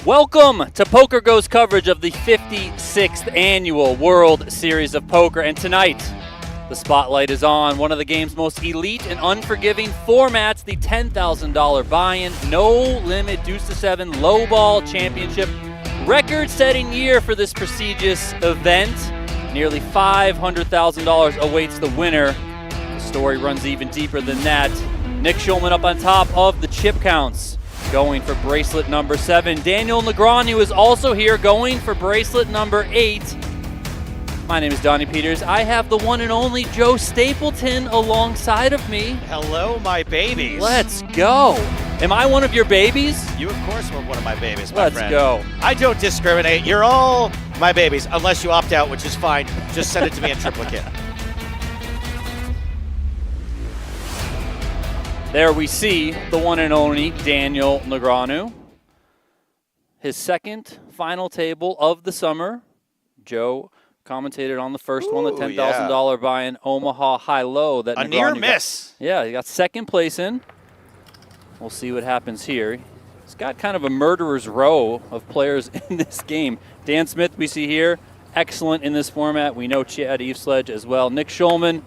Welcome to PokerGo's coverage of the 56th Annual World Series of Poker. And tonight, the spotlight is on one of the game's most elite and unforgiving formats, the $10,000 buy-in, no-limit deuce-to-seven low-ball championship. Record-setting year for this prestigious event. Nearly $500,000 awaits the winner. The story runs even deeper than that. Nick Schulman up on top of the chip counts, going for bracelet number 7. Daniel Negreanu is also here, going for bracelet number 8. My name is Donnie Peters. I have the one and only Joe Stapleton alongside of me. Hello, my babies. Let's go. Am I one of your babies? You, of course, were one of my babies, my friend. Let's go. I don't discriminate. You're all my babies, unless you opt out, which is fine. Just send it to me in triplicate. There we see the one and only Daniel Negreanu. His second final table of the summer. Joe commentated on the first one, the $10,000 buy-in Omaha high-low. That a Negreanu near miss. Yeah, he got second place in. We'll see what happens here. He's got kind of a murderer's row of players in this game. Dan Smith we see here, excellent in this format. We know Chad Eveslage as well. Nick Schulman,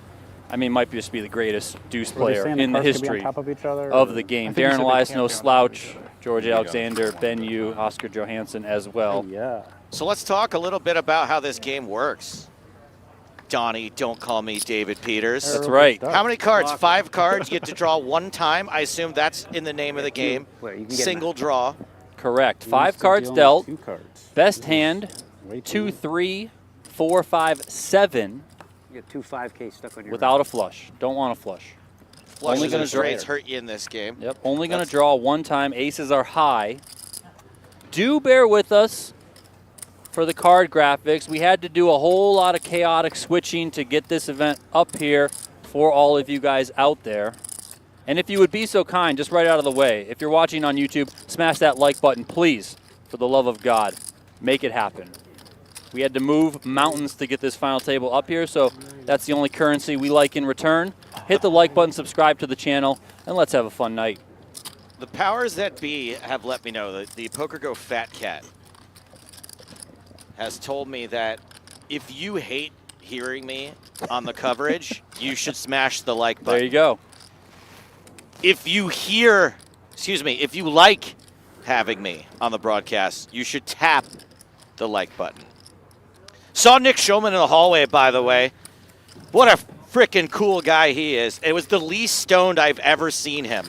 I mean, might just be the greatest deuce player in the history of the game. Darren Elias, no slouch. George Alexander, Ben Yu, Oscar Johansson as well. Yeah. So let's talk a little bit about how this game works. Donnie, don't call me David Peters. That's right. How many cards? 5 cards. You get to draw one time. I assume that's in the name of the game. Single draw. Correct. 5 cards dealt. Best hand, 2, 3, 4, 5, 7. You get 2 5K stuck on your without a flush. Don't want a flush. Flushes and straights hurt you in this game. Yep. Only going to draw one time. Aces are high. Do bear with us for the card graphics. We had to do a whole lot of chaotic switching to get this event up here for all of you guys out there. And if you would be so kind, just right out of the way, if you're watching on YouTube, smash that like button, please, for the love of God. Make it happen. We had to move mountains to get this final table up here, so that's the only currency we like in return. Hit the like button, subscribe to the channel, and let's have a fun night. The powers that be have let me know that the PokerGo Fat Cat has told me that if you hate hearing me on the coverage, you should smash the like button. There you go. If you hear, if you like having me on the broadcast, you should tap the like button. Saw Nick Schulman in the hallway, by the way. What a freaking cool guy he is. It was the least stoned I've ever seen him.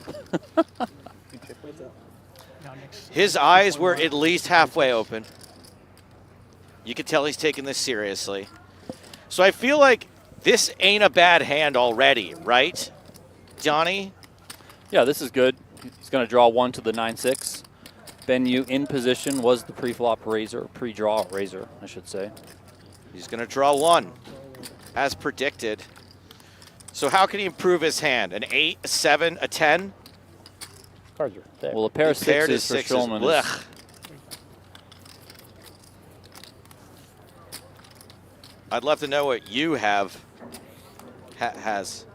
His eyes were at least halfway open. You can tell he's taking this seriously. So I feel like this ain't a bad hand already, right, Johnny? Yeah, this is good. He's going to draw 1 to the 9-6. Ben Yu in position was the pre-flop raiser, pre-draw raiser, I should say. He's going to draw 1, as predicted. So how can he improve his hand? An 8, a 7, a 10? Cards are there. Well, a pair of sixes for Schulman. Blech. I'd love to know what you have. Has.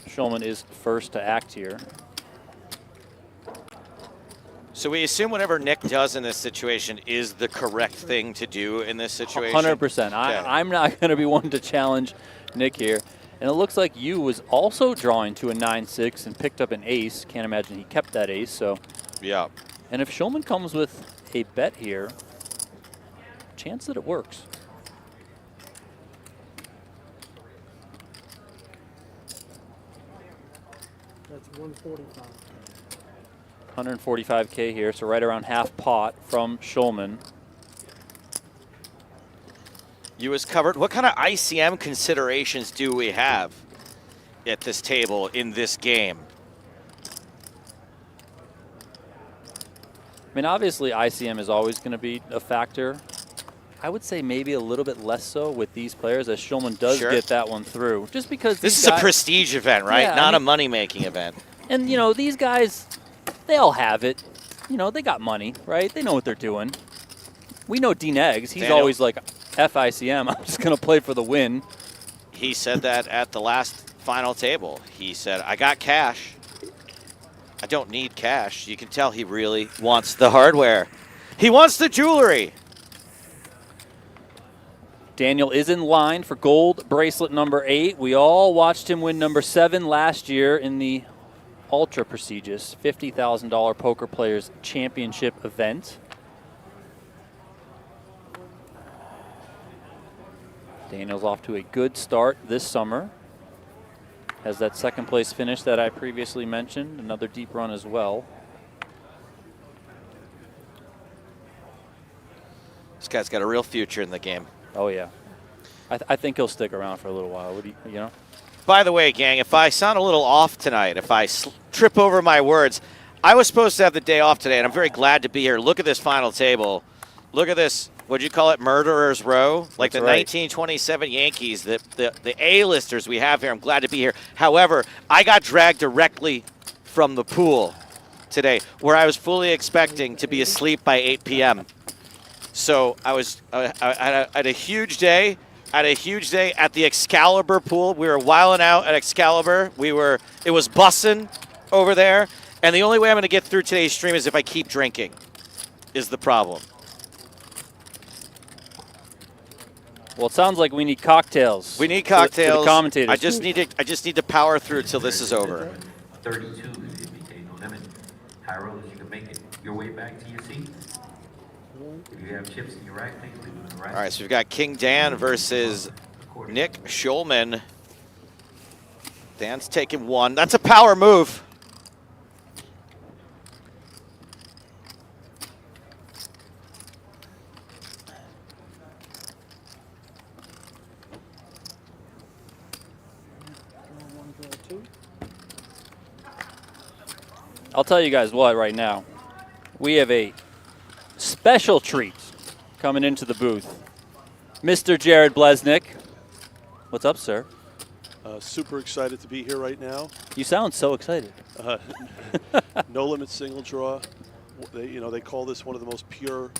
Schulman is first to act here. So we assume whatever Nick does in this situation is the correct thing to do in this situation? 100%. Okay. I'm not going to be one to challenge Nick here. And it looks like Yu was also drawing to a 9-6 and picked up an ace. Can't imagine he kept that ace. So, yeah. And if Schulman comes with a bet here, chance that it works. That's 145. 145K here, so right around half pot from Schulman. You was covered. What kind of ICM considerations do we have at this table in this game? I mean, obviously ICM is always going to be a factor. I would say maybe a little bit less so with these players, as Schulman does get that one through. Just because this is a prestige event, right? Yeah, not a money-making event. And, you know, these guys, they all have it. You know, they got money, right? They know what they're doing. We know Dean Eggs. He's always like, FICM, I'm just going to play for the win. He said that at the last final table. He said, I got cash. I don't need cash. You can tell he really wants the hardware. He wants the jewelry. Daniel is in line for gold bracelet number 8. We all watched him win number 7 last year in the ultra prestigious $50,000 Poker Players Championship event. Daniel's off to a good start this summer. Has that second place finish that I previously mentioned. Another deep run as well. This guy's got a real future in the game. Oh, yeah. I think he'll stick around for a little while. What do you know? By the way, gang, if I sound a little off tonight, if I trip over my words, I was supposed to have the day off today, and I'm very glad to be here. Look at this final table. Look at this. What'd you call it? Murderer's Row? Like That's the right. 1927 Yankees, the A-listers we have here. I'm glad to be here. However, I got dragged directly from the pool today, where I was fully expecting to be asleep by 8 p.m. So I had a huge day. At the Excalibur pool. We were wilding out at Excalibur. It was bussin' over there. And the only way I'm going to get through today's stream is if I keep drinking, is the problem. Well, it sounds like we need cocktails. We need cocktails. For the commentators. I just need to power through till this is over. 32 is 50K, no limit. High rollers, you can make it your way back to your seat. If you have chips in your rack, please leave them in the rack. All right, so we've got King Dan versus Nick Schulman. Dan's taking 1. That's a power move. I'll tell you guys what right now. We have a special treat coming into the booth. Mr. Jared Blesnick. What's up, sir? Super excited to be here right now. You sound so excited. No limit single draw. They call this one of the most pure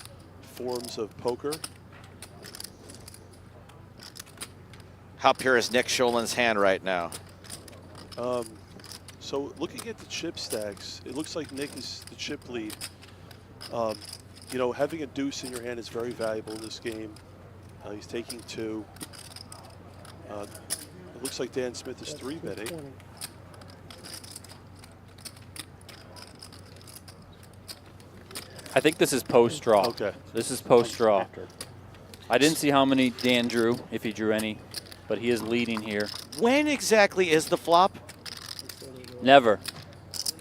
forms of poker. How pure is Nick Schulman's hand right now? So looking at the chip stacks, it looks like Nick is the chip lead. Having a deuce in your hand is very valuable in this game. He's taking 2. It looks like Dan Smith is 3-betting. I think this is post-draw. Okay. This is post-draw. I didn't see how many Dan drew, if he drew any, but he is leading here. When exactly is the flop? Never.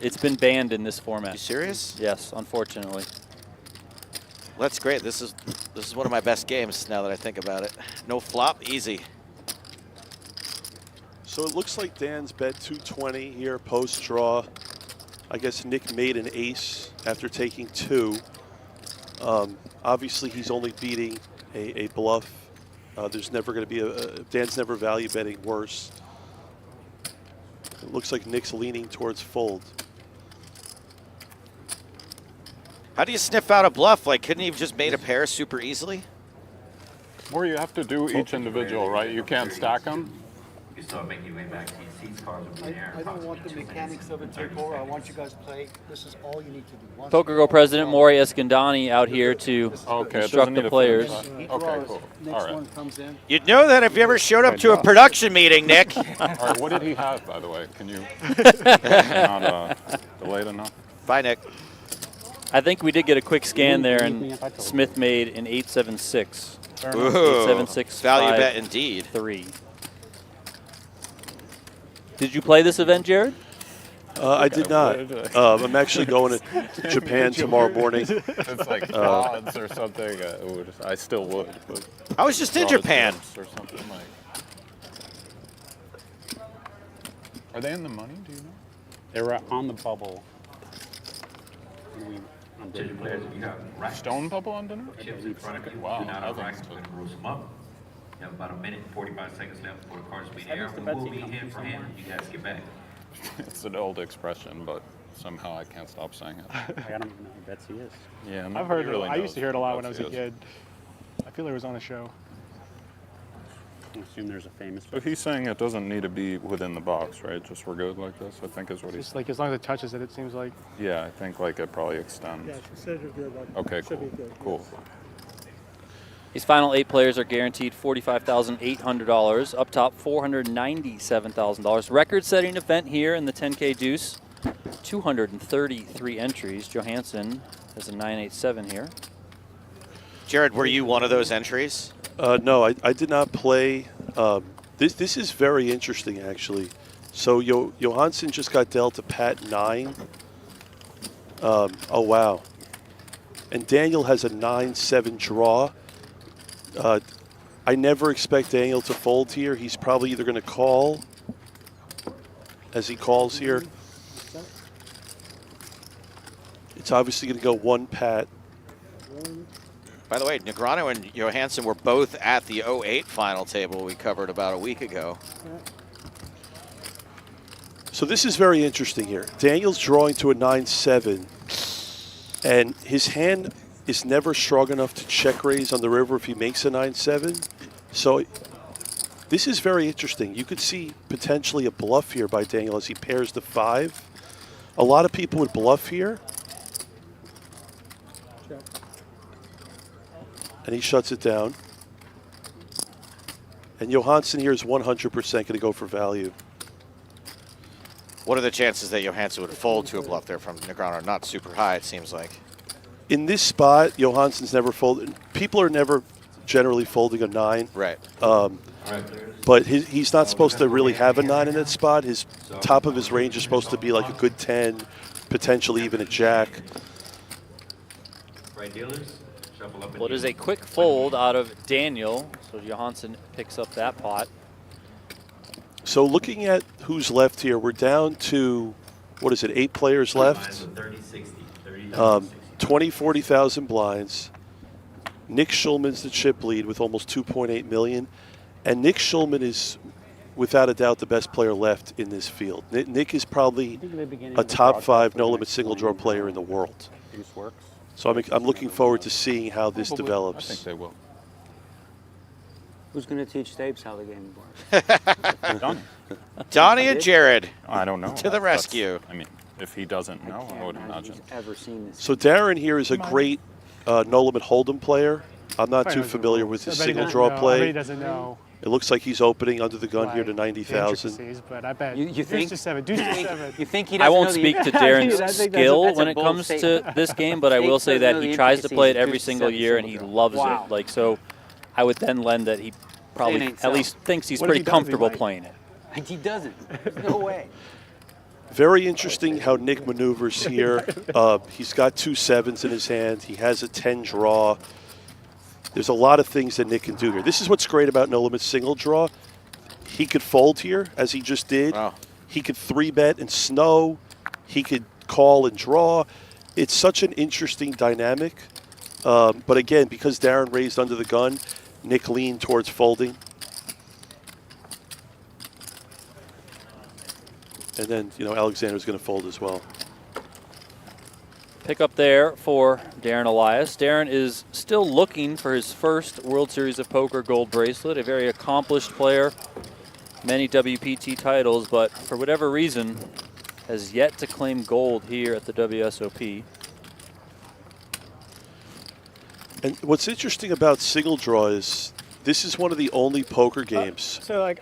It's been banned in this format. You serious? Yes, unfortunately. That's great. This is one of my best games now that I think about it. No flop, easy. So it looks like Dan's bet 220 here post-draw. I guess Nick made an ace after taking 2. Obviously, he's only beating a bluff. There's never going to be Dan's never value betting worse. It looks like Nick's leaning towards fold. How do you sniff out a bluff? Like, couldn't he have just made a pair super easily? Or you have to do each individual, right? You can't stack them. You start making your way back to your seats, cards will be there. I don't want the mechanics of it take over. I want you guys to play. This is all you need to do. Once PokerGo President Maury Escandani out here to Okay, it instruct doesn't need the to players. finish that. he Okay, draws, cool. next All right. one comes in. You'd know that if you ever showed up to a production meeting, Nick. All right, what did he have, by the way? Can you not delayed enough? Bye, Nick. I think we did get a quick scan there, and Smith made an 8-7-6. Ooh, 8-7-6. value bet indeed. 3. Did you play this event, Jared? I did not. I'm actually going to Japan tomorrow morning. It's like odds or something. I still would. But I was just in draws Japan. or something like. Are they in the money? Do you know? They were on the bubble. To the players, if you have racks, Stone bubble on dinner? chips in front of you, Wow, do not have that racks, thing's we're gonna roast them up. You have about a minute and 45 seconds left before the cards be there. We will be hand for hand. You guys get back. It's an old expression, but somehow I can't stop saying it. I don't even know who Betsy is. Yeah, I've heard nobody really it. I used to hear it a lot when I knows was a who Betsy kid. I feel like it was on a show. I assume there's a famous. But he's saying it doesn't need to be within the box, right? Just we're good like this, I think is what he's Just like as long as it touches it, it seems like. Yeah, I think like it probably extends. Yeah, consider good. Okay, Should cool. be good. Cool. These final 8 players are guaranteed $45,800. Up top, $497,000. Record-setting event here in the 10K Deuce. 233 entries. Johansson has a 987 here. Jared, were you one of those entries? No, I did not play. This is very interesting, actually. So Johansson just got dealt a Pat 9. Oh, wow. And Daniel has a 9-7 draw. I never expect Daniel to fold here. He's probably either going to call, as he calls here. It's obviously going to go 1 Pat. By the way, Negreanu and Johansson were both at the 08 final table we covered about a week ago. So this is very interesting here. Daniel's drawing to a 9-7, and his hand is never strong enough to check raise on the river if he makes a 9-7. So this is very interesting. You could see potentially a bluff here by Daniel as he pairs the 5. A lot of people would bluff here. And he shuts it down. And Johansson here is 100% going to go for value. What are the chances that Johansson would fold to a bluff there from Negreanu? Not super high, it seems like. In this spot, Johansson's never folded. People are never generally folding a 9. Right. But he's not supposed to really have a 9 in that spot. His top of his range is supposed to be like a good 10, potentially even a jack. Right dealers, shuffle up. Well, it is a quick fold out of Daniel, so Johansson picks up that pot. So looking at who's left here, we're down to, what is it, 8 players left? 20, 40,000 blinds. Nick Schulman's the chip lead with almost 2.8 million. And Nick Schulman is, without a doubt, the best player left in this field. Nick is probably a top 5 no-limit single draw player in the world. So I'm looking forward to seeing how this develops. I think they will. Who's going to teach Stapes how the game works? Donnie and Jared I don't know. to the rescue. I mean, if he doesn't know, I would imagine. He's ever seen this. So Darren here is a great no-limit hold'em player. I'm not too familiar with his single draw play. He doesn't know. It looks like he's opening under the gun here to 90,000. intricacies, but I bet. You think? Deuce to 7. Deuce to 7. You think he I doesn't won't know speak the, to I Darren's think skill that's when a it bold comes statement. to this game, but I will say that he tries to play it every single year and he loves Wow. it. Like, so I would then lend that he probably ain't at so. least thinks he's What if pretty he does? comfortable He might. playing it. He doesn't. There's no way. Very interesting how Nick maneuvers here. He's got 2 7s in his hand. He has a 10 draw. There's a lot of things that Nick can do here. This is what's great about no limit single draw. He could fold here, as he just did. Wow. He could 3-bet and snow. He could call and draw. It's such an interesting dynamic. But again, because Darren raised under the gun, Nick leaned towards folding. And then, Alexander's going to fold as well. Pick up there for Darren Elias. Darren is still looking for his first World Series of Poker gold bracelet, a very accomplished player, many WPT titles, but for whatever reason has yet to claim gold here at the WSOP. And what's interesting about single draw is this is one of the only poker games So, like,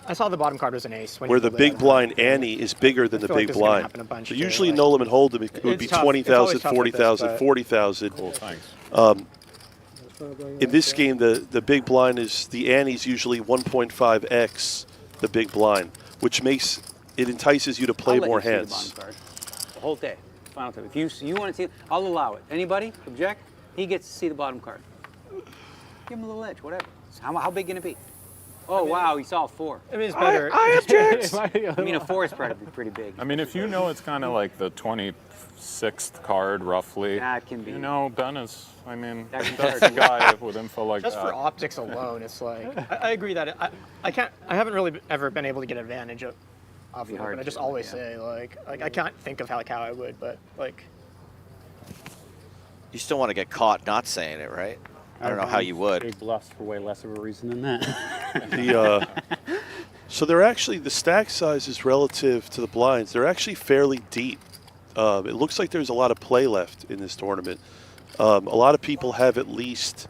I saw the bottom card was an ace. When where you the pulled big it. blind ante is bigger than the feel like big this is gonna blind. happen a bunch So too, usually like- no limit hold'em, it would It's be tough. It's 20,000, always tough with this, 40,000, but- 40,000. Cool, thanks. In this game, the big blind is, the ante's usually 1.5x the big blind, which makes, it entices you to play I'll let more you see the hands. bottom card. The whole day. Final table. If you want to see it, I'll allow it. Anybody object? He gets to see the bottom card. Give him a little edge, whatever. How big can it be? Oh, wow, he saw a 4. I mean, it's better. I object! I mean, a 4 is probably pretty big. I mean, if you know it's kind of like the 26th card, roughly. Yeah, it can be. You know, Ben is, I mean, That can that's start. the guy with info like Just for that. optics alone, it's like I agree that I haven't really ever been able to get advantage of Be it, hard but I just to, always yeah. say like I can't think of how I would, but like You still want to get caught not saying it, right? I don't know how you would. Big bluffs for way less of a reason than that. So they're actually, the stack sizes relative to the blinds, they're actually fairly deep. It looks like there's a lot of play left in this tournament. A lot of people have at least,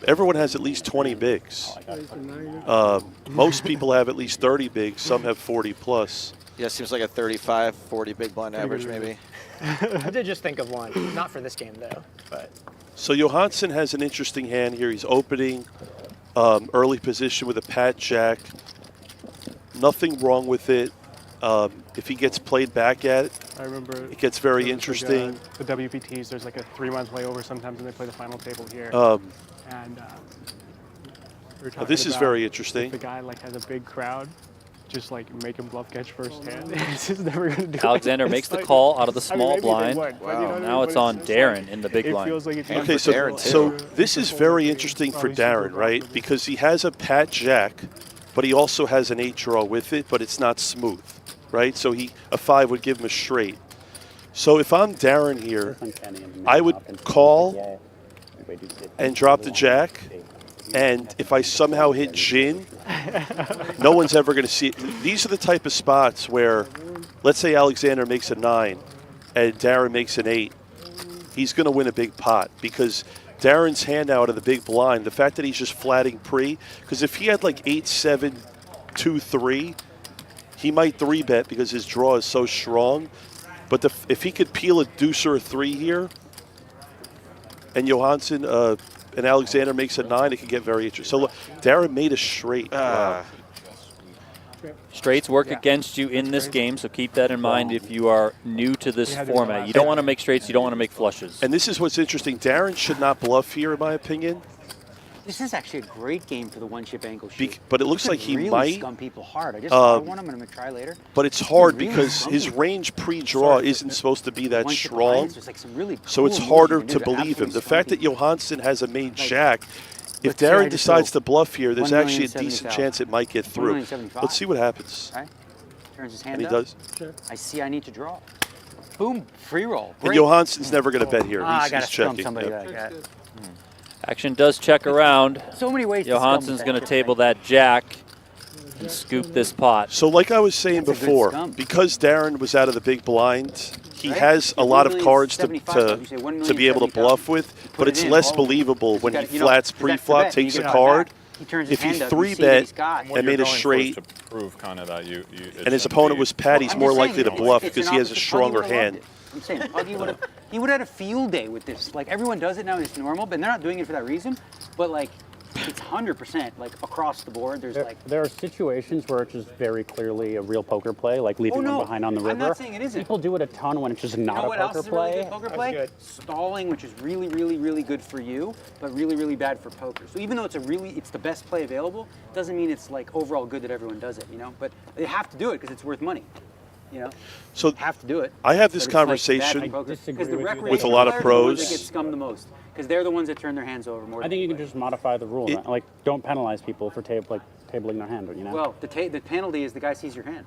everyone has at least 20 bigs. Most people have at least 30 bigs. Some have 40 plus. Yeah, seems like a 35, 40 big blind average maybe. I did just think of one. Not for this game, though. But So Johansson has an interesting hand here. He's opening early position with a Pat Jack. Nothing wrong with it. If he gets played back at it, I remember it gets very interesting. Like, the WPTs, there's like a 3-month layover sometimes when they play the final table here. And we were talking this is about very interesting. if the guy like has a big crowd, just like make him bluff catch first hand. It's just never gonna do Alexander it. makes It's the like- call out of the I mean, small maybe they blind. would, but you know what I Now mean? it's But on just Darren like- in the big it blind. feels like it's Okay, just so, Darren, too. so this is very It's interesting for probably super Darren, right? involved. Because he has a Pat Jack, but he also has an 8 draw with it, but it's not smooth, right? So a 5 would give him a straight. So if I'm Darren here, I would call and drop the Jack, and if I somehow hit Jin, no one's ever going to see it. These are the type of spots where, let's say Alexander makes a 9 and Darren makes an 8, he's going to win a big pot because Darren's hand out of the big blind, the fact that he's just flatting pre, because if he had like 8-7, 2-3, he might 3-bet because his draw is so strong. But if he could peel a deuce or a 3 here, and Johansson and Alexander makes a 9, it could get very interesting. So look, Darren made a straight. Straights work against you in this game, so keep that in mind if you are new to this format. You don't want to make straights, you don't want to make flushes. And this is what's interesting. Darren should not bluff here, in my opinion. This is actually a great game for the one-chip angle shoot. But it looks You like could he really might. scum people hard. I just saw one. I'm going to try later. But it's hard really because scum his people. range pre-draw isn't supposed to be that One-chip strong. alliance, there's like some really So it's cool harder moves you to can do believe him. absolutely The scum fact that people. Johansson has a main Jack, if let's say I Darren just decides go to bluff here, there's actually a 1,070,000. decent chance it might get through. 1,075,000. Let's see what happens. Okay. Turns his hand And he up. does. I see I need to draw. Boom. Free roll. And Great. Johansson's never going to bet here. I He's got to scum checking. somebody Yeah. like that. Action does check around. So many ways to Johansson's scum going to that table chip, that Jack and scoop this pot. So like I was saying That's a good before, scum. because Darren was out of the big blind, he Right? has a You're lot of 1,075,000. cards You say 1,075,000. to be able to bluff with, Put but it it's in, less all of them. believable You when he gotta- you know, flats that's the pre-flop, bet. takes You a get it card. back. He turns his If he hand up, you see that 3-bet he's got. and made a straight, to prove kind of that and his opponent was Pat, he's I'm more just saying, likely to it's bluff an because he has a opposite. stronger Huggy would've hand. loved it. I'm saying, Huggy he would have had a field day with this. Like, everyone does it now, and it's normal, but they're not doing it for that reason. But, like, it's 100%, like, across the board. There's, like... There are situations where it's just very clearly a real poker play, like leaving no. one behind on the river. I'm not saying it isn't. People do it a ton when it's just not You know a what else poker is a really play. good poker play? Stalling, which is really, really, really good for you, but really, really bad for poker. So even though it's the best play available, doesn't mean it's like overall good that everyone does it, you know? But they have to do it because it's worth money, you know? So Have to do it. I have this But it's like conversation bad poker. disagree Because the with you recreational with a lot of players are the ones pros. that get scummed the most because they're the ones that turn their hands over more. I think you can just modify the rule. Like, don't penalize people for tabling their hand, you know? Well, the penalty is the guy sees your hand,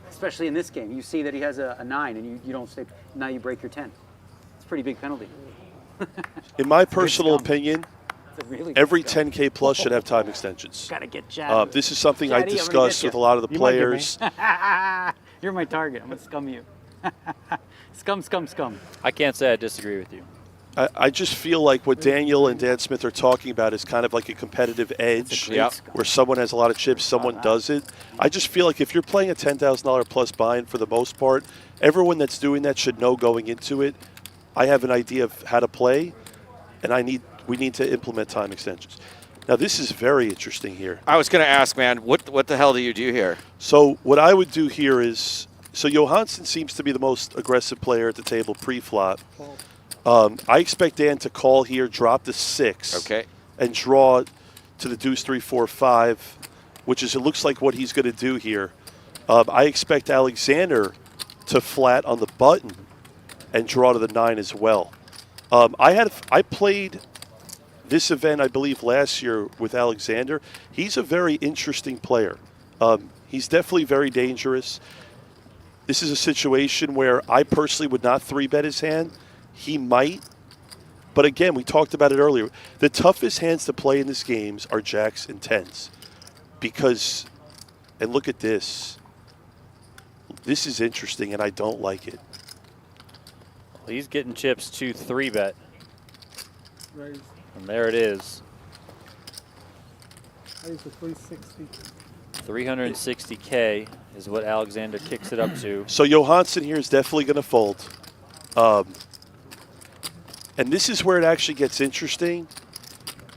especially in this game. You see that he has a 9 and you don't stay. Now you break your 10. It's a pretty big penalty. In my personal scum. opinion, It's a really good every scum. 10K plus should have time extensions. Gotta get Chad. This is something I Chatty, I'm gonna discussed get with a you. lot of the You might get me. players. You're my target. I'm gonna scum you. Scum, scum, scum. I can't say I disagree with you. I just feel like what Daniel and Dan Smith are talking about is kind of like a competitive edge great scum. where someone has a lot of chips, someone doesn't. I just feel like if you're playing a $10,000 plus buy-in for the most part, everyone that's doing that should know going into it, I have an idea of how to play, and we need to implement time extensions. Now, this is very interesting here. I was going to ask, man, what the hell do you do here? So what I would do here is, so Johansson seems to be the most aggressive player at the table pre-flop. I expect Dan to call here, drop the 6, Okay. and draw to the deuce 3, 4, 5, which is, it looks like what he's going to do here. I expect Alexander to flat on the button and draw to the 9 as well. I played this event, I believe, last year with Alexander. He's a very interesting player. He's definitely very dangerous. This is a situation where I personally would not 3-bet his hand. He might, But again, we talked about it earlier. The toughest hands to play in this games are jacks and tens. Because, and look at this. This is interesting, and I don't like it. Well, he's getting chips to 3-bet. Raise. And there it is. Raise to 360. 360K is what Alexander kicks it up to. So Johansson here is definitely going to fold. And this is where it actually gets interesting,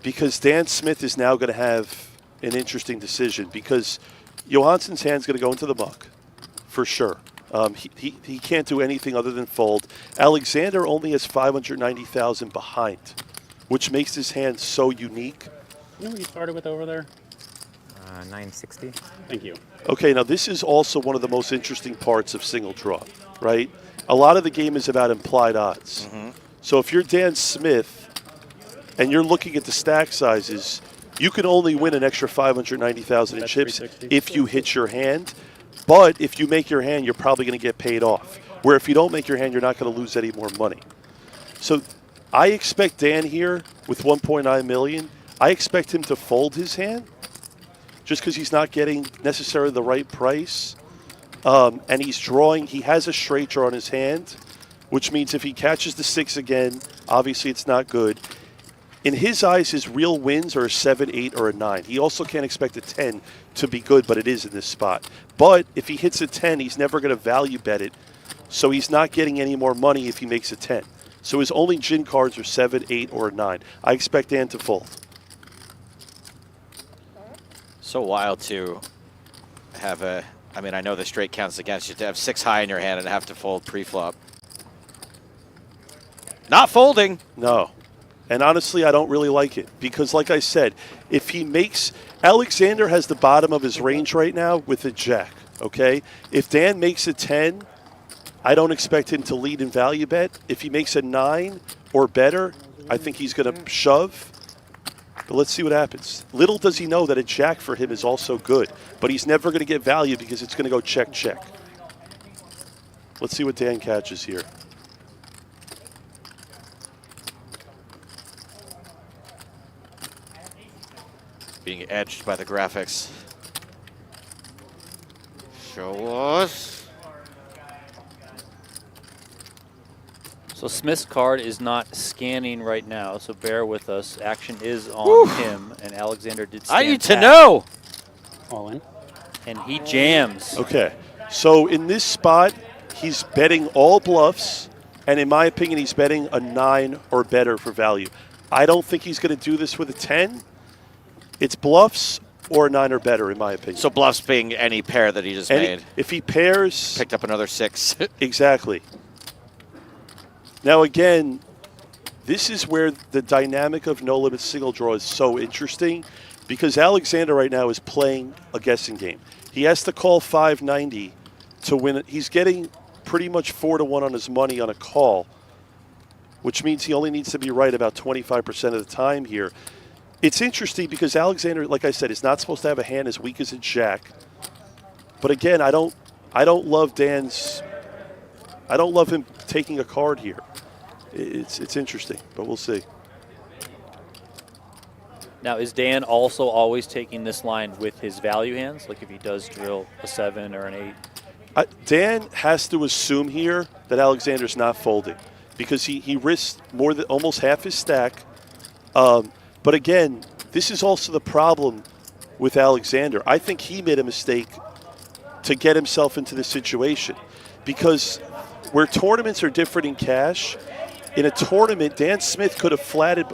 because Dan Smith is now going to have an interesting decision, because Johansson's hand's going to go into the muck, for sure. He can't do anything other than fold. Alexander only has 590,000 behind, which makes his hand so unique. You know what you started with over there? 960. Thank you. Okay, now this is also one of the most interesting parts of single draw, right? A lot of the game is about implied odds. So if you're Dan Smith and you're looking at the stack sizes, you can only win an extra 590,000 in chips if you hit your hand. But if you make your hand, you're probably going to get paid off. Where if you don't make your hand, you're not going to lose any more money. So I expect Dan here with 1.9 million. I expect him to fold his hand just because he's not getting necessarily the right price. And he's drawing. He has a straight draw in his hand, which means if he catches the 6 again, obviously it's not good. In his eyes, his real wins are a 7, 8, or a 9. He also can't expect a 10 to be good, but it is in this spot. But if he hits a 10, he's never going to value bet it, so he's not getting any more money if he makes a 10. So his only gin cards are 7, 8, or a 9. I expect Dan to fold. So wild to have a, I mean, I know the straight counts against you, to have 6 high in your hand and have to fold pre-flop. Not folding. No. And honestly, I don't really like it because, like I said, if he makes – Alexander has the bottom of his range right now with a jack, okay? If Dan makes a 10, I don't expect him to lead in value bet. If he makes a 9 or better, I think he's going to shove. But let's see what happens. Little does he know that a jack for him is also good, but he's never going to get value because it's going to go check, check. Let's see what Dan catches here. Being edged by the graphics. Show us. So Smith's card is not scanning right now, so bear with us. Action is on him, and Alexander did stand I need to pat. know. All in. And he jams. Okay. So in this spot, he's betting all bluffs, and in my opinion, he's betting a 9 or better for value. I don't think he's going to do this with a 10. It's bluffs or a 9 or better, in my opinion. So bluffs being any pair that he just made. If he pairs... Picked up another 6. Exactly. Now, again, this is where the dynamic of no-limit single draw is so interesting because Alexander right now is playing a guessing game. He has to call 590 to win it. He's getting pretty much 4-1 on his money on a call, which means he only needs to be right about 25% of the time here. It's interesting because Alexander, like I said, is not supposed to have a hand as weak as a jack. But again, I don't love Dan's. I don't love him taking a card here. It's interesting, but we'll see. Now, is Dan also always taking this line with his value hands? Like if he does drill a 7 or an 8? Dan has to assume here that Alexander's not folding because he risked more than almost half his stack. But again, this is also the problem with Alexander. I think he made a mistake to get himself into this situation because where tournaments are different in cash, in a tournament, Dan Smith could have flatted.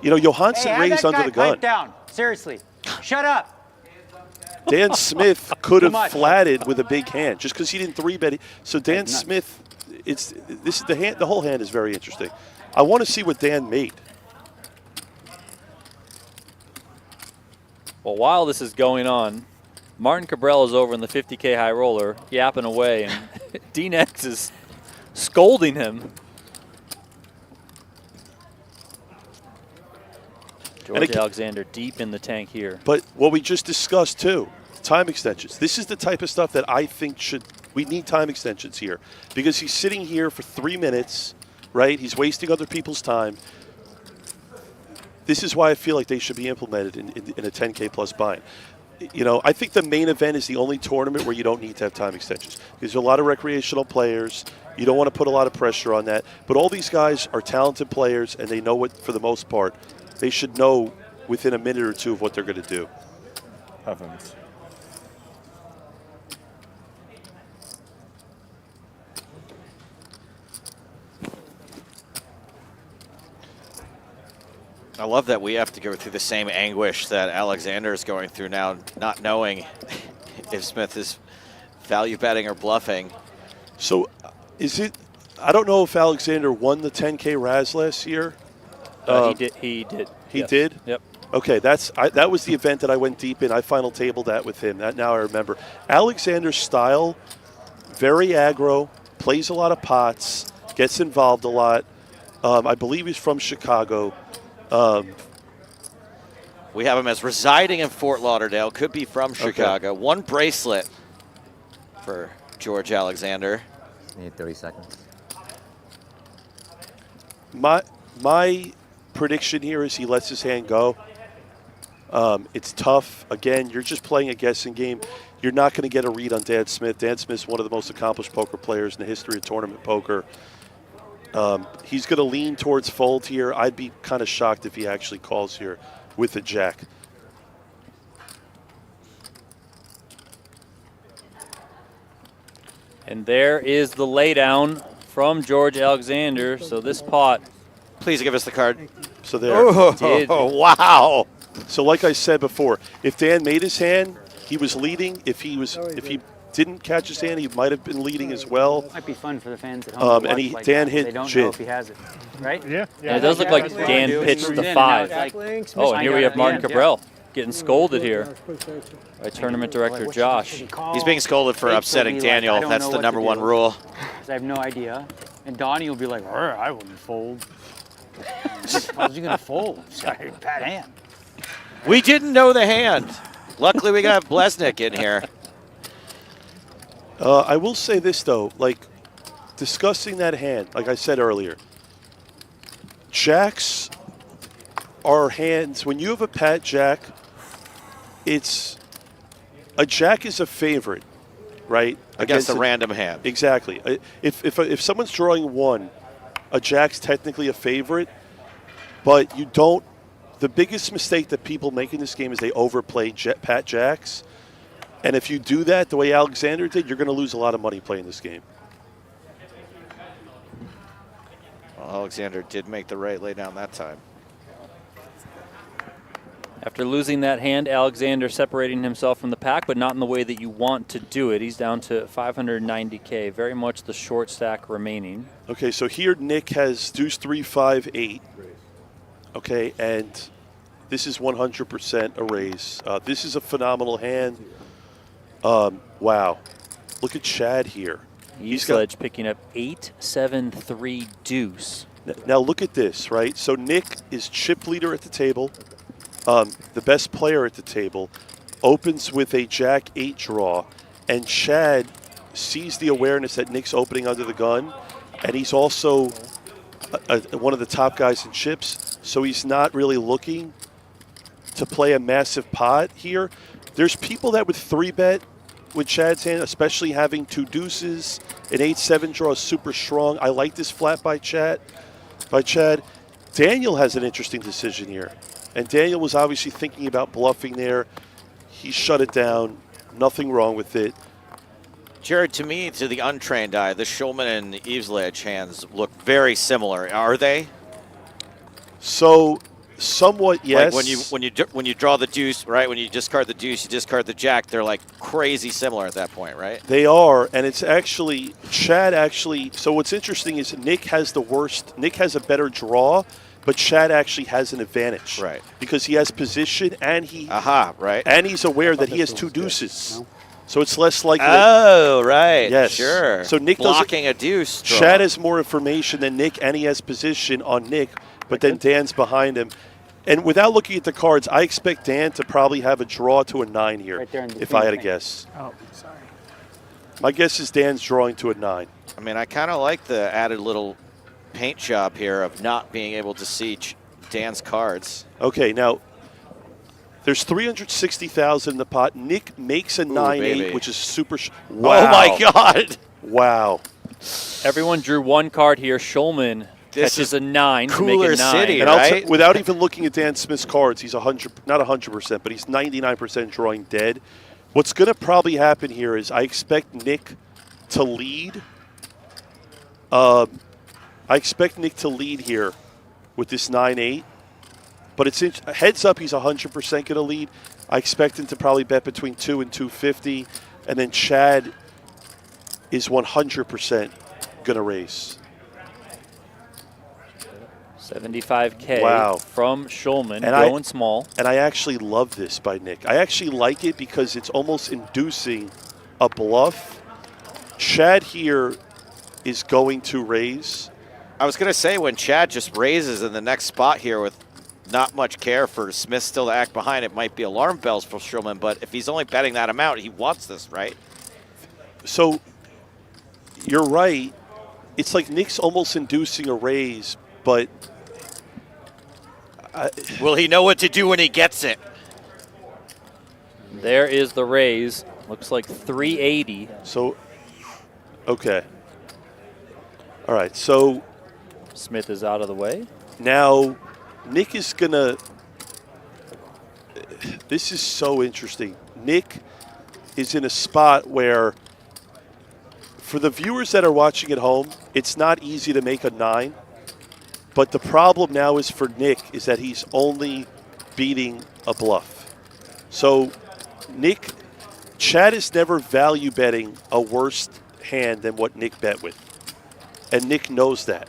You know, Johansson raised under the gun. Pipe down. Seriously. Shut up. Dan Smith could have flatted with a big hand just because he didn't 3-bet. So Dan Smith, the whole hand is very interesting. I want to see what Dan made. Well, while this is going on, Martin Cabrella's over in the 50K high roller, yapping away, and Dean X is scolding him. George Alexander deep in the tank here. But what we just discussed too, time extensions. This is the type of stuff that I think we need time extensions here because he's sitting here for 3 minutes, right? He's wasting other people's time. this is why I feel like they should be implemented in a 10K plus bind. You know, I think the main event is the only tournament where you don't need to have time extensions. There's a lot of recreational players. You don't want to put a lot of pressure on that. But all these guys are talented players, and they know what, for the most part, they should know within a minute or two of what they're going to do. Heavens. I love that we have to go through the same anguish that Alexander is going through now, not knowing if Smith is value betting or bluffing. So is it, I don't know if Alexander won the 10K Raz last year. He did. He did. He Yes. did? Yep. Okay, that was the event that I went deep in. I final tabled that with him. Now I remember. Alexander's style, very aggro, plays a lot of pots, gets involved a lot. I believe he's from Chicago. We have him as residing in Fort Lauderdale, could be from Chicago. Okay. 1 bracelet for George Alexander. Need 30 seconds. My prediction here is he lets his hand go. It's tough. Again, you're just playing a guessing game. You're not going to get a read on Dan Smith. Dan Smith's one of the most accomplished poker players in the history of tournament poker. He's going to lean towards fold here. I'd be kind of shocked if he actually calls here with a jack. And there is the laydown from George Alexander. So this pot. Please give us the card. So there. Oh, wow. So like I said before, if Dan made his hand, he was leading. If he didn't catch his hand, he might have been leading as well. Might be fun for the fans at home. To and watch like Dan that. hit They don't gin. know if he has it, right? Yeah. And it does look like Dan pitched the 5. Oh, and here we have Martin Cabral getting scolded here by tournament director Josh. He's being scolded for upsetting Daniel. That's the #1 rule. I have no idea. And Donnie will be like, I wouldn't fold. How's he going to fold? Sorry, bad hand. We didn't know the hand. Luckily, we got Blesnik in here. I will say this, though, like, discussing that hand, like I said earlier, jacks are hands. When you have a pat jack, a jack is a favorite, right? Against a random hand. Exactly. If someone's drawing 1, a jack's technically a favorite, but you don't. The biggest mistake that people make in this game is they overplay pat jacks. And if you do that the way Alexander did, you're going to lose a lot of money playing this game. Well, Alexander did make the right lay down that time. After losing that hand, Alexander separating himself from the pack, but not in the way that you want to do it. He's down to 590K, very much the short stack remaining. Okay, so here Nick has deuce 3, 5, 8. Okay, and this is 100% a raise. This is a phenomenal hand. Wow. Look at Chad here. Eveslage picking up 8-7-3 deuce. Now look at this, right? So Nick is chip leader at the table, the best player at the table, opens with a jack 8 draw, and Chad sees the awareness that Nick's opening under the gun, and he's also one of the top guys in chips, so he's not really looking to play a massive pot here. There's people that would 3-bet with Chad's hand, especially having 2 deuces. An 8-7 draw is super strong. I like this flat by Chad. Daniel has an interesting decision here. And Daniel was obviously thinking about bluffing there. He shut it down. Nothing wrong with it. Jared, to me, to the untrained eye, the Schulman and Eveslage hands look very similar. Are they? So, somewhat, yes. Like when you draw the deuce, right? When you discard the deuce, you discard the jack. They're like crazy similar at that point, right? They are, and it's actually Chad. Actually, so what's interesting is Nick has the worst. Nick has a better draw, but Chad actually has an advantage, right? Because he has position and he. Right. And he's aware that he has 2 deuces. No? So it's less likely. Oh, right. Yes. Sure. So Nick blocking a deuce. Draw. Chad has more information than Nick, and he has position on Nick, but then Dan's behind him. And without looking at the cards, I expect Dan to probably have a draw to a 9 here, right there if I had a guess. Oh, sorry. My guess is Dan's drawing to a 9. I mean, I kind of like the added little paint job here of not being able to see Dan's cards. Okay, now there's 360,000 in the pot. Nick makes a 9-8, baby. which is super. Wow. Oh my God! Wow. Everyone drew one card here. Schulman catches a 9 to make Cooler it 9. City, And right? without even looking at Dan Smith's cards, he's not 100%, but he's 99% drawing dead. What's going to probably happen here is I expect Nick to lead. I expect Nick to lead here with this 9-8. But it's heads up, he's 100% going to lead. I expect him to probably bet between 2 and 250. And then Chad is 100% going to raise. 75K Wow. from Schulman, And going small. And I actually love this by Nick. I actually like it because it's almost inducing a bluff. Chad here is going to raise. I was going to say, when Chad just raises in the next spot here with not much care for Smith still to act behind, it might be alarm bells for Schulman, but if he's only betting that amount, he wants this, right? So you're right. It's like Nick's almost inducing a raise, but will he know what to do when he gets it? There is the raise. Looks like 380. So, okay. All right, so Smith is out of the way. now Nick is going to – this is so interesting. Nick is in a spot where, for the viewers that are watching at home, it's not easy to make a 9. But the problem now is for Nick is that he's only beating a bluff. So Chad is never value betting a worse hand than what Nick bet with. And Nick knows that.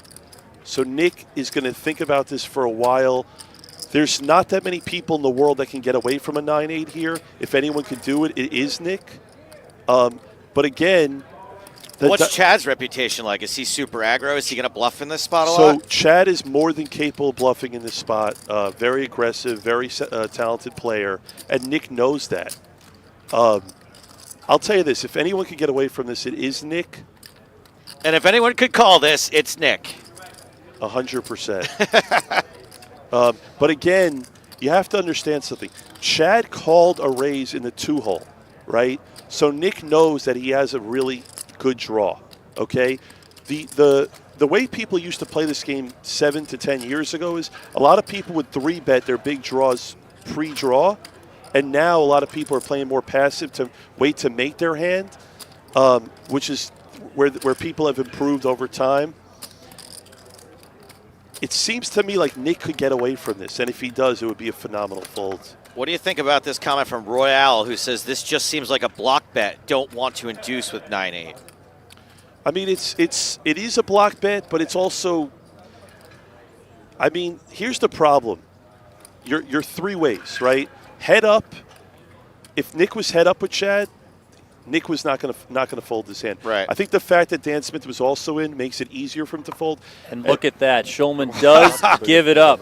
So Nick is going to think about this for a while. There's not that many people in the world that can get away from a 9-8 here. If anyone can do it, it is Nick. But again, what's Chad's reputation like? Is he super aggro? Is he going to bluff in this spot a so lot? Chad is more than capable of bluffing in this spot. Very aggressive, very talented player, and Nick knows that. I'll tell you this: if anyone could get away from this, it is Nick. And if anyone could call this, it's Nick. 100%. But again, you have to understand something. Chad called a raise in the 2-hole, right? So Nick knows that he has a really good draw. Okay, the way people used to play this game 7 to 10 years ago is a lot of people would 3-bet their big draws pre-draw, and now a lot of people are playing more passive to wait to make their hand, which is where people have improved over time. It seems to me like Nick could get away from this, and if he does, it would be a phenomenal fold. What do you think about this comment from Royale, who says this just seems like a block bet? Don't want to induce with 9-8. I mean, it is a block bet, but it's also. I mean, here's the problem. You're 3 ways, right? Head up. If Nick was head up with Chad, Nick was not gonna fold his hand. Right. I think the fact that Dan Smith was also in makes it easier for him to fold. And look at that. Schulman does give it up.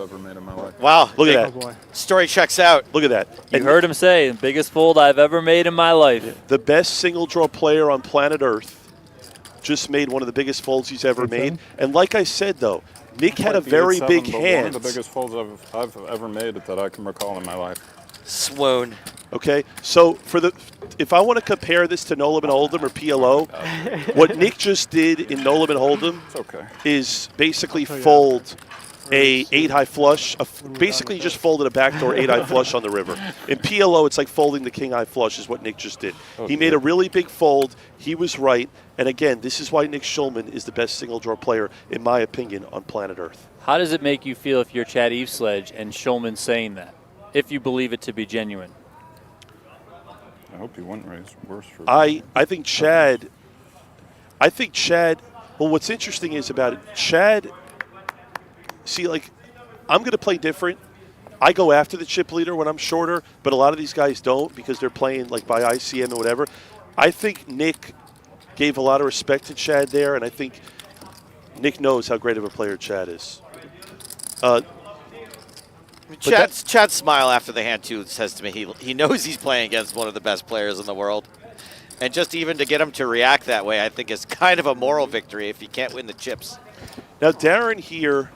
Wow. Look at that. Story checks out. Look at that. You heard him say, biggest fold I've ever made in my life. The best single draw player on planet Earth just made one of the biggest folds he's ever made. And like I said, though, Nick had a very big hand. One of the biggest folds I've ever made that I can recall in my life. Swoon. Okay, so if I want to compare this to No Limit Hold'em or PLO, what Nick just did in No Limit Hold'em is basically fold a 8-high flush. Basically, just folded a backdoor 8-high flush on the river. In PLO, it's like folding the king-high flush is what Nick just did. He made a really big fold. He was right. And again, this is why Nick Schulman is the best single-draw player, in my opinion, on planet Earth. How does it make you feel if you're Chad Eveslage and Schulman saying that, if you believe it to be genuine? I hope he wouldn't raise worse for I think Chad, well, what's interesting is about it, Chad, see, like, I'm going to play different. I go after the chip leader when I'm shorter, but a lot of these guys don't because they're playing, like, by ICM or whatever. I think Nick gave a lot of respect to Chad there, and I think Nick knows how great of a player Chad is. Chad's smile after the hand, too, says to me he knows he's playing against one of the best players in the world. And just even to get him to react that way, I think is kind of a moral victory if he can't win the chips. Now, Darren here,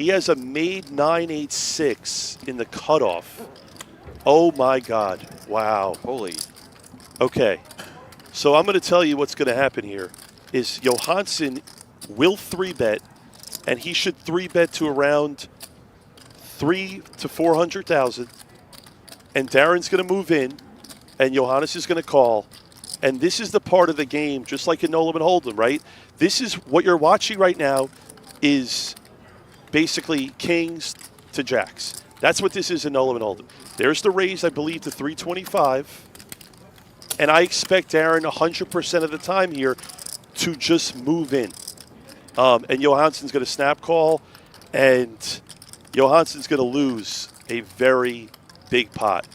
He has a made 9-8-6 in the cutoff. Oh my God! Wow. Holy. Okay, so I'm going to tell you what's going to happen here. Is Johansson will 3-bet, and he should 3-bet to around 300 to 400,000, and Darren's going to move in, and Johannes is going to call, and this is the part of the game, just like in No Limit Hold'em, right? This is what you're watching right now is basically kings to jacks. That's what this is in No Limit Hold'em. There's the raise, I believe, to 325, and I expect Darren 100% of the time here to just move in. And Johansson's going to snap call, and Johansson's going to lose a very big pot.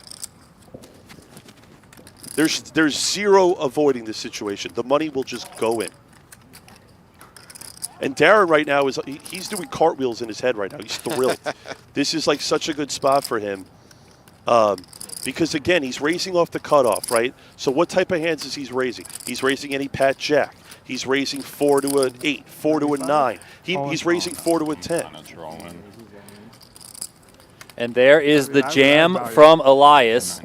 There's zero avoiding this situation. The money will just go in. And Darren right now he's doing cartwheels in his head right now. He's thrilled. This is like such a good spot for him. Because again, he's raising off the cutoff, right? So what type of hands is he raising? He's raising any Pat Jack. He's raising 4 to an 8, 4 to a 9. He's raising 4 to a 10. And there is the jam from Elias.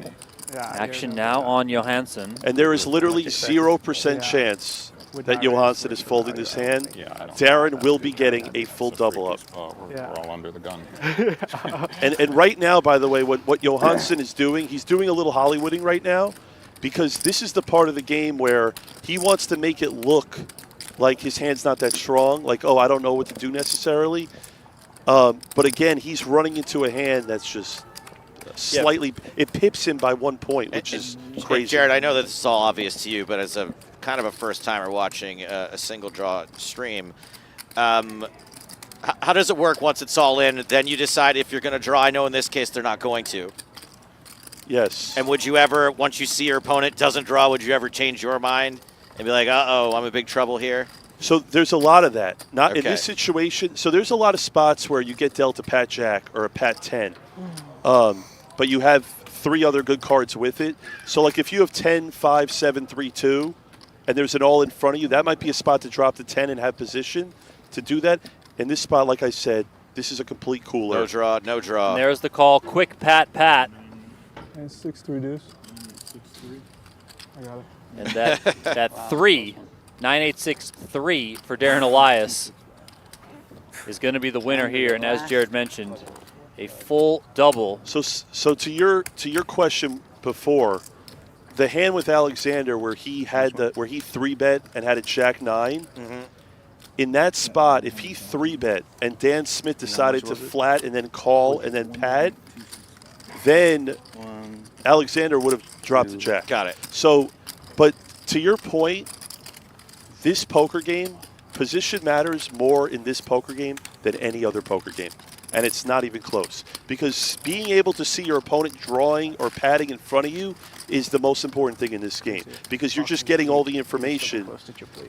Action now on Johansson. And there is literally 0% chance that Johansson is folding this hand. Darren will be getting a full double up. We're all under the gun. and right now, by the way, what Johansson is doing, he's doing a little Hollywooding right now, because this is the part of the game where he wants to make it look like his hand's not that strong, like, oh, I don't know what to do necessarily. But again, he's running into a hand that's just slightly, it pips him by 1 point, which is crazy. Jared, I know that this is all obvious to you, but as a kind of a first-timer watching a single draw stream, how does it work once it's all in? Then you decide if you're going to draw. I know in this case they're not going to. Yes. And would you ever, once you see your opponent doesn't draw, would you ever change your mind and be like, uh-oh, I'm in big trouble here? So there's a lot of that. Not in this situation. So there's a lot of spots where you get dealt a Pat Jack or a Pat 10. But you have 3 other good cards with it. So like if you have 10, 5, 7, 3, 2, and there's an all in front of you, that might be a spot to drop the 10 and have position to do that. In this spot, like I said, this is a complete cooler. No draw, no draw. And there's the call, quick Pat. And 6-3 deuce. 6-3. I got it. And that 3, 9-8-6-3 for Darren Elias is going to be the winner here. And as Jared mentioned, a full double. So to your question before, the hand with Alexander where he had where he 3-bet and had a Jack 9, in that spot, if he 3-bet and Dan Smith decided to flat and then call and then pad, then Alexander would have dropped the Jack. Got it. So, but to your point, this poker game, position matters more in this poker game than any other poker game. And it's not even close. Because being able to see your opponent drawing or padding in front of you is the most important thing in this game. Because you're just getting all the information.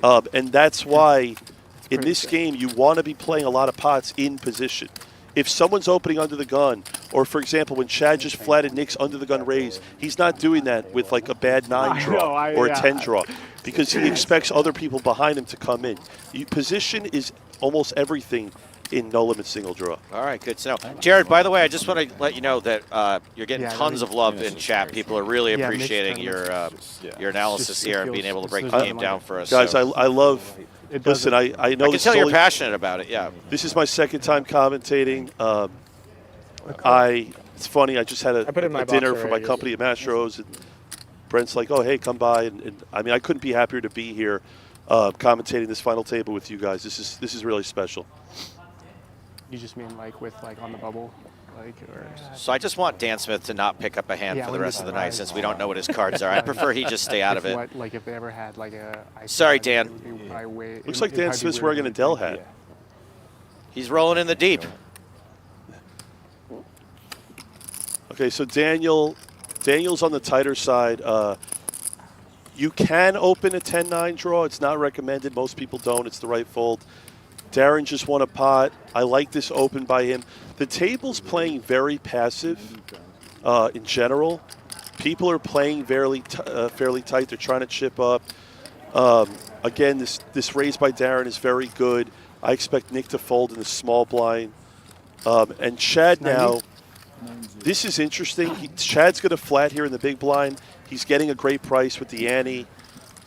And that's why in this game you want to be playing a lot of pots in position. If someone's opening under the gun, or for example, when Chad just flatted Nick's under the gun raise, he's not doing that with like a bad 9 draw or a 10 draw, because he expects other people behind him to come in. Position is almost everything in No Limit single draw. All right, good to know. Jared, by the way, I just want to let you know that you're getting tons of love in chat. People are really appreciating your analysis here and being able to break the game down for us. Guys, I love... Listen, I know I can tell you're passionate about it, yeah. This is my second time commentating. It's funny, I just had a dinner for my company at Mastros, and Brent's like, oh, hey, come by. And I mean, I couldn't be happier to be here commentating this final table with you guys. This is really special. You just mean like on the bubble? Or... So I just want Dan Smith to not pick up a hand for the rest of the night, since we don't know what his cards are. I prefer he just stay out of it. If they ever had a... Sorry, Dan. Looks like Dan Smith's wearing an Adele hat. He's rolling in the deep. Okay, so Daniel's on the tighter side. You can open a 10-9 draw. It's not recommended. Most people don't. It's the right fold. Darren just won a pot. I like this open by him. The table's playing very passive in general. People are playing fairly tight. They're trying to chip up. Again, this raise by Darren is very good. I expect Nick to fold in the small blind. And Chad now, this is interesting. Chad's going to flat here in the big blind. He's getting a great price with the ante.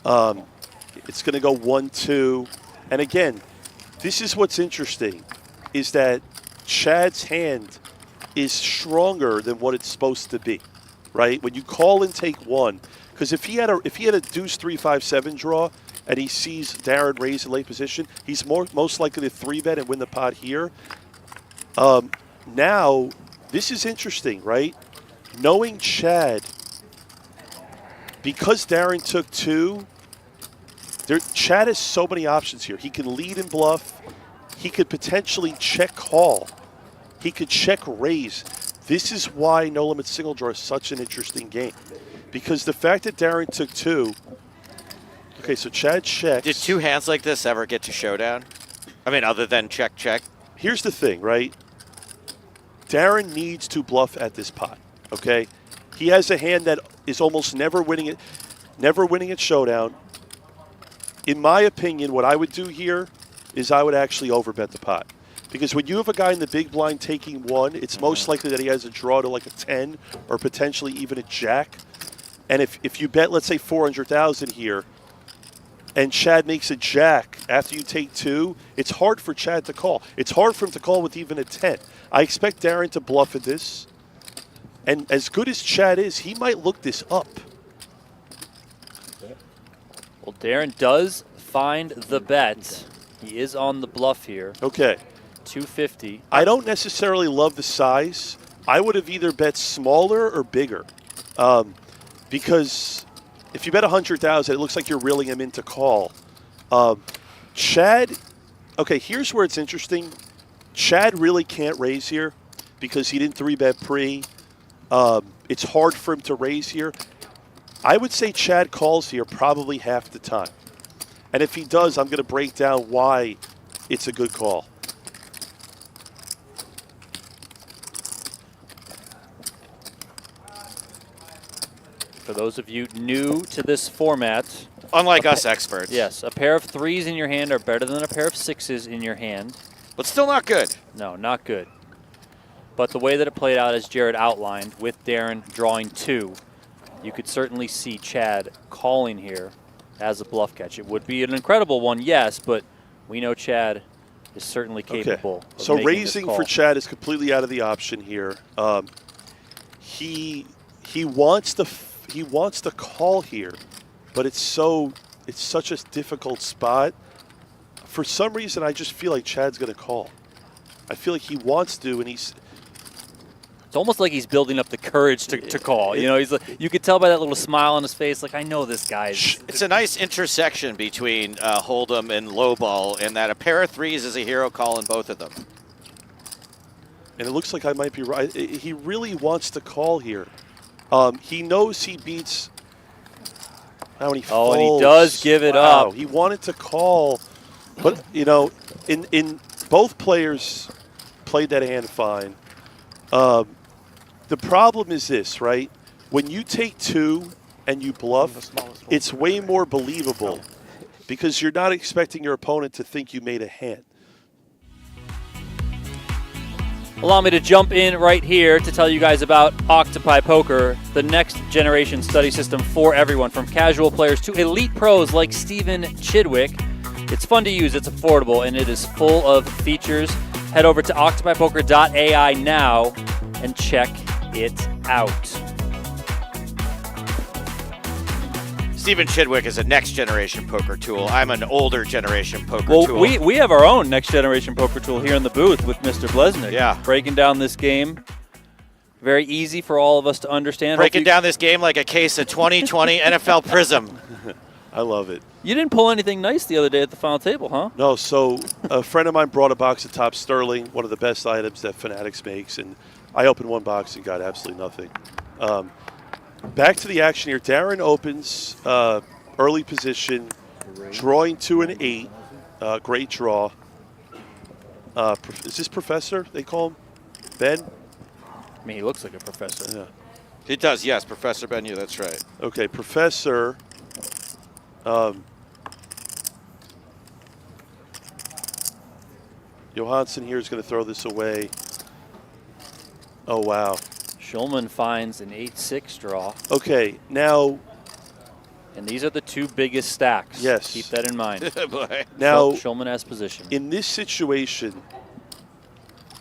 It's going to go 1-2. And again, this is what's interesting, is that Chad's hand is stronger than what it's supposed to be, right? When you call and take one, because if he had a deuce 3-5-7 draw and he sees Darren raise in late position, he's most likely to 3-bet and win the pot here. Now, this is interesting, right? Knowing Chad, because Darren took 2, Chad has so many options here. He can lead and bluff. He could potentially check call. He could check raise. This is why no limit single draw is such an interesting game, because the fact that Darren took 2. Okay, so Chad checks. Did 2 hands like this ever get to showdown? I mean, other than check. Here's the thing, right? Darren needs to bluff at this pot. Okay, he has a hand that is almost never winning at showdown. In my opinion, what I would do here is I would actually overbet the pot. Because when you have a guy in the big blind taking 1, it's most likely that he has a draw to like a 10 or potentially even a jack. And if you bet, let's say 400,000 here, and Chad makes a jack after you take 2, it's hard for Chad to call. It's hard for him to call with even a 10. I expect Darren to bluff at this. And as good as Chad is, he might look this up. Well, Darren does find the bet. He is on the bluff here. Okay. 250. I don't necessarily love the size. I would have either bet smaller or bigger. Because if you bet 100,000, it looks like you're reeling him in to call. Chad, okay, here's where it's interesting. Chad really can't raise here because he didn't 3-bet pre. It's hard for him to raise here. I would say Chad calls here probably half the time. And if he does, I'm going to break down why it's a good call. For those of you new to this format. Unlike us experts. Yes, a pair of 3s in your hand are better than a pair of 6s in your hand. But still not good. No, not good. But the way that it played out, as Jared outlined, with Darren drawing 2, you could certainly see Chad calling here as a bluff catch. It would be an incredible one, yes, but we know Chad is certainly capable of so making raising this call. for Chad is completely out of the option here. He wants to call here, but it's such a difficult spot. For some reason, I just feel like Chad's going to call. I feel like he wants to, and he's. It's almost like he's building up the courage to call. You know, he's like, you could tell by that little smile on his face, like, I know this guy. It's a nice intersection between Hold'em and lowball, in that a pair of 3s is a hero call in both of them. And it looks like I might be right. He really wants to call here. He knows he beats. Now when he folds, and he does give it up. He wanted to call, but you know, in both players played that hand fine. The problem is this, right? When you take 2 and you bluff, it's way more believable because you're not expecting your opponent to think you made a hand. Allow me to jump in right here to tell you guys about Octopi Poker, the next generation study system for everyone, from casual players to elite pros like Stephen Chidwick. It's fun to use, it's affordable, and it is full of features. Head over to octopipoker.ai now and check it out. Stephen Chidwick is a next generation poker tool. I'm an older generation poker tool. We have our own next generation poker tool here in the booth with Mr. Blesnick. Yeah. Breaking down this game. Very easy for all of us to understand. Breaking down this game like a case of 2020 NFL Prism. I love it. You didn't pull anything nice the other day at the final table, huh? No, so a friend of mine brought a box of Top Sterling, one of the best items that Fanatics makes, and I opened one box and got absolutely nothing. Back to the action here. Darren opens early position, drawing to an 8. Great draw. Is this Professor, they call him? Ben? I mean, he looks like a professor. Yeah. He does, yes. Professor Benyu, that's right. Okay, Professor. Johansson here is going to throw this away. Oh, wow. Schulman finds an 8-6 draw. Okay, now. And these are the two biggest stacks. Yes. Keep that in mind. Now, Schulman has position. In this situation,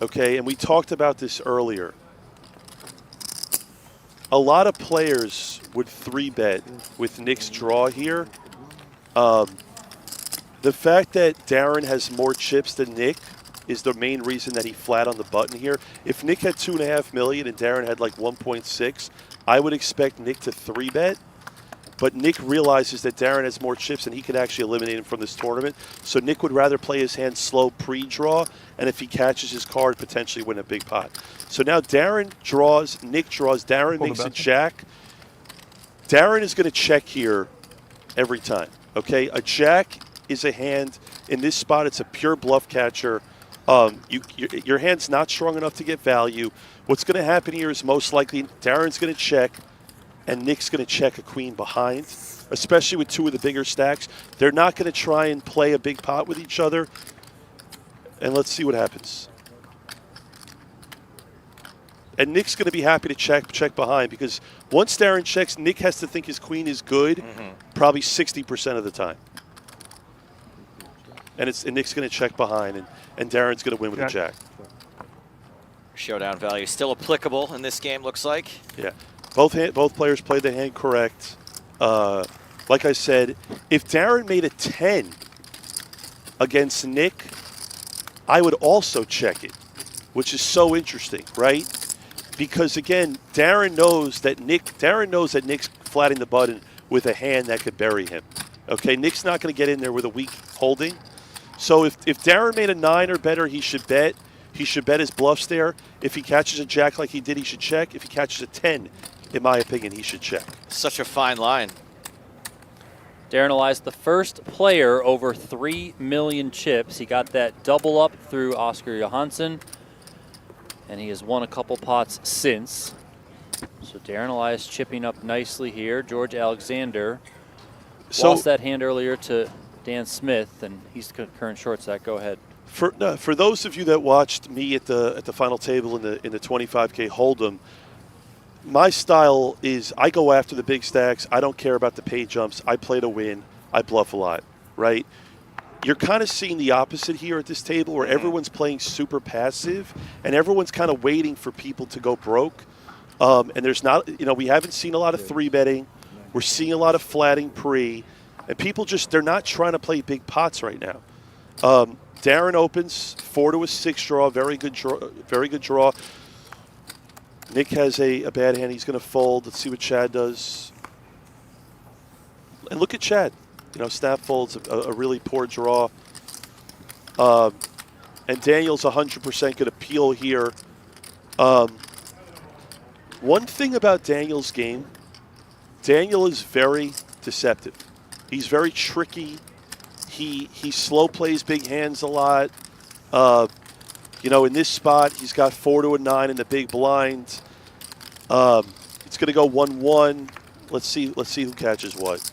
okay, and we talked about this earlier, a lot of players would 3-bet with Nick's draw here. The fact that Darren has more chips than Nick is the main reason that he flat on the button here. If Nick had $2.5 million and Darren had like 1.6, I would expect Nick to 3-bet. But Nick realizes that Darren has more chips and he could actually eliminate him from this tournament. So Nick would rather play his hand slow pre-draw, and if he catches his card, potentially win a big pot. So now Darren draws, Nick draws, Darren makes a jack. Darren is going to check here every time, okay? A jack is a hand. In this spot, it's a pure bluff catcher. Your hand's not strong enough to get value. What's going to happen here is most likely Darren's going to check, and Nick's going to check a queen behind, especially with two of the bigger stacks. They're not going to try and play a big pot with each other. And let's see what happens. And Nick's going to be happy to check behind, because once Darren checks, Nick has to think his queen is good, probably 60% of the time. And Nick's going to check behind, and Darren's going to win with a jack. Showdown value still applicable in this game, looks like. Yeah. Both players played the hand correct. Like I said, if Darren made a 10 against Nick, I would also check it, which is so interesting, right? Because again, Darren knows that Nick's flatting the button with a hand that could bury him. Okay, Nick's not going to get in there with a weak holding. So if Darren made a 9 or better, he should bet. He should bet his bluffs there. If he catches a jack like he did, he should check. If he catches a 10, in my opinion, he should check. Such a fine line. Darren Elias, the first player over 3 million chips. He got that double up through Oscar Johansson, and he has won a couple pots since. So Darren Elias chipping up nicely here. George Alexander lost that hand earlier to Dan Smith, and he's the current short stack. Go ahead. For those of you that watched me at the final table in the 25K Hold'em, my style is I go after the big stacks. I don't care about the pay jumps. I play to win. I bluff a lot, right? You're kind of seeing the opposite here at this table, where everyone's playing super passive and everyone's kind of waiting for people to go broke. And there's not, we haven't seen a lot of 3-betting. We're seeing a lot of flatting pre, and people they're not trying to play big pots right now. Darren opens 4 to a 6 draw, very good draw. Nick has a bad hand. He's going to fold. Let's see what Chad does. And look at Chad. Snap folds, a really poor draw. And Daniel's 100% going to peel here. One thing about Daniel's game, Daniel is very deceptive. He's very tricky. He slow plays big hands a lot. In this spot, he's got 4 to a 9 in the big blind. It's going to go 1-1. Let's see who catches what.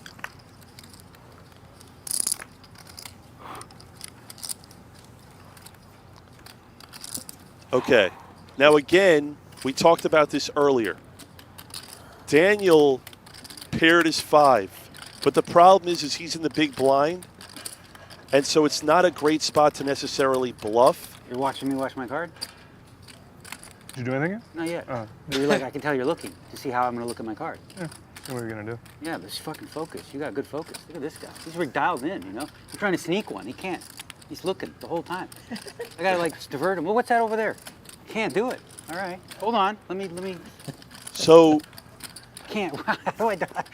Okay. Now again, we talked about this earlier. Daniel paired his 5, but the problem is he's in the big blind, and so it's not a great spot to necessarily bluff. You're watching me watch my card? Did you do anything yet? Not yet. You're like, I can tell you're looking to see how I'm going to look at my card. Yeah. What are you going to do? Yeah, but just fucking focus. You got good focus. Look at this guy. He's really dialed in, You're trying to sneak one. He can't. He's looking the whole time. I got to, divert him. Well, what's that over there? Can't do it. All right. Hold on. Let me. So. Can't. How do I die?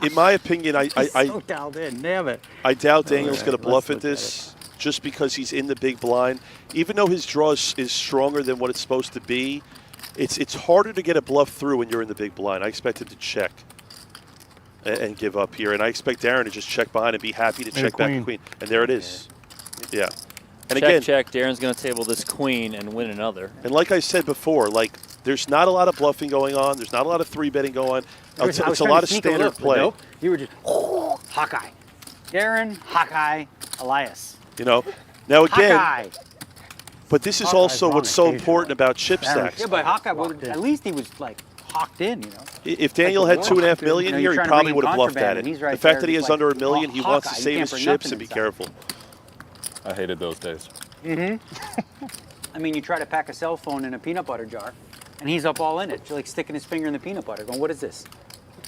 In my opinion, I so dialed in. Damn it. I doubt Daniel's going to bluff at this, just because he's in the big blind. Even though his draw is stronger than what it's supposed to be, it's harder to get a bluff through when you're in the big blind. I expect him to check and give up here, and I expect Darren to just check behind and be happy to check back the queen. And there it is. Yeah. And check. Darren's going to table this queen and win another. And like I said before, there's not a lot of bluffing going on. There's not a lot of 3-betting going on. It's a lot of standard play. Nope. You were just Hawkeye. Darren, Hawkeye, Elias. Now again, Hawkeye. But this is Hawkeye's also wrong what's so occasionally. important about chip stacks. Yeah, but Hawkeye, at least he was like hawked in, you know. If Daniel had Like, $2.5 you million know, here, you're he trying to probably bring would in have bluffed at contraband, it. and he's right The fact there that he just has under like, $1 million, he wants to Hawkeye, you save can't his bring chips nothing and be inside. careful. I hated those days. I mean, you try to pack a cell phone in a peanut butter jar, and he's up all in it, like sticking his finger in the peanut butter, going, "What is this?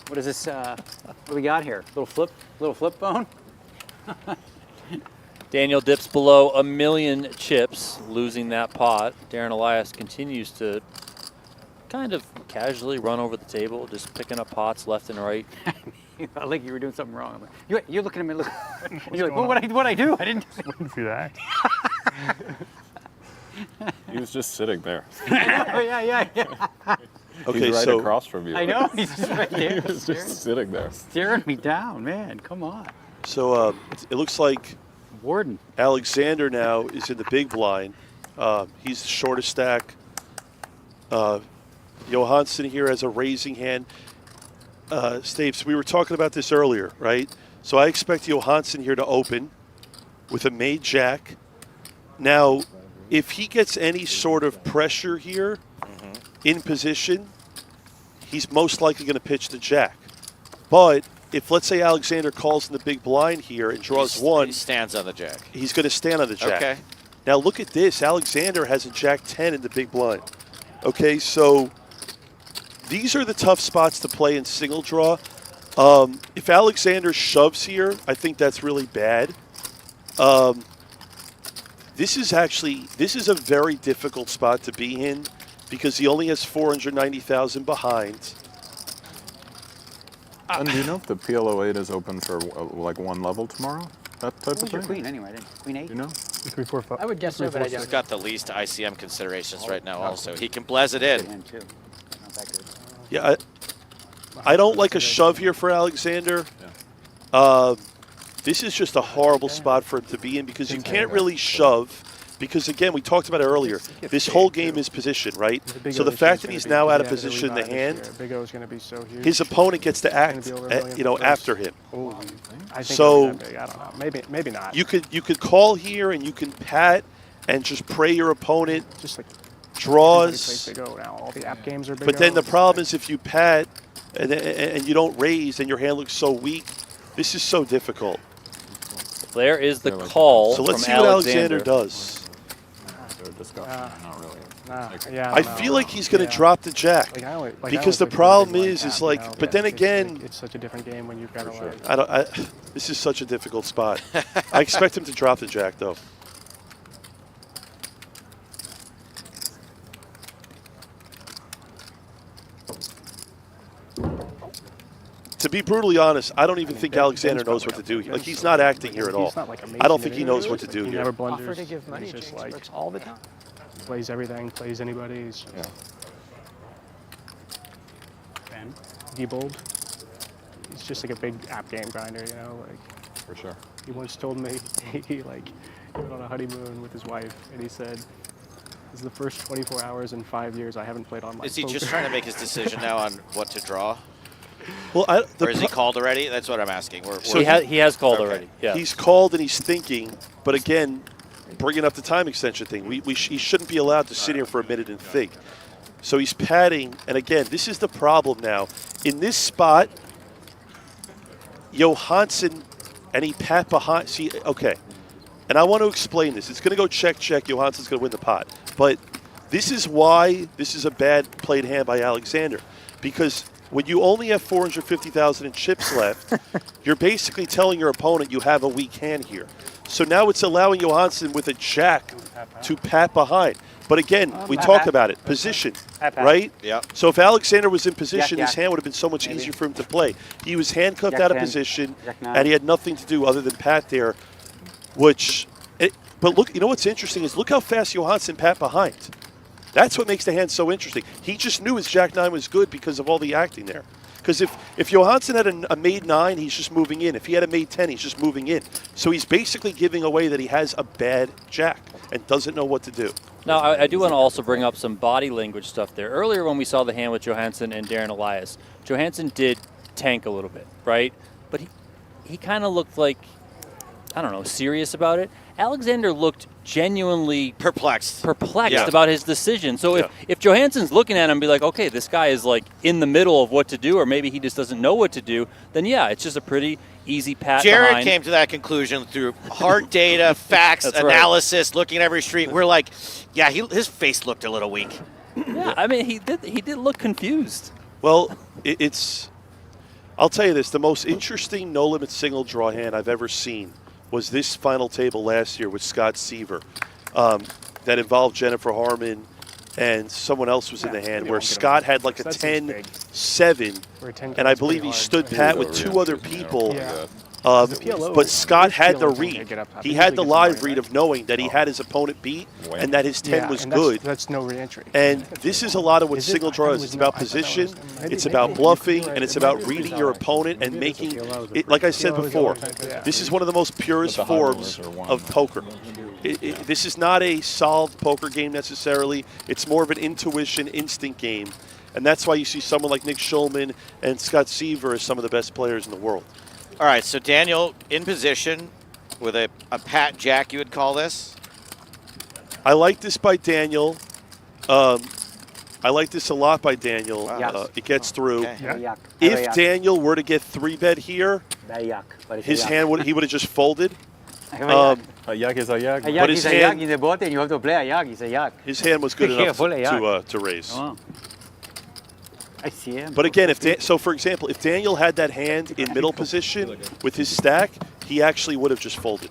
What is this? What do we got here? Little flip phone?" Daniel dips below 1 million chips, losing that pot. Darren Elias continues to kind of casually run over the table, just picking up pots left and right. I like you were doing something wrong. I'm like, you're looking at me. Look, you're like, well, what I do? I didn't. Waiting for that. He was just sitting there. Oh, yeah. Okay, He's right so across from you. I know. He's just right there. He was just sitting there. Staring me down, man. Come on. So it looks like Warden. Alexander now is in the big blind. He's the shortest stack. Johansson here has a raising hand. Stapes, we were talking about this earlier, right? So I expect Johansson here to open with a made jack. Now, if he gets any sort of pressure here in position, he's most likely going to pitch the jack. But if, let's say, Alexander calls in the big blind here and draws one, He stands on the jack. he's going to stand on the jack. Okay. Now look at this. Alexander has a jack 10 in the big blind. Okay, so these are the tough spots to play in single draw. If Alexander shoves here, I think that's really bad. This is a very difficult spot to be in because he only has 490,000 behind. And do you know if the PLO 8 is open for like one level tomorrow? That type What was of your thing? queen anyway? Queen 8? You know? 3, 4, 5. I would guess so, but I He's don't. got the least ICM considerations right now also. He can blaz it in. Hand too. Not that good. Yeah, I don't like a shove here for Alexander. This is just a horrible spot for him to be in because you can't really shove because, again, we talked about it earlier. This whole game is position, right? So the fact that he's now out of position in the hand, Big O is going to be so huge. his opponent gets to act, It's gonna be over $1 million you know, first. after him. I think So- it was that big. I don't know. Maybe not. You could call here and you can pat and just pray your opponent just like draws. Big O now. All the app games are big. But then the O. problem is if you pat and you don't raise and your hand looks so weak, this is so difficult. There is the call So let's see from what Alexander. Alexander does. They're disgusting. Not really. Yeah, I don't know. feel like he's going to drop the jack Like, I always because the like problem big is app, like. you know, But then it's again, like, it's such a different game when you've got to like. I don't. This is such a difficult spot. I expect him to drop the jack though. To be brutally honest, I don't even think Alexander knows what to do. Like he's not acting here at all. He's not like I don't think he knows what to do He here. never blunders. Offer to give money He's just to like experts all the time. plays everything, plays anybody. He's just de-bold. He's just like a big app game grinder, you know. Like For sure. he once told me he went on a honeymoon with his wife, and he said, "This is the first 24 hours in 5 years I haven't played online." Is he just trying to make his decision now on what to draw? Well, Or is he called already? That's what I'm asking. So he has called already. Yeah. He's called and he's thinking, but again, bringing up the time extension thing, he shouldn't be allowed to sit here for a minute and think. So he's padding, and again, this is the problem now. In this spot, Johansson, and he pat behind. See, okay, and I want to explain this. It's going to go check, check. Johansson's going to win the pot. But this is why this is a bad played hand by Alexander, because when you only have 450,000 in chips left, you're basically telling your opponent you have a weak hand here. So now it's allowing Johansson with a jack to pat behind. But again, we talk about it, position, right? Yeah. So if Alexander was in position, Jack, his hand would have been so much maybe. easier for him to play. He was handcuffed Jack out of 10, position, Jack 9. and he had nothing to do other than pat there, but look, you know what's interesting is look how fast Johansson pat behind. That's what makes the hand so interesting. He just knew his Jack 9 was good because of all the acting there. Because if Johansson had a made 9, he's just moving in. If he had a made 10, he's just moving in. So he's basically giving away that he has a bad Jack and doesn't know what to do. Now, I do want to also bring up some body language stuff there. Earlier when we saw the hand with Johansson and Darren Elias, Johansson did tank a little bit, right? But he kind of looked like, I don't know, serious about it. Alexander looked genuinely perplexed about his decision. So if Johansson's looking at him and be like, okay, this guy is like in the middle of what to do, or maybe he just doesn't know what to do, then yeah, it's just a pretty easy pat Jared behind. came to that conclusion through hard data, facts, analysis, looking at every street. We're like, yeah, his face looked a little weak. Yeah, I mean, he did look confused. Well, I'll tell you this, the most interesting no-limit single draw hand I've ever seen was this final table last year with Scott Seaver that involved Jennifer Harmon and someone else was in the hand where Scott had like a 10-7, and I believe he stood pat with two other people. But Scott had the read. He had the live read of knowing that he had his opponent beat and that his 10 was good. That's no re-entry. And this is a lot of what single draw is. It's about position, it's about bluffing, and it's about reading your opponent and making it. Like I said before, this is one of the most purest forms of poker. This is not a solved poker game necessarily. It's more of an intuition, instinct game. And that's why you see someone like Nick Schulman and Scott Seaver as some of the best players in the world. All right, so Daniel in position with a pat jack, you would call this? I like this by Daniel. I like this a lot by Daniel. It gets through. Okay. If Daniel were to get 3-bet here, his hand he would have just folded. A yak is a yak. A yak is a yak in the board, and you have to play a yak. Is a yak. His hand was good enough to raise. Oh. I see him. But again, so for example, if Daniel had that hand in middle position with his stack, he actually would have just folded.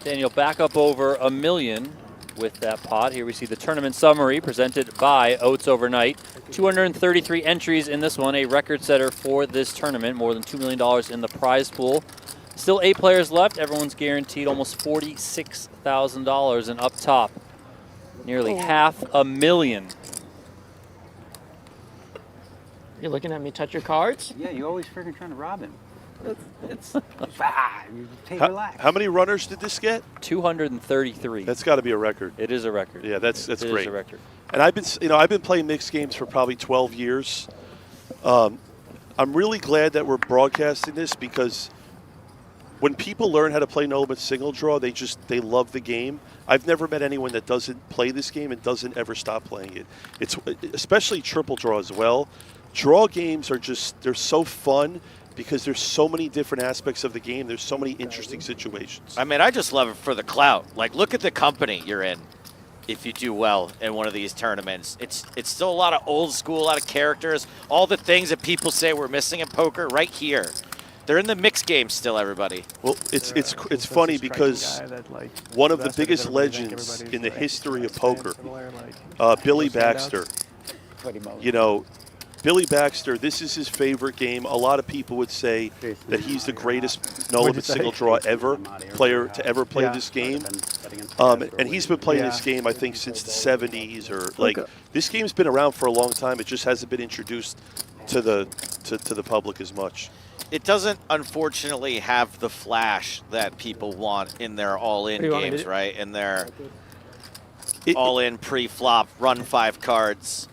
Daniel back up over $1 million with that pot. Here we see the tournament summary presented by Oats Overnight. 233 entries in this one, a record setter for this tournament. More than $2 million in the prize pool. Still 8 players left. Everyone's guaranteed almost $46,000, and up top, nearly $500,000. You're looking at me touch your cards? Yeah, you always freaking trying to rob him. It's you take relax. How many runners did this get? 233. That's got to be a record. It is a record. Yeah, that's great. It is a record. And I've been playing mixed games for probably 12 years. I'm really glad that we're broadcasting this because when people learn how to play no limit single draw, they love the game. I've never met anyone that doesn't play this game and doesn't ever stop playing it. It's especially triple draw as well. Draw games they're so fun because there's so many different aspects of the game. There's so many interesting situations. I mean, I just love it for the clout. Like, look at the company you're in if you do well in one of these tournaments. It's still a lot of old school, a lot of characters, all the things that people say we're missing in poker right here. They're in the mixed game still, everybody. Well, it's funny because one of the biggest legends in the history of poker, Billy Baxter, Billy Baxter, this is his favorite game. A lot of people would say that he's the greatest no-limit single draw player to ever play this game. And he's been playing this game, I think, since the 70s. This game's been around for a long time. It just hasn't been introduced to the public as much. It doesn't, unfortunately, have the flash that people want in their all-in games, right? In their all-in pre-flop, run 5 cards.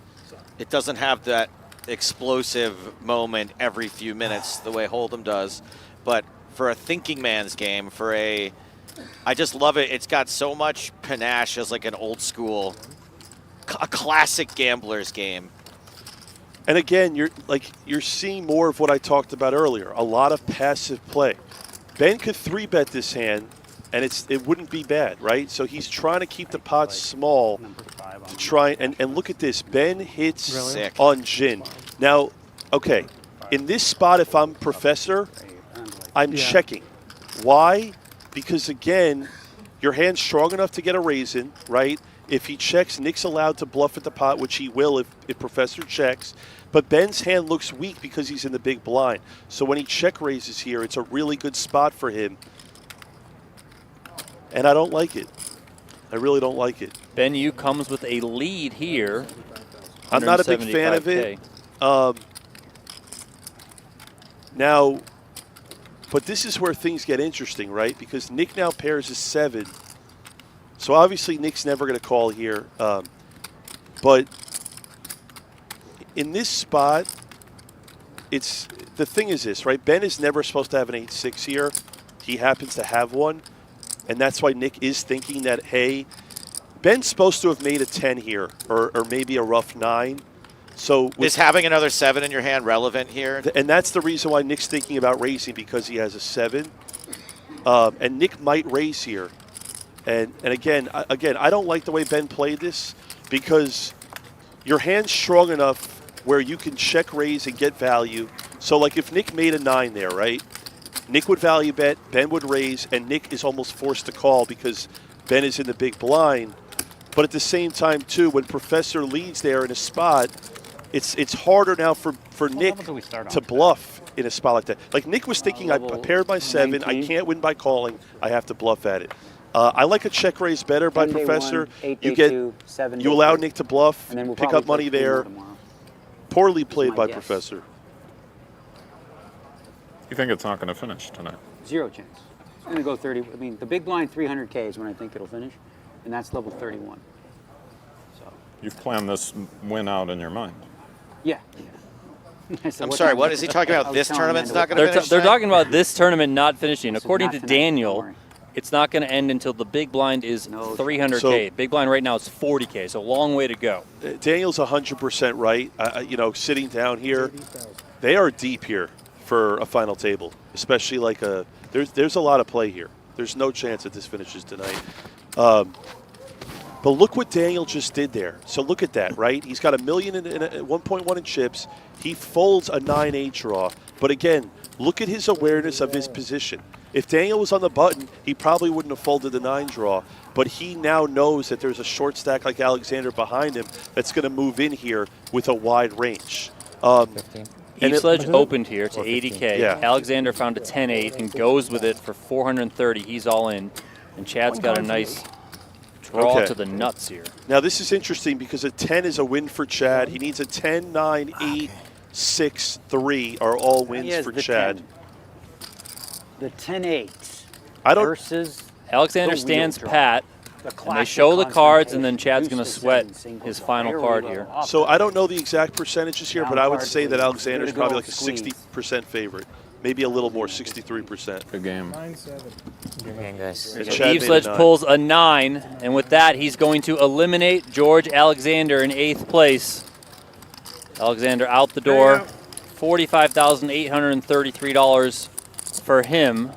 It doesn't have that explosive moment every few minutes the way Hold'em does. But for a thinking man's game, I just love it. It's got so much panache as like an old school, a classic gambler's game. And again, you're seeing more of what I talked about earlier. A lot of passive play. Ben could 3-bet this hand, and it wouldn't be bad, right? So he's trying to keep the pot small to try and look at this. Ben hits on gin. Now, okay, in this spot, if I'm Professor, I'm checking. Why? Because again, your hand's strong enough to get a raise in, right? If he checks, Nick's allowed to bluff at the pot, which he will if Professor checks. But Ben's hand looks weak because he's in the big blind. So when he check raises here, it's a really good spot for him. And I don't like it. I really don't like it. Ben Yu comes with a lead here. I'm not a big fan of it. Now, but this is where things get interesting, right? Because Nick now pairs a 7. So obviously Nick's never going to call here. But in this spot, it's the thing is this, right? Ben is never supposed to have an 8-6 here. He happens to have one, and that's why Nick is thinking that, hey, Ben's supposed to have made a 10 here, or maybe a rough 9. So is having another 7 in your hand relevant here? And that's the reason why Nick's thinking about raising, because he has a 7. And Nick might raise here. And again, I don't like the way Ben played this, because your hand's strong enough where you can check raise and get value. So like if Nick made a 9 there, right? Nick would value bet, Ben would raise, and Nick is almost forced to call because Ben is in the big blind. But at the same time, too, when Professor leads there in a spot, it's harder now for Nick to bluff in a spot like that. Like Nick was thinking, I paired my 7, 19. I can't win by calling, I have to bluff at it. I like a check raise better by Professor. You allow Nick to bluff, pick up money there. Poorly played by Professor. You think it's not going to finish tonight? 0 chance. It's going to go 30. I mean, the big blind 300K is when I think it'll finish, and that's level 31. So You've planned this win out in your mind. Yeah. I'm sorry, what is he talking about? This tournament's not going to finish? They're talking about this tournament not finishing. According to Daniel, it's not going to end until the big blind is 300K. So, big blind right now is 40K, so a long way to go. Daniel's 100% right. You know, sitting down here, they are deep here for a final table, especially like there's a lot of play here. There's no chance that this finishes tonight. But look what Daniel just did there. So look at that, right? He's got 1.1 in chips. He folds a 9-8 draw. But again, look at his awareness of his position. If Daniel was on the button, he probably wouldn't have folded the 9 draw. But he now knows that there's a short stack like Alexander behind him that's going to move in here with a wide range. Eveslage opened here to 80K. Yeah. Alexander found a 10-8 and goes with it for 430. He's all in. And Chad's got a nice draw to the nuts here. Now this is interesting because a 10 is a win for Chad. He needs a 10, 9, 8, 6, 3 are all wins for Chad. 10. The 10-8 versus Alexander stands pat. And they show the cards, and then Chad's going to sweat his final card here. So I don't know the exact percentages here, but I would say that Alexander's probably like a 60% favorite. Maybe a little more, 63%. Good game. 9-7. Good game, guys. So Eveslage pulls a 9, and with that, he's going to eliminate George Alexander in 8th place. Alexander out the door, $45,833 for him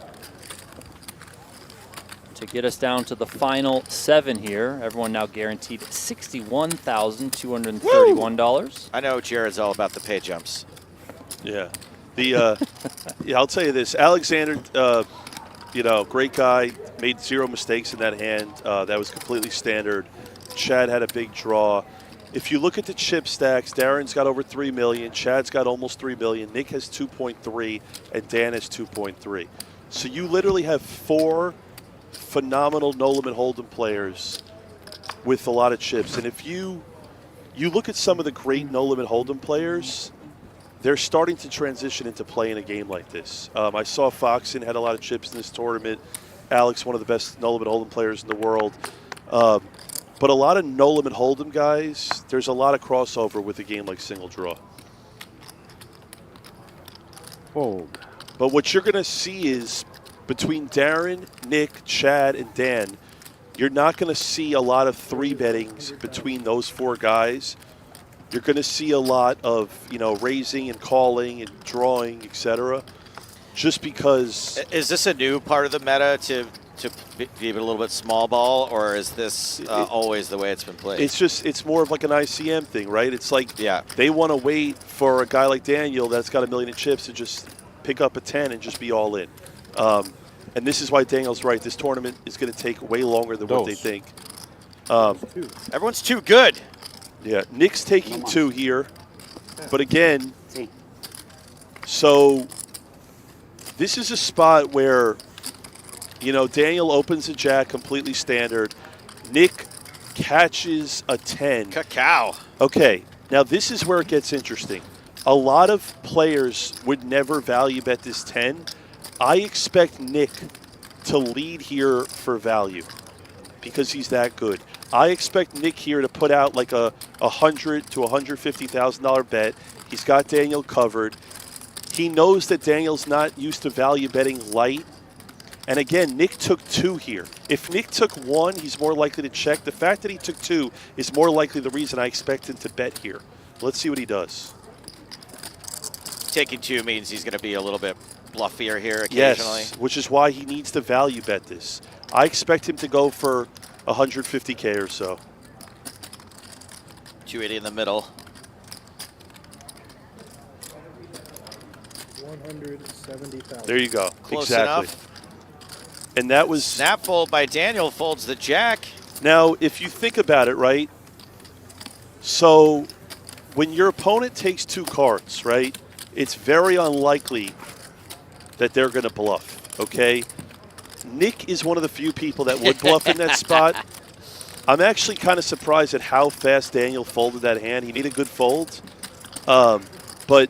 to get us down to the final 7 here. Everyone now guaranteed $61,231. I know Jared's all about the pay jumps. Yeah. Yeah, I'll tell you this. Alexander, you know, great guy, made 0 mistakes in that hand. That was completely standard. Chad had a big draw. If you look at the chip stacks, Darren's got over 3 million, Chad's got almost 3 million, Nick has 2.3, and Dan has 2.3. So you literally have 4 phenomenal no-limit hold'em players with a lot of chips. And if you look at some of the great no-limit hold'em players, they're starting to transition into playing a game like this. I saw Foxen had a lot of chips in this tournament. Alex, one of the best no-limit hold'em players in the world. But a lot of no-limit hold'em guys, there's a lot of crossover with a game like single draw. Fold. But what you're going to see is between Darren, Nick, Chad, and Dan, you're not going to see a lot of 3-bettings between those 4 guys. You're going to see a lot of, you know, raising and calling and drawing, etc. Just because. Is this a new part of the meta to be a little bit small ball, or is this always the way it's been played? It's more of like an ICM thing, right? It's like they want to wait for a guy like Daniel that's got 1 million in chips to just pick up a 10 and just be all in. And this is why Daniel's right. This tournament is going to take way longer than what they think. Everyone's too good. Yeah, Nick's taking 2 here. But again, so this is a spot where, you know, Daniel opens a jack completely standard. Nick catches a 10. Cacao. Okay, now this is where it gets interesting. A lot of players would never value bet this 10. I expect Nick to lead here for value because he's that good. I expect Nick here to put out like a $100,000 to $150,000 bet. He's got Daniel covered. He knows that Daniel's not used to value betting light. And again, Nick took 2 here. If Nick took 1, he's more likely to check. The fact that he took 2 is more likely the reason I expect him to bet here. Let's see what he does. Taking 2 means he's going to be a little bit bluffier here occasionally. Yes, which is why he needs to value bet this. I expect him to go for 150K or so. 280 in the middle. 170,000. There you go. Close exactly. enough. And that was Snap fold by Daniel, folds the jack. Now, if you think about it, right? So when your opponent takes 2 cards, right, it's very unlikely that they're going to bluff, okay? Nick is one of the few people that would bluff in that spot. I'm actually kind of surprised at how fast Daniel folded that hand. He made a good fold. But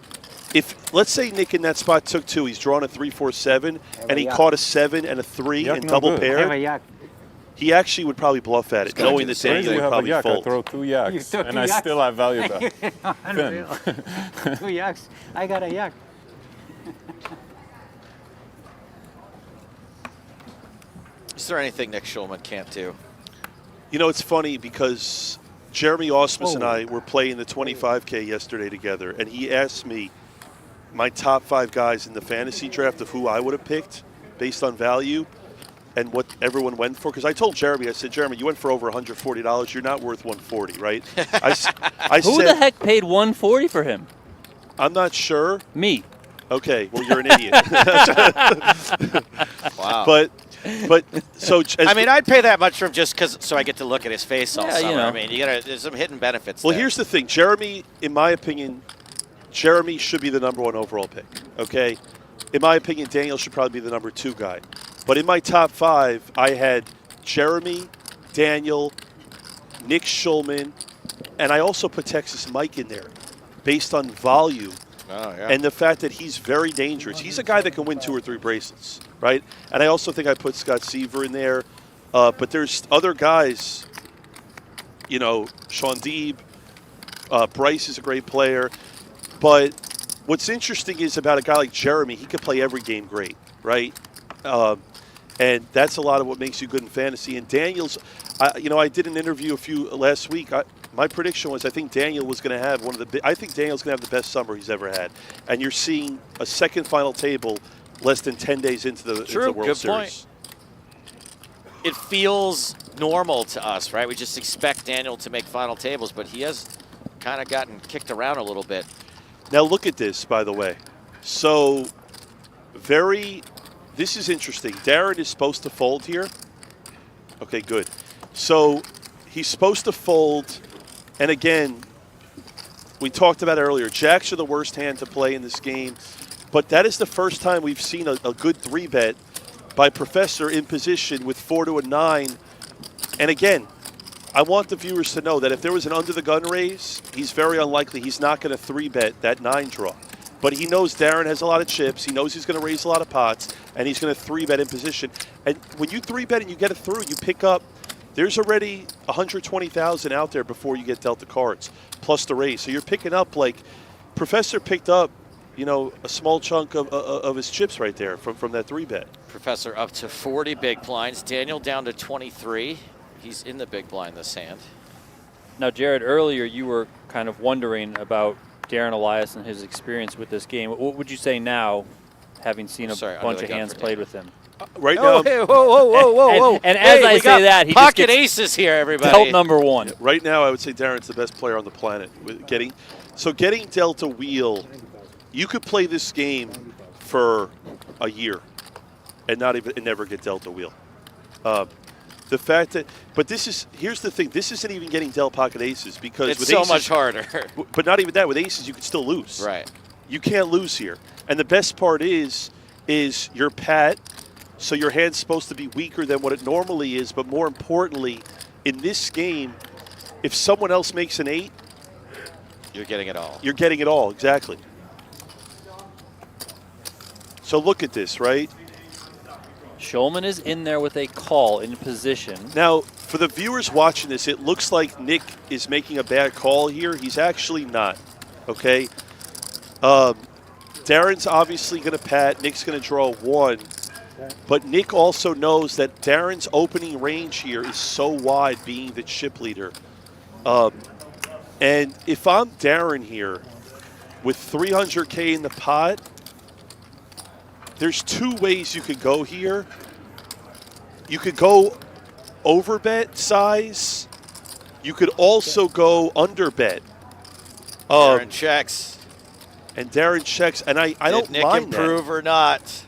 if, let's say Nick in that spot took 2, he's drawn a 3-4-7, and he caught a 7 and a 3 and double pair, he actually would probably bluff at it, knowing that Daniel would probably fold. I throw 2 yaks, and I still have value bet. Unreal. 2 yaks. I got a yak. Is there anything Nick Schulman can't do? You know, it's funny because Jeremy Osmus and I were playing the 25K yesterday together, and he asked me my top 5 guys in the fantasy draft of who I would have picked based on value and what everyone went for. Because I told Jeremy, I said, Jeremy, you went for over $140. You're not worth $140, right? Who the heck paid $140 for him? I'm not sure. Me. Okay, well, you're an idiot. Wow. But so I mean, I'd pay that much for him just because so I get to look at his face all Yeah, summer. you know. I mean, there's some hidden benefits. Well, there. here's the thing. Jeremy, in my opinion, Jeremy should be the #1 overall pick, okay? In my opinion, Daniel should probably be the #2 guy. But in my top 5, I had Jeremy, Daniel, Nick Schulman, and I also put Texas Mike in there based on volume. Oh, yeah. And the fact that he's very dangerous. He's a guy that can win 2 or 3 bracelets, right? And I also think I put Scott Seaver in there. But there's other guys, you know, Sean Deeb, Bryce is a great player. But what's interesting is about a guy like Jeremy, he could play every game great, right? And that's a lot of what makes you good in fantasy. And Daniel's, you know, I did an interview last week. My prediction was I think Daniel was going to have I think Daniel's going to have the best summer he's ever had. And you're seeing a second final table less than 10 days into the World Good Series. Point. It feels normal to us, right? We just expect Daniel to make final tables, but he has kind of gotten kicked around a little bit. Now look at this, by the way. So this is interesting. Darren is supposed to fold here. Okay, good. So he's supposed to fold. And again, we talked about earlier, jacks are the worst hand to play in this game. But that is the first time we've seen a good 3-bet by Professor in position with 4 to a 9. And again, I want the viewers to know that if there was an under-the-gun raise, he's very unlikely. He's not going to 3-bet that 9 draw. But he knows Darren has a lot of chips. He knows he's going to raise a lot of pots, and he's going to 3-bet in position. And when you 3-bet and you get it through, you pick up, there's already 120,000 out there before you get dealt the cards, plus the raise. So you're picking up, like, Professor picked up, you know, a small chunk of his chips right there from that 3-bet. Professor up to 40 big blinds. Daniel down to 23. He's in the big blind this hand. Now, Jared, earlier you were kind of wondering about Darren Elias and his experience with this game. What would you say now, having seen a bunch of hands played with him? Right now, hey, whoa. And as I say that, he just pocket gets aces here, everybody. dealt #1. Right now, I would say Darren's the best player on the planet. Getting dealt a wheel, you could play this game for a year and never get dealt a wheel. The fact that, but here's the thing, this isn't even getting dealt pocket aces because it's with so aces, much harder. But not even that, with aces you can still lose. Right. You can't lose here. And the best part is you're pat, so your hand's supposed to be weaker than what it normally is, but more importantly, in this game, if someone else makes an 8, you're getting it all. You're getting it all, exactly. So look at this, right? Schulman is in there with a call in position. Now, for the viewers watching this, it looks like Nick is making a bad call here. He's actually not, okay? Darren's obviously going to pat. Nick's going to draw 1. But Nick also knows that Darren's opening range here is so wide, being the chip leader. And if I'm Darren here with 300K in the pot, there's 2 ways you could go here. You could go over bet size. You could also go under bet. Darren checks. And Darren checks, and I don't Nick mind improve that. or not?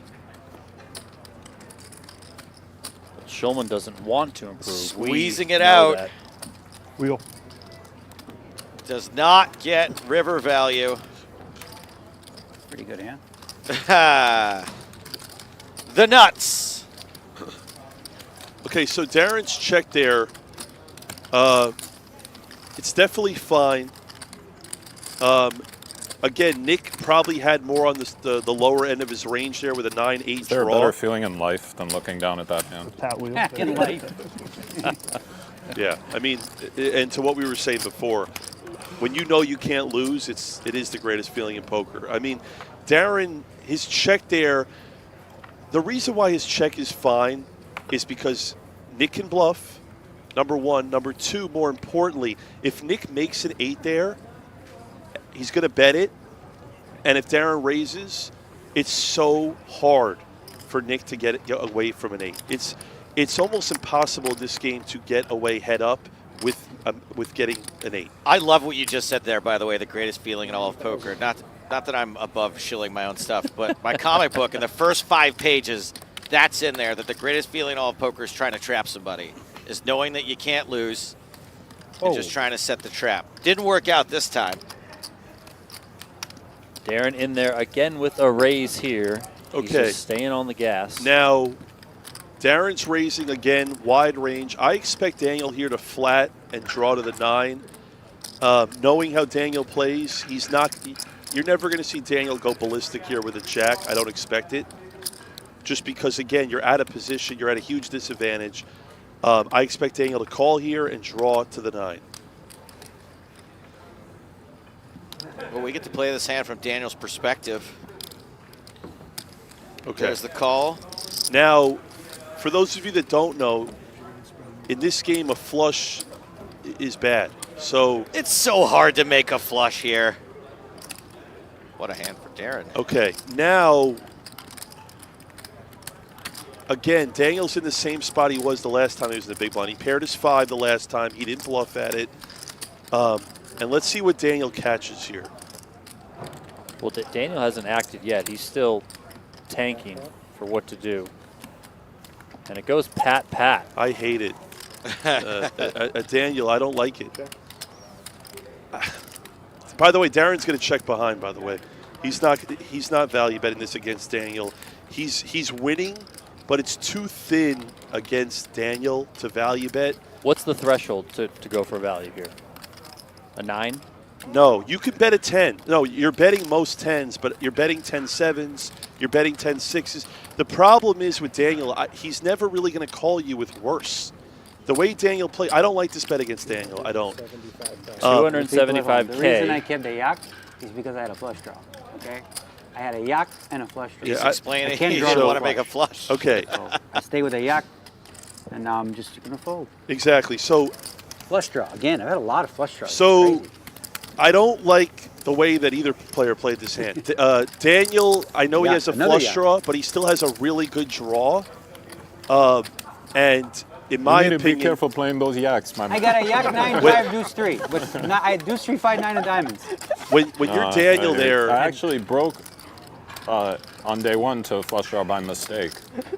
Schulman doesn't want to improve. Squeezing We it know out. that. Wheel. Does not get river value. Pretty good hand. The nuts. Okay, so Darren's check there. It's definitely fine. Again, Nick probably had more on the lower end of his range there with a 9-8 Is there draw. a better feeling in life than looking down at that hand? Pat wheel. In life. Yeah, I mean, and to what we were saying before, when you know you can't lose, it is the greatest feeling in poker. I mean, Darren, his check there, the reason why his check is fine is because Nick can bluff, number 1. Number 2, more importantly, if Nick makes an 8 there, he's going to bet it. And if Darren raises, it's so hard for Nick to get away from an 8. It's almost impossible in this game to get away head up with getting an 8. I love what you just said there, by the way, the greatest feeling in all of poker. Not that I'm above shilling my own stuff, but my comic book in the first 5 pages, that's in there, that the greatest feeling in all of poker is trying to trap somebody, is knowing that you can't lose and just trying to set the trap. Didn't work out this time. Darren in there again with a raise here. He's Okay. just staying on the gas. Now, Darren's raising again, wide range. I expect Daniel here to flat and draw to the 9. Knowing how Daniel plays, you're never going to see Daniel go ballistic here with a jack. I don't expect it. Just because, again, you're out of position. You're at a huge disadvantage. I expect Daniel to call here and draw to the 9. Well, we get to play this hand from Daniel's perspective. Okay. There's the call. Now, for those of you that don't know, in this game, a flush is bad. So it's so hard to make a flush here. What a hand for Darren. Okay, now, again, Daniel's in the same spot he was the last time he was in the big blind. He paired his 5 the last time. He didn't bluff at it. And let's see what Daniel catches here. Well, Daniel hasn't acted yet. He's still tanking for what to do. And it goes pat. I hate it. Daniel, I don't like it. By the way, Darren's going to check behind, by the way. He's not value betting this against Daniel. He's winning, but it's too thin against Daniel to value bet. What's the threshold to go for value here? A 9? No, you can bet a 10. No, you're betting most 10s, but you're betting 10-7s. You're betting 10-6s. The problem is with Daniel, he's never really going to call you with worse. The way Daniel plays, I don't like this bet against Daniel. I don't. 275K. The reason I kept a yak is because I had a flush draw. Okay, I had a yak and a flush draw. He's explaining can't he draw didn't the want to flush. make a flush. Okay. So I stay with a yak, and now I'm just going to fold. Exactly. So flush draw again. I've had a lot of flush draws. So I don't like the way that either player played this hand. Daniel, I know he has a flush draw, but he still has a really good draw. And in my you need opinion, to be careful playing those yaks, man. I got a yak 9-5 deuce 3, but I had deuce 3 5 9 of diamonds. When you're Daniel there, I actually broke on day 1 to a flush draw by mistake,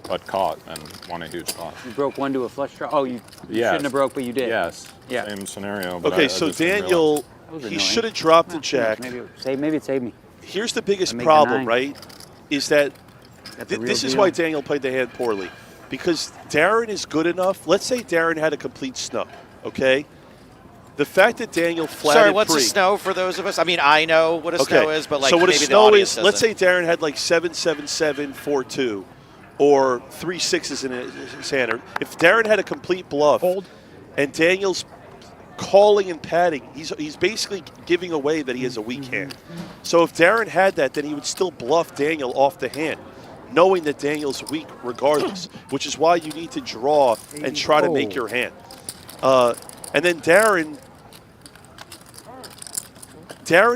but caught and won a huge pot. You broke 1 to a flush draw. Oh, you shouldn't have broke, but you did. Yes. Yeah. Same scenario. But okay, I so just didn't Daniel, realize. he should have dropped a jack. Maybe it saved me. Here's the biggest I made the problem, 9. right? Is that the real this is deal. why Daniel played the hand poorly. Because Darren is good enough. Let's say Darren had a complete snub, okay? The fact that Daniel flatted Sorry, what's pre. a snow for those of us? I mean, I know what a snow is, but like so what maybe a snow the is, audience let's doesn't. say Darren had like 7-7-7, 4-2, or 3 6s in his hand. Or if Darren had a complete bluff, and Daniel's calling and padding. He's basically giving away that he has a weak hand. So if Darren had that, then he would still bluff Daniel off the hand, knowing that Daniel's weak regardless, which is why you need to draw and try to make your hand. And then Darren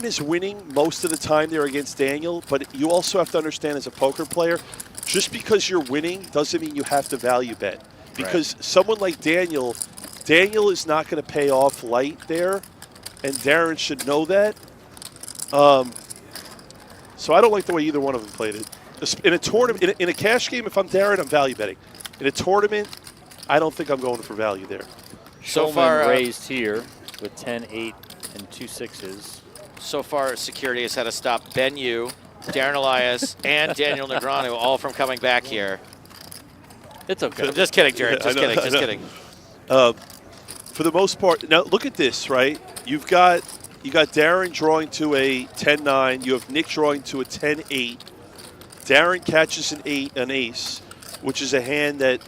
is winning most of the time there against Daniel, but you also have to understand as a poker player, just because you're winning doesn't mean you have to value bet. Because someone like Daniel is not going to pay off light there, and Darren should know that. So I don't like the way either one of them played it. In a tournament, in a cash game, if I'm Darren, I'm value betting. In a tournament, I don't think I'm going for value there. So far raised here with 10, 8, and 2 6s. So far, security has had to stop Ben Yu, Darren Elias, and Daniel Negreanu, all from coming back here. It's okay. Just kidding, Jared. Just kidding. Just kidding. For the most part, now look at this, right? You got Darren drawing to a 10-9. You have Nick drawing to a 10-8. Darren catches an ace, which is a hand that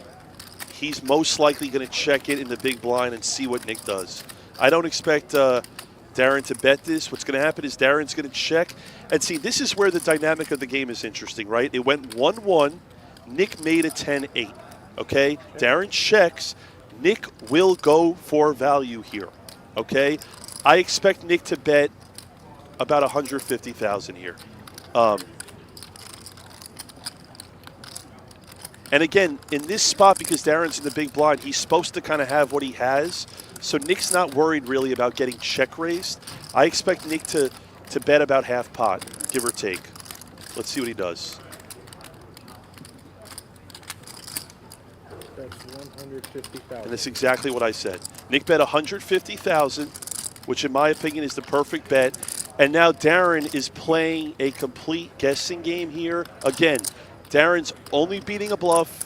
he's most likely going to check it in the big blind and see what Nick does. I don't expect Darren to bet this. What's going to happen is Darren's going to check. And see, this is where the dynamic of the game is interesting, right? It went 1-1. Nick made a 10-8, okay? Darren checks. Nick will go for value here, okay? I expect Nick to bet about $150,000 here. And again, in this spot, because Darren's in the big blind, he's supposed to kind of have what he has. So Nick's not worried really about getting check raised. I expect Nick to bet about half pot, give or take. Let's see what he does. That's 150,000. And that's exactly what I said. Nick bet 150,000, which in my opinion is the perfect bet. And now Darren is playing a complete guessing game here. Again, Darren's only beating a bluff.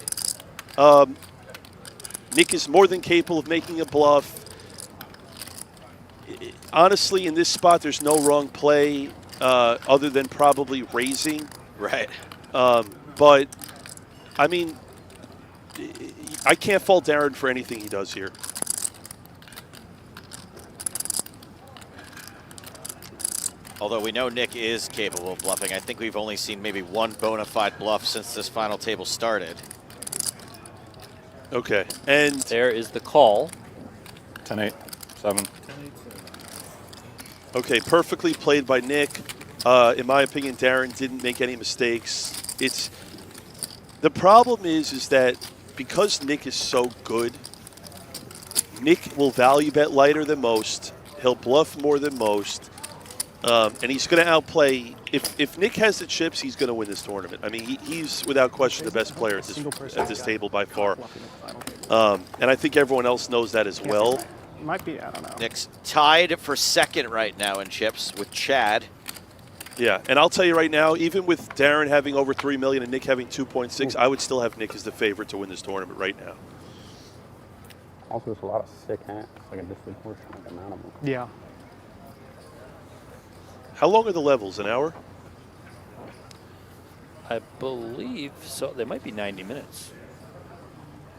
Nick is more than capable of making a bluff. Honestly, in this spot, there's no wrong play other than probably raising. Right. But, I mean, I can't fault Darren for anything he does here. Although we know Nick is capable of bluffing. I think we've only seen maybe one bona fide bluff since this final table started. Okay, and there is the call. 10-8, 7. Okay, perfectly played by Nick. In my opinion, Darren didn't make any mistakes. The problem is that because Nick is so good, Nick will value bet lighter than most. He'll bluff more than most. And he's going to outplay. If Nick has the chips, he's going to win this tournament. I mean, he's without question the best player at this table by far. And I think everyone else knows that as well. Might be, I don't know. Nick's tied for second right now in chips with Chad. Yeah, and I'll tell you right now, even with Darren having over 3 million and Nick having 2.6, I would still have Nick as the favorite to win this tournament right now. Also, there's a lot of sick hands, like a disproportionate amount of them. Yeah. How long are the levels? An hour? I believe so. They might be 90 minutes.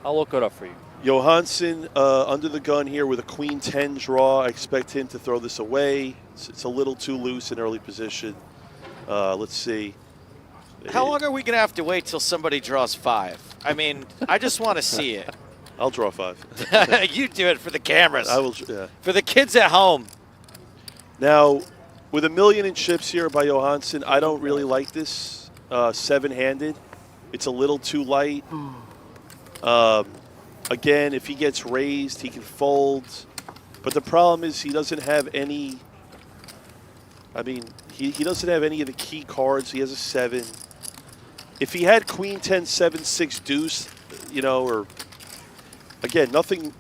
I'll look it up for you. Johansson under the gun here with a queen 10 draw. I expect him to throw this away. It's a little too loose in early position. Let's see. How long are we going to have to wait till somebody draws 5? I mean, I just want to see it. I'll draw 5. You do it for the cameras. I will. Yeah. For the kids at home. Now, with $1 million in chips here by Johansson, I don't really like this 7-handed. It's a little too light. Again, if he gets raised, he can fold. But the problem is he doesn't have any. I mean, he doesn't have any of the key cards. He has a 7. If he had queen 10, 7, 6 deuce, you know, or again, nothing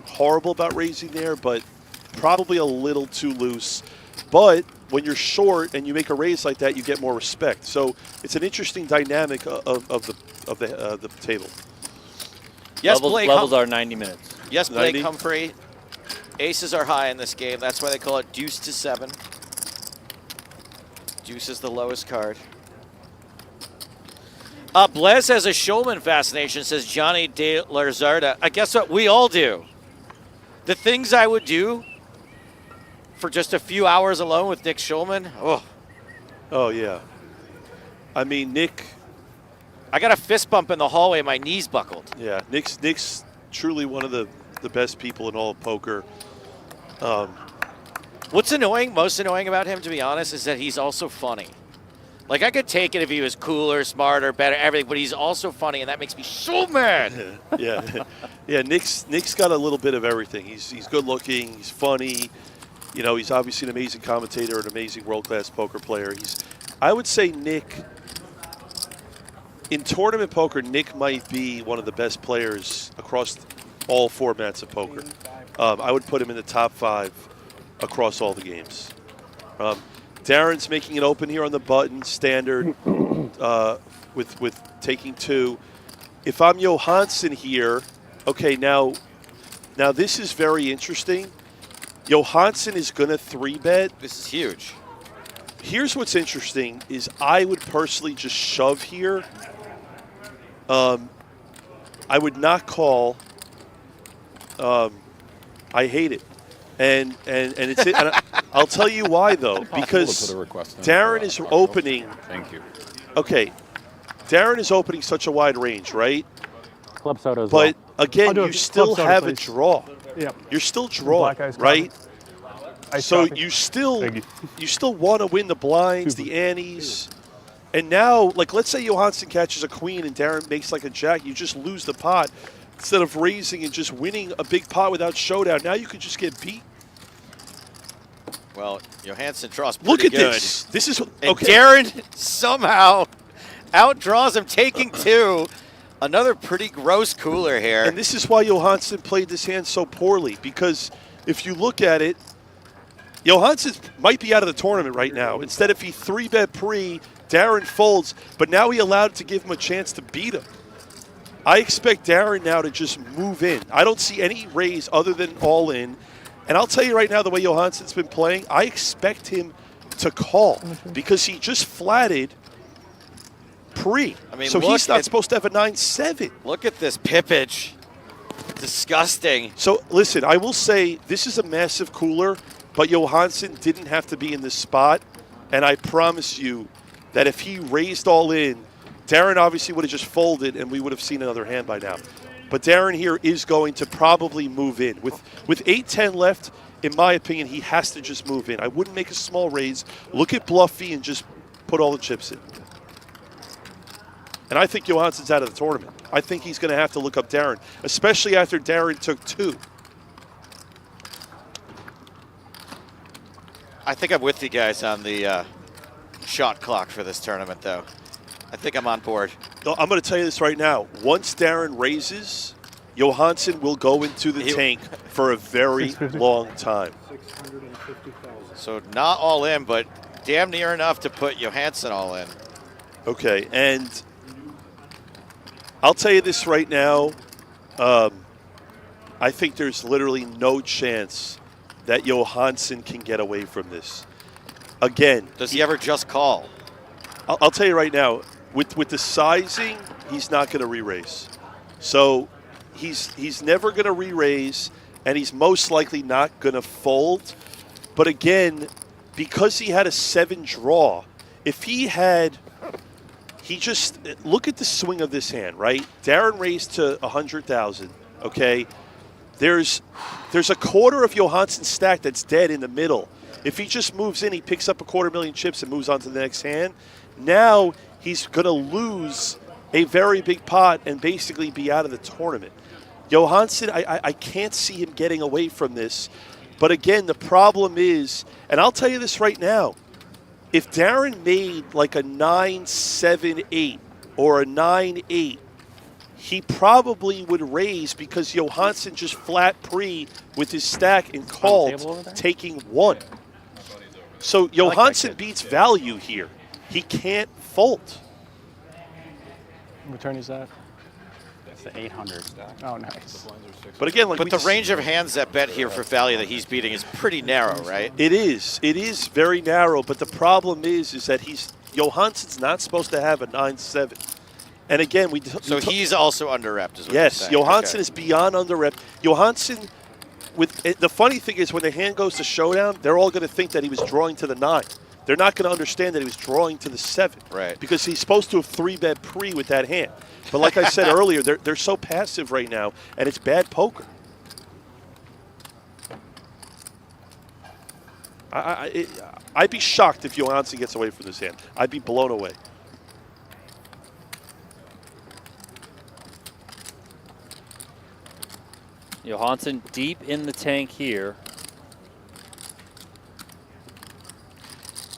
horrible about raising there, but probably a little too loose. But when you're short and you make a raise like that, you get more respect. So it's an interesting dynamic of the table. Yes, levels are 90 minutes. Yes, Blake 90? Humphrey. Aces are high in this game. That's why they call it deuce to 7. Deuce is the lowest card. Blez has a Schulman fascination, says Johnny De Larzarda. I guess what? We all do. The things I would do for just a few hours alone with Nick Schulman. Oh yeah. I mean, Nick. I got a fist bump in the hallway. My knees buckled. Yeah, Nick's truly one of the best people in all of poker. What's most annoying about him, to be honest, is that he's also funny. Like, I could take it if he was cooler, smarter, better, everything, but he's also funny, and that makes me so mad. Yeah. Nick's got a little bit of everything. He's good looking. He's funny. You know, he's obviously an amazing commentator, an amazing world-class poker player. I would say Nick, in tournament poker, Nick might be one of the best players across all formats of poker. I would put him in the top 5 across all the games. Darren's making it open here on the button, standard, with taking 2. If I'm Johansson here, okay, now this is very interesting. Johansson is going to 3-bet. This is huge. Here's what's interesting is I would personally just shove here. I would not call. I hate it. And it's and I'll tell you why though, because Darren is opening. Thank you. Okay, Darren is opening such a wide range, right? Club soda as well. But again, you still have a draw. Yep. You're still drawing, right? So you still want to win the blinds, the antes, and now, like, let's say Johansson catches a queen and Darren makes like a jack, you just lose the pot. Instead of raising and just winning a big pot without showdown, now you could just get beat. Well, Johansson draws pretty Look at good. this. This is And okay. Darren somehow outdraws him, taking 2. Another pretty gross cooler here. And this is why Johansson played this hand so poorly, because if you look at it, Johansson might be out of the tournament right now. Instead, if he 3-bet pre, Darren folds, but now he allowed to give him a chance to beat him. I expect Darren now to just move in. I don't see any raise other than all in. And I'll tell you right now, the way Johansson's been playing, I expect him to call because he just flatted pre. I mean, so he's not supposed to have a 9-7. Look at this pippage. Disgusting. So listen, I will say this is a massive cooler, but Johansson didn't have to be in this spot. And I promise you that if he raised all in, Darren obviously would have just folded and we would have seen another hand by now. But Darren here is going to probably move in. With 8-10 left, in my opinion, he has to just move in. I wouldn't make a small raise. Look at Bluffy and just put all the chips in. And I think Johansson's out of the tournament. I think he's going to have to look up Darren, especially after Darren took 2. I think I'm with you guys on the shot clock for this tournament, though. I think I'm on board. No, I'm going to tell you this right now. Once Darren raises, Johansson will go into the tank for a very long time. 650,000. So not all in, but damn near enough to put Johansson all in. Okay, and I'll tell you this right now. I think there's literally no chance that Johansson can get away from this. Again. Does he ever just call? I'll tell you right now. With the sizing, he's not going to re-raise. So he's never going to re-raise, and he's most likely not going to fold. But again, because he had a 7 draw, if he just look at the swing of this hand, right? Darren raised to 100,000. Okay, there's a quarter of Johansson's stack that's dead in the middle. If he just moves in, he picks up a 250,000 chips and moves on to the next hand. Now he's going to lose a very big pot and basically be out of the tournament. Johansson, I can't see him getting away from this. But again, the problem is, and I'll tell you this right now, if Darren made like a 9-7-8 or a 9-8, he probably would raise because Johansson just flat pre with his stack and called, taking 1. So Johansson beats value here. He can't fold. What turn is that? It's the 800 stack. Oh, nice. But again, like but the range of hands that bet here for value that he's beating is pretty narrow, right? It is. It is very narrow. But the problem is that Johansson's not supposed to have a 9-7. And again, he's also under repped, is what yes, you're saying. Johansson is beyond under rep. Johansson, the funny thing is when the hand goes to showdown, they're all going to think that he was drawing to the 9. They're not going to understand that he was drawing to the 7. Right. Because he's supposed to have 3-bet pre with that hand. But like I said earlier, they're so passive right now, and it's bad poker. I'd be shocked if Johansson gets away from this hand. I'd be blown away. Johansson deep in the tank here.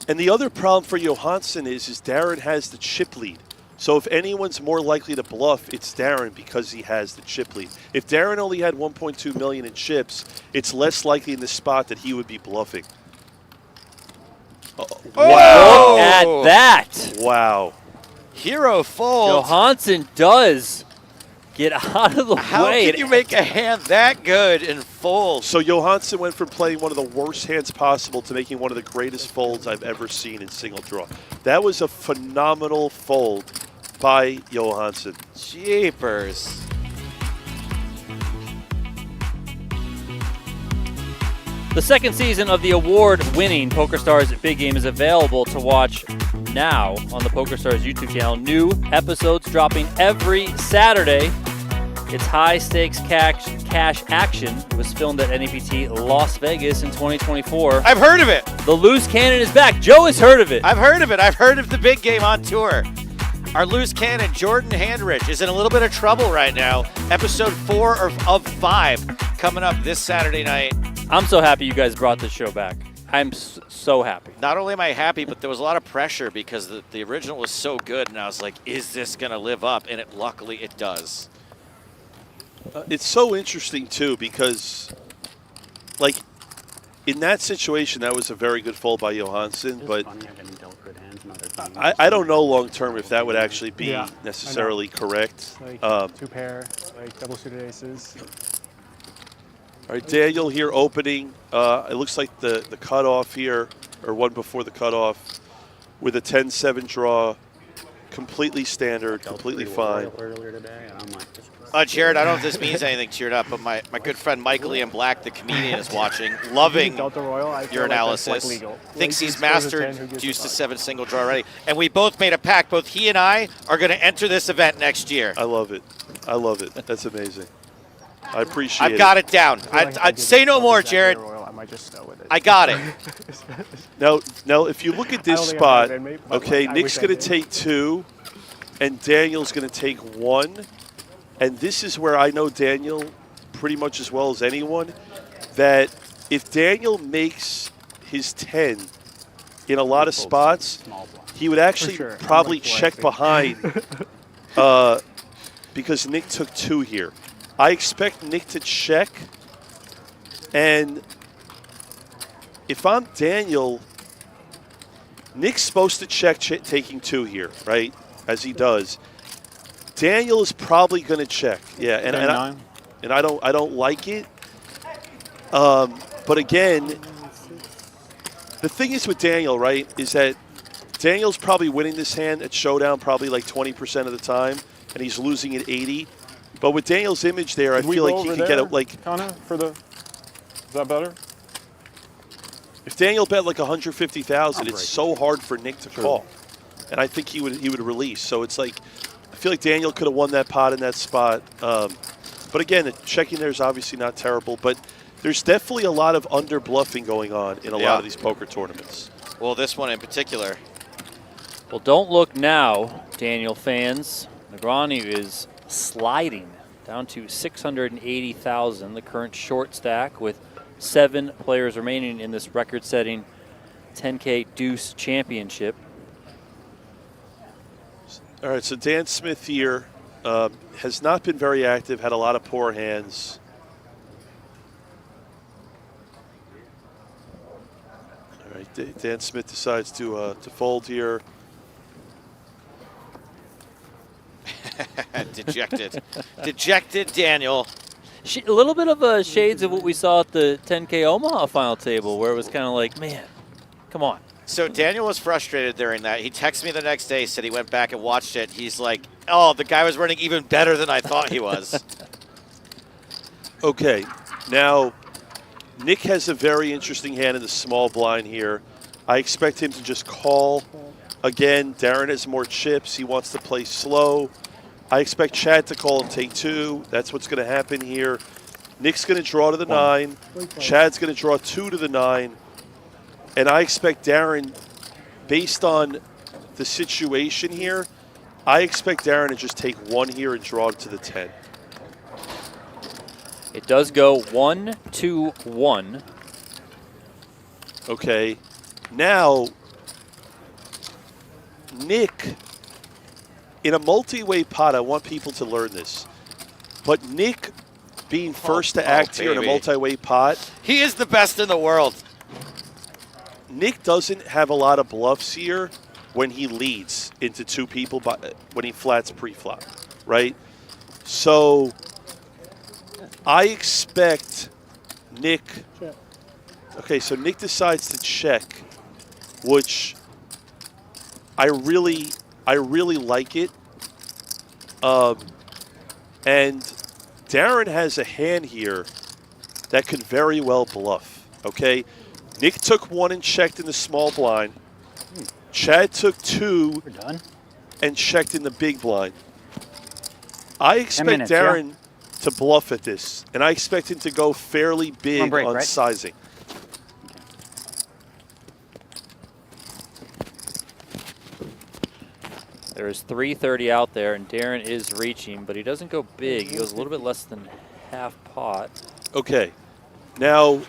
And the other problem for Johansson is Darren has the chip lead. So if anyone's more likely to bluff, it's Darren because he has the chip lead. If Darren only had 1.2 million in chips, it's less likely in this spot that he would be bluffing. Wow. Look at that. Wow. Hero folds. Johansson does get out of the way. How can you make a hand that good and fold? So Johansson went from playing one of the worst hands possible to making one of the greatest folds I've ever seen in single draw. That was a phenomenal fold by Johansson. Jeepers. The second season of the award-winning PokerStars Big Game is available to watch now on the PokerStars YouTube channel. New episodes dropping every Saturday. It's high-stakes cash action. It was filmed at NAPT Las Vegas in 2024. I've heard of it. The loose cannon is back. Joe has heard of it. I've heard of it. I've heard of the big game on tour. Our loose cannon, Jordan Handrich, is in a little bit of trouble right now. Episode 4 of 5 coming up this Saturday night. I'm so happy you guys brought this show back. I'm so happy. Not only am I happy, but there was a lot of pressure because the original was so good, and I was like, is this going to live up? And luckily it does. It's so interesting, too, because, like, in that situation, that was a very good fold by Johansson, but I don't know long-term if that would actually be necessarily correct. Like 2-pair, like double-suited aces. All right, Daniel here opening. It looks like the cutoff here, or one before the cutoff, with a 10-7 draw. Completely standard, completely fine. Earlier today, and I'm like, Jared, I don't know if this means anything to you or not, but my good friend Michael Ian Black, the comedian, is watching, loving your analysis. Thinks he's mastered deuce to 7 single draw already. And we both made a pact. Both he and I are going to enter this event next year. I love it. I love it. That's amazing. I appreciate it. I've got it down. I'd say no more, Jared. I might just go with it. I got it. Now, if you look at this spot, okay, Nick's going to take 2, and Daniel's going to take 1. And this is where I know Daniel pretty much as well as anyone, that if Daniel makes his 10 in a lot of spots, he would actually probably check behind because Nick took 2 here. I expect Nick to check, and if I'm Daniel, Nick's supposed to check taking 2 here, right, as he does. Daniel is probably going to check, yeah, and I don't like it. But again, the thing is with Daniel, right, is that Daniel's probably winning this hand at showdown probably like 20% of the time, and he's losing at 80. But with Daniel's image there, I feel like he can get it like. Connor, is that better? If Daniel bet like 150,000, it's so hard for Nick to call, and I think he would release. So it's like. I feel like Daniel could have won that pot in that spot. But again, the checking there is obviously not terrible. But there's definitely a lot of under-bluffing going on in a lot of these poker tournaments. Well, this one in particular. Well, don't look now, Daniel fans. Negreanu is sliding down to 680,000, the current short stack with 7 players remaining in this record-setting 10K Deuce Championship. All right, so Dan Smith here has not been very active, had a lot of poor hands. All right, Dan Smith decides to fold here. Dejected Daniel. A little bit of shades of what we saw at the 10K Omaha final table, where it was kind of like, man, come on. So Daniel was frustrated during that. He texted me the next day, said he went back and watched it. He's like, oh, the guy was running even better than I thought he was. Okay, now Nick has a very interesting hand in the small blind here. I expect him to just call. Again, Darren has more chips. He wants to play slow. I expect Chad to call and take 2. That's what's going to happen here. Nick's going to draw to the 9. Chad's going to draw 2 to the 9. And I expect Darren, based on the situation here, I expect Darren to just take 1 here and draw to the 10. It does go 1-2-1. Okay. Now, Nick, in a multi-way pot, I want people to learn this. But Nick being first to act here in a multi-way pot. He is the best in the world. Nick doesn't have a lot of bluffs here when he leads into 2 people, when he flats pre-flop, right? So I expect Nick. Okay, so Nick decides to check, which I really like it. And Darren has a hand here that could very well bluff. Okay, Nick took 1 and checked in the small blind. Chad took 2 and checked in the big blind. I expect Darren to bluff at this, and I expect him to go fairly big on sizing. There is 330 out there, and Darren is reaching, but he doesn't go big. He goes a little bit less than half pot. Okay. Now,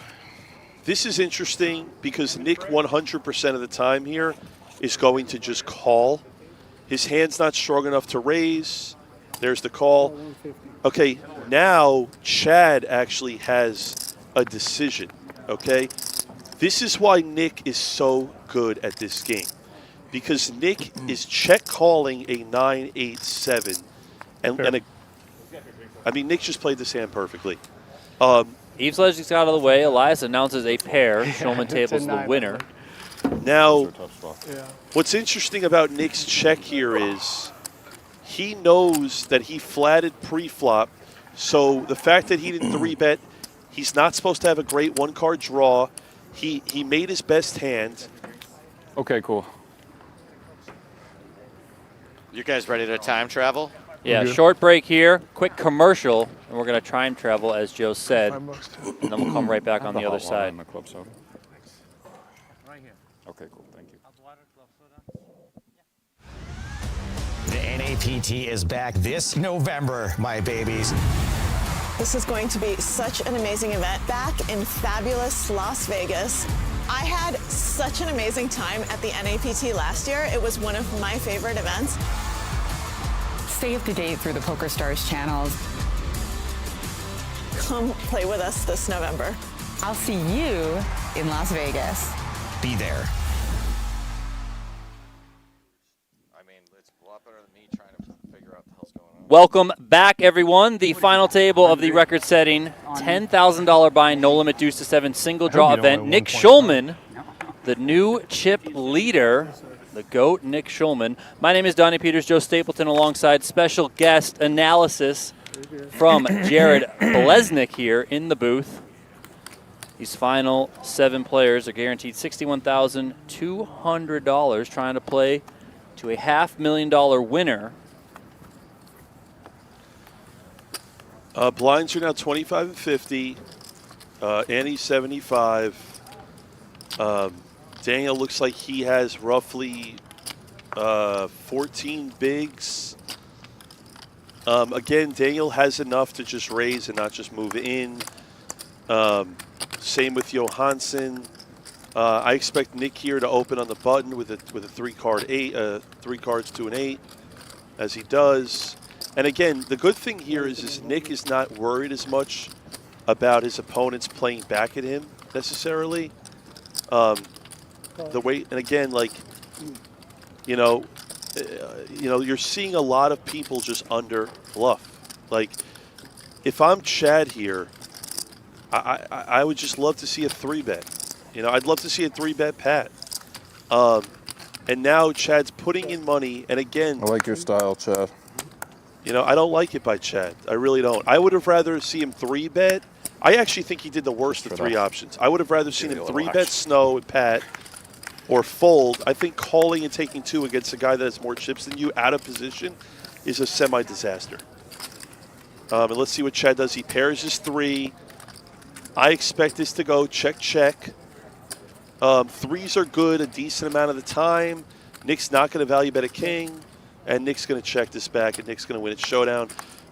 this is interesting because Nick 100% of the time here is going to just call. His hand's not strong enough to raise. There's the call. Okay, now Chad actually has a decision, okay? This is why Nick is so good at this game. Because Nick is check calling a 9-8-7. I mean, Nick just played this hand perfectly. Eveslage gets out of the way. Elias announces a pair. Shulman tables the winner. Now, what's interesting about Nick's check here is he knows that he flatted pre-flop. So the fact that he didn't 3-bet, he's not supposed to have a great 1-card draw. He made his best hand. Okay, cool. You guys ready to time travel? Yeah, short break here, quick commercial, and we're going to time travel, as Joe said. And then we'll come right back on the other side. Right here. Okay, cool. Thank you. The NAPT is back this November, my babies. This is going to be such an amazing event back in fabulous Las Vegas. I had such an amazing time at the NAPT last year. It was one of my favorite events. Stay up to date through the PokerStars channels. Come play with us this November. I'll see you in Las Vegas. Be there. I mean, it's a lot better than me trying to figure out the hell's going on. Welcome back, everyone. The final table of the record-setting $10,000 buy, no limit, deuce to 7 single draw event. Nick Schulman, the new chip leader, the GOAT, Nick Schulman. My name is Donnie Peters, Joe Stapleton, alongside special guest analysis from Jared Blesnick here in the booth. These final 7 players are guaranteed $61,200, trying to play to a $500,000 winner. Blinds are now 25 and 50. Annie's 75. Daniel looks like he has roughly 14 bigs. Again, Daniel has enough to just raise and not just move in. Same with Johansson. I expect Nick here to open on the button with a 3-card 8, 3 cards to an 8, as he does. And again, the good thing here is Nick is not worried as much about his opponents playing back at him necessarily. The way, and again, like, you're seeing a lot of people just under bluff. Like, if I'm Chad here, I would just love to see a 3-bet. I'd love to see a 3-bet pat. And now Chad's putting in money, and again, I like your style, Chad. I don't like it by Chad. I really don't. I would have rather see him 3-bet I actually think he did the worst of three options. I would have rather seen him 3-bet Snow and Pat or fold. I think calling and taking 2 against a guy that has more chips than you out of position is a semi-disaster. And let's see what Chad does. He pairs his 3. I expect this to go check, check. 3s are good a decent amount of the time. Nick's not going to value bet a king, and Nick's going to check this back, and Nick's going to win it showdown.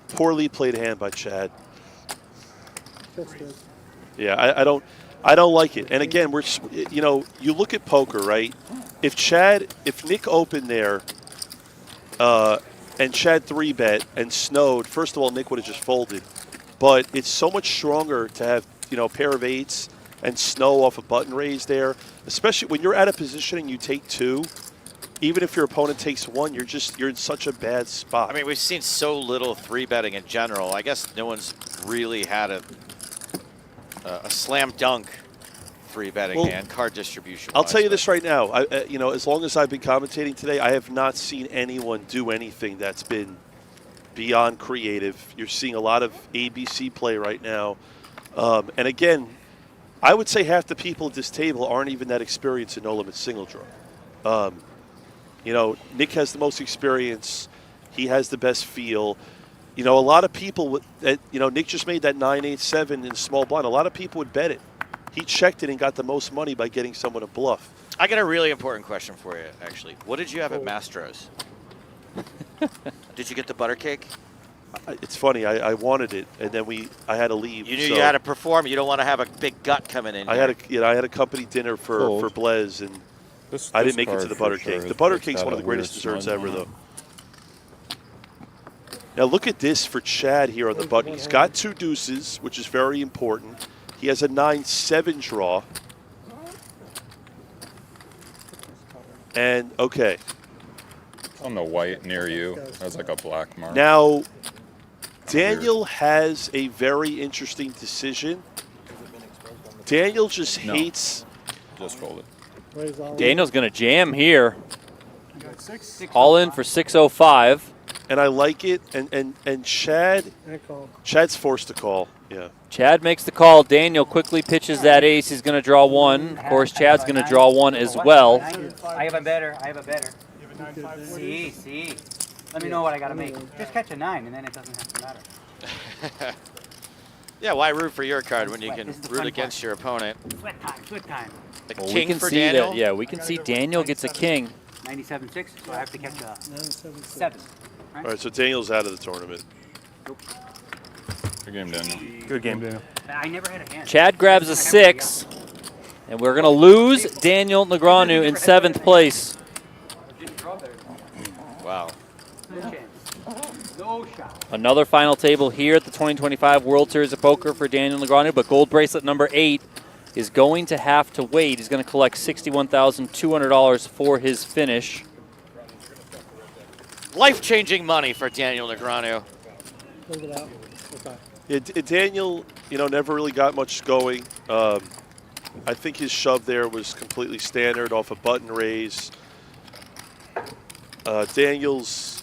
Poorly played hand by Chad. That's good. Yeah, I don't like it. And again, you look at poker, right? If Nick opened there, and Chad 3-bet and snowed, first of all, Nick would have just folded. But it's so much stronger to have, a pair of 8s and snow off a button raise there, especially when you're out of position and you take 2. Even if your opponent takes 1, you're in such a bad spot. I mean, we've seen so little 3-betting in general. I guess no one's really had a slam dunk 3-betting hand card distribution. I'll tell you this right now. As long as I've been commentating today, I have not seen anyone do anything that's been beyond creative. You're seeing a lot of ABC play right now. And again, I would say half the people at this table aren't even that experienced in no-limit single draw. Nick has the most experience. He has the best feel. A lot of people, Nick just made that 9-8-7 in small blind. A lot of people would bet it. He checked it and got the most money by getting someone to bluff. I got a really important question for you, actually. What did you have at Mastro's? Did you get the butter cake? It's funny. I wanted it, and then I had to leave. You knew you had to perform. You don't want to have a big gut coming in. I had a company dinner for Blaise, and I didn't make it to the butter cake. The butter cake's one of the greatest desserts ever, though. Now look at this for Chad here on the button. He's got 2 deuces, which is very important. He has a 9-7 draw. And, okay. On the white near you, there's like a black mark. Now, Daniel has a very interesting decision. Daniel just hates. Just fold it. Daniel's going to jam here. All in for 605. And I like it. And Chad's forced to call. Yeah. Chad makes the call. Daniel quickly pitches that ace. He's going to draw 1. Of course, Chad's going to draw 1 as well. I have a better. See. Let me know what I got to make. Just catch a 9, and then it doesn't have to matter. Yeah, why root for your card when you can root against your opponent? Sweat time. The king for Daniel? Yeah, we can see Daniel gets a king. 97.6, so I have to catch a 7. All right, so Daniel's out of the tournament. Good game, Daniel. Good game, Daniel. I never had a hand. Chad grabs a 6, and we're going to lose Daniel Negreanu in 7th place. Wow. No shot. Another final table here at the 2025 World Series of Poker for Daniel Negreanu, but gold bracelet number 8 is going to have to wait. He's going to collect $61,200 for his finish. Life-changing money for Daniel Negreanu. Yeah, Daniel, never really got much going. I think his shove there was completely standard off a button raise. Daniel's,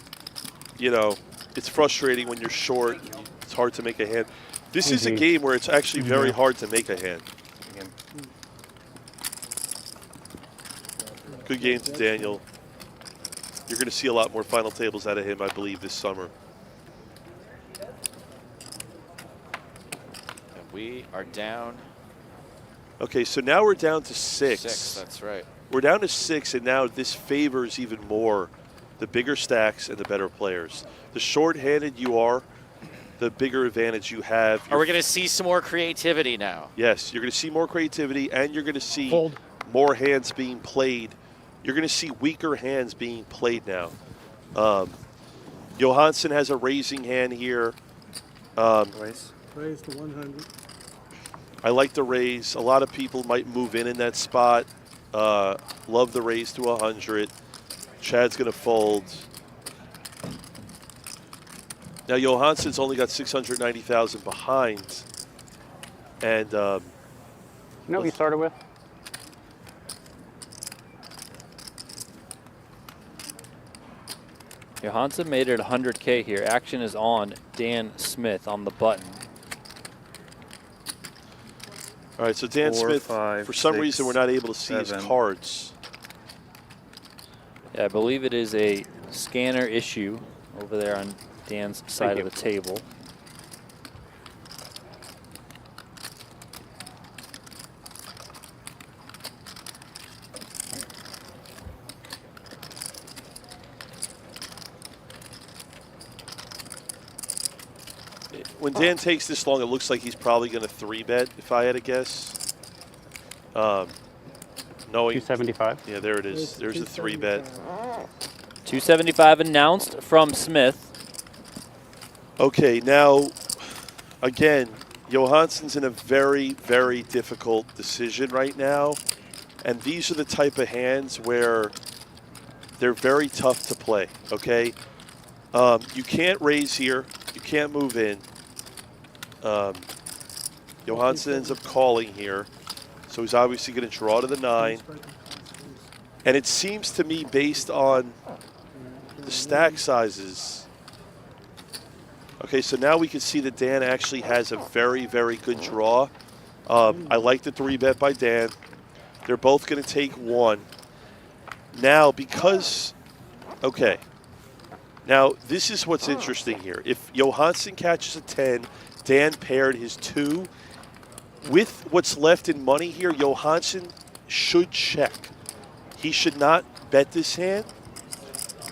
it's frustrating when you're short. It's hard to make a hand. This is a game where it's actually very hard to make a hand. Good game to Daniel. You're going to see a lot more final tables out of him, I believe, this summer. And we are down. Okay, so now we're down to 6. 6, that's right. We're down to 6, and now this favors even more the bigger stacks and the better players. The short-handed you are, the bigger advantage you have. Are we going to see some more creativity now? Yes, you're going to see more creativity, and you're going to see more hands being played. You're going to see weaker hands being played now. Johansson has a raising hand here. Raise to 100. I like the raise. A lot of people might move in that spot. Love the raise to 100. Chad's going to fold. Now, Johansson's only got 690,000 behind. And you know what you started with? Johansson made it 100K here. Action is on Dan Smith on the button. All right, so Dan 4, Smith, 5, for some 6, reason, we're not able to see 7. his cards. Yeah, I believe it is a scanner issue over there on Dan's side of the table. When Dan takes this long, it looks like he's probably going to 3-bet, if I had to guess. Knowing 275. Yeah, there it is. There's a 3-bet. 275 announced from Smith. Okay, now, again, Johansson's in a very, very difficult decision right now. And these are the type of hands where they're very tough to play, okay? You can't raise here. You can't move in. Johansson ends up calling here. So he's obviously going to draw to the 9. And it seems to me, based on the stack sizes. Okay, so now we can see that Dan actually has a very, very good draw. I like the 3-bet by Dan. They're both going to take 1. Now, because, okay. Now, this is what's interesting here. If Johansson catches a 10, Dan paired his 2. With what's left in money here, Johansson should check. He should not bet this hand.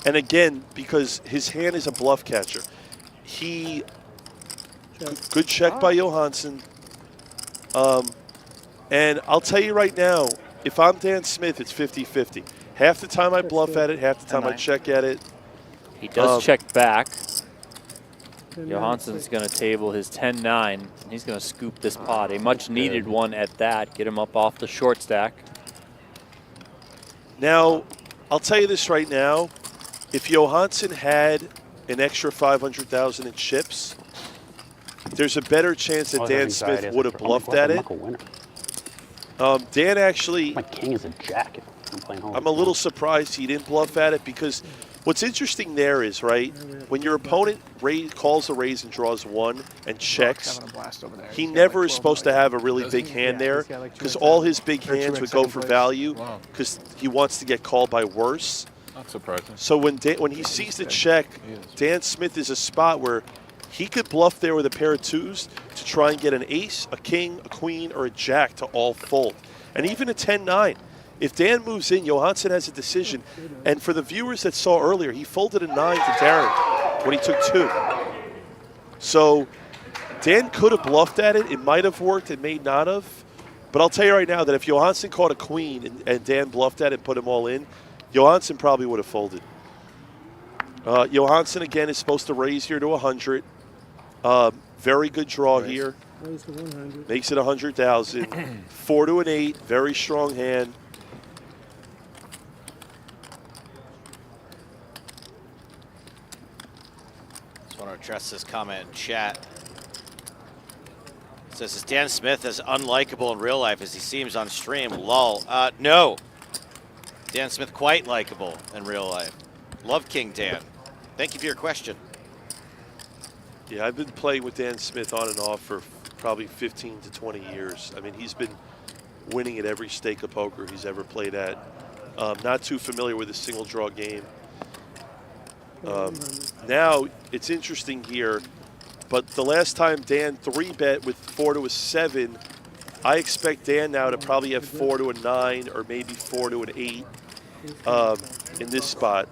And again, because his hand is a bluff catcher. Good check by Johansson. And I'll tell you right now, if I'm Dan Smith, it's 50-50. Half the time I bluff at it, half the time I check at it. He does check back. Johansson's going to table his 10-9. He's going to scoop this pot. A much-needed one at that. Get him up off the short stack. Now, I'll tell you this right now. If Johansson had an extra 500,000 in chips, there's a better chance that Dan Smith would have bluffed at it. Dan actually... My king is a jack. I'm a little surprised he didn't bluff at it because what's interesting there is, right, when your opponent calls a raise and draws 1 and checks, he never is supposed to have a really big hand there because all his big hands would go for value because he wants to get called by worse. Not surprising. So when he sees the check, Dan Smith is a spot where he could bluff there with a pair of 2s to try and get an ace, a king, a queen, or a jack to all fold. And even a 10-9. If Dan moves in, Johansson has a decision. And for the viewers that saw earlier, he folded a 9 to Darren when he took 2. So Dan could have bluffed at it. It might have worked. It may not have. But I'll tell you right now that if Johansson caught a queen and Dan bluffed at it and put him all in, Johansson probably would have folded. Johansson, again, is supposed to raise here to 100. Very good draw here. Makes it 100,000. 4 to an 8. Very strong hand. Just want to address this comment in chat. It says, is Dan Smith as unlikable in real life as he seems on stream? Lol. No. Dan Smith quite likable in real life. Love King Dan. Thank you for your question. Yeah, I've been playing with Dan Smith on and off for probably 15 to 20 years. I mean, he's been winning at every stake of poker he's ever played at. Not too familiar with a single draw game. Now, it's interesting here, but the last time Dan 3-bet with 4 to a 7, I expect Dan now to probably have 4 to a 9 or maybe 4 to an 8 in this spot.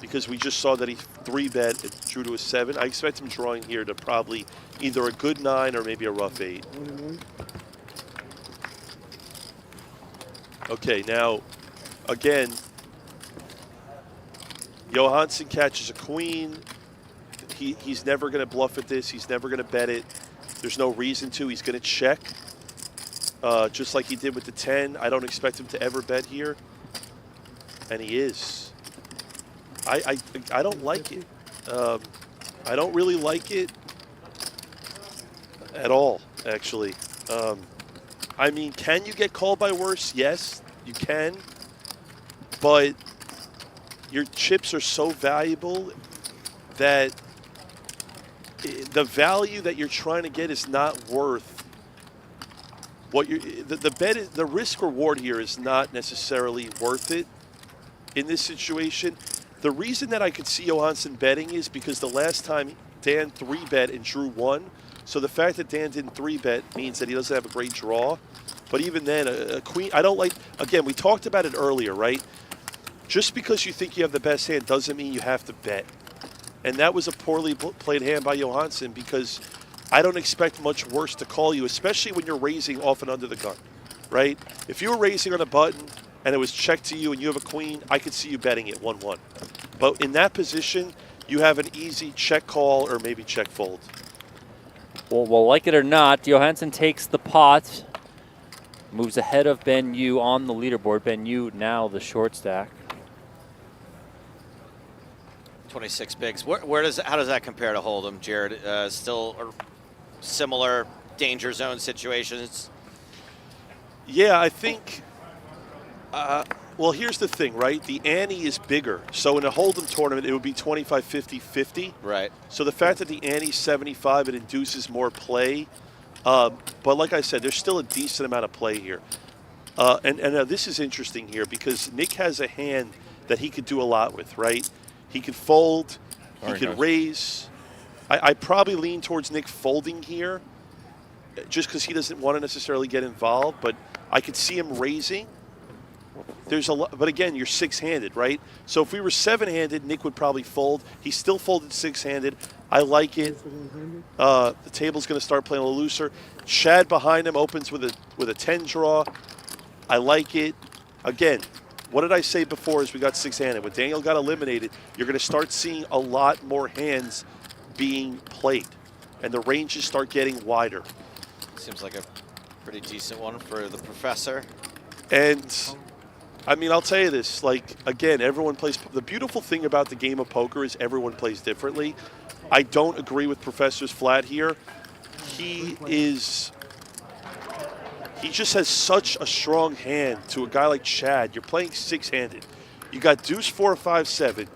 Because we just saw that he 3-bet and drew to a 7. I expect him drawing here to probably either a good 9 or maybe a rough 8. Okay, now, again, Johansson catches a queen. He's never going to bluff at this. He's never going to bet it. There's no reason to. He's going to check, just like he did with the 10. I don't expect him to ever bet here, and he is. I don't like it. I don't really like it at all, actually. I mean, can you get called by worse? Yes, you can. But your chips are so valuable that the value that you're trying to get is not worth the risk reward here is not necessarily worth it in this situation. The reason that I could see Johansson betting is because the last time Dan 3-bet and drew 1. So the fact that Dan didn't 3-bet means that he doesn't have a great draw. But even then, a queen, I don't like, again, we talked about it earlier, right? Just because you think you have the best hand doesn't mean you have to bet. And that was a poorly played hand by Johansson because I don't expect much worse to call you, especially when you're raising off and under the gun, right? If you were raising on a button and it was checked to you and you have a queen, I could see you betting it 1-1. But in that position, you have an easy check call or maybe check fold. Well, like it or not, Johansson takes the pot, moves ahead of Ben Yu on the leaderboard. Ben Yu now the short stack. 26 bigs. How does that compare to Hold'em, Jared? Still similar danger zone situations? Yeah, I think. Well, here's the thing, right? The ante is bigger. So in a Hold'em tournament, it would be 25, 50, 50. Right. So the fact that the ante's 75, it induces more play. But like I said, there's still a decent amount of play here. And this is interesting here because Nick has a hand that he could do a lot with, right? He could fold. He could raise. I probably lean towards Nick folding here just because he doesn't want to necessarily get involved. But I could see him raising. There's a lot, but again, you're 6-handed, right? So if we were 7-handed, Nick would probably fold. He still folded 6-handed. I like it. The table's going to start playing a little looser. Chad behind him opens with a 10 draw. I like it. Again, what did I say before as we got 6-handed? When Daniel got eliminated, you're going to start seeing a lot more hands being played, and the ranges start getting wider. Seems like a pretty decent one for the professor. And I mean, I'll tell you this, like, again, everyone plays. The beautiful thing about the game of poker is everyone plays differently. I don't agree with Professor's flat here. He just has such a strong hand to a guy like Chad. You're playing 6-handed. You got deuce, 4, 5, 7.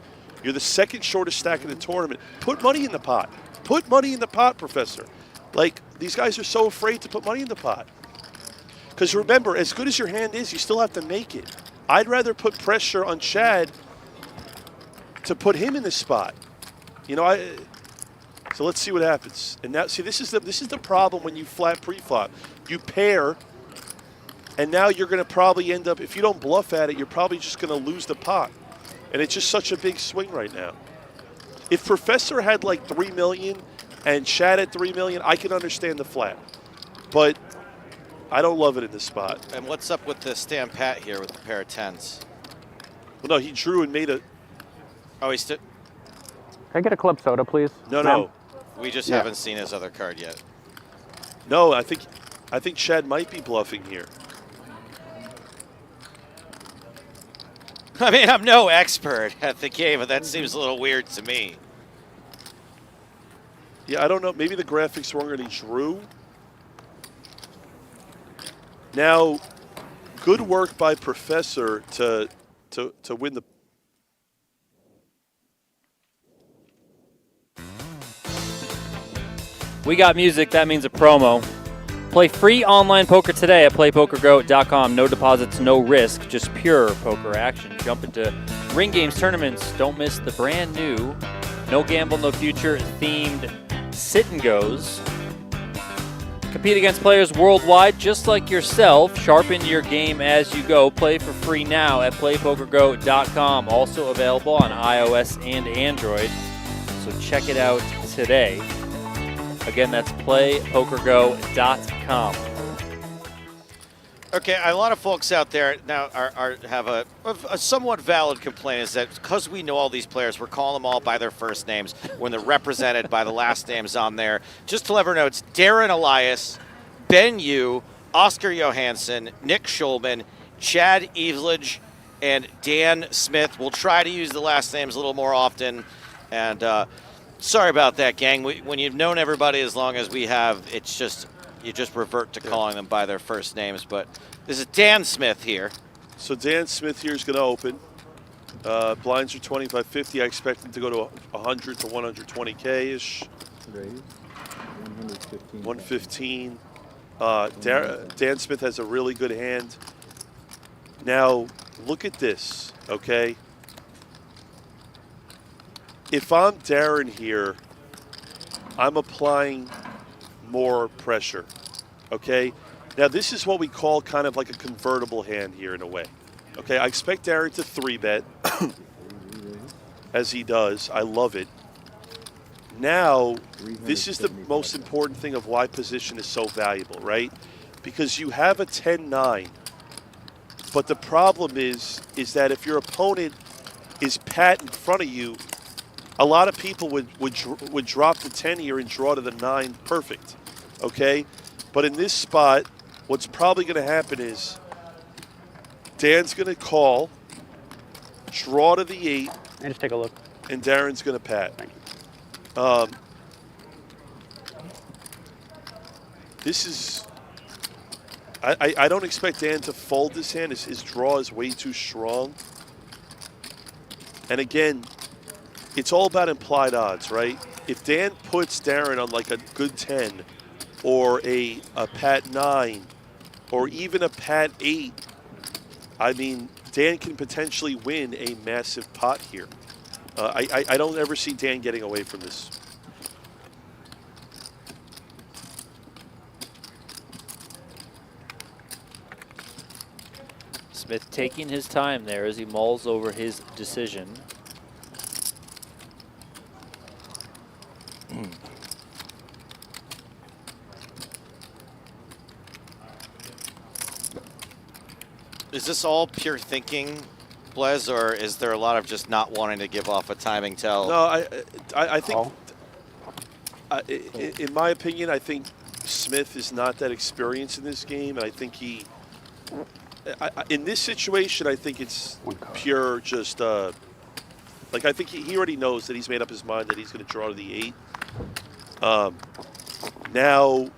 You're the second shortest stack in the tournament. Put money in the pot. Put money in the pot, Professor. Like, these guys are so afraid to put money in the pot. Because remember, as good as your hand is, you still have to make it. I'd rather put pressure on Chad to put him in this spot. You know, so let's see what happens. And now, see, this is the problem when you flat pre-flop. You pair, and now you're going to probably end up, if you don't bluff at it, you're probably just going to lose the pot. And it's just such a big swing right now. If Professor had like 3 million and Chad had 3 million, I can understand the flat. But I don't love it in this spot. And what's up with the stand pat here with the pair of 10s? Well, no, he drew and made a. Oh, he stood. Can I get a club soda, please? No. We just haven't seen his other card yet. No, I think Chad might be bluffing here. I mean, I'm no expert at the game, but that seems a little weird to me. Yeah, I don't know. Maybe the graphics wrong and he drew. Now, good work by Professor to win the. We got music. That means a promo. Play free online poker today at playpokergo.com. No deposits, no risk, just pure poker action. Jump into Ring Games tournaments. Don't miss the brand new No Gamble, No Future themed sit and goes. Compete against players worldwide just like yourself. Sharpen your game as you go. Play for free now at playpokergo.com. Also available on iOS and Android. So check it out today. Again, that's playpokergo.com. Okay, a lot of folks out there now have a somewhat valid complaint is that because we know all these players, we're calling them all by their first names when they're represented by the last names on there. Just to let everyone know, it's Darren Elias, Ben Yu, Oscar Johansson, Nick Schulman, Chad Eveslage, and Dan Smith. We'll try to use the last names a little more often. And sorry about that, gang. When you've known everybody as long as we have, it's just you just revert to calling them by their first names. But this is Dan Smith here. So Dan Smith here is going to open. Blinds are 25-50. I expect him to go to 100 to 120K-ish. 115. Dan Smith has a really good hand. Now, look at this, okay? If I'm Darren here, I'm applying more pressure, okay? Now, this is what we call kind of like a convertible hand here in a way. Okay, I expect Darren to 3-bet, as he does. I love it. Now, this is the most important thing of why position is so valuable, right? Because you have a 10-9, but the problem is that if your opponent is pat in front of you, a lot of people would drop the 10 here and draw to the 9 perfect, okay? But in this spot, what's probably going to happen is Dan's going to call, draw to the 8. And just take a look. And Darren's going to pat. Thank you. This is... I don't expect Dan to fold this hand. His draw is way too strong. And again, it's all about implied odds, right? If Dan puts Darren on like a good 10 or a pat 9 or even a pat 8, I mean, Dan can potentially win a massive pot here. I don't ever see Dan getting away from this. Smith taking his time there as he mulls over his decision. Is this all pure thinking, Blez, or is there a lot of just not wanting to give off a timing tell? No, I think, in my opinion, I think Smith is not that experienced in this game, and I think he, in this situation, I think it's pure just, like I think he already knows that he's made up his mind that he's going to draw to the 8. Now,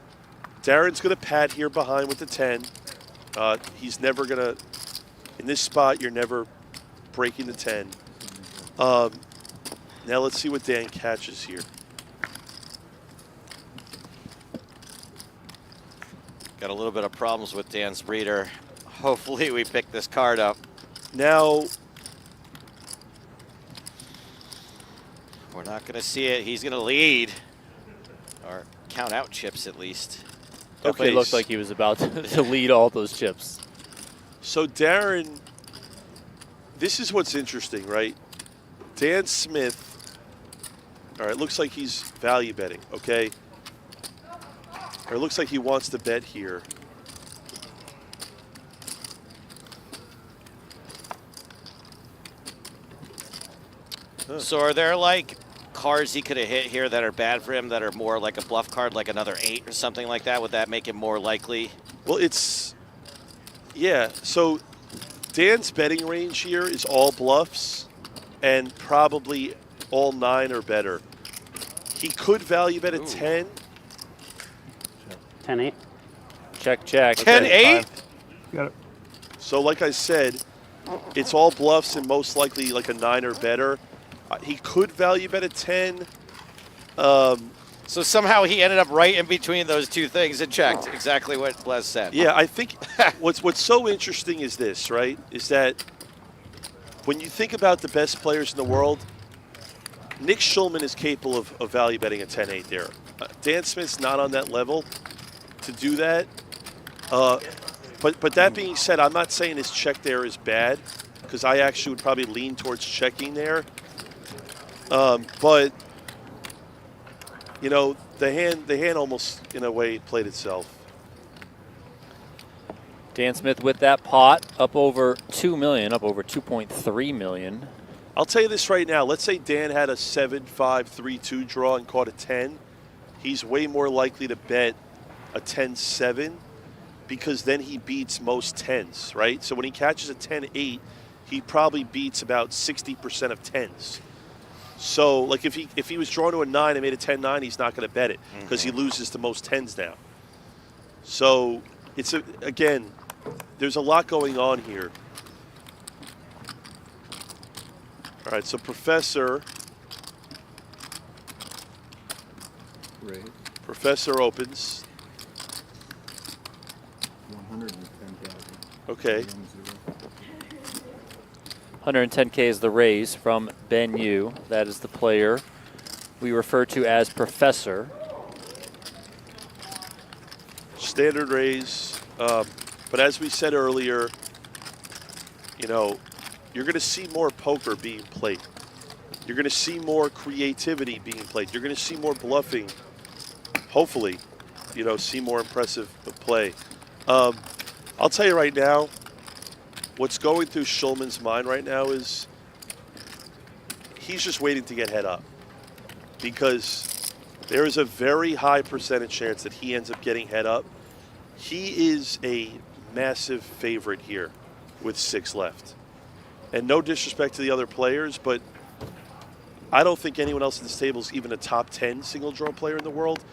Darren's going to pat here behind with the 10. He's never going to, in this spot, you're never breaking the 10. Now let's see what Dan catches here. Got a little bit of problems with Dan's reader. Hopefully we pick this card up. Now, we're not going to see it. He's going to lead, or count out chips at least. Definitely looked like he was about to lead all those chips. So Darren, this is what's interesting, right? Dan Smith, all right, looks like he's value betting, okay? Or it looks like he wants to bet here. So are there like cards he could have hit here that are bad for him that are more like a bluff card, like another 8 or something like that? Would that make it more likely? Well, it's, yeah, so Dan's betting range here is all bluffs and probably all 9 or better. He could value bet a 10. 10-8. Check, check. 10-8? Got it. So like I said, it's all bluffs and most likely like a 9 or better. He could value bet a 10. So somehow he ended up right in between those two things and checked exactly what Blez said. Yeah, I think what's so interesting is this, right? Is that when you think about the best players in the world, Nick Schulman is capable of value betting a 10-8 there. Dan Smith's not on that level to do that. But that being said, I'm not saying his check there is bad, because I actually would probably lean towards checking there. But you know, the hand almost in a way played itself. Dan Smith with that pot up over 2 million, up over 2.3 million. I'll tell you this right now. Let's say Dan had a 7-5-3-2 draw and caught a 10. He's way more likely to bet a 10-7 because then he beats most 10s, right? So when he catches a 10-8, he probably beats about 60% of 10s. So, like, if he was drawn to a 9 and made a 10-9, he's not going to bet it because he loses to most 10s now. So, it's again, there's a lot going on here. All right, so Professor opens. Okay. 110K is the raise from Ben Yu. That is the player we refer to as Professor. Standard raise. But as we said earlier, you know, you're going to see more poker being played. You're going to see more creativity being played. You're going to see more bluffing. Hopefully, you know, see more impressive play. I'll tell you right now, what's going through Schulman's mind right now is he's just waiting to get head up, because there is a very high percentage chance that he ends up getting head up. He is a massive favorite here with 6 left. And no disrespect to the other players, but I don't think anyone else at this table is even a top 10 single draw player in the world.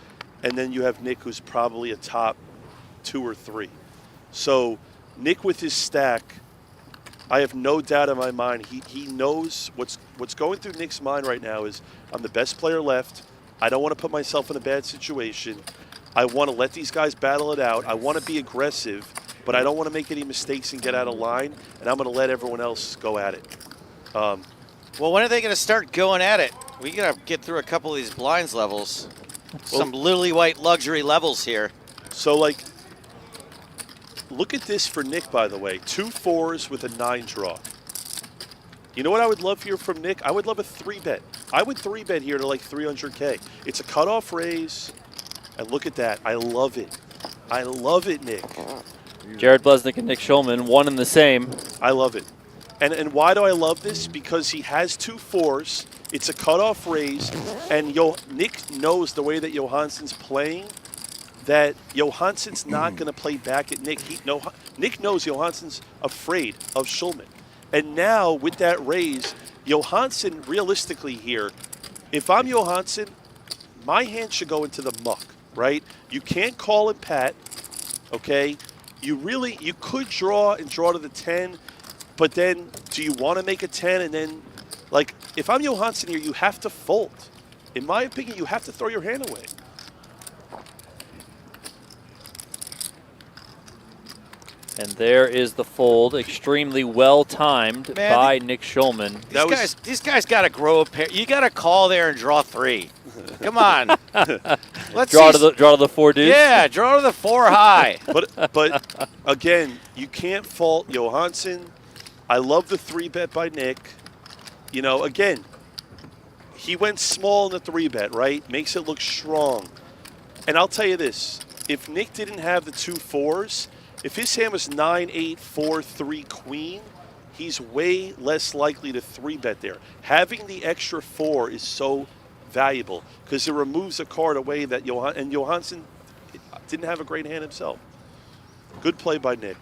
And then you have Nick, who's probably a top 2 or 3. So Nick with his stack, I have no doubt in my mind, he knows what's going through Nick's mind right now is, I'm the best player left. I don't want to put myself in a bad situation. I want to let these guys battle it out. I want to be aggressive, but I don't want to make any mistakes and get out of line, and I'm going to let everyone else go at it. Well, when are they going to start going at it? We got to get through a couple of these blinds levels. Some lily white luxury levels here. So, like, look at this for Nick, by the way. 2 4s with a 9 draw. You know what I would love here from Nick? I would love a 3-bet. I would 3-bet here to like 300K. It's a cutoff raise, and look at that. I love it. I love it, Nick. Jared Blesnick and Nick Schulman, one and the same. I love it. And why do I love this? Because he has 2 4s. It's a cutoff raise, and Nick knows the way that Johansson's playing, that Johansson's not going to play back at Nick. Nick knows Johansson's afraid of Schulman. And now with that raise, Johansson realistically here, if I'm Johansson, my hand should go into the muck, right? You can't call it pat, okay? You could draw and draw to the 10, but then do you want to make a 10 and then, like, if I'm Johansson here, you have to fold. In my opinion, you have to throw your hand away. And there is the fold, extremely well timed by Nick Schulman. These guys got to grow a pair. You got to call there and draw 3. Come on. Let's draw to the 4 deuce. Yeah, draw to the 4 high. But again, you can't fault Johansson. I love the 3-bet by Nick. You know, again, he went small in the 3-bet, right? Makes it look strong. And I'll tell you this: if Nick didn't have the 2 4s. If his hand was 9, 8, 4, 3, queen, he's way less likely to 3-bet there. Having the extra 4 is so valuable because it removes a card away that Johansson didn't have a great hand himself. Good play by Nick.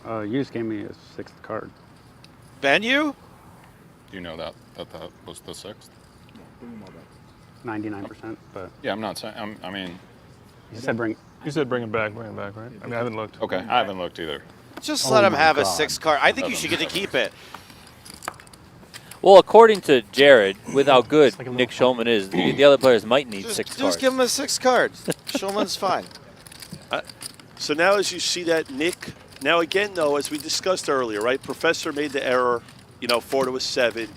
You just gave me a 6th card. Ben, you? Do you know that was the 6th? 99%, but yeah, I'm not saying. I mean. You said bring it back, right? I mean, I haven't looked. Okay, I haven't looked either. Just let him have a 6 card. I think you should get to keep it. Well, according to Jared, with how good Nick Schulman is, the other players might need 6 cards. Just give him a 6 card. Schulman's fine. So now as you see that Nick, now again though, as we discussed earlier, right? Professor made the error, 4 to a 7.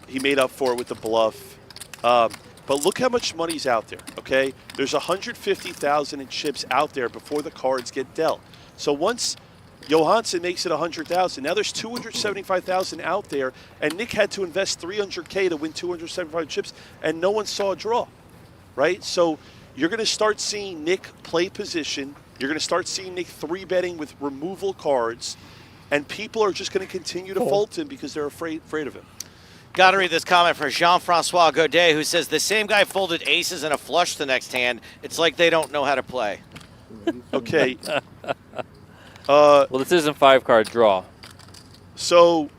He made up for it with the bluff. But look how much money's out there, okay? There's 150,000 in chips out there before the cards get dealt. So once Johansson makes it 100,000, now there's 275,000 out there, and Nick had to invest 300K to win 275 chips, and no one saw a draw, right? So you're going to start seeing Nick play position. You're going to start seeing Nick 3-betting with removal cards, and people are just going to continue to fold him because they're afraid of him. Got to read this comment from Jean-Francois Godet, who says, the same guy folded aces and a flush the next hand. It's like they don't know how to play. Okay. Well, this isn't 5-card draw. So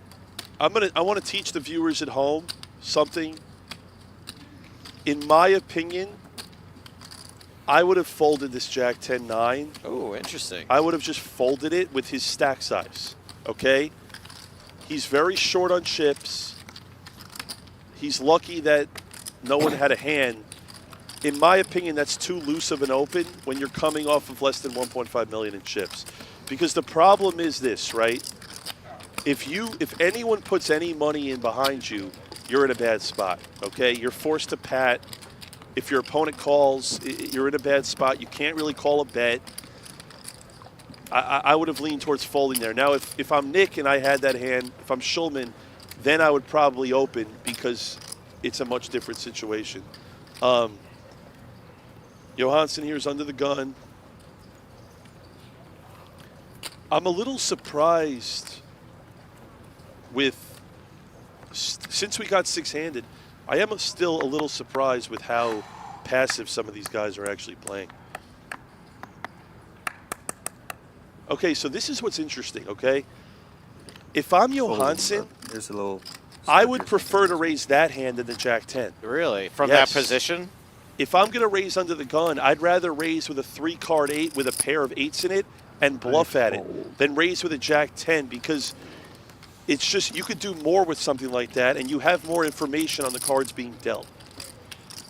I want to teach the viewers at home something. In my opinion, I would have folded this Jack 10-9. Oh, interesting. I would have just folded it with his stack size, okay? He's very short on chips. He's lucky that no one had a hand. in my opinion, that's too loose of an open when you're coming off of less than 1.5 million in chips. Because the problem is this, right? If anyone puts any money in behind you, you're in a bad spot, okay? You're forced to pat. If your opponent calls, you're in a bad spot. You can't really call a bet. I would have leaned towards folding there. Now, if I'm Nick and I had that hand, if I'm Schulman, then I would probably open because it's a much different situation. Johansson here is under the gun. I'm a little surprised with, since we got six-handed, I am still a little surprised with how passive some of these guys are actually playing. Okay, so this is what's interesting, okay? If I'm Johansson, there's a little. I would prefer to raise that hand than the Jack-10. Really? From Yes. that position? If I'm going to raise under the gun, I'd rather raise with a 3-card 8 with a pair of 8s in it and bluff at it than raise with a Jack-10, because it's just, you could do more with something like that and you have more information on the cards being dealt.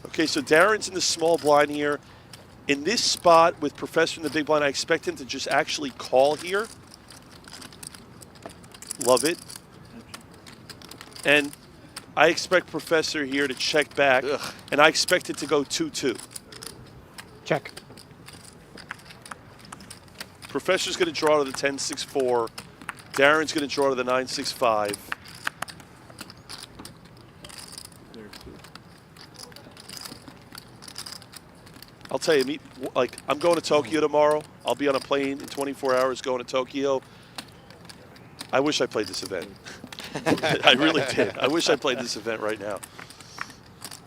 Okay, so Darren's in the small blind here. In this spot with Professor in the big blind, I expect him to just actually call here. Love it. And I expect Professor here to check back, and I expect it to go 2-2. Check. Professor's going to draw to the 10-6-4. Darren's going to draw to the 9-6-5. I'll tell you, like, I'm going to Tokyo tomorrow. I'll be on a plane in 24 hours going to Tokyo. I wish I played this event. I really did. I wish I played this event right now.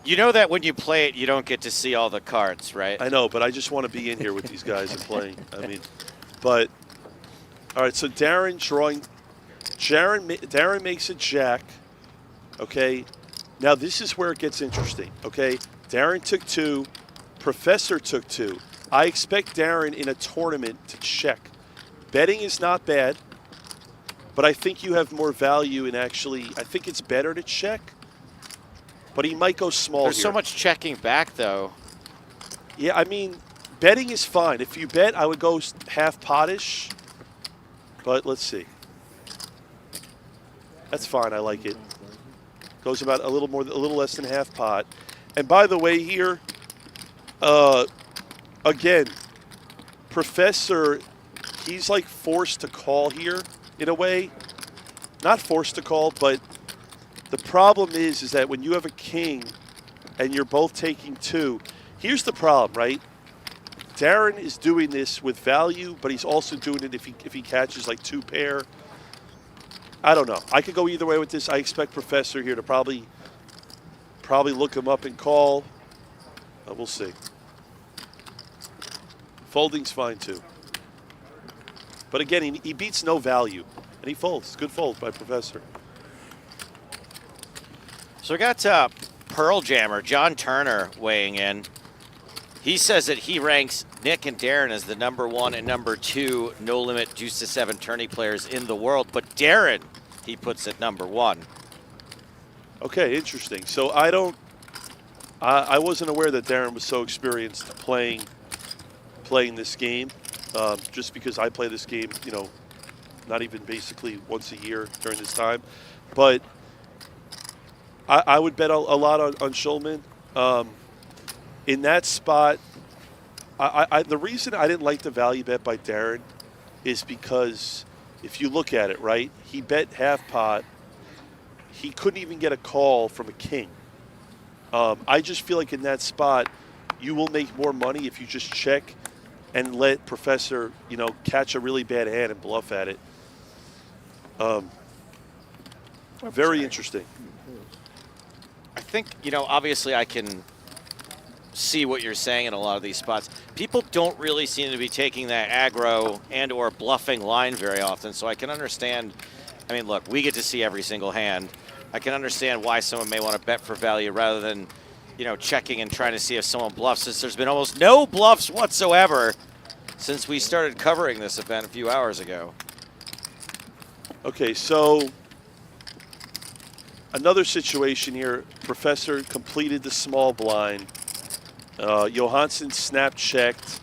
You know that when you play it, you don't get to see all the cards, right? I know, but I just want to be in here with these guys and playing. I mean, but, all right, so Darren drawing. Darren makes a jack, okay? Now, this is where it gets interesting, okay? Darren took 2. Professor took 2. I expect Darren in a tournament to check. Betting is not bad, but I think you have more value in actually, I think it's better to check, but he might go small There's here. so much checking back, though. Yeah, I mean, betting is fine. If you bet, I would go half potish, but let's see. That's fine. I like it. Goes about a little less than half pot. And by the way, here, again, Professor, he's like forced to call here in a way. Not forced to call, but the problem is that when you have a king and you're both taking 2, here's the problem, right? Darren is doing this with value, but he's also doing it if he catches like 2 pair. I don't know. I could go either way with this. I expect Professor here to probably look him up and call. We'll see. Folding's fine too. But again, he beats no value, and he folds. Good fold by Professor. So we got Pearl Jammer, John Turner, weighing in. He says that he ranks Nick and Darren as the #1 and #2 no-limit deuce to 7 tourney players in the world, but Darren, he puts at #1. Okay, interesting. So I wasn't aware that Darren was so experienced playing this game, just because I play this game, you know, not even basically once a year during this time. But I would bet a lot on Schulman. In that spot, the reason I didn't like the value bet by Darren is because if you look at it, right, he bet half pot. He couldn't even get a call from a king. I just feel like in that spot, you will make more money if you just check and let Professor, you know, catch a really bad hand and bluff at it. Very interesting. I think, you know, obviously I can see what you're saying in a lot of these spots. People don't really seem to be taking that aggro and or bluffing line very often, so I can understand. I mean, look, we get to see every single hand. I can understand why someone may want to bet for value rather than, you know, checking and trying to see if someone bluffs, since there's been almost no bluffs whatsoever since we started covering this event a few hours ago. Okay, so another situation here. Professor completed the small blind. Johansson snap checked.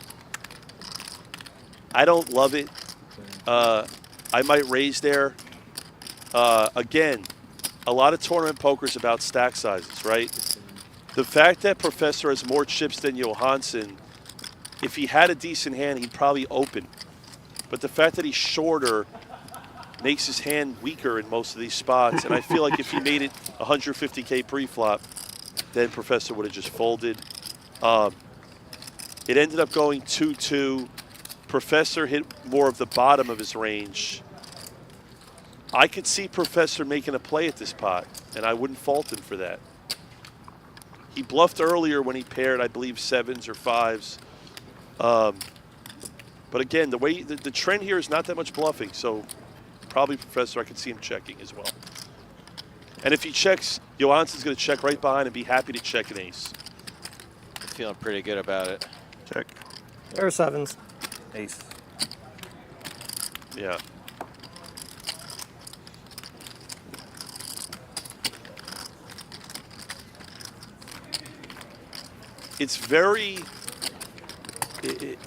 I don't love it. I might raise there. Again, a lot of tournament poker is about stack sizes, right? The fact that Professor has more chips than Johansson, if he had a decent hand, he'd probably open. But the fact that he's shorter makes his hand weaker in most of these spots. And I feel like if he made it 150K pre-flop, then Professor would have just folded. It ended up going 2-2. Professor hit more of the bottom of his range. I could see Professor making a play at this pot, and I wouldn't fault him for that. He bluffed earlier when he paired, I believe, 7s or 5s. But again, the trend here is not that much bluffing, so probably Professor, I could see him checking as well. And if he checks, Johansson's going to check right behind and be happy to check an ace. Feeling pretty good about it. Check. There are 7s. Ace. Yeah. It's very,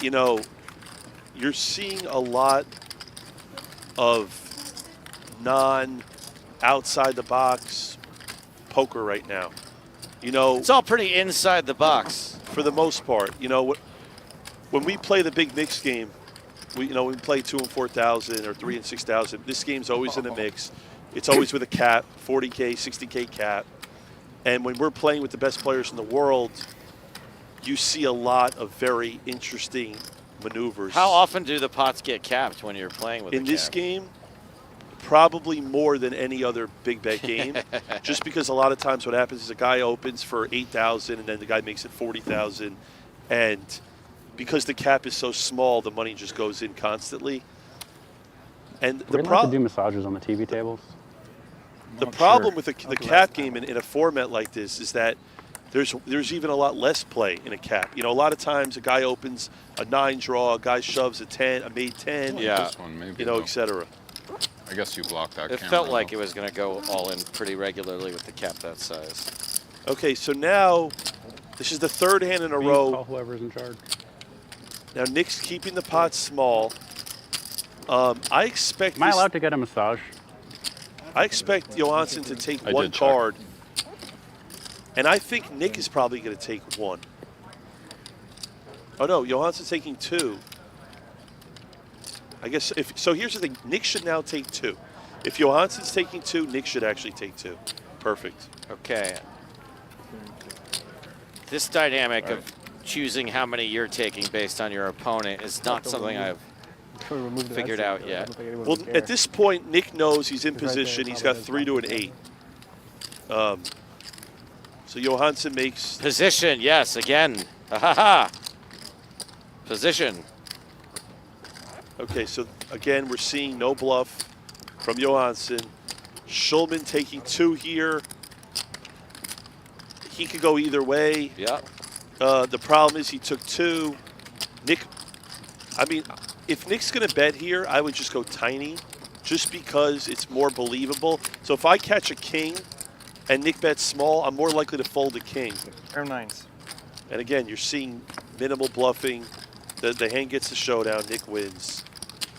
you know, you're seeing a lot of outside the box poker right now. You know, it's all pretty inside the box for the most part. You know, when we play the big mix game, we play 2 and 4,000 or 3 and 6,000. This game's always in the mix. It's always with a cap, 40K, 60K cap. And when we're playing with the best players in the world, you see a lot of very interesting maneuvers. How often do the pots get capped when you're playing with in this game? Probably more than any other big bet game. Just because a lot of times what happens is a guy opens for 8,000 and then the guy makes it 40,000, and because the cap is so small, the money just goes in constantly. And Are we allowed to do massages on the TV tables? The problem with the cap game in a format like this is that there's even a lot less play in a cap. You know, a lot of times a guy opens a 9 draw, a guy shoves a 10, a made 10, This one maybe, you know, etc. I guess you blocked that It camera, felt like though. it was going to go all in pretty regularly with the cap that size. Okay, so now this is the 3rd hand in a row. Call whoever's in charge. Now Nick's keeping the pot small. I expect. Am I allowed to get a massage? I expect Johansson to take 1 card. And I think Nick is probably going to take 1. Oh no, Johansson's taking 2. I guess so. Here's the thing: Nick should now take 2. If Johansson's taking 2, Nick should actually take 2. Perfect. Okay. This dynamic of choosing how many you're taking based on your opponent is not something I've figured out yet. Well, at this point, Nick knows he's in position. He's got 3 to an 8. So Johansson makes position. Yes, again. Ha ha ha. Position. Okay, so again, we're seeing no bluff from Johansson. Schulman taking 2 here. He could go either way. Yeah. The problem is he took 2. Nick, I mean, if Nick's going to bet here, I would just go tiny just because it's more believable. So if I catch a king and Nick bets small, I'm more likely to fold a king. Pair of 9s. And again, you're seeing minimal bluffing. The hand gets the showdown, Nick wins,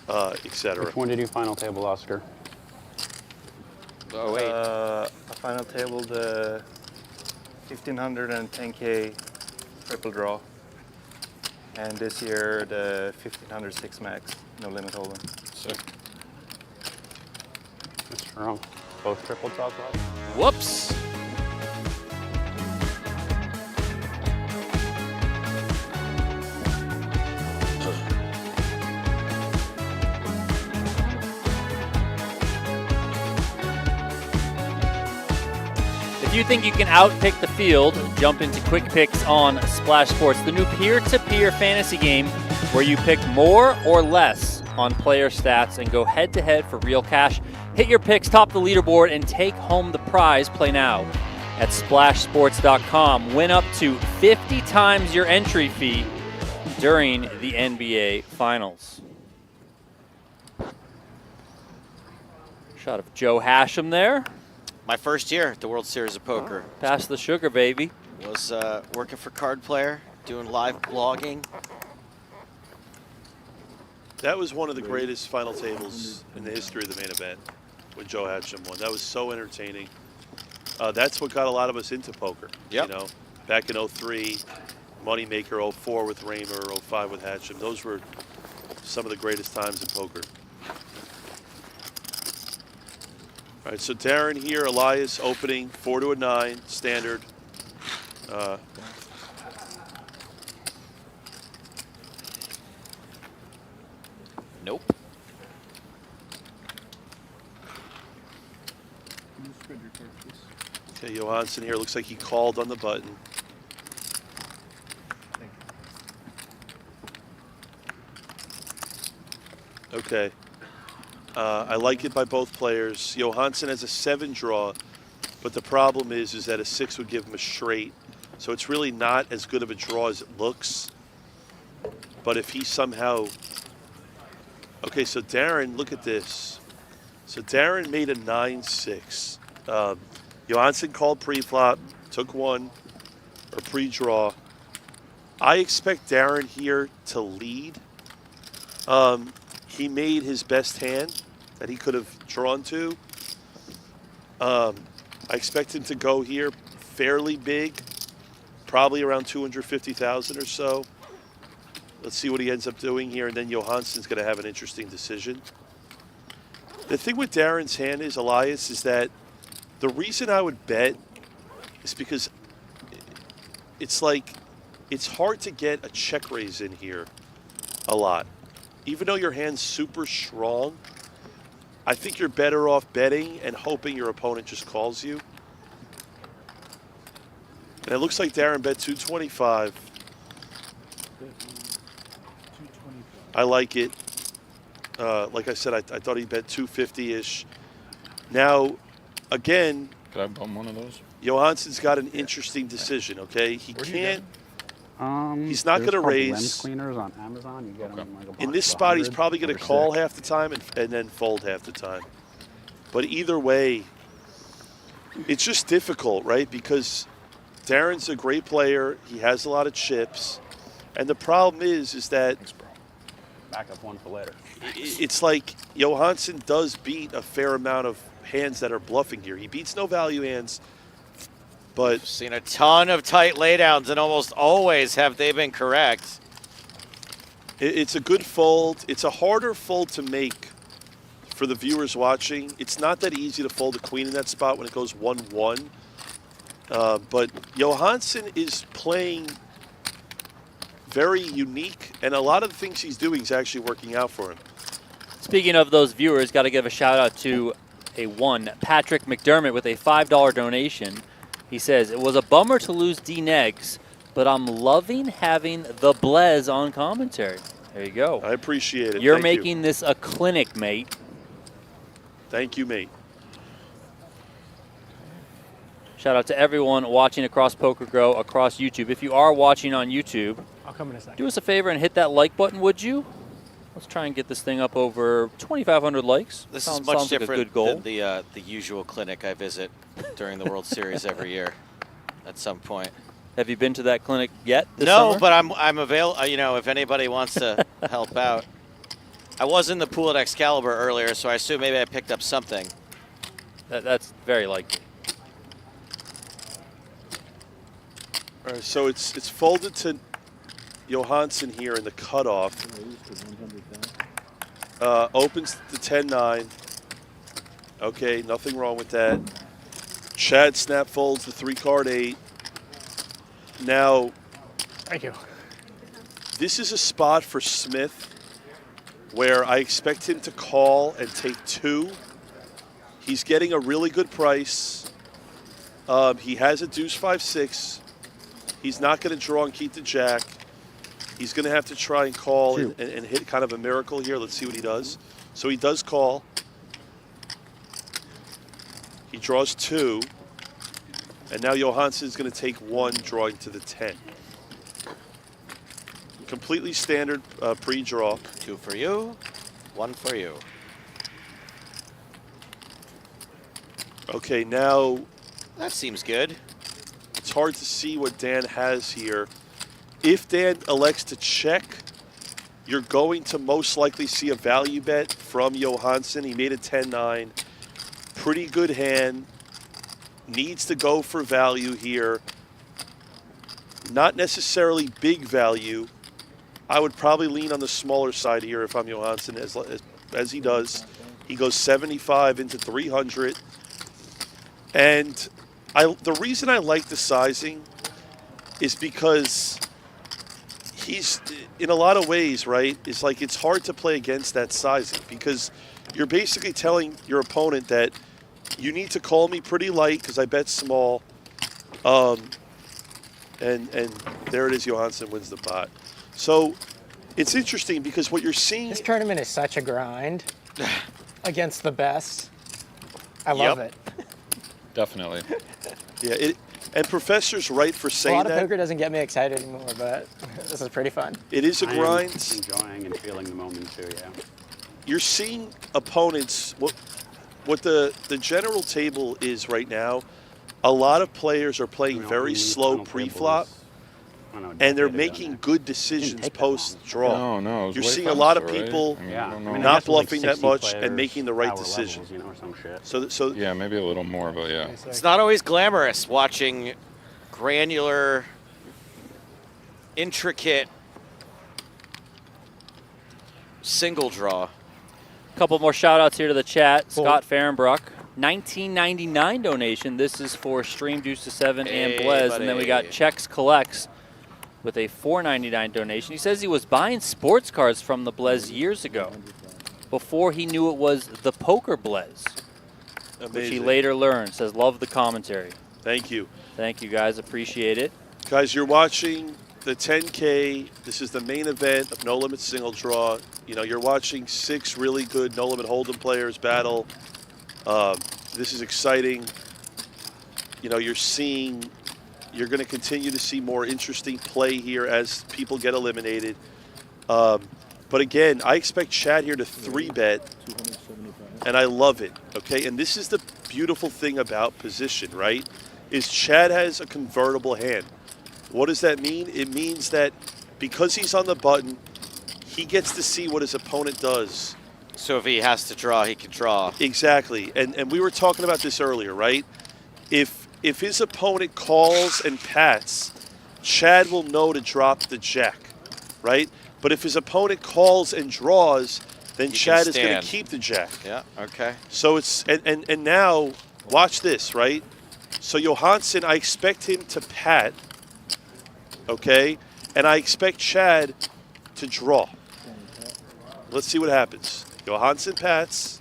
etc. Which one did you final table, Oscar? Oh, wait. I final tabled the 1,510K triple draw. And this year, the 1,506 max, no limit hold'em. Sick. That's wrong. Both triple draws. Whoops. If you think you can outpick the field, jump into Quick Picks on Splash Sports, the new peer-to-peer fantasy game where you pick more or less on player stats and go head-to-head for real cash. Hit your picks, top the leaderboard, and take home the prize. Play now at splashsports.com. Win up to 50 times your entry fee during the NBA Finals. Shot of Joe Hashem there. My first year at the World Series of Poker. Pass the sugar, baby. Was working for Card Player doing live blogging. That was one of the greatest final tables in the history of the main event when Johansson won. That was so entertaining. That's what got a lot of us into poker. Yep. You know, back in 03, Moneymaker, 04 with Raymer, 05 with Hatcham. Those were some of the greatest times in poker. All right, so Darren here, Elias opening 4 to a 9, standard. Nope. Okay, Johansson here looks like he called on the button. Okay. I like it by both players. Johansson has a 7 draw, but the problem is that a 6 would give him a straight. So it's really not as good of a draw as it looks. But if he somehow... Okay, so Darren, look at this. So Darren made a 9-6. Johansson called pre-flop, took 1, or pre-draw. I expect Darren here to lead. He made his best hand that he could have drawn to. I expect him to go here fairly big, probably around 250,000 or so. Let's see what he ends up doing here, and then Johansson's going to have an interesting decision. The thing with Darren's hand is, Elias, is that the reason I would bet is because it's like it's hard to get a check raise in here a lot. Even though your hand's super strong, I think you're better off betting and hoping your opponent just calls you. And it looks like Darren bet 225. I like it. Like I said, I thought he bet 250-ish. Now, again, could I bum one of those? Johansson's got an interesting decision, okay? He can't. He's not going to raise. Lens cleaners on Amazon. You get them like a box In this of spot, he's 100 probably going to for call 6. half the time and then fold half the time. But either way, it's just difficult, right? Because Darren's a great player. He has a lot of chips. And the problem is that Back up one for later. it's like Johansson does beat a fair amount of hands that are bluffing here. He beats no value hands, but Seen a ton of tight laydowns, and almost always have they been correct. it's a good fold. It's a harder fold to make for the viewers watching. It's not that easy to fold a queen in that spot when it goes 1-1. But Johansson is playing very unique, and a lot of the things he's doing is actually working out for him. Speaking of those viewers, got to give a shout out to Patrick McDermott with a $5 donation. He says, it was a bummer to lose D-Negs, but I'm loving having the Blez on commentary. There you go. I appreciate it. You're Thank making you. this a clinic, mate. Thank you, mate. Shout out to everyone watching across PokerGo, across YouTube. If you are watching on YouTube, I'll come in a second. do us a favor and hit that like button, would you? Let's try and get this thing up over 2,500 likes. This sounds is much like a different good goal. than the usual clinic I visit during the World Series every year at some point. Have you been to that clinic yet this No, summer? but I'm available. You know, if anybody wants to help out. I was in the pool at Excalibur earlier, so I assume maybe I picked up something. That's very likely. All right, so it's folded to Johansson here in the cutoff. Opens the 10-9. Okay, nothing wrong with that. Chad snap folds the 3-card 8. Now, Thank you. this is a spot for Smith where I expect him to call and take 2. He's getting a really good price. He has a deuce 5-6. He's not going to draw and keep the jack. He's going to have to try and call and hit kind of a miracle here. Let's see what he does. So he does call. He draws 2. And now Johansson's going to take 1, drawing to the 10. Completely standard pre-draw. 2 for you, 1 for you. Okay, now that seems good. It's hard to see what Dan has here. If Dan elects to check, you're going to most likely see a value bet from Johansson. He made a 10-9. Pretty good hand. Needs to go for value here. Not necessarily big value. I would probably lean on the smaller side here if I'm Johansson, as he does. He goes 75 into 300. And the reason I like the sizing is because he's, in a lot of ways, right, it's like it's hard to play against that sizing because you're basically telling your opponent that you need to call me pretty light because I bet small. And there it is, Johansson wins the pot. So it's interesting because what you're seeing... This tournament is such a grind against the best. I love it. Definitely. Yeah, and Professor's right for saying that. A lot of poker doesn't get me excited anymore, but this is pretty fun. It is a grind. Enjoying and feeling the moment too, yeah. You're seeing opponents... What the general table is right now, a lot of players are playing very slow pre-flop, and they're making good decisions post-draw. No, you're seeing a lot of people not bluffing that much and making the right decision. So yeah, maybe a little more, but yeah. It's not always glamorous watching granular, intricate single draw. Couple more shout-outs here to the chat. Scott Fahrenbruck, 1999 donation. This is for Stream Deuce to 7 and Blez. And then we got Chex Collects with a $4.99 donation. He says he was buying sports cards from the Blez years ago before he knew it was the Poker Blez, which he later learned. Says, love the commentary. Thank you. Thank you, guys. Appreciate it. Guys, you're watching the 10K. This is the main event of No Limit Single Draw. You know, you're watching 6 really good No Limit Hold'em players battle. This is exciting. You know, you're going to continue to see more interesting play here as people get eliminated. But again, I expect Chad here to 3-bet, and I love it, okay? And this is the beautiful thing about position, right? Is Chad has a convertible hand. What does that mean? It means that because he's on the button, he gets to see what his opponent does. So if he has to draw, he can draw. Exactly. And we were talking about this earlier, right? If his opponent calls and pats, Chad will know to drop the jack, right? But if his opponent calls and draws, then Chad is going to keep the jack. Yeah, okay. So it's, and now, watch this, right? So Johansson, I expect him to pat, okay? And I expect Chad to draw. Let's see what happens. Johansson pats.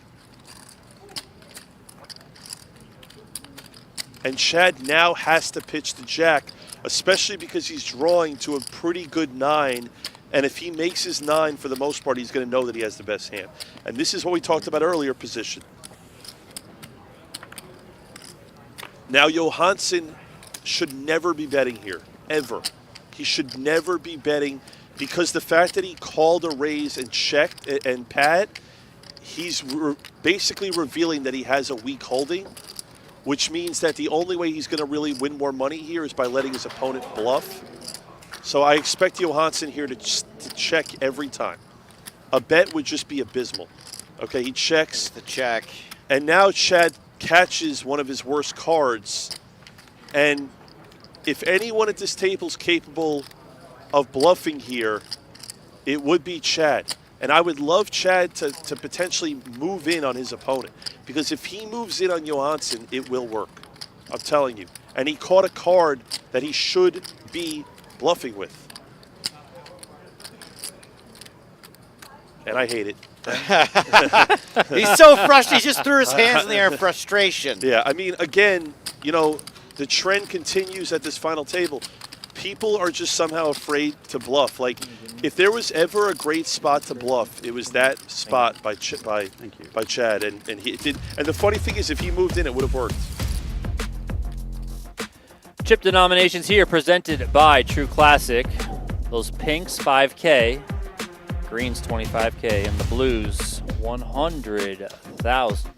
And Chad now has to pitch the jack, especially because he's drawing to a pretty good 9. And if he makes his 9, for the most part, he's going to know that he has the best hand. And this is what we talked about earlier, position. Now, Johansson should never be betting here, ever. He should never be betting because the fact that he called a raise and checked and pat, he's basically revealing that he has a weak holding, which means that the only way he's going to really win more money here is by letting his opponent bluff. So I expect Johansson here to check every time. A bet would just be abysmal. Okay, he checks. The check. And now Chad catches one of his worst cards. And if anyone at this table is capable of bluffing here, it would be Chad. And I would love Chad to potentially move in on his opponent. Because if he moves in on Johansson, it will work. I'm telling you. And he caught a card that he should be bluffing with. And I hate it. He's so frustrated. He just threw his hands in the air in frustration. Yeah, I mean, again, you know, the trend continues at this final table. People are just somehow afraid to bluff. Like, if there was ever a great spot to bluff, it was that spot by Chad, and he did. And the funny thing is, if he moved in, it would have worked. Chip denominations here presented by True Classic. Those pinks, 5K. Greens, 25K. And the blues, 100,000.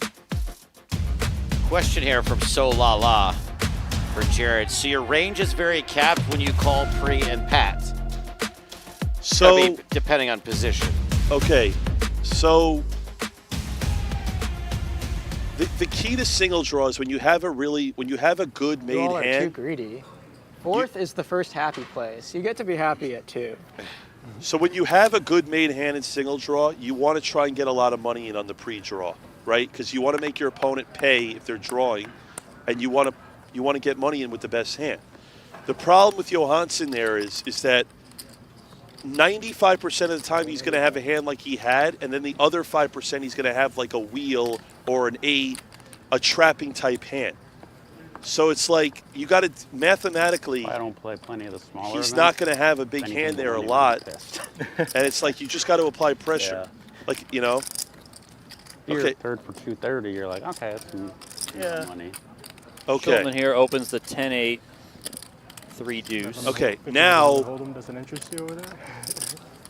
Question here from So La La for Jared. So your range is very capped when you call pre and pat. So, I mean, depending on position. Okay, so the key to single draw is when you have a good You made all are too hand. greedy. Fourth is the first happy place. You get to be happy at 2. So when you have a good made hand in single draw, you want to try and get a lot of money in on the pre-draw, right? Because you want to make your opponent pay if they're drawing, and you want to get money in with the best hand. The problem with Johansson there is that 95% of the time he's going to have a hand like he had, and then the other 5% he's going to have like a wheel or an 8, a trapping type hand. So it's like you got to mathematically. I don't play plenty of the smaller. He's events, not going to have a big then hand he there a won't even lot, be pissed. and it's like you just got to apply pressure, like You're Okay. third for 230. You're like, okay, that's some money. Okay. Schulman here opens the 10-8, 3 deuce. Okay, now Hold'em doesn't interest you over there?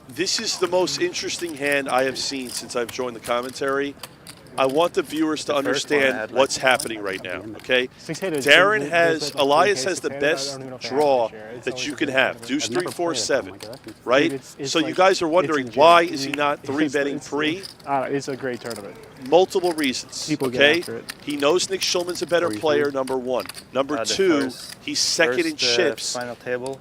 this is the most interesting hand I have seen since I've joined the commentary. I want the viewers to understand what's happening right now, okay? Darren has, Elias has the best draw that you can have. Deuce 3, 4, 7, right? So you guys are wondering, why is he not 3-betting pre? It's a great tournament. Multiple reasons, People get okay? after it. He knows Nick Schulman's a better player, number one. Number The two, first- he's second in chips. Final table.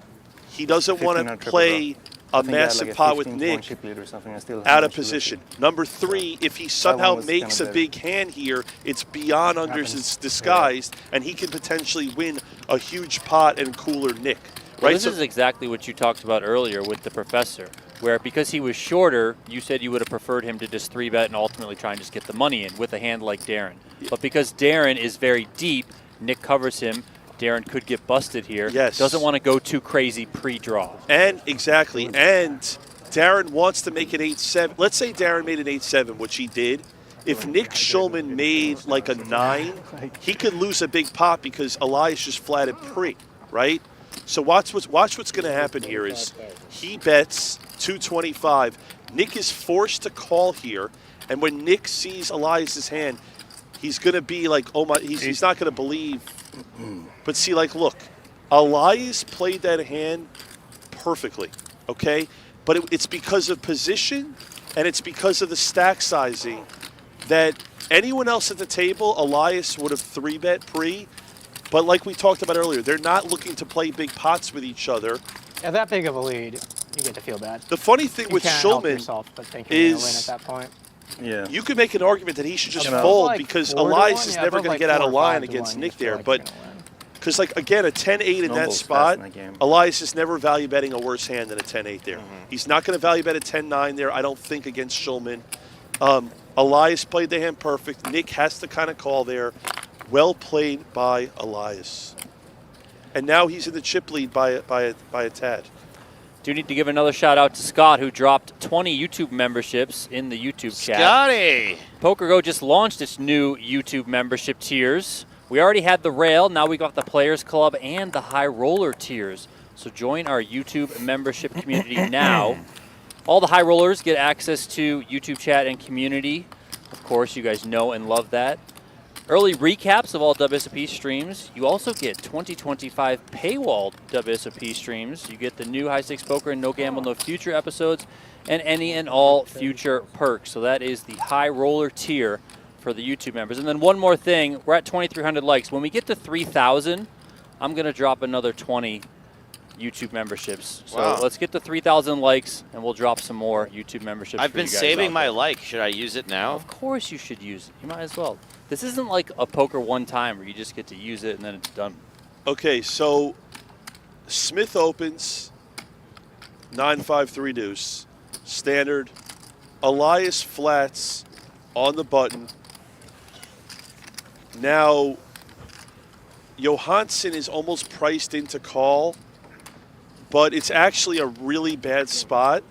He doesn't want 15 to on triple play draw. a I think I had massive like a pot with 15 point Nick chip lead or something. I still have out no of chip lead. position. Number three, if he somehow was makes a kinda big hand here, it's beyond under his disguise, and he can potentially win a huge pot and cooler Nick. Well, Right? this is exactly what you talked about earlier with the professor, where because he was shorter, you said you would have preferred him to just 3-bet and ultimately try and just get the money in with a hand like Darren. But because Darren is very deep, Nick covers him. Darren could get busted here. Yes. Doesn't want to go too crazy pre-draw. And exactly. And Darren wants to make an 8-7. Let's say Darren made an 8-7, which he did. If Nick Schulman made like a 9, he could lose a big pot because Elias just flatted pre, right? So watch what's going to happen here is he bets 225. Nick is forced to call here, and when Nick sees Elias's hand, he's going to be like, oh my, he's not going to believe. But see, like, look, Elias played that hand perfectly, okay? But it's because of position, and it's because of the stack sizing that anyone else at the table, Elias would have 3-bet pre. But like we talked about earlier, they're not looking to play big pots with each other. Yeah, that big of a lead, you get to feel bad. The funny thing You with can't help Schulman yourself but think you're gonna win is at that point. Yeah. you could make an argument that he should just Yeah, fold like because 4 to Elias 1, is yeah, never above going like to get out 4 of or line 5 to against 1, Nick you feel there. like But you're gonna win. because, like, again, a 10-8 in that Snowball's spot, fast in that game. Elias is never value betting a worse hand than a 10-8 there. He's not going to value bet a 10-9 there, I don't think, against Schulman. Elias played the hand perfect. Nick has to kind of call there. Well played by Elias. And now he's in the chip lead by a tad. Do need to give another shout out to Scott, who dropped 20 YouTube memberships in the YouTube chat. Scotty! PokerGo just launched its new YouTube membership tiers. We already had the Rail, now we got the Players Club and the High Roller tiers. So join our YouTube membership community now. All the high rollers get access to YouTube chat and community. Of course, you guys know and love that. Early recaps of all WSOP streams. You also get 2025 paywalled WSOP streams. You get the new High Stakes Poker and No Gamble, No Future episodes, and any and all future perks. So that is the high roller tier for the YouTube members. And then one more thing, we're at 2,300 likes. When we get to 3,000, I'm going to drop another 20 YouTube memberships. So Wow. let's get to 3,000 likes, and we'll drop some more YouTube memberships. I've for been you guys saving out my there. like. Should I use it now? Of course you should use it. You might as well. This isn't like a poker one time where you just get to use it and then it's done. Okay, so Smith opens 9-5-3 deuce, standard. Elias flats on the button. Now, Johansson is almost priced into call, but it's actually a really bad spot.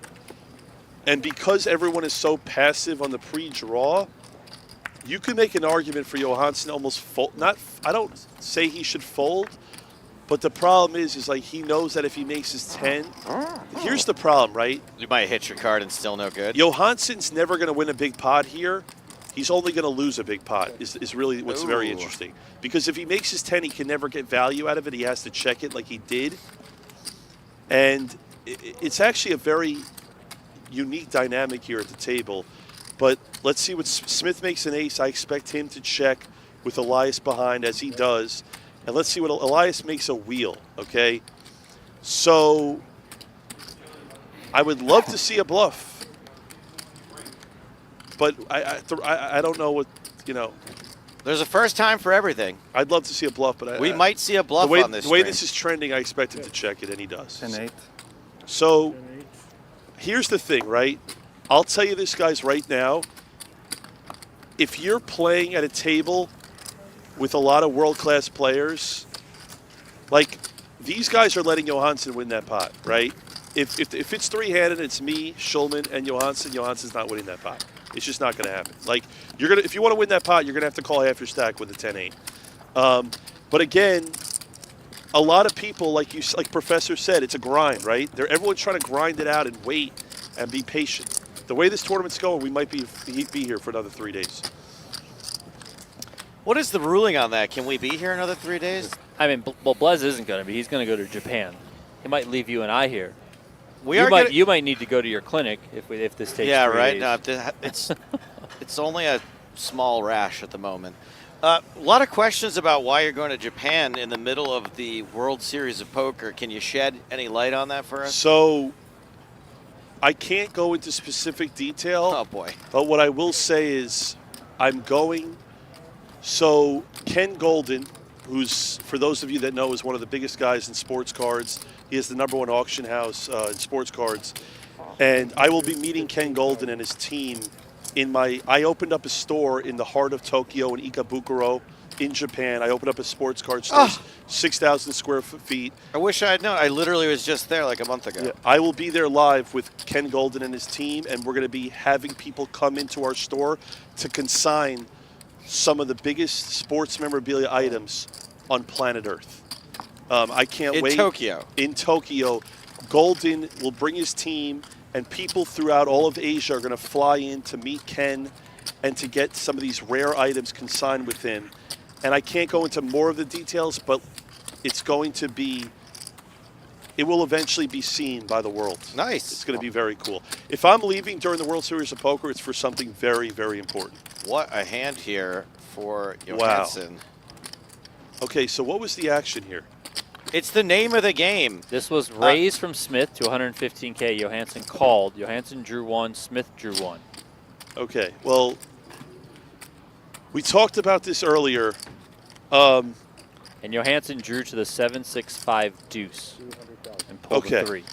And because everyone is so passive on the pre-draw, you can make an argument for Johansson almost fold. I don't say he should fold, but the problem is like he knows that if he makes his 10, here's the problem, right? You might hit your card and still no good. Johansson's never going to win a big pot here. He's only going to lose a big pot is really what's very interesting. Because if he makes his 10, he can never get value out of it. He has to check it like he did. And it's actually a very unique dynamic here at the table. But let's see what Smith makes an ace. I expect him to check with Elias behind, as he does. And let's see what Elias makes a wheel, okay? So I would love to see a bluff. But I don't know what, you know. There's a first time for everything. I'd love to see a bluff, but we might see a bluff on this The way stream. this is trending, I expect him to check it, and he does. 10-8. So here's the thing, right? I'll tell you this, guys, right now. If you're playing at a table with a lot of world-class players, like these guys are letting Johansson win that pot, right? If it's three-handed, it's me, Schulman, and Johansson. Johansson's not winning that pot. It's just not going to happen. Like if you want to win that pot, you're going to have to call half your stack with the 10-8. But again, a lot of people, like Professor said, it's a grind, right? Everyone's trying to grind it out and wait and be patient. The way this tournament's going, we might be here for another 3 days. What is the ruling on that? Can we be here another 3 days? I mean, well, Blez isn't going to be. He's going to go to Japan. He might leave you and I here. You might need to go to your clinic if this takes 3 days. No, it's only a small rash at the moment. A lot of questions about why you're going to Japan in the middle of the World Series of Poker. Can you shed any light on that for us? So I can't go into specific detail. Oh, boy. But what I will say is I'm going. So Ken Golden, who's, for those of you that know, is one of the biggest guys in sports cards. He is the #1 auction house in sports cards. And I will be meeting Ken Golden and his team I opened up a store in the heart of Tokyo in Ikebukuro in Japan. I opened up a sports card store, 6,000 square feet. I wish I had known. I literally was just there like a month ago. Yeah, I will be there live with Ken Golden and his team, and we're going to be having people come into our store to consign some of the biggest sports memorabilia items on planet Earth. I can't wait. In Tokyo. Golden will bring his team, and people throughout all of Asia are going to fly in to meet Ken and to get some of these rare items consigned with him. And I can't go into more of the details, but it's going to be, it will eventually be seen by the world. Nice. It's going to be very cool. If I'm leaving during the World Series of Poker, it's for something very, very important. What a hand here for Johansson. Wow. Okay, so what was the action here? It's the name of the game. This was raised from Smith to 115K. Johansson called. Johansson drew one. Smith drew one. Okay, well, we talked about this earlier. And Johansson drew to the 7-6-5 deuce and pulled the 3.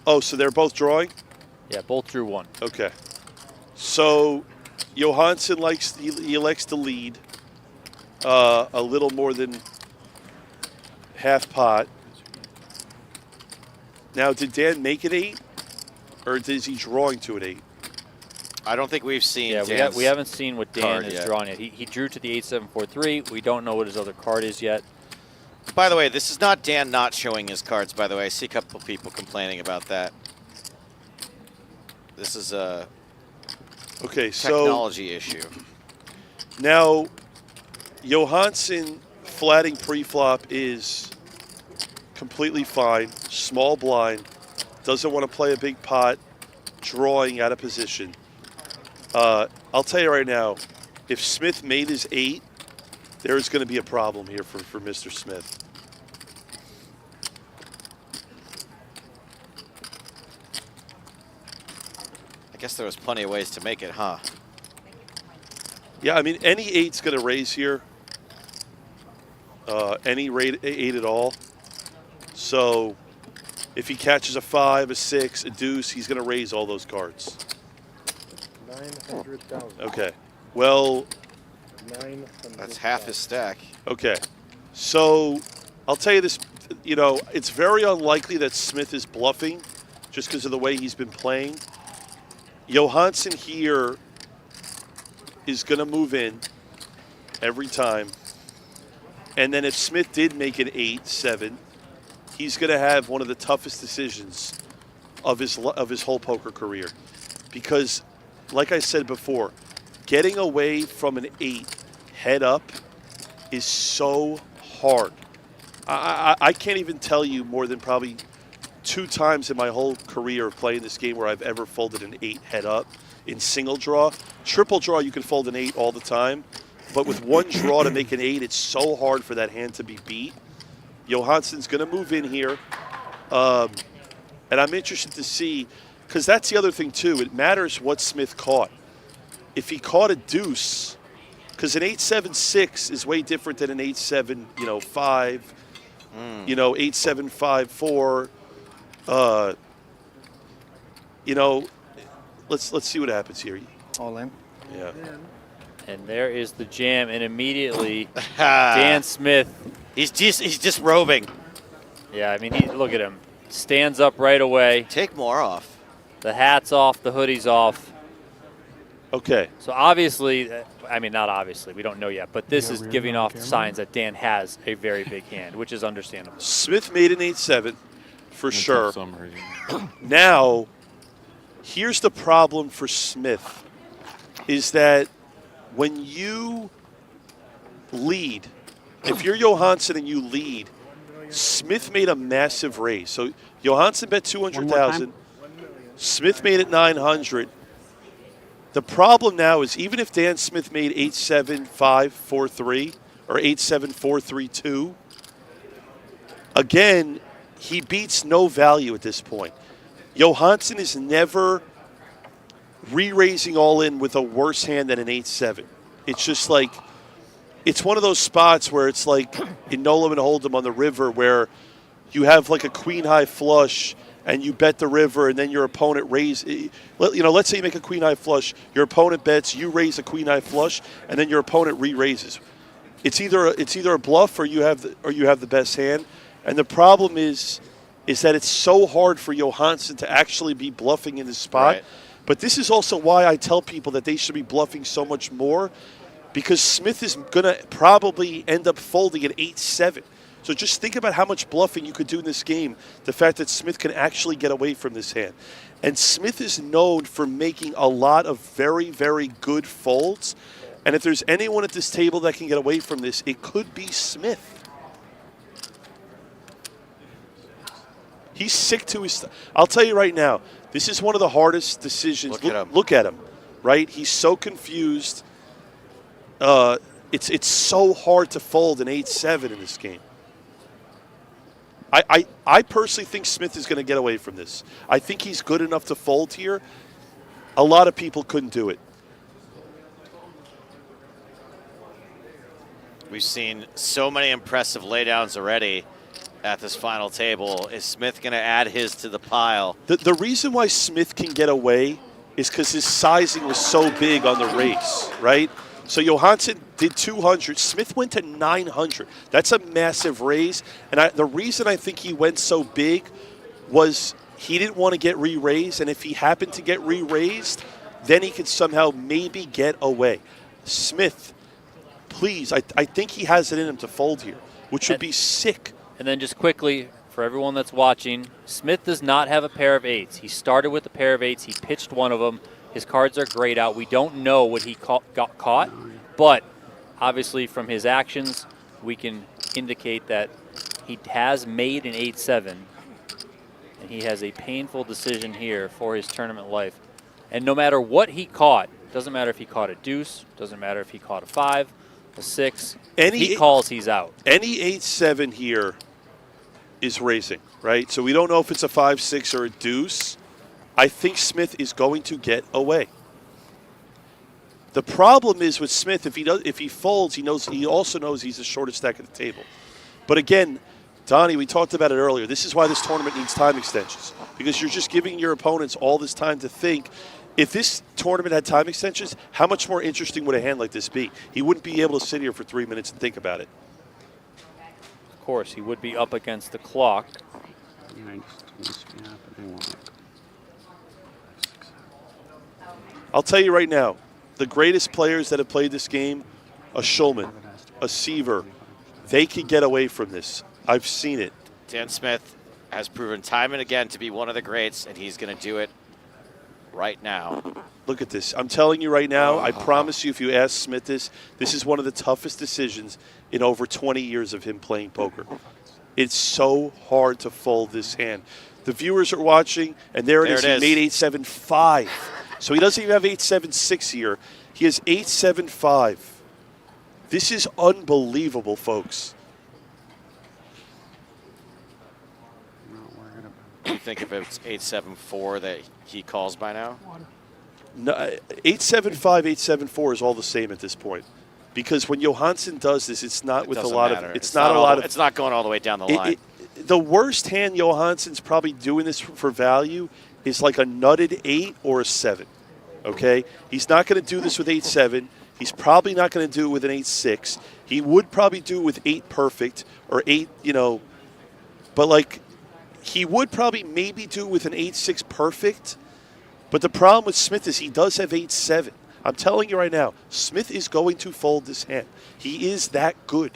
Oh, so they're both drawing? Yeah, both drew one. Okay. So Johansson he likes to lead a little more than half pot. Now, did Dan make it 8, or is he drawing to an 8? I don't think we've seen. Yeah, we haven't seen what Dan is drawing yet. He drew to the 8-7-4-3. We don't know what his other card is yet. By the way, this is not Dan not showing his cards. By the way, I see a couple of people complaining about that. This is a technology issue. Now, Johansson flatting pre-flop is completely fine. Small blind. Doesn't want to play a big pot. Drawing out of position. I'll tell you right now, if Smith made his 8, there is going to be a problem here for Mr. Smith. I guess there was plenty of ways to make it, huh? Yeah, I mean, any 8's going to raise here. Any 8 at all. So if he catches a 5, a 6, a deuce, he's going to raise all those cards. 900,000. Okay. Well, that's half his stack. Okay. So I'll tell you this, it's very unlikely that Smith is bluffing just because of the way he's been playing. Johansson here is going to move in every time. And then if Smith did make it 8-7, he's going to have one of the toughest decisions of his whole poker career. Because, like I said before, getting away from an 8 head up is so hard. I can't even tell you more than probably 2 times in my whole career of playing this game where I've ever folded an 8 head up in single draw. Triple draw, you can fold an 8 all the time. But with one draw to make an 8, it's so hard for that hand to be beat. Johansson's going to move in here. And I'm interested to see, because that's the other thing too. It matters what Smith caught. If he caught a deuce, because an 8-7-6 is way different than an 8-7, 5, 8-7, 5, 4. Let's see what happens here. All in. Yeah. And there is the jam, and immediately Dan Smith. He's just roving. Yeah, I mean, look at him. Stands up right away. Take more off. The hat's off, the hoodie's off. Okay. So obviously, I mean, not obviously, we don't know yet, but this is giving off signs that Dan has a very big hand, which is understandable. Smith made an 8-7 for sure. Now, here's the problem for Smith, is that when you lead, if you're Johansson and you lead, Smith made a massive raise. So Johansson bet 200,000. Smith made it 900. The problem now is even if Dan Smith made 8-7, 5, 4, 3 or 8-7, 4, 3, 2, again, he beats no value at this point. Johansson is never re-raising all in with a worse hand than an 8-7. It's just like, it's one of those spots where it's like in No Limit Hold'em on the river where you have like a queen high flush and you bet the river and then your opponent raises. Let's say you make a queen high flush, your opponent bets, you raise a queen high flush, and then your opponent re-raises. It's either a bluff or you have the best hand. And the problem is that it's so hard for Johansson to actually be bluffing in this spot. Right. But this is also why I tell people that they should be bluffing so much more, because Smith is going to probably end up folding at 8-7. So just think about how much bluffing you could do in this game, the fact that Smith can actually get away from this hand. And Smith is known for making a lot of very, very good folds. And if there's anyone at this table that can get away from this, it could be Smith. He's sick to his... I'll tell you right now, this is one of the hardest decisions. Look at him, right? He's so confused. It's so hard to fold an 8-7 in this game. I personally think Smith is going to get away from this. I think he's good enough to fold here. A lot of people couldn't do it. We've seen so many impressive laydowns already at this final table. Is Smith going to add his to the pile? The reason why Smith can get away is because his sizing was so big on the race, right? So Johansson did 200. Smith went to 900. That's a massive raise. And the reason I think he went so big was he didn't want to get re-raised. And if he happened to get re-raised, then he could somehow maybe get away. Smith, please, I think he has it in him to fold here, which would be sick. And then just quickly, for everyone that's watching, Smith does not have a pair of 8s. He started with a pair of 8s. He pitched one of them. His cards are grayed out. We don't know what he got caught, but obviously from his actions, we can indicate that he has made an 8-7, and he has a painful decision here for his tournament life. And no matter what he caught, doesn't matter if he caught a deuce, doesn't matter if he caught a 5, a 6, if he calls, he's out. Any 8-7 here is raising, right? So we don't know if it's a 5-6 or a deuce. I think Smith is going to get away. The problem is with Smith, if he folds, he also knows he's the shortest stack at the table. But again, Donnie, we talked about it earlier. This is why this tournament needs time extensions, because you're just giving your opponents all this time to think. If this tournament had time extensions, how much more interesting would a hand like this be? He wouldn't be able to sit here for 3 minutes and think about it. Of course, he would be up against the clock. I'll tell you right now, the greatest players that have played this game, a Schulman, a Seaver, they can get away from this. I've seen it. Dan Smith has proven time and again to be one of the greats, and he's going to do it right now. Look at this. I'm telling you right now, I promise you, if you ask Smith this is one of the toughest decisions in over 20 years of him playing poker. It's so hard to fold this hand. The viewers are watching, and there it is. It He is. made 8.75. So he doesn't even have 8.76 here. He has 8.75. This is unbelievable, folks. Do you think if it's 8.74 that he calls by now? No, 8.75, 8.74 is all the same at this point. Because when Johansson does this, it's not with a Doesn't lot matter. of. It's not a lot of. It's not going all the way down the line. The worst hand Johansson's probably doing this for value is like a nutted 8 or a 7. Okay, he's not going to do this with 8.7. He's probably not going to do it with an 8.6. He would probably do it with 8 perfect or 8, but like he would probably maybe do it with an 8.6 perfect. But the problem with Smith is he does have 8.7. I'm telling you right now, Smith is going to fold this hand. He is that good.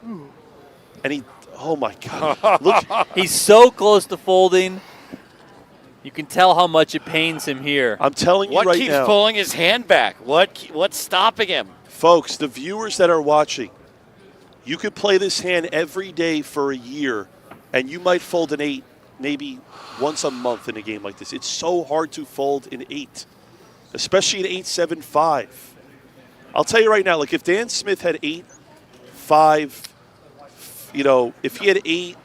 And he, oh my God. Look. He's so close to folding. You can tell how much it pains him here. I'm telling you right now. What keeps pulling his hand back? What's stopping him? Folks, the viewers that are watching, you could play this hand every day for a year, and you might fold an 8 maybe once a month in a game like this. It's so hard to fold an 8, especially an 8.75. I'll tell you right now, like if Dan Smith had 8.5, if he had 8,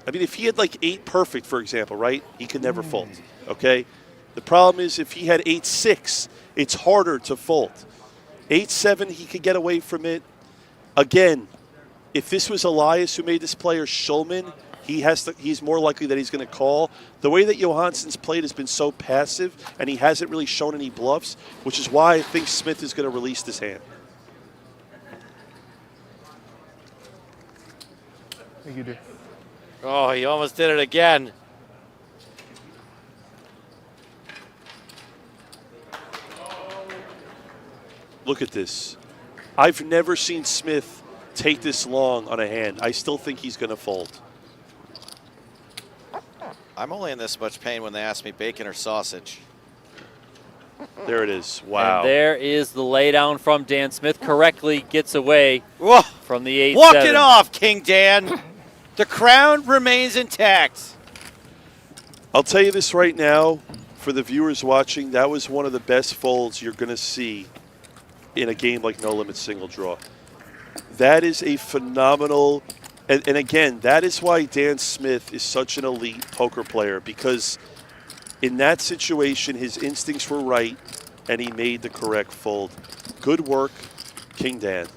if he had like 8 perfect, for example, right, he could never fold, okay? The problem is if he had 8.6, it's harder to fold. 8.7, he could get away from it. Again, if this was Elias who made this play or Schulman, he's more likely that he's going to call. The way that Johansson's played has been so passive, and he hasn't really shown any bluffs, which is why I think Smith is going to release this hand. Thank you, dear. Oh, he almost did it again. Look at this. I've never seen Smith take this long on a hand. I still think he's going to fold. I'm only in this much pain when they ask me bacon or sausage. There it is. Wow. And there is the laydown from Dan Smith. Correctly gets away from the 8-7. Walk it off, King Dan. The crown remains intact. I'll tell you this right now, for the viewers watching, that was one of the best folds you're going to see in a game like No Limit Single Draw. That is a phenomenal, and again, that is why Dan Smith is such an elite poker player, because in that situation, his instincts were right, and he made the correct fold. Good work, King Dan.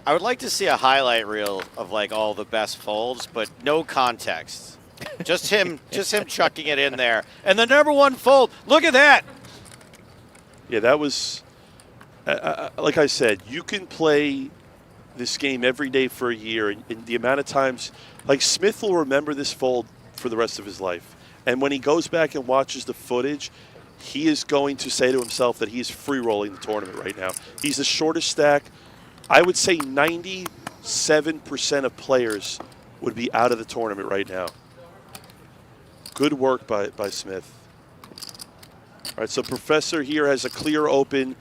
I would like to see a highlight reel of like all the best folds, but no context. Just him chucking it in there. And the number one fold, look at that. Yeah, that was, like I said, you can play this game every day for a year, and the amount of times, like Smith will remember this fold for the rest of his life. And when he goes back and watches the footage, he is going to say to himself that he is free rolling the tournament right now. He's the shortest stack. I would say 97% of players would be out of the tournament right now. Good work by Smith. All right, so Professor here has a clear open.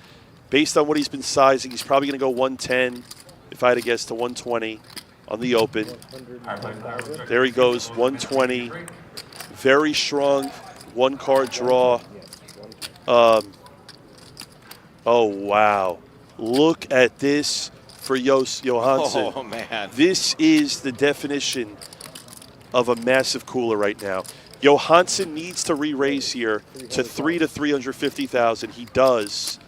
Based on what he's been sizing, he's probably going to go 110, if I had to guess, to 120 on the open. There he goes, 120. Very strong one-card draw. Oh, wow. Look at this for Johansson. Oh, man. This is the definition of a massive cooler right now. Johansson needs to re-raise here to 350,000. He does.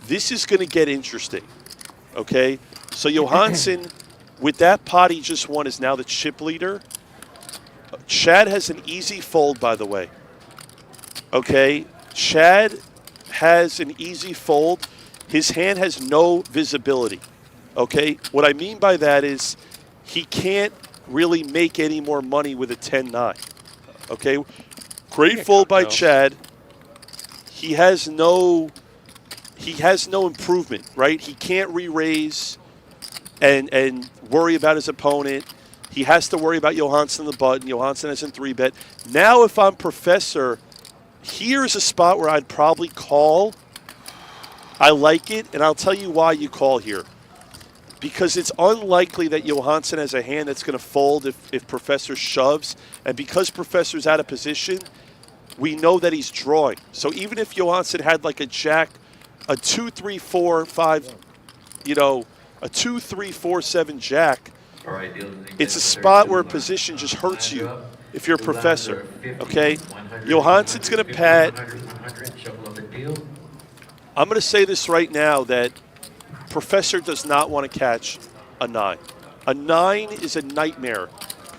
This is going to get interesting, okay? So Johansson, with that pot he just won, is now the chip leader. Chad has an easy fold, by the way. Okay? Chad has an easy fold. His hand has no visibility. Okay? What I mean by that is he can't really make any more money with a 10-9. Okay? Great fold by Chad. He has no improvement, right? He can't re-raise and worry about his opponent. He has to worry about Johansson the button. Johansson hasn't 3-bet. Now if I'm Professor, here's a spot where I'd probably call. I like it, and I'll tell you why you call here. because it's unlikely that Johansson has a hand that's going to fold if Professor shoves. And because Professor's out of position, we know that he's drawing. So even if Johansson had like a jack, a 2, 3, 4, 5, a 2, 3, 4, 7 jack, it's a spot where a position just hurts you if you're a Professor, okay? Johansson's going to pat. I'm going to say this right now that Professor does not want to catch a 9. A 9 is a nightmare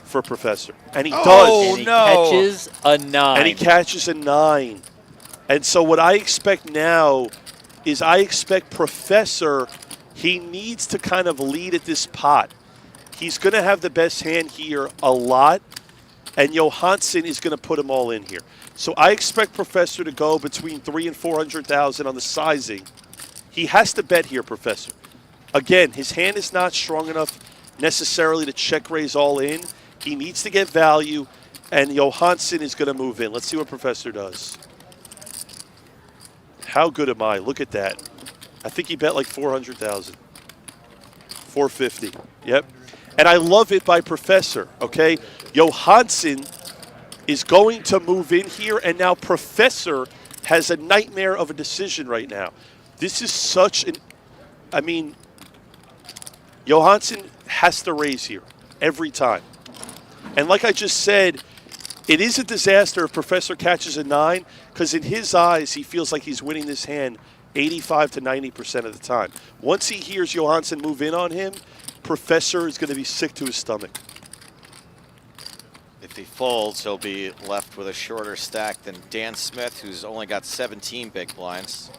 for Professor. And he does. And he catches a 9. And he catches a 9. And so what I expect now is I expect Professor, he needs to kind of lead at this pot. He's going to have the best hand here a lot, and Johansson is going to put them all in here. So I expect Professor to go between 300,000 and 400,000 on the sizing. He has to bet here, Professor. Again, his hand is not strong enough necessarily to check raise all in. He needs to get value, and Johansson is going to move in. Let's see what Professor does. How good am I? Look at that. I think he bet like 400,000. 450. Yep. And I love it by Professor, okay? Johansson is going to move in here, and now Professor has a nightmare of a decision right now. This is such an, I mean, Johansson has to raise here every time. And like I just said, it is a disaster if Professor catches a 9, because in his eyes, he feels like he's winning this hand 85 to 90% of the time. Once he hears Johansson move in on him, Professor is going to be sick to his stomach. If he folds, he'll be left with a shorter stack than Dan Smith, who's only got 17 big blinds.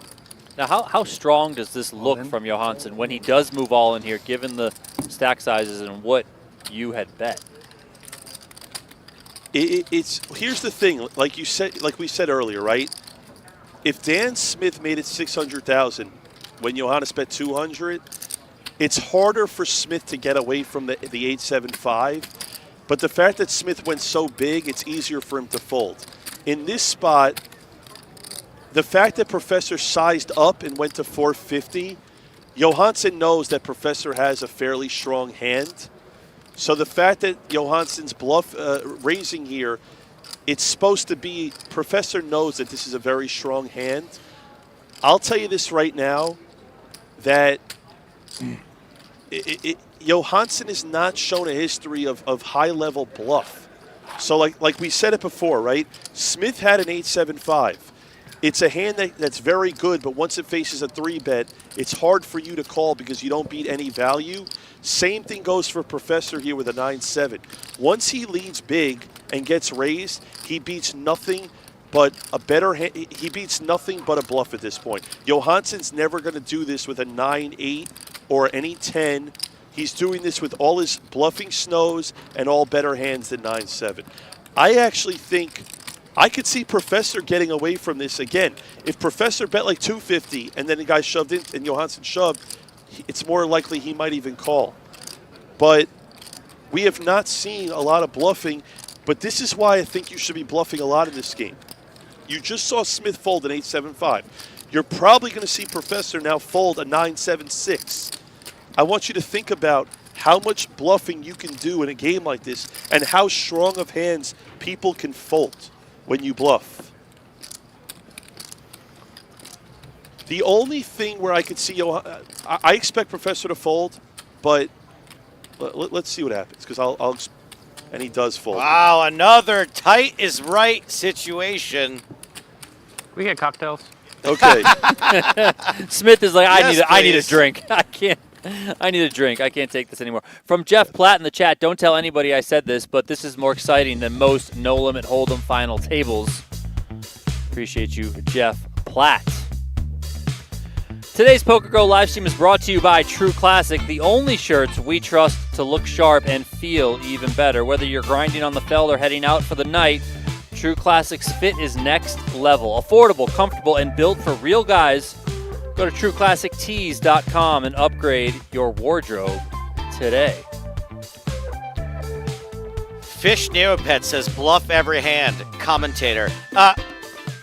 Now, how strong does this look from Johansson when he does move all in here, given the stack sizes and what you had bet? Here's the thing, like you said, like we said earlier, right? If Dan Smith made it 600,000 when Johannes bet 200, it's harder for Smith to get away from the 875. But the fact that Smith went so big, it's easier for him to fold. In this spot, the fact that Professor sized up and went to 450, Johansson knows that Professor has a fairly strong hand. So the fact that Johansson's bluff raising here, it's supposed to be, Professor knows that this is a very strong hand. I'll tell you this right now, that Johansson has not shown a history of high-level bluff. So like we said it before, right? Smith had an 875. It's a hand that's very good, but once it faces a 3-bet, it's hard for you to call because you don't beat any value. Same thing goes for Professor here with a 9-7. Once he leads big and gets raised, he beats nothing but a better hand. He beats nothing but a bluff at this point. Johansson's never going to do this with a 9-8 or any 10. He's doing this with all his bluffing snows and all better hands than 9-7. I actually think I could see Professor getting away from this again. If Professor bet like 250 and then the guy shoved in and Johansson shoved, it's more likely he might even call. But we have not seen a lot of bluffing, but this is why I think you should be bluffing a lot in this game. You just saw Smith fold an 8-7-5. You're probably going to see Professor now fold a 9-7-6. I want you to think about how much bluffing you can do in a game like this and how strong of hands people can fold when you bluff. The only thing where I could see, I expect Professor to fold, but let's see what happens, because and he does fold. Wow, another tight is right situation. We get cocktails. Okay. Smith is like, Yes, I need a please. drink. I need a drink. I can't take this anymore. From Jeff Platt in the chat, don't tell anybody I said this, but this is more exciting than most no-limit hold'em final tables. Appreciate you, Jeff Platt. Today's PokerGo live stream is brought to you by True Classic, the only shirts we trust to look sharp and feel even better. Whether you're grinding on the feld or heading out for the night, True Classic's fit is next level. Affordable, comfortable, and built for real guys. Go to TrueClassicTees.com and upgrade your wardrobe today. Fish Neopet says bluff every hand. Commentator.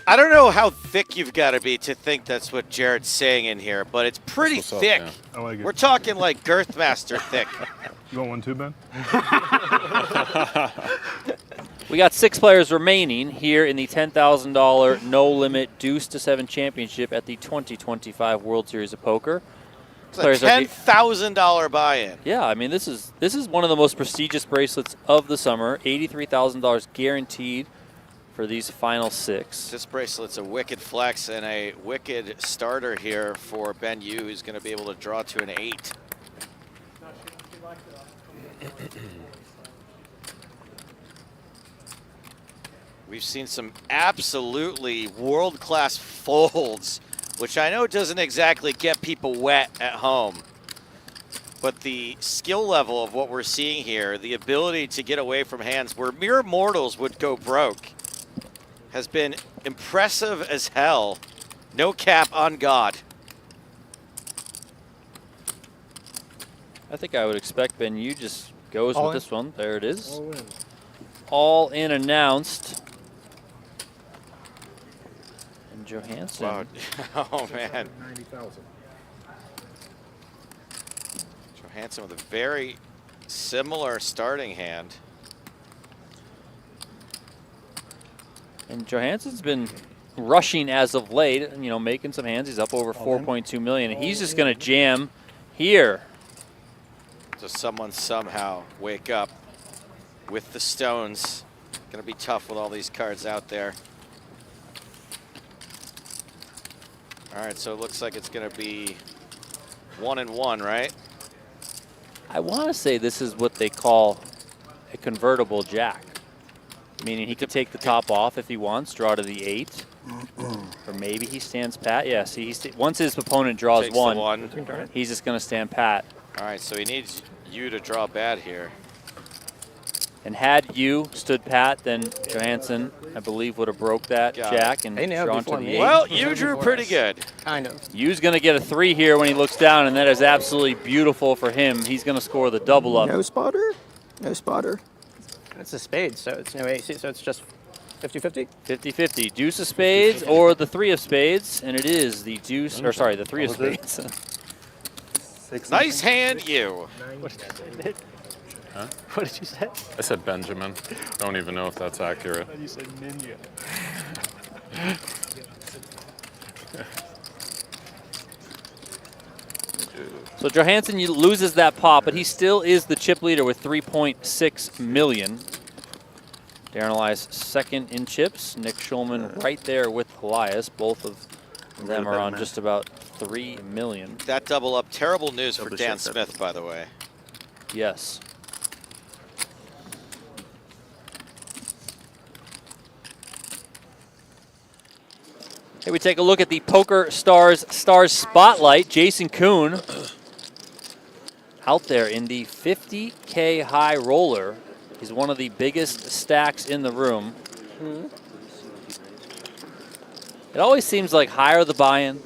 I don't know how thick you've got to be to think that's what Jared's saying in here, but it's pretty What's up, thick. man? I like it. We're talking like Girthmaster thick. You want one too, Ben? We got 6 players remaining here in the $10,000 no-limit Deuce to 7 championship at the 2025 World Series of Poker. It's a $10,000 buy-in. Yeah, I mean this is one of the most prestigious bracelets of the summer. $83,000 guaranteed for these final 6. This bracelet's a wicked flex and a wicked starter here for Ben Yu, who's going to be able to draw to an 8. We've seen some absolutely world-class folds, which I know doesn't exactly get people wet at home. But the skill level of what we're seeing here, the ability to get away from hands where mere mortals would go broke, has been impressive as hell. No cap on God. I think I would expect Ben Yu just goes All with in? this one. There it is. All in. All in announced. And Johansson. Wow. Oh, man. 90,000. Johansson with a very similar starting hand. And Johansson's been rushing as of late, you know, making some hands. He's up over 4.2 million, and he's just going to jam here. So someone somehow wake up with the stones. Going to be tough with all these cards out there. All right, so it looks like it's going to be 1 and 1, right? I want to say this is what they call a convertible jack, meaning he could take the top off if he wants, draw to the 8, or maybe he stands pat. Yeah, see, once his opponent draws Takes the 1, he's just going to stand pat. All right, so he needs you to draw bad here. And had you stood pat, then Johansson, I believe, would have broke that jack and drawn to the 8. Well, you drew pretty good. Kind of. Yu's going to get a 3 here when he looks down, and that is absolutely beautiful for him. He's going to score the double up. No spotter. No spotter. It's a spade, so it's no ace, so it's just 50-50? 50-50. Deuce of spades or the 3 of spades, and it is the deuce, or sorry, the 3 of spades. Nice hand, you. Huh? What did you say? I said Benjamin. Don't even know if that's accurate. You said ninja. So Johansson loses that pop, but he still is the chip leader with 3.6 million. Darren Elias second in chips. Nick Schulman right there with Elias. Both of them are on just about 3 million. That double up, terrible news for Dan Smith, by the way. Yes. Hey, we take a look at the Poker Stars Spotlight. Jason Kuhn out there in the 50K high roller. He's one of the biggest stacks in the room. It always seems like higher the buy-in,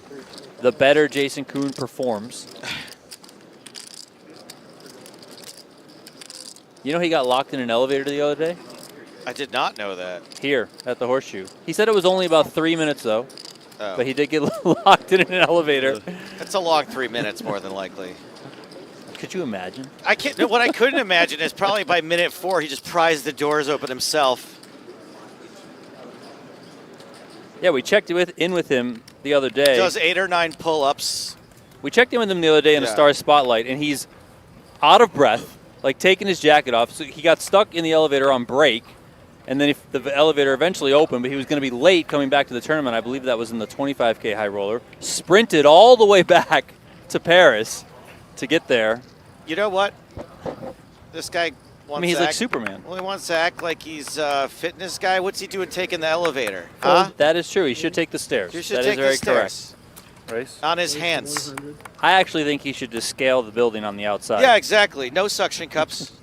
the better Jason Kuhn performs. You know he got locked in an elevator the other day? I did not know that. Here at the Horseshoe. He said it was only about 3 minutes though. Oh. But he did get locked in an elevator. That's a long 3 minutes, more than likely. Could you imagine? I can't. No, what I couldn't imagine is probably by minute 4 he just prized the doors open himself. Yeah, we checked in with him the other day. Does 8 or 9 pull-ups. We checked in with him the other day in the Star Spotlight, and he's out of breath, like taking his jacket off. So he got stuck in the elevator on break, and then if the elevator eventually opened, but he was going to be late coming back to the tournament. I believe that was in the 25K high roller. Sprinted all the way back to Paris to get there. You know what? This guy wants I mean, he's to like act, Superman. Well, he wants to act like he's a fitness guy. What's he doing taking the elevator? Well, Huh? that is true. He should take the stairs. You should That take is very the stairs. correct. On his hands. I actually think he should just scale the building on the outside. Yeah, exactly. No suction cups.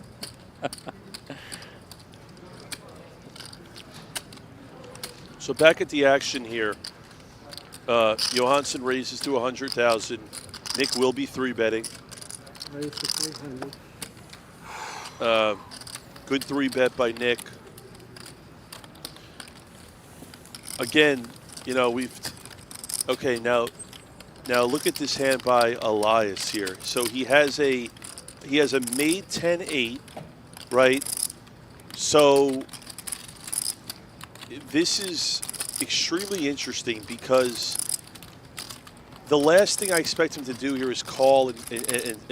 So back at the action here, Johansson raises to 100,000. Nick will be 3-betting. Raise to 300. Good 3-bet by Nick. Again, you know, okay, now look at this hand by Elias here. So he has a made 10-8, right? So this is extremely interesting because the last thing I expect him to do here is call and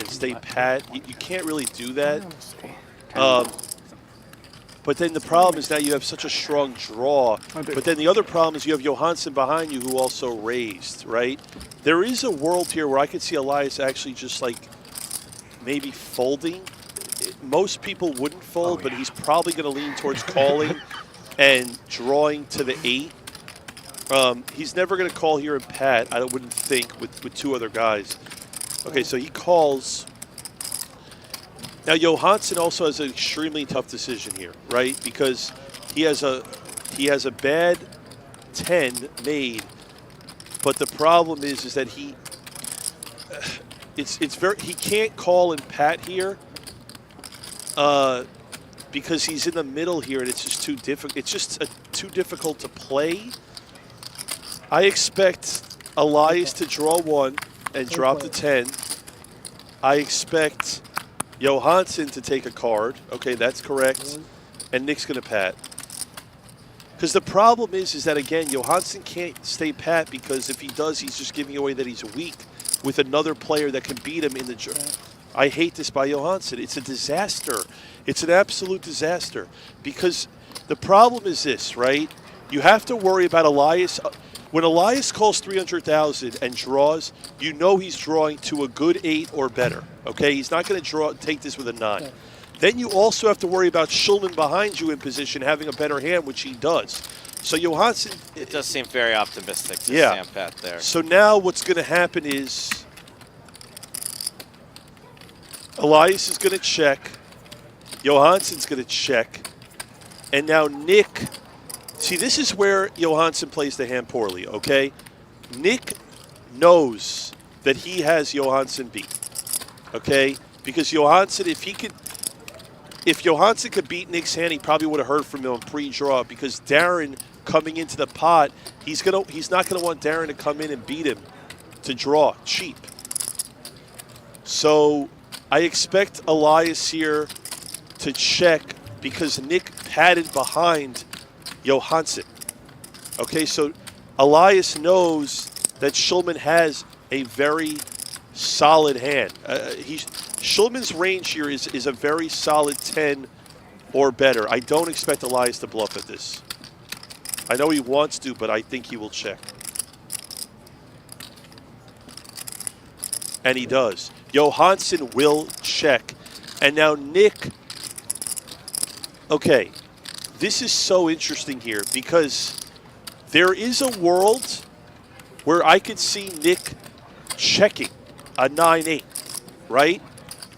stay pat. You can't really do that. But then the problem is now you have such a strong draw. But then the other problem is you have Johansson behind you who also raised, right? There is a world here where I could see Elias actually just like maybe folding. Most people wouldn't fold, but he's probably going to lean towards calling and drawing to the 8. He's never going to call here in pat, I wouldn't think, with two other guys. Okay, so he calls. Now, Johansson also has an extremely tough decision here, right? Because he has a bad 10 made, but the problem is that he can't call and pat here because he's in the middle here, and it's just too difficult. It's just too difficult to play. I expect Elias to draw 1 and drop the 10. I expect Johansson to take a card. Okay, that's correct. And Nick's going to pat. Because the problem is that, again, Johansson can't stay pat because if he does, he's just giving away that he's weak with another player that can beat him in the draw. I hate this by Johansson. It's a disaster. It's an absolute disaster. Because the problem is this, right? You have to worry about Elias. When Elias calls 300,000 and draws, you know he's drawing to a good 8 or better. Okay, he's not going to take this with a 9. Then you also have to worry about Schulman behind you in position having a better hand, which he does. So Johansson, it does seem very optimistic to Sam Pat there. So now what's going to happen is Elias is going to check, Johansson's going to check, and now Nick. See, this is where Johansson plays the hand poorly, okay? Nick knows that he has Johansson beat, okay? Because Johansson, if Johansson could beat Nick's hand, he probably would have heard from him pre-draw because Darren coming into the pot, he's not gonna want Darren to come in and beat him to draw cheap. So I expect Elias here to check because Nick padded behind Johansson. Okay, so Elias knows that Schulman has a very solid hand. Schulman's range here is a very solid 10 or better. I don't expect Elias to bluff at this. I know he wants to, but I think he will check. And he does. Johansson will check. And now Nick, okay, this is so interesting here because there is a world where I could see Nick checking a 9-8, right?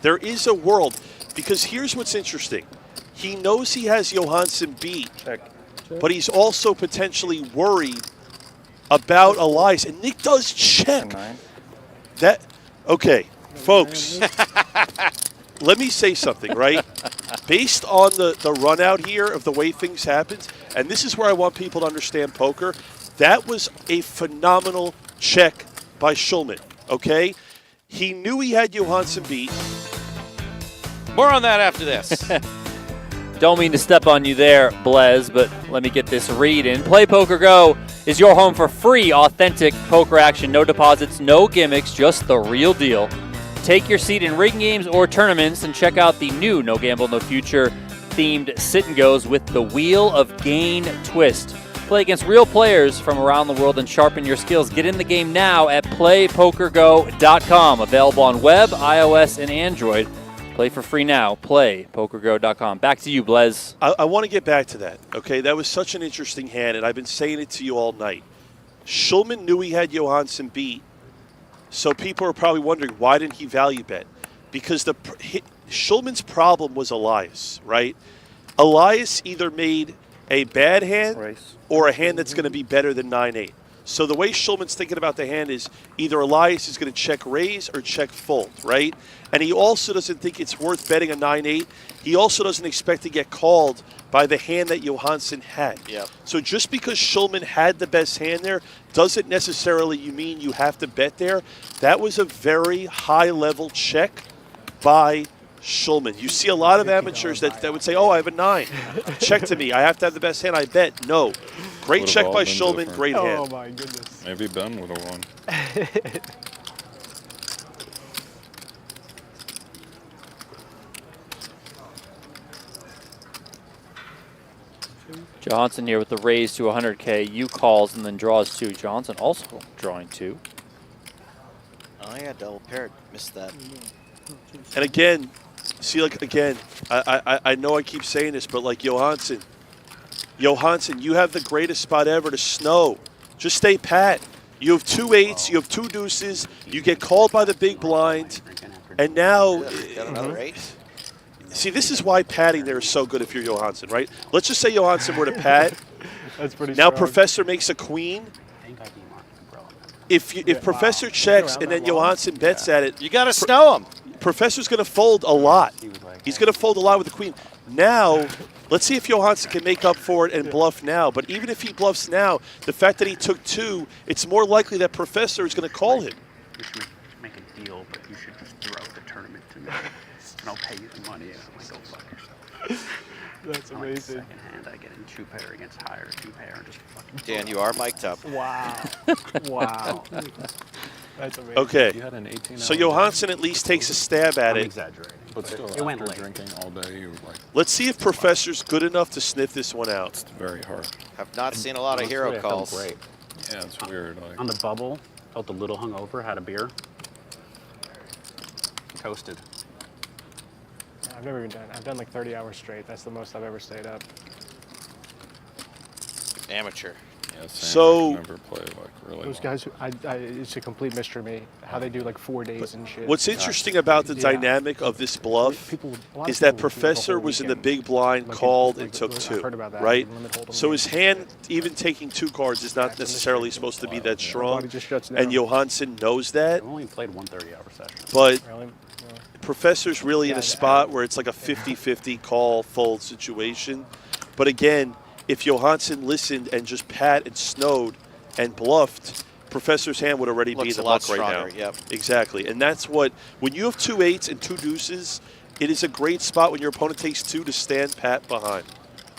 There is a world because here's what's interesting. He knows he has Johansson beat, but he's also potentially worried about Elias. And Nick does check. Okay, folks, let me say something, right? Based on the run out here of the way things happen, and this is where I want people to understand poker, that was a phenomenal check by Schulman, okay? He knew he had Johansson beat. More on that after this. Don't mean to step on you there, Blez, but let me get this read in. Play Poker Go is your home for free, authentic poker action. No deposits, no gimmicks, just the real deal. Take your seat in rigging games or tournaments and check out the new No Gamble, No Future themed sit-and-goes with the Wheel of Gain twist. Play against real players from around the world and sharpen your skills. Get in the game now at playpokergo.com. Available on web, iOS, and Android. Play for free now. Playpokergo.com. Back to you, Blez. I want to get back to that, okay? That was such an interesting hand, and I've been saying it to you all night. Schulman knew he had Johansson beat, so people are probably wondering, why didn't he value bet? Because Schulman's problem was Elias, right? Elias either made a bad hand or a hand that's going to be better than 9-8. So the way Schulman's thinking about the hand is either Elias is going to check raise or check fold, right? And he also doesn't think it's worth betting a 9-8. He also doesn't expect to get called by the hand that Johansson had. Yep. So just because Schulman had the best hand there doesn't necessarily mean you have to bet there. That was a very high-level check by Schulman. You see a lot of amateurs that would say, oh, I have a 9. Check to me. I have to have the best hand. I bet. No. Great Would've check all by been Schulman. different. Great hand. Oh my goodness. Maybe Ben would have won. Johansson here with the raise to 100K. You calls and then draws 2. Johansson also drawing 2. Oh, yeah, double pair. Missed that. And again, see, like, again, I know I keep saying this, but like Johansson, you have the greatest spot ever to snow. Just stay pat. You have 2 8s, you have 2 deuces, you get called by the big blind, and now, Got another 8. see, this is why patting there is so good if you're Johansson, right? Let's just say Johansson were to pat. That's pretty Now strong. Professor makes a queen. If Professor checks and then Johansson bets at it, you got to snow him. Professor's going to fold a lot. He's going to fold a lot with the queen. Now, let's see if Johansson can make up for it and bluff now. But even if he bluffs now, the fact that he took 2, it's more likely that Professor is going to call him. You should make a deal, but you should just throw the tournament to me, and I'll pay you the money. And I'm like, go fuck yourself. That's amazing. Second hand, I get in 2-pair against higher 2-pair and just fucking. Dan, you are mic'd up. Wow. Wow. That's amazing. Okay. You had an 18 So Johansson at least takes a stab at I'm it. exaggerating. But still, It went after late. drinking all day, you were like, Let's see if Professor's good enough to sniff this one out. it's very hard. Have not seen a lot of hero Honestly, I felt calls. Great. Yeah, it's weird. Like, On the bubble, felt a little hungover, had a beer. Toasted. I've never even done. I've done like 30 hours straight. That's the most I've ever stayed up. Amateur. yeah, same. So- I can never play like really Those long. guys, it's a complete mystery to me how they do like 4 days and shit. What's interesting about the Yeah. dynamic of this bluff People- a lot of is that people do the Professor whole was in the weekend. big blind, Like, called, like, and took I've 2, heard about that, right? limit hold'em So his games. hand, even taking 2 cards, is not necessarily supposed to be that strong, Body just shuts and down. Johansson knows that. I've only played 1 30-hour session. But Really? Yeah. Professor's really in a spot where it's like a 50-50 call-fold situation. But again, if Johansson listened and just pat and snowed and bluffed, Professor's hand would already be Looks the a lot luck right now. stronger, yep. Exactly. And that's what, when you have 2 8s and 2 deuces, it is a great spot when your opponent takes 2 to stand pat behind.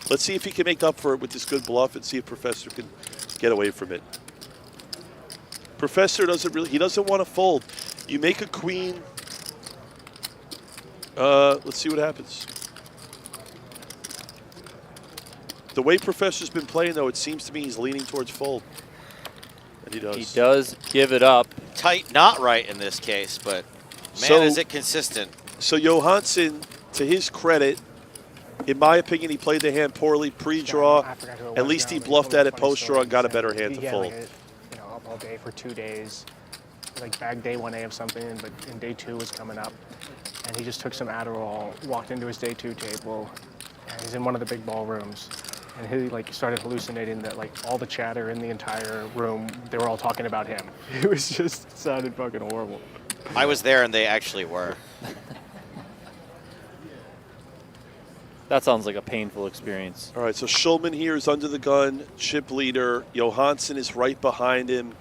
Let's see if he can make up for it with this good bluff and see if Professor can get away from it. Professor doesn't really, he doesn't want to fold. You make a queen. Let's see what happens. The way Professor's been playing, though, it seems to me he's leaning towards fold. And he does. He does give it up. Tight, not right in this case, but man, So- is it consistent. So Johansson, to his credit, in my opinion, he played the hand poorly pre-draw. I forgot who it At was least now, he but bluffed told at me it a funny post-draw story. and got a He better said hand to he had, fold. like, up all day for 2 days, like bagged day 1A of something, but in day 2 was coming up, and he just took some Adderall, walked into his day 2 table, and he's in one of the big ballrooms, and he like started hallucinating that like all the chatter in the entire room, they were all talking about him. It was just sounded fucking horrible. I was there and they actually were. That sounds like a painful experience. All right, so Schulman here is under the gun, chip leader. Johansson is right behind him.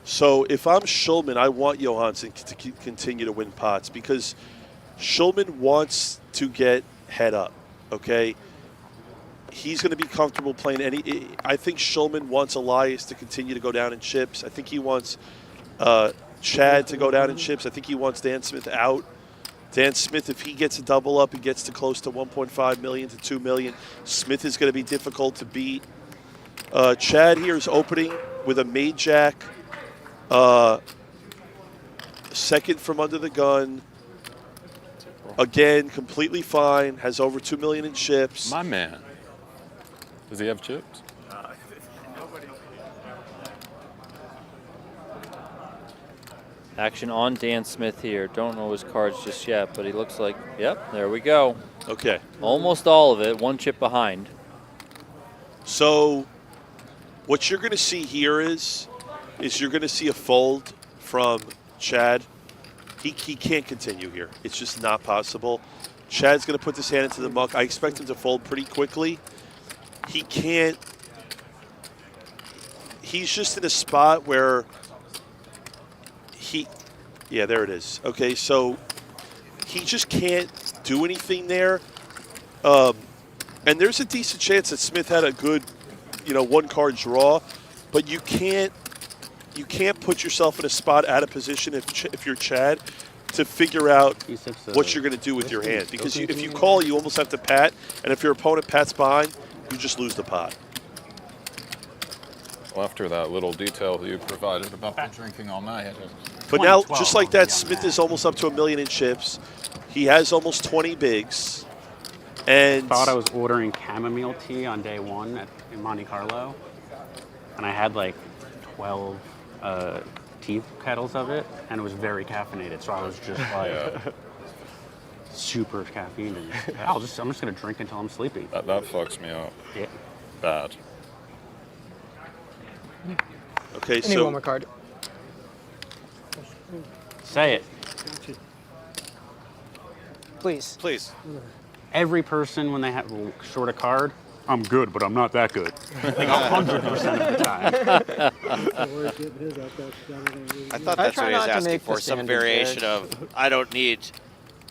So if I'm Schulman, I want Johansson to continue to win pots because Schulman wants to get head up, okay? He's going to be comfortable playing any. I think Schulman wants Elias to continue to go down in chips. I think he wants Chad to go down in chips. I think he wants Dan Smith out. Dan Smith, if he gets a double up and gets to close to 1.5 million to 2 million, Smith is going to be difficult to beat. Chad here is opening with a made jack. Second from under the gun. Again, completely fine. Has over 2 million in chips. My man. Does he have chips? Action on Dan Smith here. Don't know his cards just yet, but he looks like, yep, there we go. Okay. Almost all of it, 1 chip behind. So what you're going to see here is is you're going to see a fold from Chad. He can't continue here. It's just not possible. Chad's going to put this hand into the muck. I expect him to fold pretty quickly. He can't. He's just in a spot where yeah, there it is. Okay, so he just can't do anything there. And there's a decent chance that Smith had a good, one-card draw, but you can't put yourself in a spot out of position if you're Chad to figure out what you're going to do with your hand. Because if you call, you almost have to pat, and if your opponent pats behind, you just lose the pot. Well, after that little detail you provided about the drinking all night. But now, just like that, Smith is almost up to $1 million in chips. He has almost 20 bigs. And thought I was ordering chamomile tea on day one in Monte Carlo, and I had like 12 tea kettles of it, and it was very caffeinated. So I was just like super caffeine. And I'm just gonna drink until I'm sleepy. That fucks me up. Yeah. Bad. Okay, I need so one more card. Say it. Please. Please. Every person, when they have short a card, I'm good, but I'm not that good. Like 100% of the time. I thought that's what he was not to asking make for, the some standard variation there. of, I don't need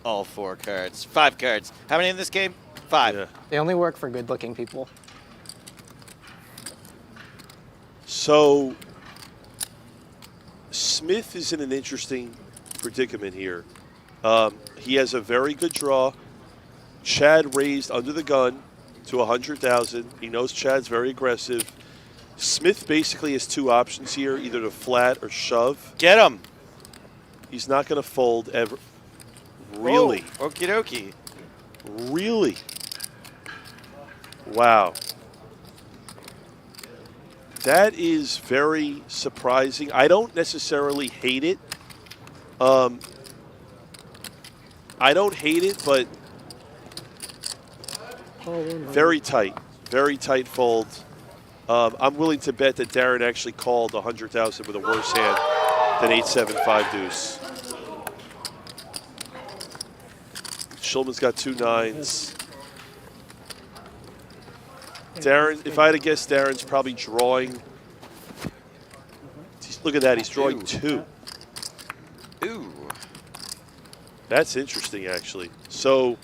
all 4 cards. 5 cards. How many in this game? 5. Yeah. They only work for good-looking people. So Smith is in an interesting predicament here. He has a very good draw. Chad raised under the gun to 100,000. He knows Chad's very aggressive. Smith basically has 2 options here, either to flat or shove. Get him. He's not going to fold ever. Really? Whoa. Okie dokie. Really? Wow. That is very surprising. I don't necessarily hate it. I don't hate it, but very tight fold. I'm willing to bet that Darren actually called 100,000 with a worse hand than 8-7-5 deuce. Schulman's got 2 9s. Darren, if I had to guess, Darren's probably drawing. Look at that, he's drawing 2. Ooh. That's interesting, actually. So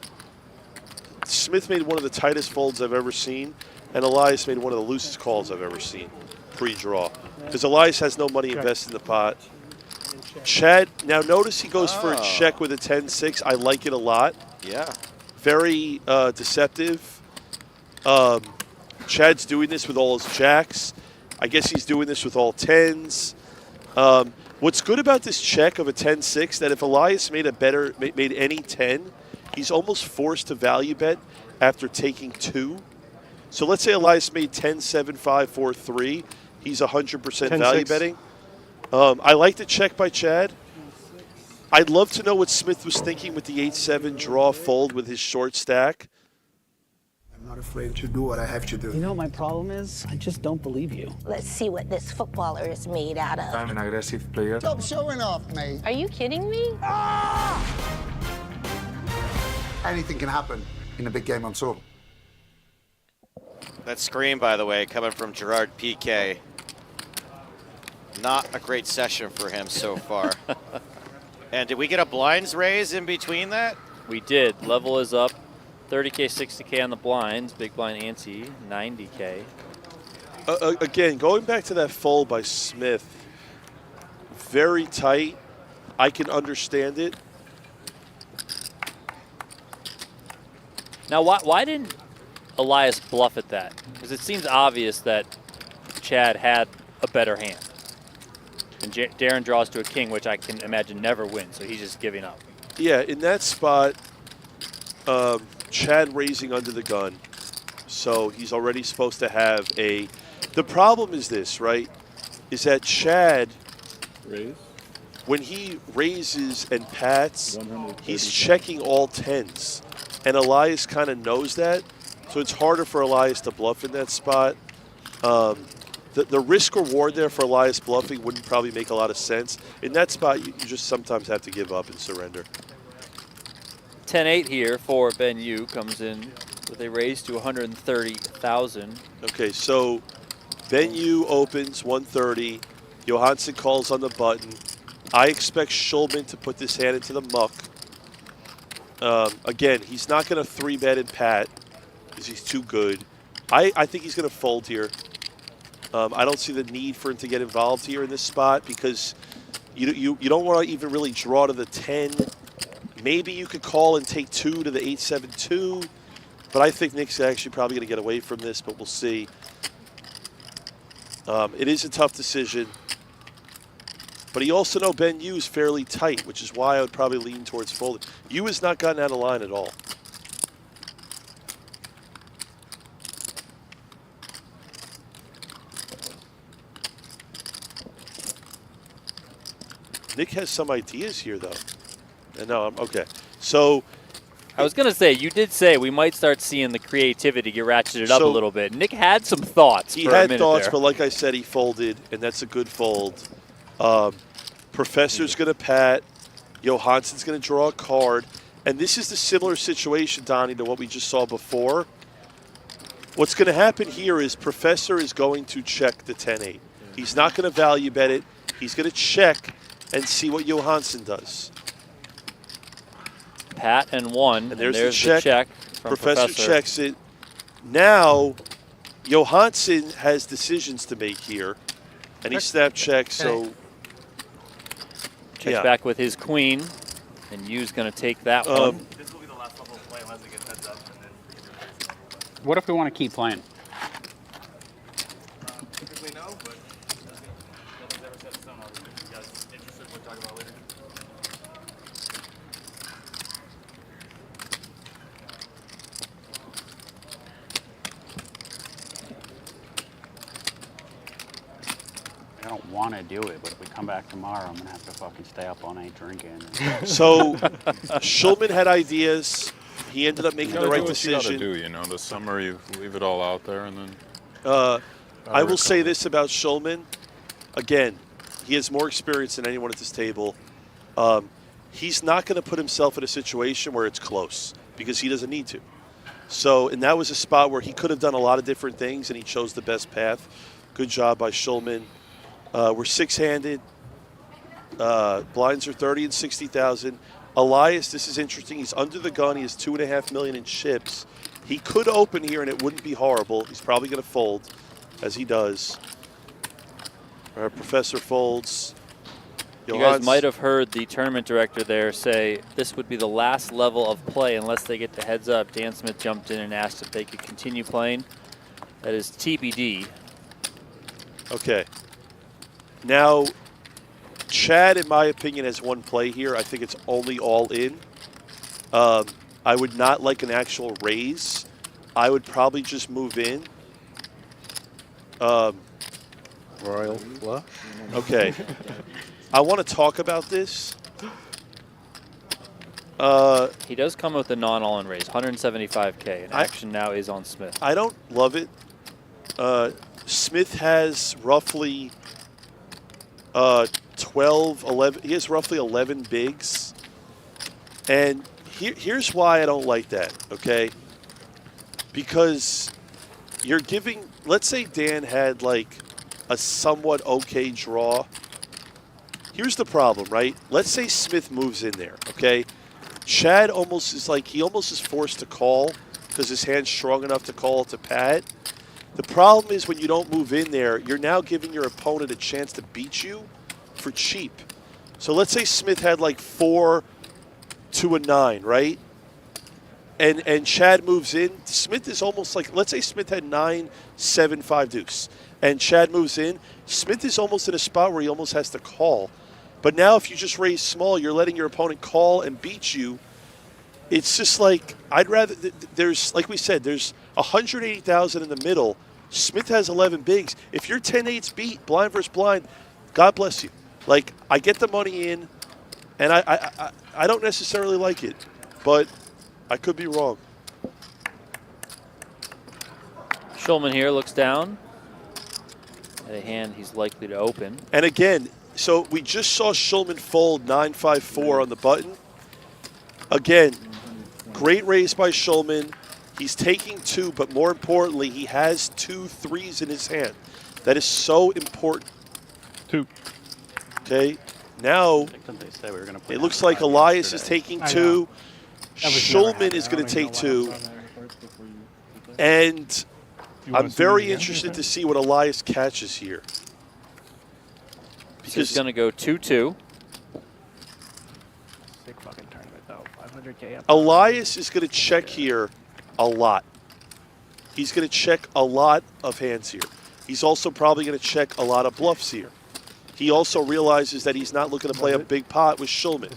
Smith made one of the tightest folds I've ever seen, and Elias made one of the loosest calls I've ever seen pre-draw. Because Elias has no money invested in the pot. Chad, now notice he goes for a check with a 10-6. I like it a lot. Yeah. Very deceptive. Chad's doing this with all his jacks. I guess he's doing this with all 10s. What's good about this check of a 10-6, that if Elias made any 10, he's almost forced to value bet after taking 2. So let's say Elias made 10-7-5-4-3. He's 100% value betting. I like the check by Chad. I'd love to know what Smith was thinking with the 8-7 draw fold with his short stack. I'm not afraid to do what I have to do. You know what my problem is? I just don't believe you. Let's see what this footballer is made out of. I'm an aggressive player. Stop showing off, mate. Are you kidding me? Anything can happen in a big game on tour. That scream, by the way, coming from Gerard Piqué. Not a great session for him so far. And did we get a blinds raise in between that? We did. Level is up. 30K, 60K on the blinds. Big blind ante, 90K. Again, going back to that fold by Smith, very tight. I can understand it. Now, why didn't Elias bluff at that? Because it seems obvious that Chad had a better hand. And Darren draws to a king, which I can imagine never wins, so he's just giving up. Yeah, in that spot, Chad raising under the gun, so he's already supposed to have a... The problem is this, right, is that Chad, when he raises and pats, he's checking all 10s, and Elias kind of knows that, so it's harder for Elias to bluff in that spot. the risk reward there for Elias bluffing wouldn't probably make a lot of sense. In that spot, you just sometimes have to give up and surrender. 10-8 here for Ben Yu, comes in with a raise to 130,000. Okay, so Ben Yu opens 130. Johansson calls on the button. I expect Schulman to put this hand into the muck. Again, he's not going to 3-bet and pat because he's too good. I think he's going to fold here. I don't see the need for him to get involved here in this spot because you don't want to even really draw to the 10. Maybe you could call and take 2 to the 8-7-2, but I think Nick's actually probably going to get away from this, but we'll see. It is a tough decision. But you also know Ben Yu is fairly tight, which is why I would probably lean towards folding. Yu has not gotten out of line at all. Nick has some ideas here, though. No, I'm okay. So I was going to say, you did say we might start seeing the creativity get ratcheted up a little bit. Nick had some thoughts. He for a had minute thoughts, there. but like I said, he folded, and that's a good fold. Professor's going to pat. Johansson's going to draw a card. And this is the similar situation, Donnie, to what we just saw before. What's going to happen here is Professor is going to check the 10-8. He's not going to value bet it. He's going to check and see what Johansson does. Pat and 1. And there's the the check from Professor checks it. Now, Johansson has decisions to make here. And he snap checks, so... Checks back with his queen. And Yu's going to take that one. This will be the last level of play unless it gets heads up. And then what if we want to keep playing? Typically no, but nothing's ever set in stone. Obviously, if you guys interested, we'll talk about it later. I don't want to do it, but if we come back tomorrow, I'm going to have to fucking stay up all night drinking. So, Schulman had ideas. He ended up making the right You decision. gotta do, you know, the summer you leave it all out there and then. I will say this about Schulman. Again, he has more experience than anyone at this table. He's not going to put himself in a situation where it's close because he doesn't need to. So, and that was a spot where he could have done a lot of different things, and he chose the best path. Good job by Schulman. We're six-handed. Blinds are 30 and 60,000. Elias, this is interesting. He's under the gun. He has $2.5 million in chips. He could open here, and it wouldn't be horrible. He's probably going to fold, as he does. Professor folds. You guys might have heard the tournament director there say this would be the last level of play unless they get the heads up. Dan Smith jumped in and asked if they could continue playing. That is TBD. Okay. Now, Chad, in my opinion, has one play here. I think it's only all in. I would not like an actual raise. I would probably just move in. Royal flush. Okay. I want to talk about this. He does come with a non-all-in raise, 175K, and action now is on Smith. I don't love it. Smith has roughly 12, 11. He has roughly 11 bigs. And here's why I don't like that, okay? Because you're giving, let's say Dan had like a somewhat okay draw. Here's the problem, right? Let's say Smith moves in there, okay? Chad almost is like, he almost is forced to call because his hand's strong enough to call to pat. The problem is when you don't move in there, you're now giving your opponent a chance to beat you for cheap. So let's say Smith had like 4 to a 9, right? And Chad moves in. Smith is almost like, let's say Smith had 9, 7, 5 deuce. And Chad moves in. Smith is almost in a spot where he almost has to call. But now if you just raise small, you're letting your opponent call and beat you. It's just like, I'd rather, there's, like we said, there's 180,000 in the middle. Smith has 11 bigs. If you're 10-8s beat, blind versus blind, God bless you. Like, I get the money in, and I don't necessarily like it, but I could be wrong. Schulman here looks down. a hand he's likely to open. And again, so we just saw Schulman fold 9-5-4 on the button. Again, great raise by Schulman. He's taking 2, but more importantly, he has 2 3s in his hand. That is so important. 2. Okay, now it looks like Elias is taking 2. Schulman is going to take 2. And I'm very interested to see what Elias catches here. Because he's going to go 2-2. Sick fucking tournament though. 500K up. Elias is going to check here a lot. He's going to check a lot of hands here. He's also probably going to check a lot of bluffs here. He also realizes that he's not looking to play a big pot with Schulman.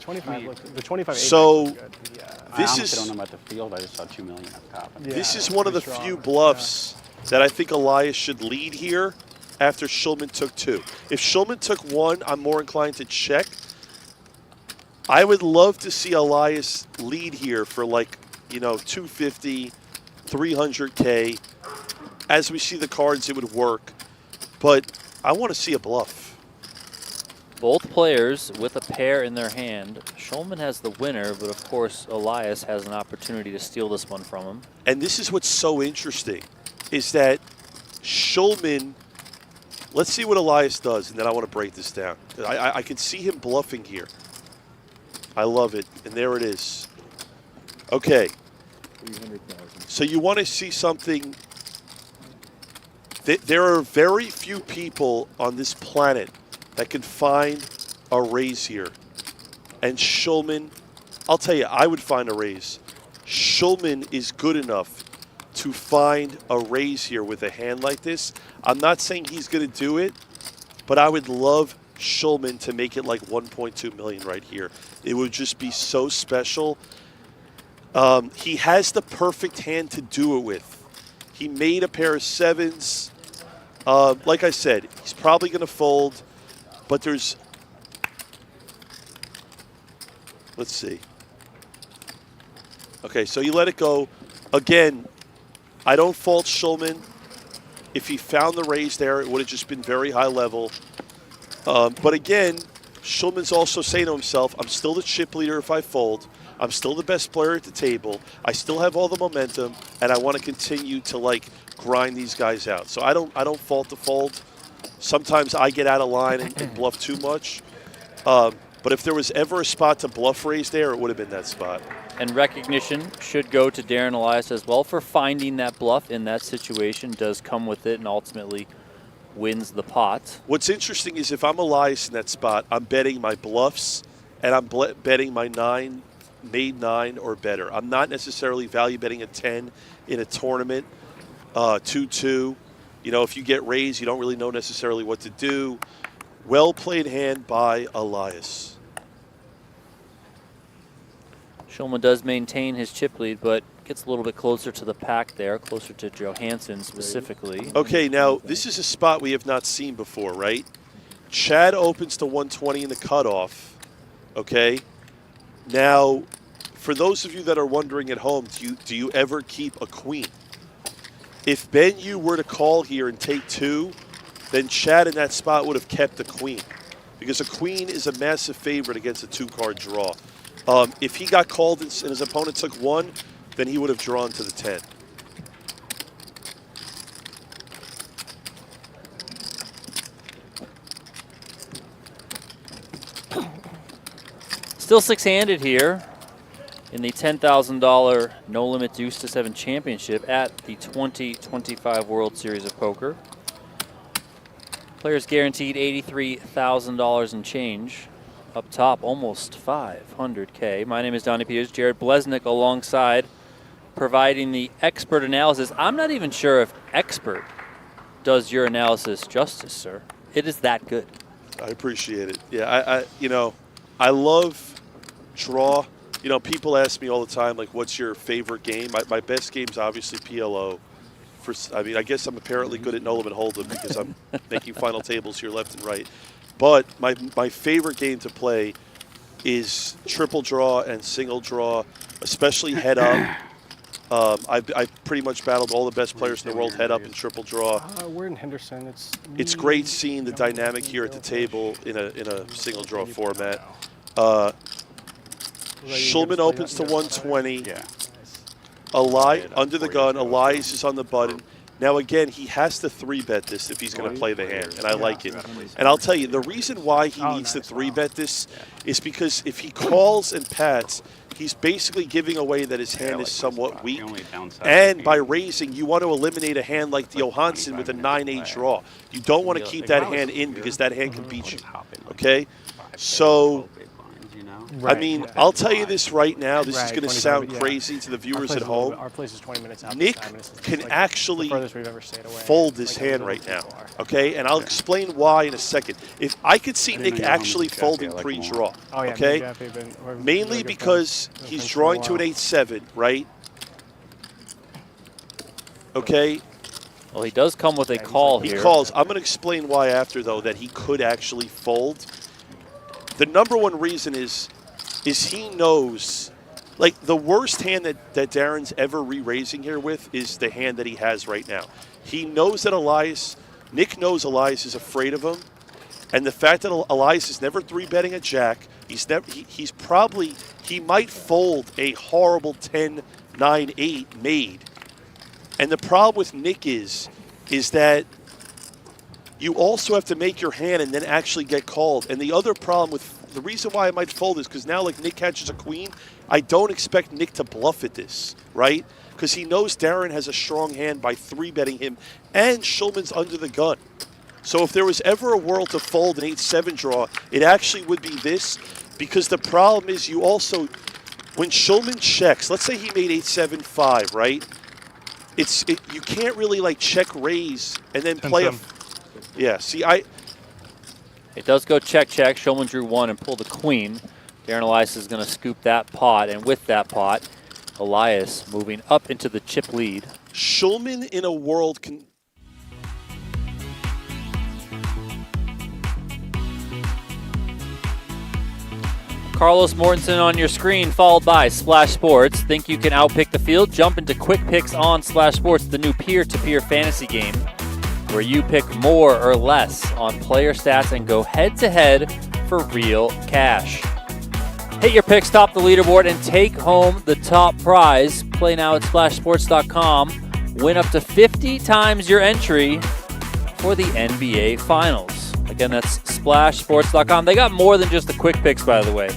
The 25. So This I don't know about the field. I just saw 2 million up top. This is one of the few bluffs that I think Elias should lead here after Schulman took 2. If Schulman took 1, I'm more inclined to check. I would love to see Elias lead here for 250, 300K. As we see the cards, it would work. But I want to see a bluff. Both players with a pair in their hand. Schulman has the winner, but of course Elias has an opportunity to steal this one from him. And this is what's so interesting, is that Schulman, let's see what Elias does, and then I want to break this down. I can see him bluffing here. I love it, and there it is. Okay, so you want to see something. There are very few people on this planet that can find a raise here. And Schulman, I'll tell you, I would find a raise. Schulman is good enough to find a raise here with a hand like this. I'm not saying he's going to do it, but I would love Schulman to make it like 1.2 million right here. It would just be so special. He has the perfect hand to do it with. He made a pair of 7s. Like I said, he's probably going to fold. But there's, let's see. Okay, so you let it go. Again, I don't fault Schulman. If he found the raise there, it would have just been very high level. But again, Schulman's also saying to himself, I'm still the chip leader if I fold. I'm still the best player at the table. I still have all the momentum, and I want to continue to grind these guys out. So I don't fault the fold. Sometimes I get out of line and bluff too much. But if there was ever a spot to bluff raise there, it would have been that spot. And recognition should go to Darren Elias as well for finding that bluff in that situation. Does come with it and ultimately wins the pot. What's interesting is if I'm Elias in that spot, I'm betting my bluffs and I'm betting my 9, made 9 or better. I'm not necessarily value betting a 10 in a tournament, 2-2. You know, if you get raised, you don't really know necessarily what to do. Well played hand by Elias. Schulman does maintain his chip lead, but gets a little bit closer to the pack there, closer to Johansson specifically. Okay, now this is a spot we have not seen before, right? Chad opens to 120 in the cutoff. Okay. Now, for those of you that are wondering at home, do you ever keep a queen? If Ben Yu were to call here and take 2, then Chad in that spot would have kept the queen, because a queen is a massive favorite against a 2-card draw. If he got called and his opponent took 1, then he would have drawn to the 10. Still 6-handed here in the $10,000 No Limit Deuce to 7 Championship at the 2025 World Series of Poker. Players guaranteed $83,000 and change. Up top, almost 500K. My name is Donnie Peters. Jared Blesnick alongside, providing the expert analysis. I'm not even sure if expert does your analysis justice, sir. It is that good. I appreciate it. Yeah, I love draw. You know, people ask me all the time, like, what's your favorite game? My best game's obviously PLO. I guess I'm apparently good at No Limit Hold'em because I'm making final tables here left and right. But my favorite game to play is triple draw and single draw, especially head up. I've pretty much battled all the best players in the world head up in triple draw. We're in Henderson. It's great seeing the dynamic here at the table in a single draw format. Schulman opens to 120. Yeah. Under the gun. Elias is on the button. Now, again, he has to 3-bet this if he's going to play the hand, and I like it. And I'll tell you, the reason why he needs to 3-bet this is because if he calls and pats, he's basically giving away that his hand is somewhat weak. And by raising, you want to eliminate a hand like the Johansson with a 9-8 draw. You don't want to keep that hand in because that hand can beat you. Okay? So, I mean, I'll tell you this right now. This is going to sound crazy to the viewers at home. Our place is 20 minutes out. Nick can actually fold this hand right now, okay? And I'll explain why in a second. If I could see Nick actually folding pre-draw, okay? Mainly because he's drawing to an 8-7, right? Okay? Well, he does come with a call here. He calls. I'm going to explain why after, though, that he could actually fold. The number one reason is he knows, like, the worst hand that Darren's ever re-raising here with is the hand that he has right now. He knows that Nick knows Elias is afraid of him, and the fact that Elias is never 3-betting a jack, he might fold a horrible 10-9-8 made. And the problem with Nick is that you also have to make your hand and then actually get called. And the other problem with the reason why I might fold is because now, like, Nick catches a queen, I don't expect Nick to bluff at this, right? Because he knows Darren has a strong hand by 3-betting him, and Schulman's under the gun. So if there was ever a world to fold an 8-7 draw, it actually would be this, because the problem is you also, when Schulman checks, let's say he made 8-7-5, right? You can't really, like, check raise and then play a... Yeah, see, It does go check-check. Schulman drew 1 and pulled the queen. Darren Elias is going to scoop that pot, and with that pot, Elias moving up into the chip lead. Schulman in a world can... Carlos Mortensen on your screen, followed by Splash Sports. Think you can outpick the field? Jump into Quick Picks on Splash Sports, the new peer-to-peer fantasy game, where you pick more or less on player stats and go head-to-head for real cash. Hit your picks, top the leaderboard, and take home the top prize. Play now at splashsports.com. Win up to 50 times your entry for the NBA Finals. Again, that's splashsports.com. They got more than just the quick picks, by the way.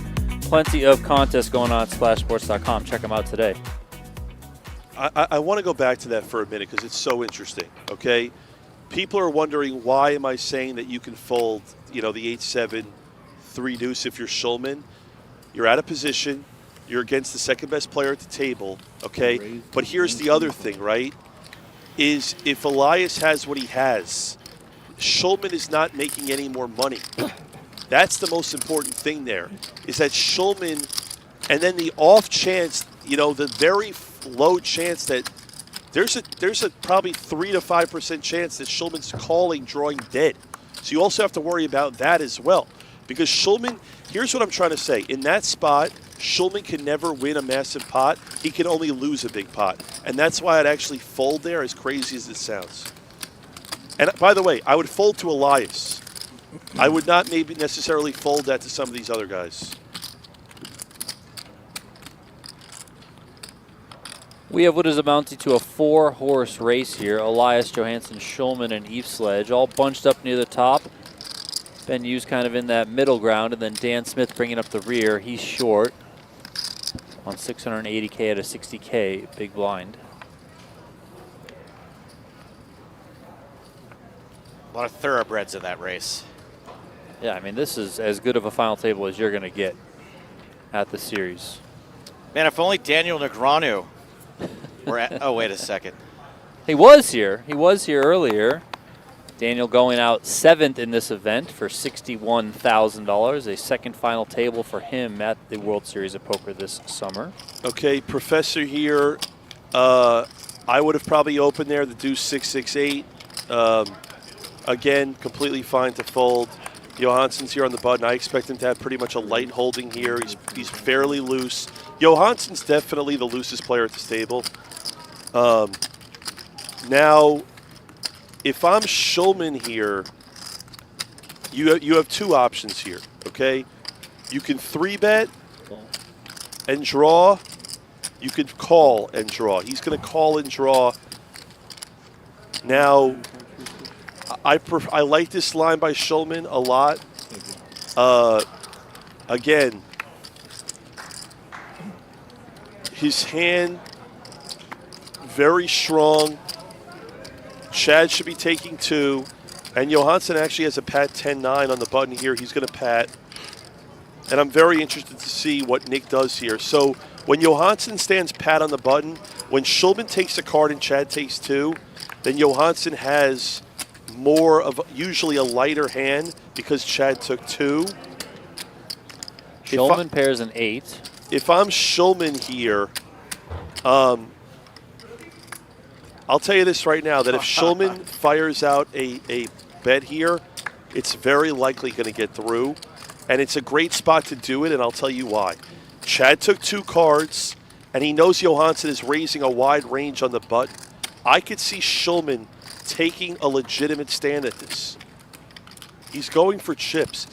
Plenty of contests going on at splashsports.com. Check them out today. I want to go back to that for a minute because it's so interesting, okay? People are wondering, why am I saying that you can fold, the 8-7, 3-deuce if you're Schulman? You're out of position. You're against the second best player at the table, okay? But here's the other thing, right? Is if Elias has what he has, Schulman is not making any more money. That's the most important thing there, is that Schulman, and then the off chance, the very low chance that there's a probably 3 to 5% chance that Schulman's calling, drawing dead. So you also have to worry about that as well. Because Schulman, here's what I'm trying to say. In that spot, Schulman can never win a massive pot. He can only lose a big pot. And that's why I'd actually fold there, as crazy as it sounds. And by the way, I would fold to Elias. I would not maybe necessarily fold that to some of these other guys. We have what is amounting to a 4-horse race here. Elias, Johansson, Schulman, and Eveslage all bunched up near the top. Ben Hughes kind of in that middle ground, and then Dan Smith bringing up the rear. He's short on 680K at a 60K big blind. A lot of thoroughbreds in that race. Yeah, I mean, this is as good of a final table as you're going to get at the series. Man, if only Daniel Negreanu were at... Oh, wait a second. He was here. He was here earlier. Daniel going out 7th in this event for $61,000, a second final table for him at the World Series of Poker this summer. Okay, Professor here. I would have probably opened there the deuce 6-6-8. Again, completely fine to fold. Johansson's here on the button. I expect him to have pretty much a light holding here. He's fairly loose. Johansson's definitely the loosest player at this table. Now, if I'm Schulman here, you have two options here, okay? You can 3-bet and draw. You could call and draw. He's going to call and draw. Now, I like this line by Schulman a lot. Again, his hand, very strong. Chad should be taking 2. And Johansson actually has a pat 10-9 on the button here. He's going to pat. And I'm very interested to see what Nick does here. So when Johansson stands pat on the button, when Schulman takes a card and Chad takes 2, then Johansson has more of usually a lighter hand because Chad took 2. Schulman pairs an 8. If I'm Schulman here, I'll tell you this right now, that if Schulman fires out a bet here, it's very likely going to get through. And it's a great spot to do it, and I'll tell you why. Chad took 2 cards, and he knows Johansson is raising a wide range on the button. I could see Schulman taking a legitimate stand at this. He's going for chips.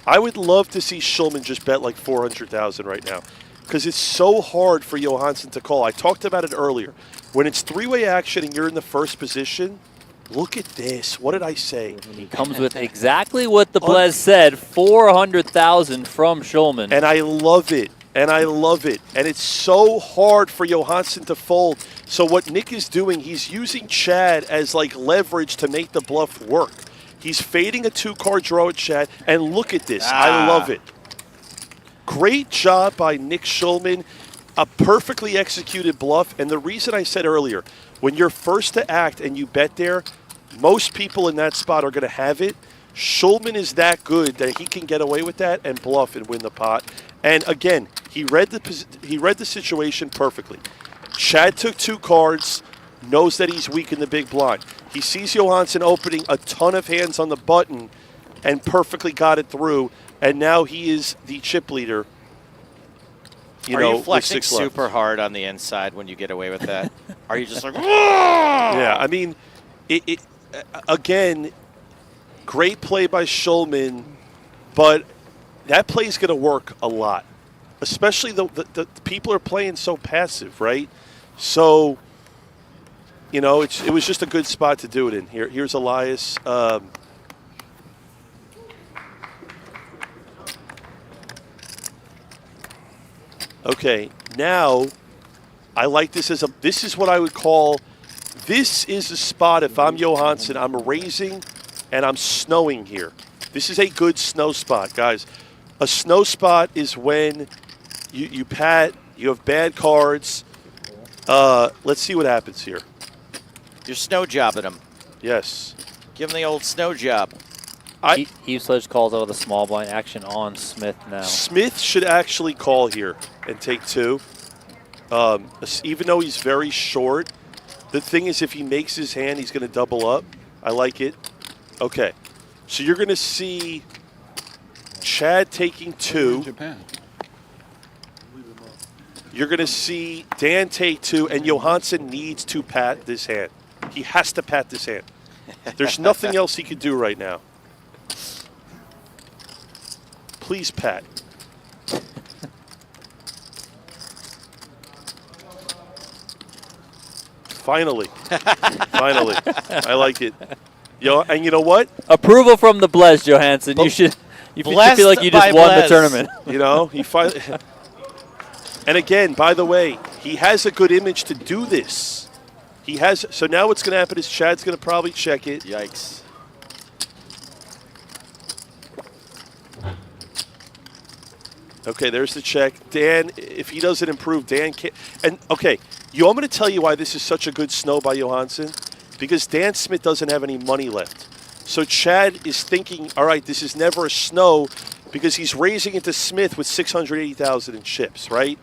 I would love to see Schulman just bet like 400,000 right now because it's so hard for Johansson to call. I talked about it earlier. When it's 3-way action and you're in the first position, look at this. What did I say? He comes with exactly what the Blez said, 400,000 from Schulman. And I love it. And I love it. And it's so hard for Johansson to fold. So what Nick is doing, he's using Chad as like leverage to make the bluff work. He's fading a 2-card draw at Chad. And look at this. I love it. Great job by Nick Schulman. A perfectly executed bluff. And the reason I said earlier, when you're first to act and you bet there, most people in that spot are going to have it. Schulman is that good that he can get away with that and bluff and win the pot. And again, he read the situation perfectly. Chad took 2 cards, knows that he's weak in the big blind. He sees Johansson opening a ton of hands on the button and perfectly got it through. And now he is the chip leader. Are you flexing super hard on the inside when you get away with that? Are you just like, yeah, I mean, again, great play by Schulman, but that play is going to work a lot, especially the people are playing so passive, right? So, you know, it was just a good spot to do it in. Here's Elias. Okay, now I like this as this is what I would call, this is a spot if I'm Johansson, I'm raising and I'm snowing here. This is a good snow spot, guys. A snow spot is when you pat, you have bad cards. Let's see what happens here. You're snow jobbing him. Yes. Give him the old snow job. Eveslage calls out of the small blind action on Smith now. Smith should actually call here and take 2. Even though he's very short, the thing is if he makes his hand, he's going to double up. I like it. Okay. So you're going to see Chad taking 2. Japan. You're going to see Dan take 2, and Johansson needs to pat this hand. He has to pat this hand. There's nothing else he could do right now. Please pat. Finally. Finally. I like it. And you know what? Approval from the Blez, Johansson. You should feel like you just won the tournament. You know, he finally. And again, by the way, he has a good image to do this. He has. So now what's going to happen is Chad's going to probably check it. Yikes. Okay, there's the check. Dan, if he doesn't improve, Dan can't. And, okay, you want me to tell you why this is such a good snow by Johansson? Because Dan Smith doesn't have any money left. So Chad is thinking, all right, this is never a snow because he's raising it to Smith with $680,000 in chips, right?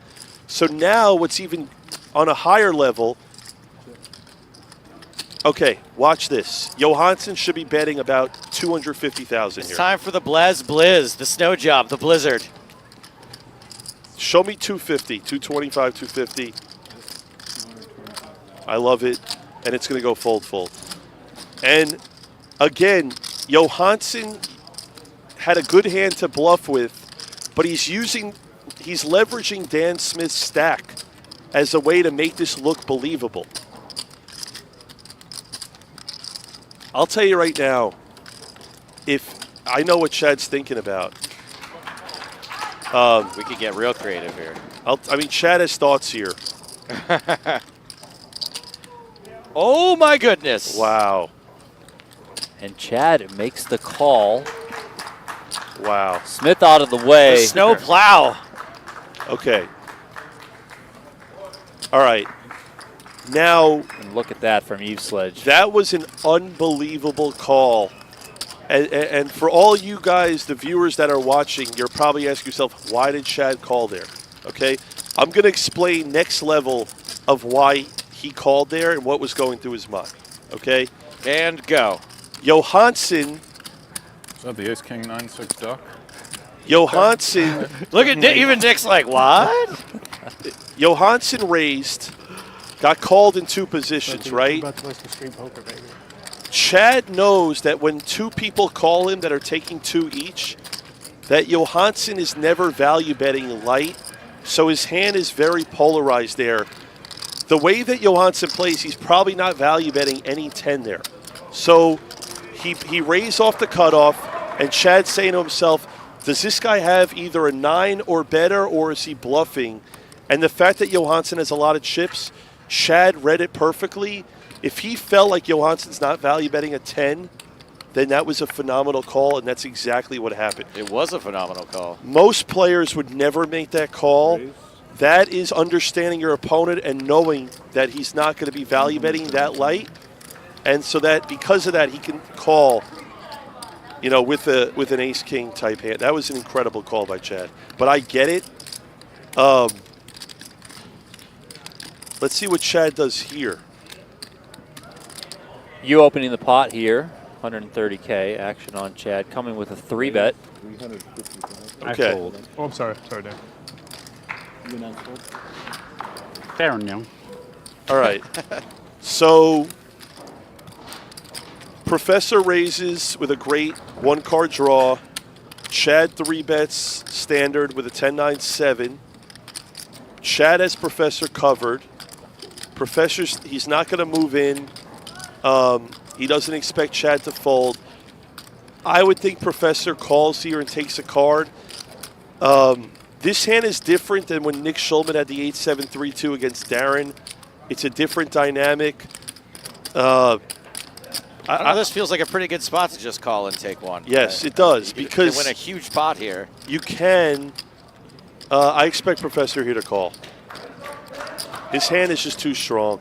So now what's even on a higher level, okay, watch this. Johansson should be betting about $250,000 here. It's time for the Blizz, the snow job, the blizzard. Show me 250, 225, 250. I love it, and it's going to go fold. And again, Johansson had a good hand to bluff with, but he's leveraging Dan Smith's stack as a way to make this look believable. I'll tell you right now, if I know what Chad's thinking about. We could get real creative here. Chad has thoughts here. Oh, my goodness. Wow. And Chad makes the call. Wow. Smith out of the way. The snow plow. Okay. All right. Now. And look at that from Eveslage. That was an unbelievable call. And for all you guys, the viewers that are watching, you're probably asking yourself, why did Chad call there? Okay. I'm going to explain next level of why he called there and what was going through his mind. Okay. And go. Johansson. Is that the ace-king 9-6 duck? Johansson. Look at Nick, even Nick's like, what? Johansson raised, got called in two positions, right? About to play some street poker, baby. Chad knows that when two people call him that are taking two each, that Johansson is never value betting light, so his hand is very polarized there. The way that Johansson plays, he's probably not value betting any 10 there. So he raised off the cutoff, and Chad's saying to himself, does this guy have either a 9 or better, or is he bluffing? And the fact that Johansson has a lot of chips, Chad read it perfectly. If he felt like Johansson's not value betting a 10, then that was a phenomenal call, and that's exactly what happened. It was a phenomenal call. Most players would never make that call. That is understanding your opponent and knowing that he's not going to be value betting that light. And so that because of that, he can call, with an ace-king type hand. That was an incredible call by Chad. But I get it. Let's see what Chad does here. You opening the pot here, 130K action on Chad, coming with a 3-bet. Okay. Oh, I'm sorry. Sorry, Dan. Darren, no. All right. So Professor raises with a great one-card draw. Chad 3-bets standard with a 10-9-7. Chad has Professor covered. Professor's, he's not going to move in. He doesn't expect Chad to fold. I would think Professor calls here and takes a card. This hand is different than when Nick Schulman had the 8-7-3-2 against Darren. It's a different dynamic. This feels like a pretty good spot to just call and take one. Yes, it does, because you win a huge pot here. You can. I expect Professor here to call. His hand is just too strong.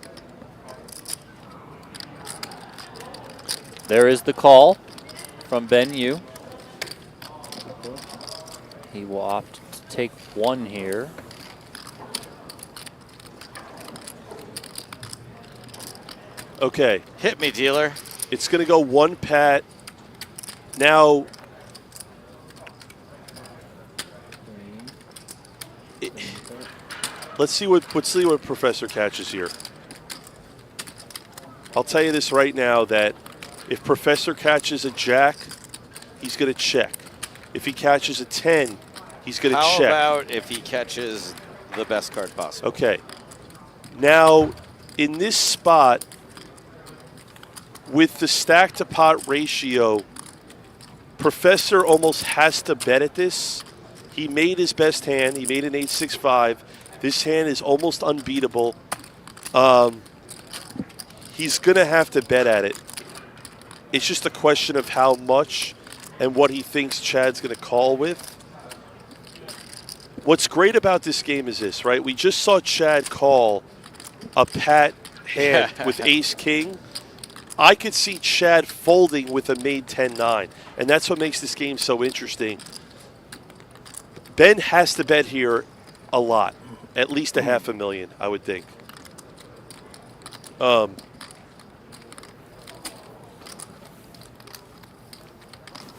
There is the call from Ben Yu. He will opt to take one here. Okay. Hit me, dealer. It's going to go one pat. Now, let's see what Professor catches here. I'll tell you this right now, that if Professor catches a jack, he's going to check. If he catches a 10, he's going to check. How about if he catches the best card possible? Okay. Now, in this spot, with the stack to pot ratio, Professor almost has to bet at this. He made his best hand. He made an 8-6-5. This hand is almost unbeatable. He's going to have to bet at it. It's just a question of how much and what he thinks Chad's going to call with. What's great about this game is this, right? We just saw Chad call a pat hand with ace-king. I could see Chad folding with a made 10-9, and that's what makes this game so interesting. Ben has to bet here a lot, at least a $500,000, I would think.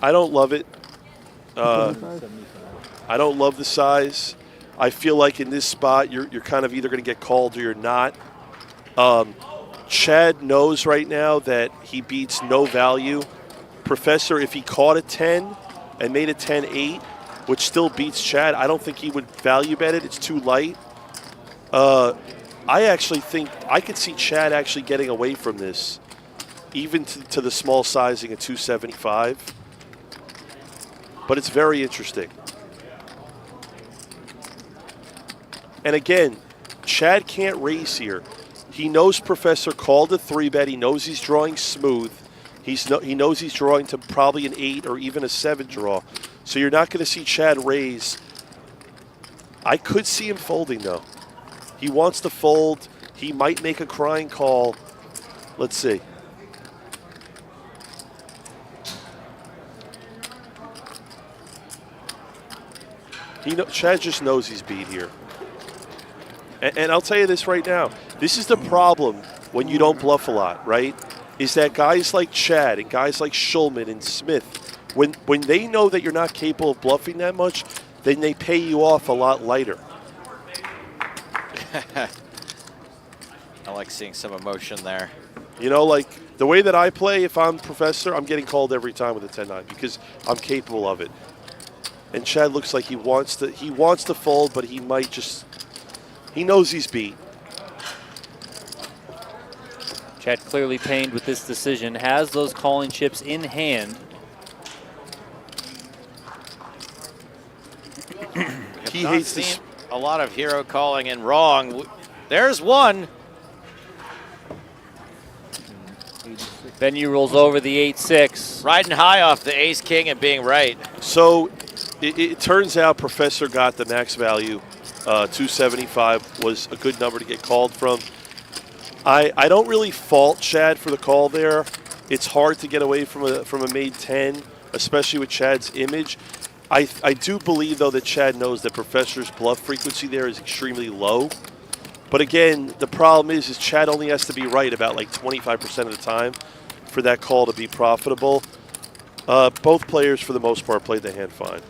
I don't love it. I don't love the size. I feel like in this spot, you're kind of either going to get called or you're not. Chad knows right now that he beats no value. Professor, if he caught a 10 and made a 10-8, which still beats Chad, I don't think he would value bet it. It's too light. I actually think I could see Chad actually getting away from this, even to the small sizing at 275. But it's very interesting. And again, Chad can't raise here. He knows Professor called a 3-bet. He knows he's drawing smooth. He knows he's drawing to probably an 8 or even a 7 draw. So you're not going to see Chad raise. I could see him folding, though. He wants to fold. He might make a crying call. Let's see. Chad just knows he's beat here. And I'll tell you this right now. This is the problem when you don't bluff a lot, right? Is that guys like Chad and guys like Schulman and Smith, when they know that you're not capable of bluffing that much, then they pay you off a lot lighter. I like seeing some emotion there. You know, like the way that I play, if I'm Professor, I'm getting called every time with a 10-9 because I'm capable of it. And Chad looks like he wants to fold, but he might just, he knows he's beat. Chad clearly pained with this decision, has those calling chips in hand. He hates this. A lot of hero calling and wrong. There's one. Benyu rolls over the 8-6. Riding high off the ace-king and being right. So it turns out Professor got the max value. 275 was a good number to get called from. I don't really fault Chad for the call there. It's hard to get away from a made 10, especially with Chad's image. I do believe, though, that Chad knows that Professor's bluff frequency there is extremely low. But again, the problem is Chad only has to be right about like 25% of the time for that call to be profitable. Both players, for the most part, played the hand fine.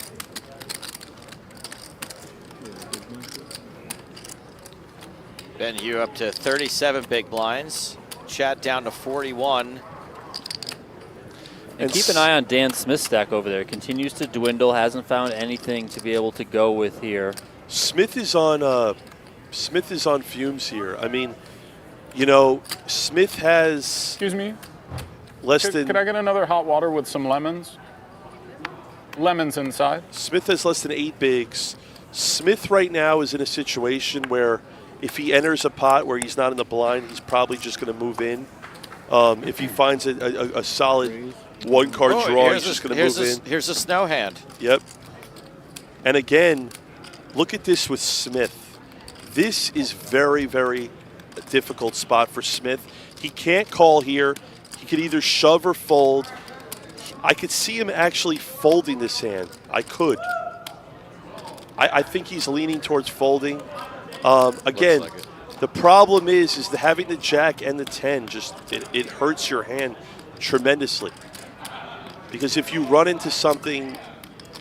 Benyu up to 37 big blinds. Chad down to 41. And keep an eye on Dan Smith's stack over there. Continues to dwindle. Hasn't found anything to be able to go with here. Smith is on fumes here. I mean, you know, Smith has. Excuse me. Could I get another hot water with some lemons? Lemons inside. Smith has less than 8 bigs. Smith right now is in a situation where if he enters a pot where he's not in the blind, he's probably just going to move in. If he finds a solid one-card draw, he's just going to move in. Here's a snow hand. Yep. And again, look at this with Smith. This is very, very difficult spot for Smith. He can't call here. He could either shove or fold. I could see him actually folding this hand. I could. I think he's leaning towards folding. Again, the problem is that having the jack and the 10 just it hurts your hand tremendously. Because if you run into something,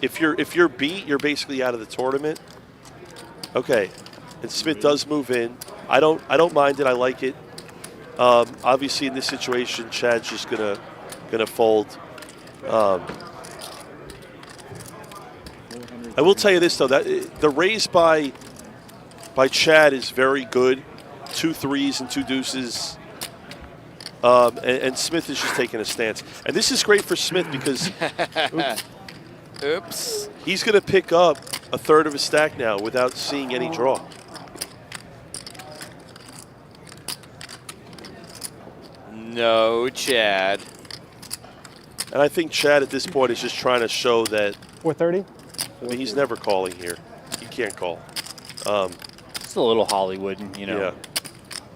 if you're beat, you're basically out of the tournament. Okay, and Smith does move in. I don't mind it. I like it. Obviously, in this situation, Chad's just gonna fold. I will tell you this though, that the raise by Chad is very good. 2 3s and 2 deuces. And Smith is just taking a stance. And this is great for Smith because oops. He's going to pick up a third of his stack now without seeing any draw. No, Chad. And I think Chad at this point is just trying to show that 430. I mean, he's never calling here. He can't call. It's a little Hollywood, you know. Yeah.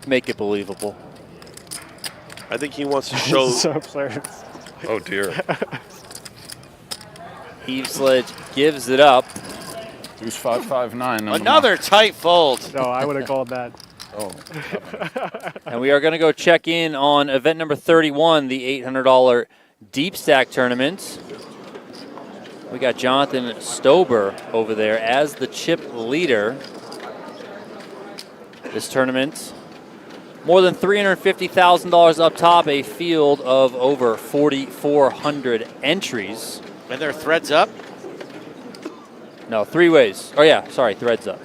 Make it believable. I think he wants to show. So absurd. Oh dear. Eveslage gives it up. Deuce 559. Another tight fold. No, I would have called that. Oh. And we are going to go check in on event number 31, the $800 deep stack tournament. We got Jonathan Stober over there as the chip leader. This tournament More than $350,000 up top, a field of over 4,400 entries. And their threads up? No, three ways. Oh, yeah, sorry, threads up.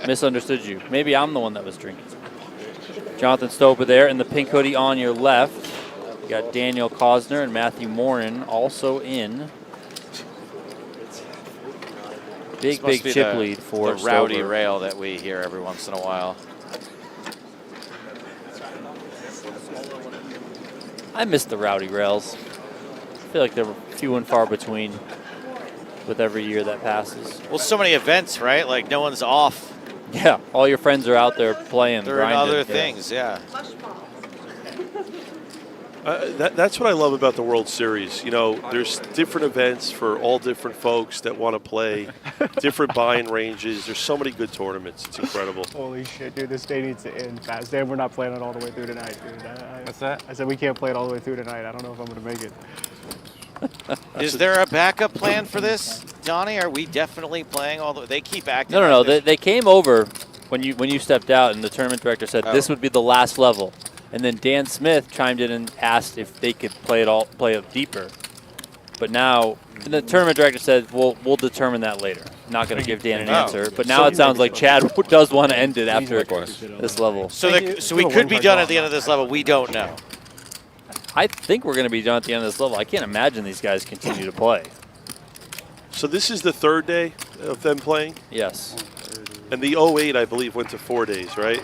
Misunderstood you. Maybe I'm the one that was drinking. Jonathan Stopa there in the pink hoodie on your left. You got Daniel Cosner and Matthew Morin also in. Big chip lead for the rowdy Stober. rail that we hear every once in a while. I miss the rowdy rails. I feel like they're few and far between with every year that passes. Well, so many events, right? Like no one's off. Yeah, all your friends are out there playing, They're in grinding. other things, yeah. That's what I love about the World Series. You know, there's different events for all different folks that want to play, different buying ranges. There's so many good tournaments. It's incredible. Holy shit, dude, this day needs to end fast. Damn, we're not playing it all the way through tonight, dude. What's that? I said we can't play it all the way through tonight. I don't know if I'm going to make it. Is there a backup plan for this, Donnie? Are we definitely playing all the? They keep acting. No. like this. They came over when you stepped out, and the tournament director said this would be the last level. And then Dan Smith chimed in and asked if they could play it deeper. But now the tournament director said, we'll determine that later. Not going to give Dan an answer. But now it sounds like Chad does want to end it after this level. So we could be done at the end of this level. We don't know. I think we're going to be done at the end of this level. I can't imagine these guys continue to play. So this is the third day of them playing? Yes. And the 08, I believe, went to 4 days, right?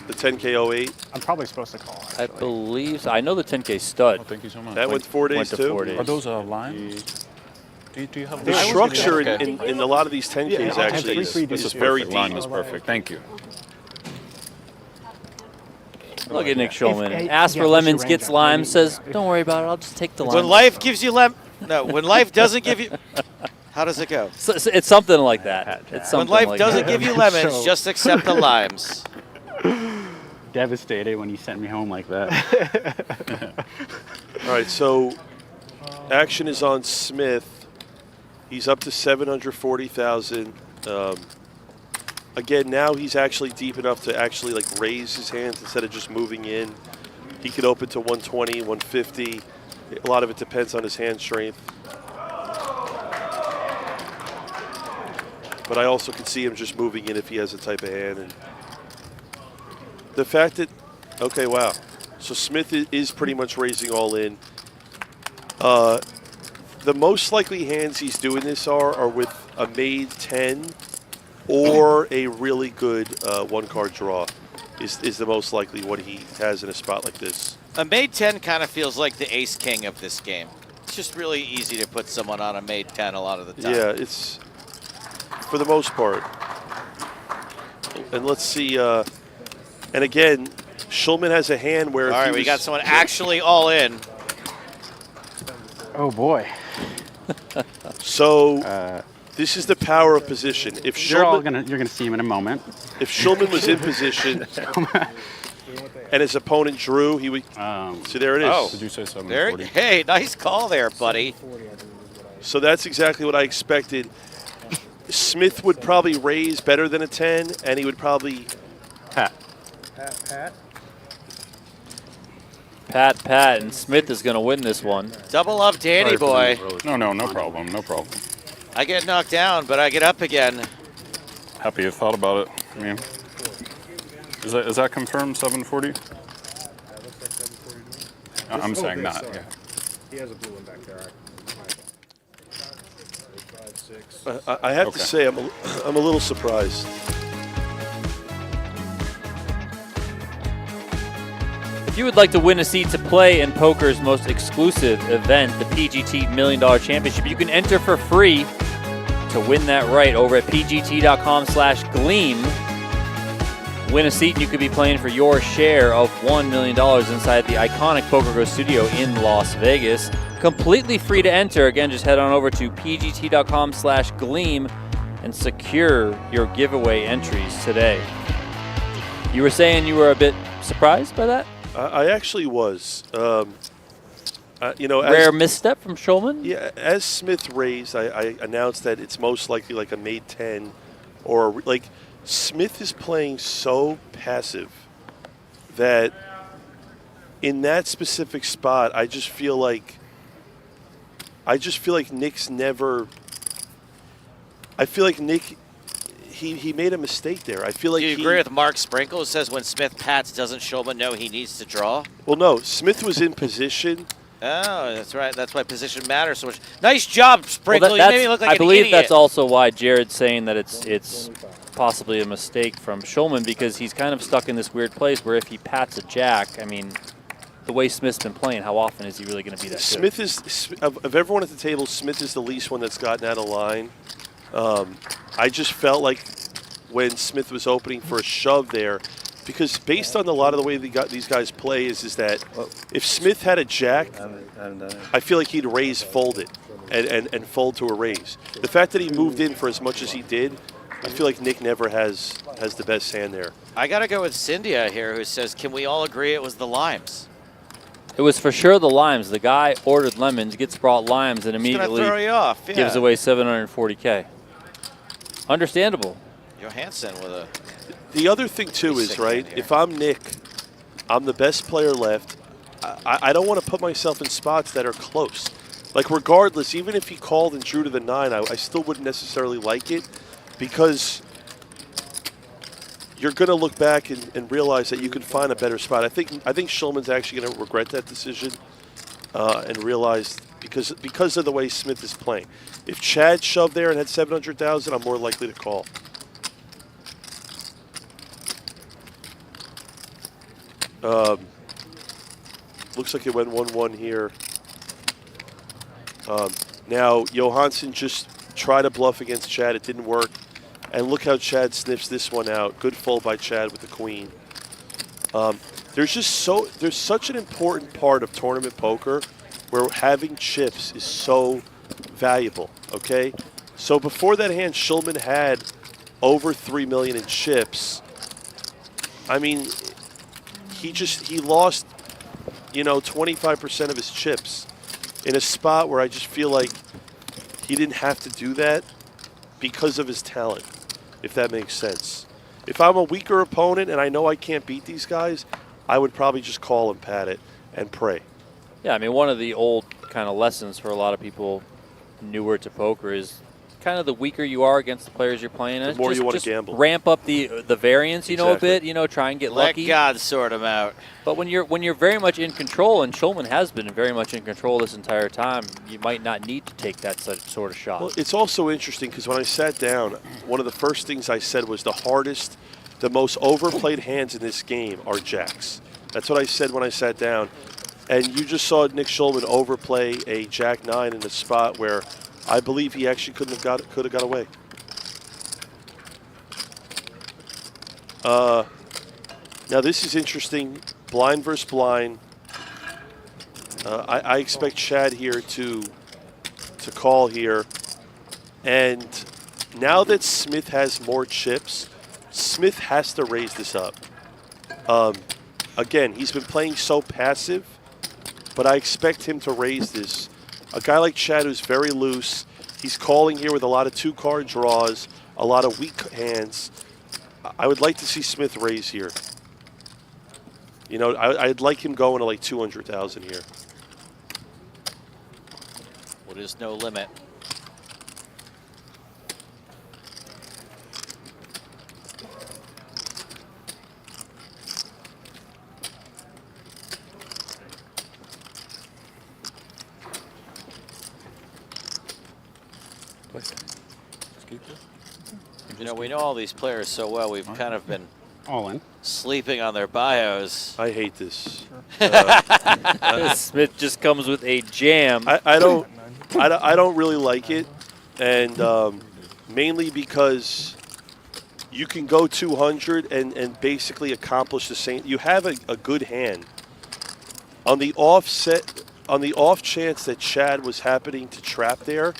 The 10K 08? I'm probably supposed to call. I believe so. I know the 10K stud. Oh, thank you so much. That went 4 days went to too? 4 days. Are those lines? Do you have The structure in a lot of these 10Ks actually is very deep. Line is perfect. Thank you. Look at Nick Schulman. Asks for lemons, gets limes, says, don't worry about it, I'll just take the limes. When life gives you when life doesn't give you, how does it go? So it's something like that. It's something when life like doesn't that. give you lemons, just accept the limes. Devastated when he sent me home like that. All right, so action is on Smith. He's up to 740,000. Again, now he's actually deep enough to actually like raise his hands instead of just moving in. He could open to 120, 150. A lot of it depends on his hand strength. But I also could see him just moving in if he has a type of hand. And the fact that, okay, wow. So Smith is pretty much raising all in. The most likely hands he's doing this are with a made 10 or a really good one-card draw is the most likely what he has in a spot like this. A made 10 kind of feels like the ace-king of this game. It's just really easy to put someone on a made 10 a lot of the time. Yeah, it's for the most part. And let's see. And again, Schulman has a hand where. All right, we got someone actually all in. Oh boy. So this is the power of position. If You're Schulman, gonna see him in a moment. If Schulman was in position and his opponent drew, he would. See, there it is. Oh. Did you say There, 740? hey, nice call there, buddy. So that's exactly what I expected. Smith would probably raise better than a 10, and he would probably Pat. Pat, and Smith is going to win this one. Double up, Danny boy. No problem. No problem. I get knocked down, but I get up again. Happy you thought about it. I mean, is that confirmed 740? I'm saying not. Yeah. He has a blue one back there. I have to say I'm a little surprised. If you would like to win a seat to play in poker's most exclusive event, the PGT $1 Million Championship, you can enter for free to win that right over at pgt.com/gleam. Win a seat and you could be playing for your share of $1 million inside the iconic PokerGO studio in Las Vegas. Completely free to enter. Again, just head on over to pgt.com/gleam and secure your giveaway entries today. You were saying you were a bit surprised by that? I actually was. Rare misstep from Schulman? Yeah, as Smith raised, I announced that it's most likely like a made 10 or like Smith is playing so passive that in that specific spot, I just feel like Nick's never. I feel like Nick, he made a mistake there. I feel like Do you agree with Mark Sprinkle, who says when Smith pats, doesn't Schulman know he needs to draw? Well, no, Smith was in position. Oh, that's right. That's why position matters so much. Nice job, Sprinkle. Well, You made me look like I an believe idiot. that's also why Jared's saying that it's possibly a mistake from Schulman, because he's kind of stuck in this weird place where if he pats a jack, I mean, the way Smith's been playing, how often is he really going to be that Smith good? is of everyone at the table. Smith is the least one that's gotten out of line. I just felt like when Smith was opening for a shove there, because based on a lot of the way these guys play is that if Smith had a jack, I feel like he'd raise fold it and fold to a raise. The fact that he moved in for as much as he did, I feel like Nick never has the best hand there. I got to go with Cynthia here, who says, can we all agree it was the limes? It was for sure the limes. The guy ordered lemons, gets brought limes, and immediately throw you off, yeah. gives away $740K. Understandable. Johansson with a... The other thing, too, is, right, if I'm Nick, I'm the best player left. I don't want to put myself in spots that are close. Like, regardless, even if he called and drew to the 9, I still wouldn't necessarily like it, because you're going to look back and realize that you can find a better spot. I think Schulman's actually going to regret that decision and realize, because of the way Smith is playing. If Chad shoved there and had 700,000, I'm more likely to call. Looks like it went 1-1 here. Now, Johansson just tried to bluff against Chad. It didn't work. And look how Chad sniffs this one out. Good fold by Chad with the queen. There's such an important part of tournament poker where having chips is so valuable, okay? So before that hand, Schulman had over 3 million in chips. I mean, he lost, 25% of his chips in a spot where I just feel like he didn't have to do that because of his talent, if that makes sense. If I'm a weaker opponent and I know I can't beat these guys, I would probably just call and pat it and pray. Yeah, I mean, one of the old kind of lessons for a lot of people newer to poker is kind of the weaker you are against the players you're playing. The more you want to gamble. Ramp up the variance, a bit. Try and get lucky. Let God sort them out. But when you're very much in control, and Schulman has been very much in control this entire time, you might not need to take that sort of shot. Well, it's also interesting because when I sat down, one of the first things I said was the most overplayed hands in this game are jacks. That's what I said when I sat down. And you just saw Nick Schulman overplay a jack 9 in a spot where I believe he actually could have got away. Now this is interesting. Blind versus blind. I expect Chad here to call here. And now that Smith has more chips, Smith has to raise this up. Again, he's been playing so passive, but I expect him to raise this. A guy like Chad who's very loose, he's calling here with a lot of 2-card draws, a lot of weak hands. I would like to see Smith raise here. I'd like him going to like 200,000 here. Well, there's no limit. We know all these players so well. We've kind of been all in sleeping on their bios. I hate this. Smith just comes with a jam. I don't really like it, and mainly because you can go 200 and basically accomplish the same. You have a good hand. On the off chance that Chad was happening to trap there,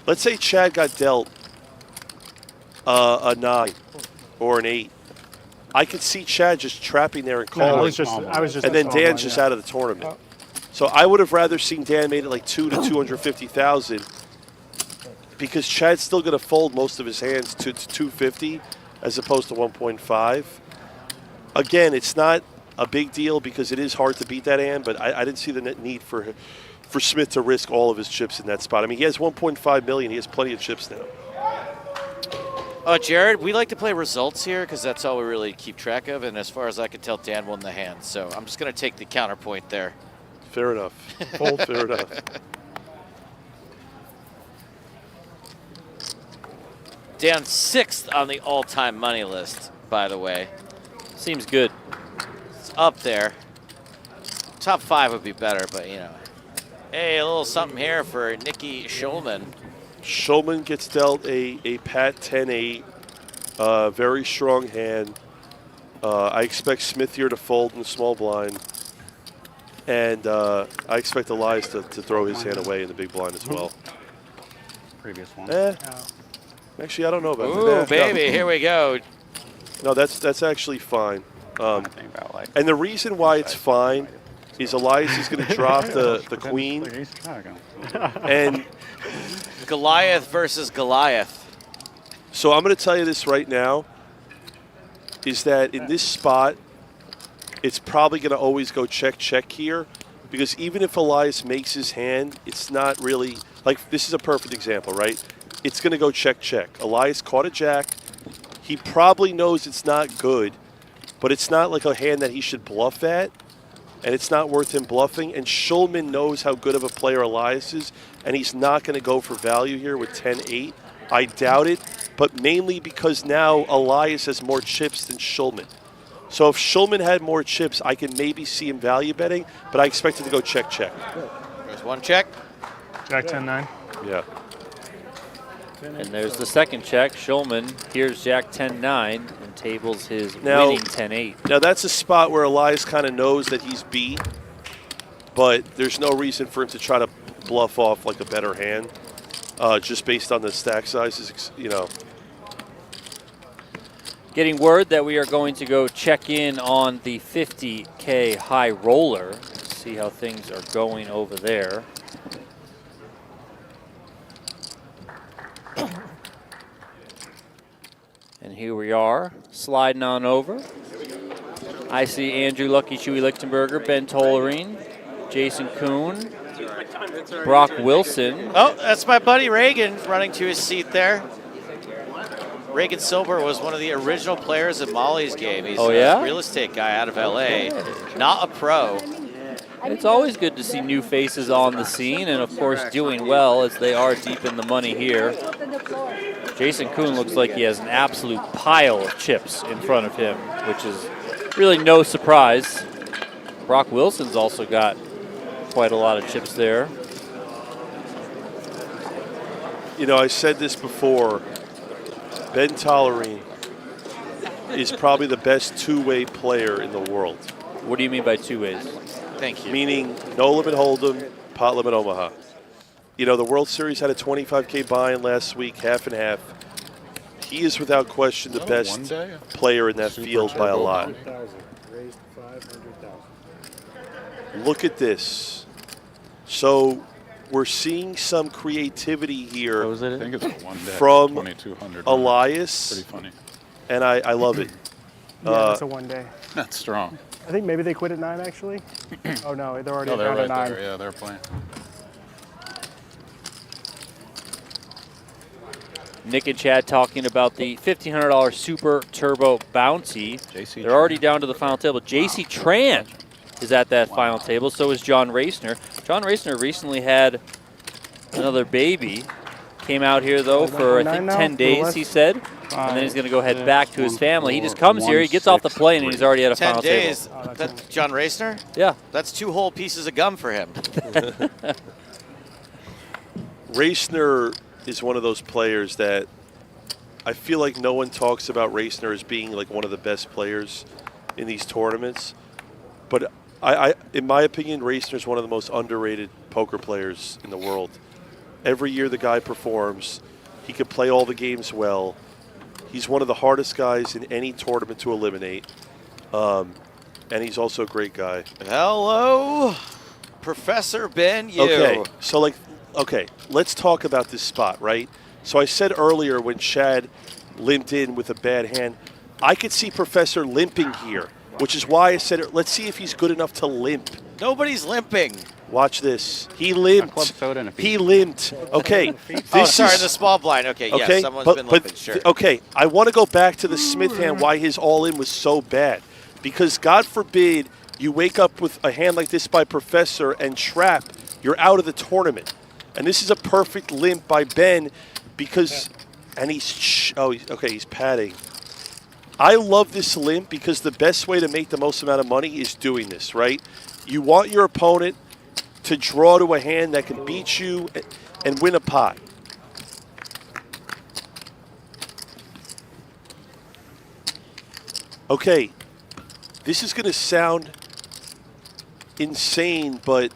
let's say Chad got dealt a 9 or an 8. I could see Chad just trapping there and calling. And then Dan's just out of the tournament. So I would have rather seen Dan made it like 2 to 250,000 because Chad's still going to fold most of his hands to 250 as opposed to 1.5. Again, it's not a big deal because it is hard to beat that hand, but I didn't see the need for Smith to risk all of his chips in that spot. I mean, he has 1.5 million. He has plenty of chips now. Jared, we like to play results here because that's all we really keep track of. And as far as I can tell, Dan won the hand. So I'm just going to take the counterpoint there. Fair enough. Fair enough. Dan 6th on the all-time money list, by the way. Seems good. It's up there. Top 5 would be better, but, you know. Hey, a little something here for Nicky Schulman. Schulman gets dealt a pat 10-8. Very strong hand. I expect Smith here to fold in the small blind. And I expect Elias to throw his hand away in the big blind as well. Previous one. Actually, I don't know about that. Ooh, baby, here we go. No, that's actually fine. And the reason why it's fine is Elias is going to drop the queen. And Goliath versus Goliath. So I'm going to tell you this right now, is that in this spot, it's probably going to always go check here, because even if Elias makes his hand, it's not really, like, this is a perfect example, right? It's going to go check. Elias caught a jack. He probably knows it's not good, but it's not like a hand that he should bluff at, and it's not worth him bluffing. And Schulman knows how good of a player Elias is, and he's not going to go for value here with 10-8. I doubt it, but mainly because now Elias has more chips than Schulman. So if Schulman had more chips, I can maybe see him value betting, but I expect it to go check. There's one check. Jack 10-9. Yeah. And there's the second check. Schulman, here's Jack 10-9 and tables his winning 10-8. Now that's a spot where Elias kind of knows that he's beat, but there's no reason for him to try to bluff off like a better hand, just based on the stack sizes, you know. Getting word that we are going to go check in on the 50K high roller, see how things are going over there. And here we are, sliding on over. I see Andrew Lucky Chewy Lichtenberger, Ben Tollerine, Jason Kuhn, Brock Wilson. Oh, that's my buddy Reagan running to his seat there. Reagan Silber was one of the original players at Molly's game. He's a real estate guy out of LA, not a pro. It's always good to see new faces on the scene, and of course doing well as they are deep in the money here. Jason Kuhn looks like he has an absolute pile of chips in front of him, which is really no surprise. Brock Wilson's also got quite a lot of chips there. You know, I said this before, Ben Tollerine is probably the best two-way player in the world. What do you mean by two ways? Thank you. Meaning no limit hold'em, pot limit Omaha. You know, the World Series had a 25K buy-in last week, half and half. He is without question the best player in that field by a lot. Look at this. So we're seeing some creativity here from Elias. Pretty funny. And I love it. Yeah, that's a one day. That's strong. I think maybe they quit at 9 actually. Oh no, they're already Oh, they're down right at 9. there. Yeah, they're playing. Nick and Chad talking about the $1,500 Super Turbo Bounty. They're already down to the final table. JC Tran is at that final table. So is John Racner. John Racner recently had another baby. Came out here, though, for, I think, 10 days, he said. And then he's going to go head back to his family. He just comes here, he gets off the plane, and he's already at a final 10 days. table. That's John Racner? Yeah. That's 2 whole pieces of gum for him. Racner is one of those players that I feel like no one talks about Racner as being like one of the best players in these tournaments. But I in my opinion, Racner is one of the most underrated poker players in the world. Every year the guy performs. He can play all the games well. He's one of the hardest guys in any tournament to eliminate. And he's also a great guy. Hello, Professor Ben Yu. Okay, so let's talk about this spot, right? So I said earlier when Chad limped in with a bad hand, I could see Professor limping here which is why I said, let's see if he's good enough to limp. Nobody's limping. Watch this. He limped. He limped. Okay. The small blind. Okay, yes, someone's been limping, sure. Okay, I want to go back to the Smith hand, why his all-in was so bad. Because God forbid you wake up with a hand like this by Professor and trap, you're out of the tournament. And this is a perfect limp by Ben because, and he's padding. I love this limp because the best way to make the most amount of money is doing this, right? You want your opponent to draw to a hand that can beat you and win a pot. Okay, this is going to sound insane, but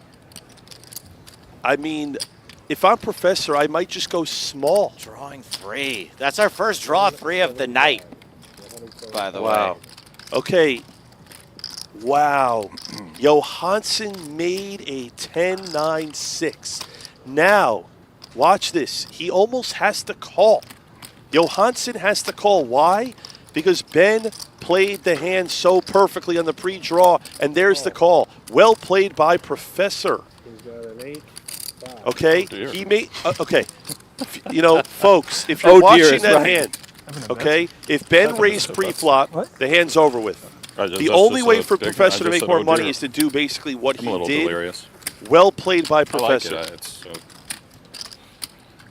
I mean, if I'm Professor, I might just go small. Drawing 3. That's our first draw 3 of the night, by the way. Okay. Wow. Johansson made a 10-9-6. Now, watch this. He almost has to call. Johansson has to call. Why? Because Ben played the hand so perfectly on the pre-draw, and there's the call. Well played by Professor. He's got an 8, 5. Okay? He made okay. You know, folks, if you're watching that hand, okay, if Ben raised pre-flop, the hand's over with. The only way for Professor to make more money is to do basically what he did. Delirious. Well played by Professor. I like it.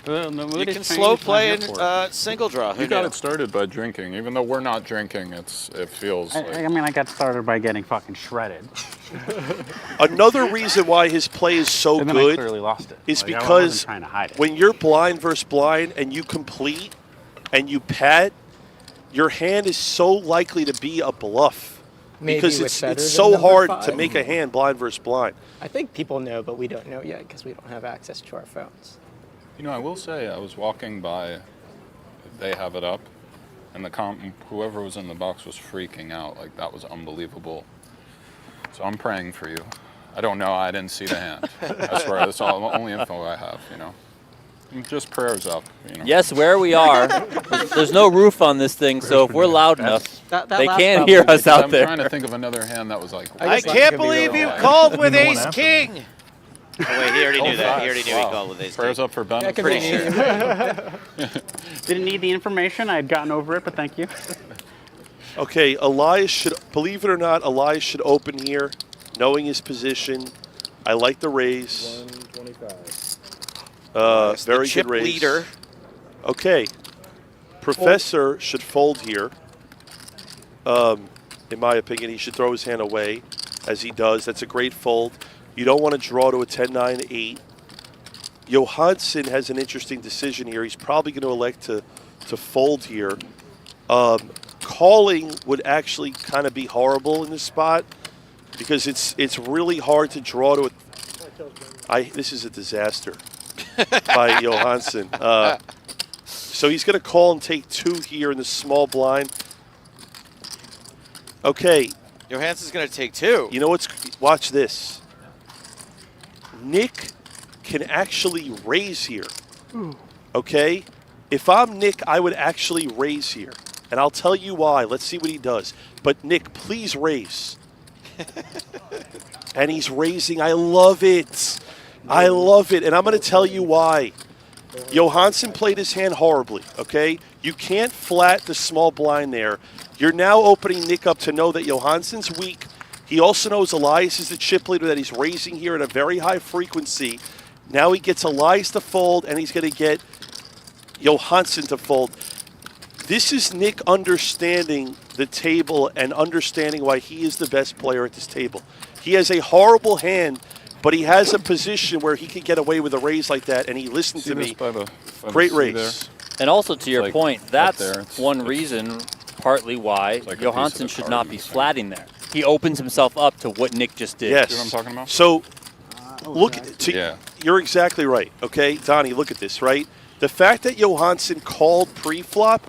You can slow play in single draw. You got it started by drinking. Even though we're not drinking, it feels like... I mean, I got started by getting fucking shredded. Another reason why his play is so and then good I clearly lost it. is Like, I because wasn't trying to hide it. when you're blind versus blind and you complete and you pad, your hand is so likely to be a bluff. Maybe Because with it's better so than hard number to 5. make a hand blind versus blind. I think people know, but we don't know yet because we don't have access to our phones. You know, I will say, I was walking by, they have it up, and whoever was in the box was freaking out. Like, that was unbelievable. So I'm praying for you. I don't know. I didn't see the hand. I swear, that's all the only info I have, you know. Just prayers up, you know. Yes, where we are, there's no roof on this thing, so if we're loud enough, they can't hear us out there. I'm trying to think of another hand that was like... I can't believe you called with ace-king. Oh, wait, he already knew that. He already knew he called with ace-king. Prayers up for Ben. I'm pretty sure. Didn't need the information. I had gotten over it, but thank you. Okay, Elias should, believe it or not, Elias should open here, knowing his position. I like the raise. 125. Very chip good raise. leader. Okay. Professor should fold here. In my opinion, he should throw his hand away, as he does. That's a great fold. You don't want to draw to a 10-9-8. Johansson has an interesting decision here. He's probably going to elect to fold here. Calling would actually kind of be horrible in this spot because it's really hard to draw to a... This is a disaster by Johansson. So he's going to call and take 2 here in the small blind. Okay. Johansson's going to take 2. You know what's... Watch this. Nick can actually raise here. Okay? If I'm Nick, I would actually raise here. And I'll tell you why. Let's see what he does. But, Nick, please raise. And he's raising. I love it. I love it. And I'm going to tell you why. Johansson played his hand horribly, okay? You can't flat the small blind there. You're now opening Nick up to know that Johansson's weak. He also knows Elias is the chip leader that he's raising here at a very high frequency. Now he gets Elias to fold, and he's going to get Johansson to fold. This is Nick understanding the table and understanding why he is the best player at this table. He has a horrible hand, but he has a position where he can get away with a raise like that, and he listened to me. Great raise. And also to your like point, that's one reason, partly why Johansson should not be flatting there. He opens himself up to what Nick just did. Yes. See what I'm talking about? So, you're exactly right, okay? Donnie, look at this, right? The fact that Johansson called pre-flop,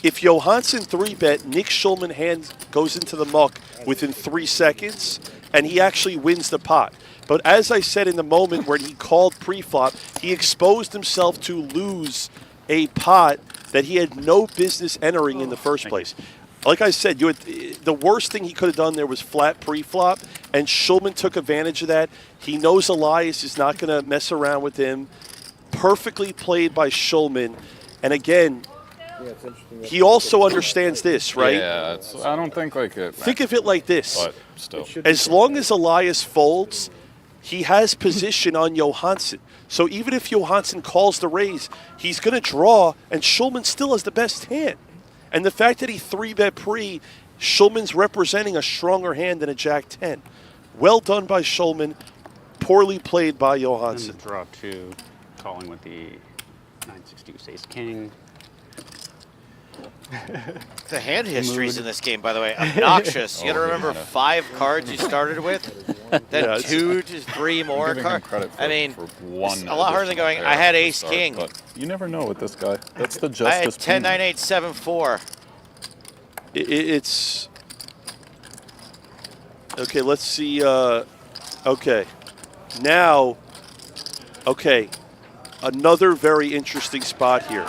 if Johansson 3-bet, Nick Schulman hand goes into the muck within 3 seconds, and he actually wins the pot. But as I said in the moment when he called pre-flop, he exposed himself to lose a pot that he had no business entering in the first place. Like I said, the worst thing he could have done there was flat pre-flop, and Schulman took advantage of that. He knows Elias is not going to mess around with him. Perfectly played by Schulman. And again, he also understands this, right? Yeah, I don't think like it. Think of it like this. But still. As long as Elias folds, he has position on Johansson. So even if Johansson calls the raise, he's going to draw, and Schulman still has the best hand. And the fact that he 3-bet pre, Schulman's representing a stronger hand than a Jack-10. Well done by Schulman. Poorly played by Johansson. And the draw 2, calling with the 960 ace king. The hand histories in this game, by the way, obnoxious. You got to remember 5 cards you started with, then 2 to 3 more cards. I mean, it's a lot harder than going, I had ace king. But you never know with this guy. That's the justice. I had 10, 9, 8, 7, 4. It's okay. Let's see. Okay, now, okay, another very interesting spot here.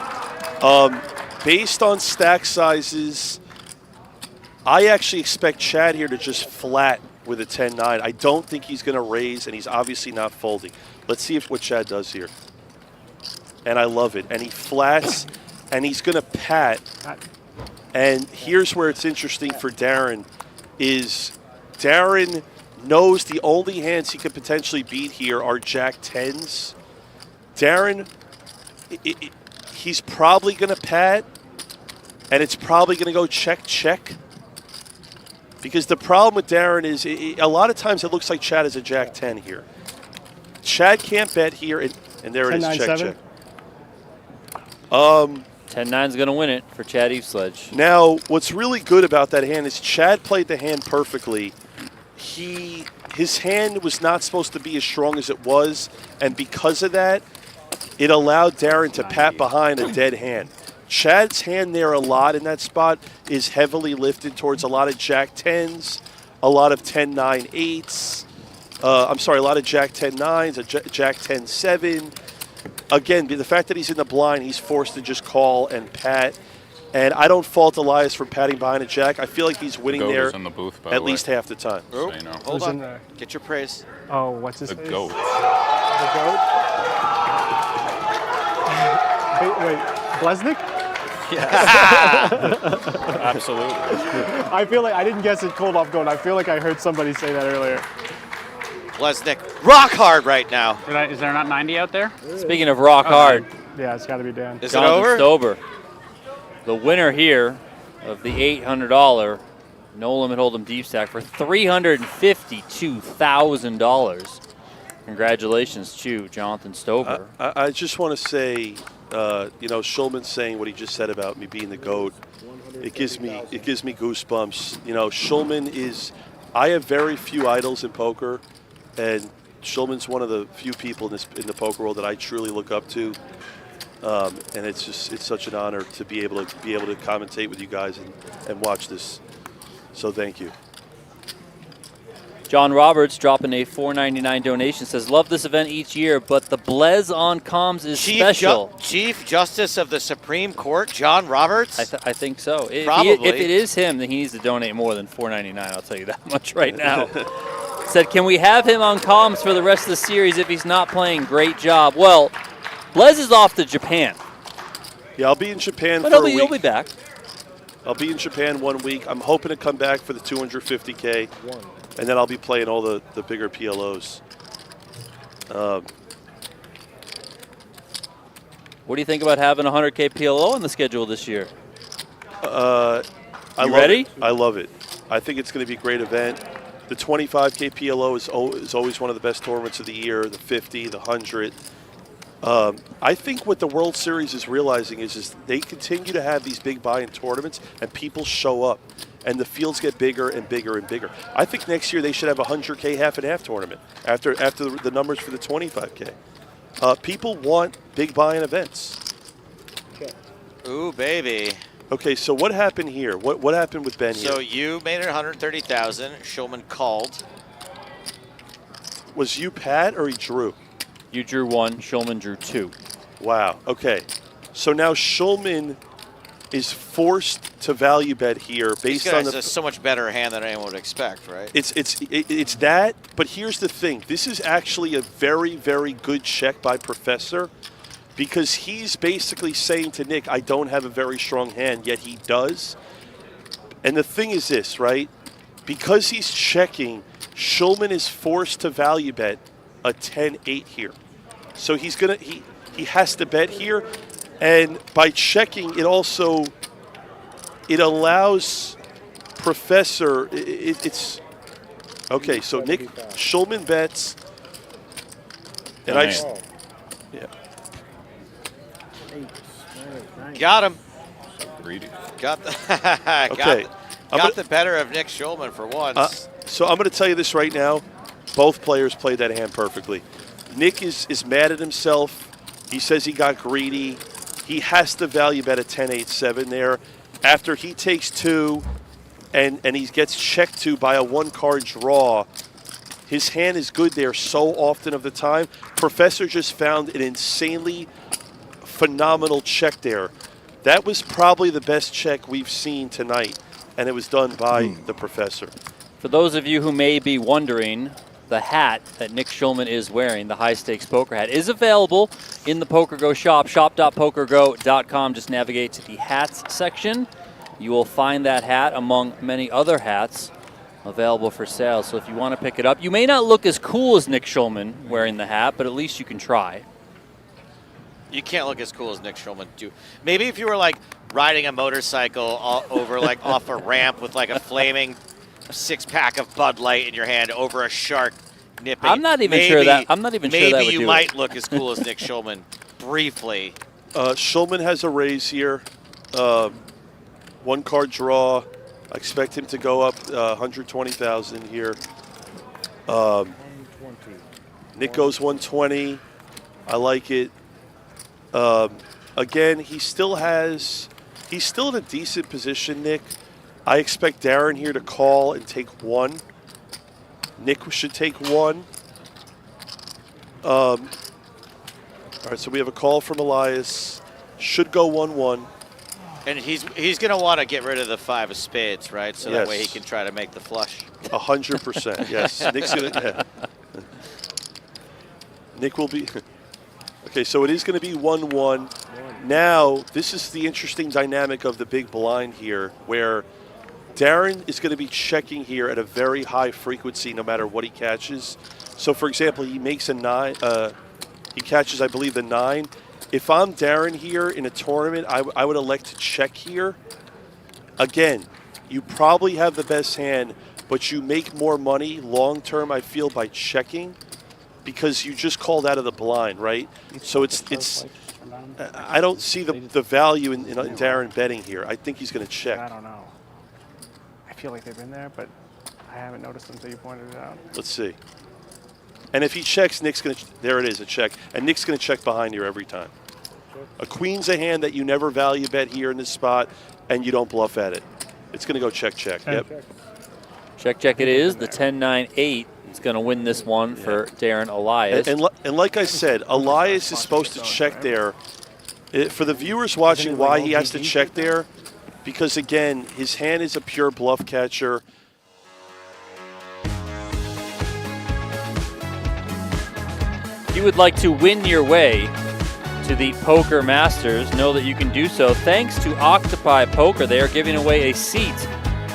Based on stack sizes, I actually expect Chad here to just flat with a 10-9. I don't think he's going to raise, and he's obviously not folding. Let's see what Chad does here. And I love it. And he flats, and he's going to pat. And here's where it's interesting for Darren is Darren knows the only hands he could potentially beat here are Jack-10s. Darren, he's probably going to pat. And it's probably going to go check. Because the problem with Darren is a lot of times it looks like Chad is a Jack-10 here. Chad can't bet here, and there it is, 10-9, check. 10-9 is going to win it for Chad Eveslage. Now, what's really good about that hand is Chad played the hand perfectly. His hand was not supposed to be as strong as it was, and because of that, it allowed Darren to pat behind a dead hand. Chad's hand there a lot in that spot is heavily lifted towards a lot of Jack-10s, a lot of 10-9-8s. I'm sorry, a lot of Jack-10-9s, a Jack-10-7. Again, the fact that he's in the blind, he's forced to just call and pat. And I don't fault Elias for patting behind a Jack. I feel like he's winning there in the booth, by at the way. least half the time. Oh, So you know. hold on. Get your praise. Oh, what's his The face? goat. The goat? Wait, Blesnik? Absolutely. I feel like I didn't guess it cold off goat. I feel like I heard somebody say that earlier. Lesnick, rock hard right now. Is there not 90 out there? Speaking of rock hard, Yeah, it's got to be Dan. Is Jonathan it over? Stober, the winner here of the $800 no limit hold'em deep stack for $352,000. Congratulations to Jonathan Stober. I just want to say, Schulman saying what he just said about me being the GOAT, it gives me goosebumps. Schulman is, I have very few idols in poker, and Schulman's one of the few people in the poker world that I truly look up to. And it's such an honor to be able to commentate with you guys and watch this. So thank you. John Roberts dropping a $4.99 donation, says, love this event each year, but the Blez on comms is special. Chief Justice of the Supreme Court, John Roberts? I think so. Probably. If it is him, then he needs to donate more than $4.99. I'll tell you that much right now. Said, can we have him on comms for the rest of the series if he's not playing? Great job. Well, Blez is off to Japan. Yeah, I'll be in Japan but for a week. He'll be back. I'll be in Japan 1 week. I'm hoping to come back for the 250K. And then I'll be playing all the bigger PLOs. What do you think about having a 100K PLO on the schedule this year? Ready? I love it. I think it's going to be a great event. The 25K PLO is always one of the best tournaments of the year, the 50, the 100. I think what the World Series is realizing is they continue to have these big buy-in tournaments, and people show up. And the fields get bigger and bigger and bigger. I think next year they should have a 100K half and half tournament after the numbers for the 25K. People want big buy-in events. Okay. Ooh, baby. Okay, so what happened here? What happened with Ben here? So you made it 130,000. Schulman called. Was you Pat or he drew? You drew 1. Schulman drew 2. Wow. Okay. So now Schulman is forced to value bet here based on a so much better hand than anyone would expect, right? It's that, but here's the thing. This is actually a very, very good check by Professor because he's basically saying to Nick, I don't have a very strong hand, yet he does. And the thing is this, right? Because he's checking, Schulman is forced to value bet a 10-8 here. So he has to bet here. And by checking, it allows Professor, it's, okay, so Nick Schulman bets, and yeah. Got him. Greedy. Got the better of Nick Schulman for once. So I'm going to tell you this right now. Both players played that hand perfectly. Nick is mad at himself. He says he got greedy. He has to value bet a 10-8-7 there. After he takes 2 and he gets checked to by a 1-card draw, his hand is good there so often of the time. Professor just found an insanely phenomenal check there. That was probably the best check we've seen tonight, and it was done by the Professor. For those of you who may be wondering, the hat that Nick Schulman is wearing, the high-stakes poker hat, is available in the PokerGo shop, shop.pokergo.com. Just navigate to the hats section. You will find that hat among many other hats available for sale. So if you want to pick it up, you may not look as cool as Nick Schulman wearing the hat, but at least you can try. You can't look as cool as Nick Schulman do. Maybe if you were like riding a motorcycle over like off a ramp with like a flaming 6-pack of Bud Light in your hand over a shark nipping. I'm not even sure that. I'm not even sure that would maybe you do might it. look as cool as Nick Schulman briefly. Schulman has a raise here. 1-card draw. I expect him to go up 120,000 here. Nick goes 120. I like it. Again, he's still in a decent position, Nick. I expect Darren here to call and take 1. Nick should take 1. All right, so we have a call from Elias. Should go 1-1. And he's going to want to get rid of the 5 of spades, right? So that Yes. way he can try to make the flush. 100%, yes. Nick's going to... Nick will be... Okay, so it is going to be 1-1. Now, this is the interesting dynamic of the big blind here, where Darren is going to be checking here at a very high frequency no matter what he catches. So, for example, he makes a 9. He catches, I believe, the 9. If I'm Darren here in a tournament, I would elect to check here. Again, you probably have the best hand, but you make more money long-term, I feel, by checking because you just called out of the blind, right? So it's I don't see the value in Darren betting here. I think he's going to check. I don't know. I feel like they've been there, but I haven't noticed until you pointed it out. Let's see. And if he checks, Nick's going to, there it is, a check. And Nick's going to check behind here every time. A queen's a hand that you never value bet here in this spot, and you don't bluff at it. It's going to go check, check. Yep. Check, check it is. The 10-9-8 is going to win this one for Darren Elias. And like I said, Elias is supposed to check there. For the viewers watching, why he has to check there, because, again, his hand is a pure bluff catcher. If you would like to win your way to the Poker Masters, know that you can do so thanks to Octopi Poker. They are giving away a seat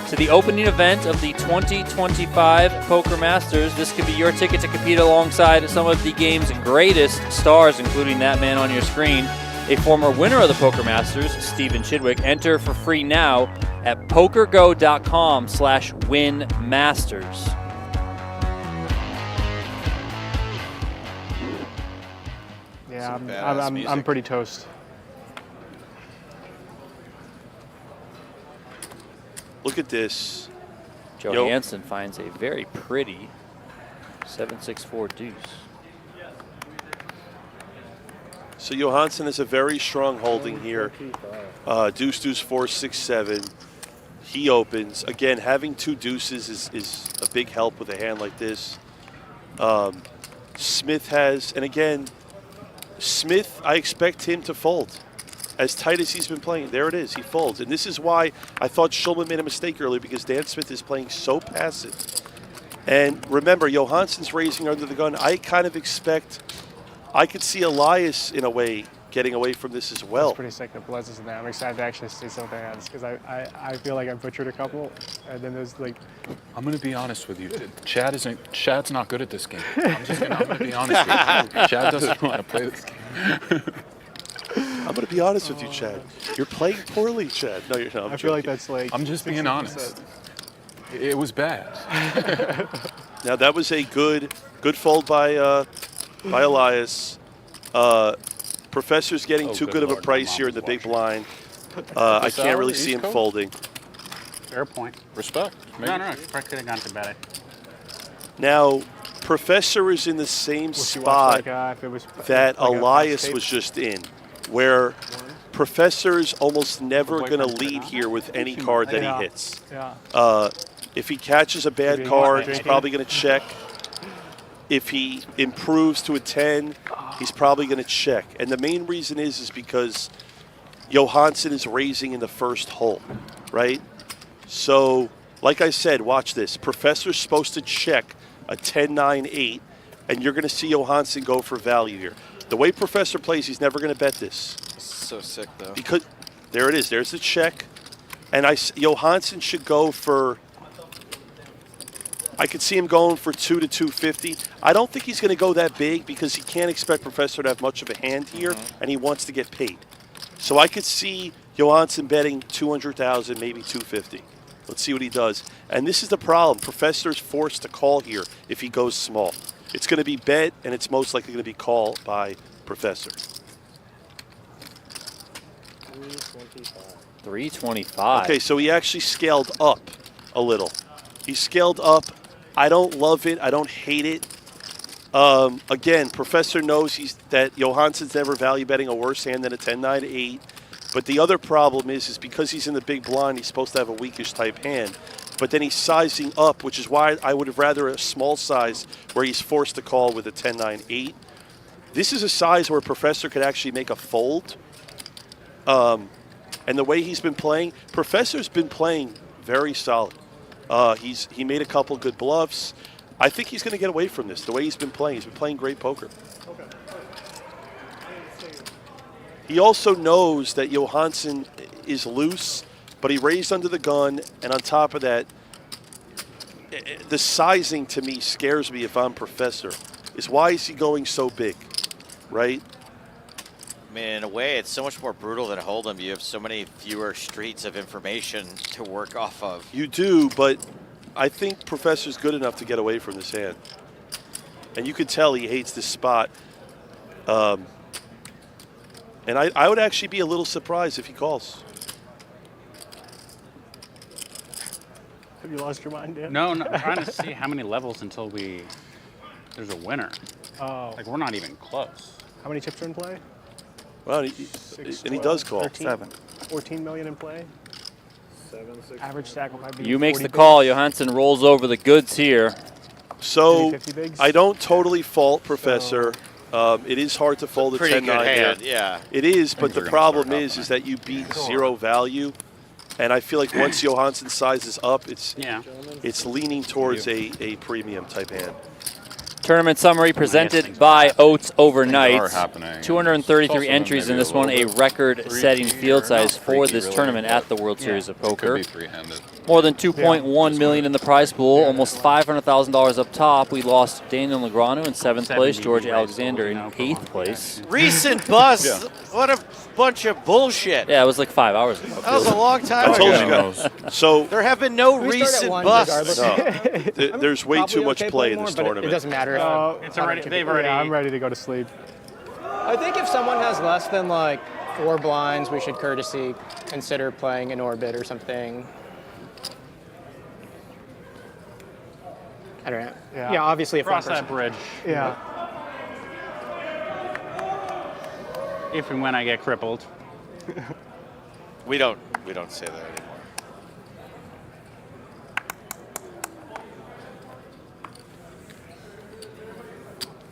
to the opening event of the 2025 Poker Masters. This could be your ticket to compete alongside some of the game's greatest stars, including that man on your screen, a former winner of the Poker Masters, Stephen Chidwick. Enter for free now at pokergo.com/winmasters. Yeah, I'm pretty toast. Look at this. Johansson finds a very pretty 7-6-4 deuce. So Johansson is a very strong holding here. Deuce, deuce, 4, 6, 7. He opens. Again, having 2 deuces is a big help with a hand like this. Smith has, and again, Smith, I expect him to fold. as tight as he's been playing, there it is. He folds. And this is why I thought Schulman made a mistake earlier, because Dan Smith is playing so passive. And remember, Johansson's raising under the gun. I kind of expect, I could see Elias, in a way, getting away from this as well. It's pretty sick that Blez is in there. I'm excited to actually see some hands because I feel like I butchered a couple, and then there's like. I'm gonna be honest with you. Chad's not good at this game. I'm gonna be honest with you. Chad doesn't want to play this game. I'm going to be honest with you, Chad. You're playing poorly, Chad. No, you're not. I feel like that's like. I'm just being 60%. honest. It was bad. Now that was a good fold by Elias. Professor's getting too good of a price here in the big blind. I can't really see him folding. Fair point. Respect. No, I could have gone to bed. Now, Professor is in the same spot that Elias was just in, where Professor's almost never going to lead here with any card that he hits. If he catches a bad card, he's probably going to check. If he improves to a 10, he's probably going to check. And the main reason is because Johansson is raising in the first hole, right? So, like I said, watch this. Professor's supposed to check a 10, 9, 8, and you're going to see Johansson go for value here. The way Professor plays, he's never going to bet this. So sick, though. Because there it is. There's the check. And Johansson should go for, I could see him going for 2 to 250. I don't think he's going to go that big because he can't expect Professor to have much of a hand here, and he wants to get paid. So I could see Johansson betting 200,000, maybe 250. Let's see what he does. And this is the problem. Professor's forced to call here if he goes small. It's going to be bet, and it's most likely going to be called by Professor. 325. Okay, so he actually scaled up a little. He scaled up. I don't love it. I don't hate it. Again, Professor knows that Johansson's never value betting a worse hand than a 10, 9, 8. But the other problem is because he's in the big blind, he's supposed to have a weakish type hand. But then he's sizing up, which is why I would have rather a small size where he's forced to call with a 10, 9, 8. This is a size where Professor could actually make a fold. And the way he's been playing, Professor's been playing very solid. He made a couple good bluffs. I think he's going to get away from this. The way he's been playing great poker. Okay. He also knows that Johansson is loose, but he raised under the gun, and on top of that, the sizing to me scares me if I'm Professor. Why is he going so big, right? I mean, in a way, it's so much more brutal than Hold'em. You have so many fewer streets of information to work off of. You do, but I think Professor's good enough to get away from this hand. And you could tell he hates this spot. And I would actually be a little surprised if he calls. Have you lost your mind, Dan? No, I'm trying to see how many levels until there's a winner. Oh. Like, we're not even close. How many chips are in play? Well, he does call. 13, 14 million in play. 7, 6. Average stack will probably be You makes 40 the call. bigs. Johansson rolls over the goods here. So 50 bigs? I don't totally fault Professor. It is hard to fold a Pretty 10-9 good hand, hand. yeah. It is, but Things the are gonna problem start is that you beat zero value. And I feel like once Johansson sizes up, it's leaning towards a premium type hand. Tournament summary presented by Oats Overnight. Things are happening. 233 entries in maybe this a one, little a bit record-setting freaky field or size not for freaky, this really, tournament but at the World Series of Could Poker. be three-handed. More than 2.1 million in the prize pool, almost $500,000 up top. We lost Daniel Negreanu in 7th place, George Alexander in 8th place. Recent bust. What a bunch of bullshit. Yeah, it was like 5 hours ago. That was a long time I told ago. you guys. So There have been no recent busts. no, there's way too much play in this tournament. It doesn't matter. It's already, they've already. Yeah, I'm ready to go to sleep. I think if someone has less than like 4 blinds, we should courtesy consider playing an orbit or something. I don't know. Yeah, obviously if Cross one that person. bridge. Yeah. If and when I get crippled. We don't say that anymore.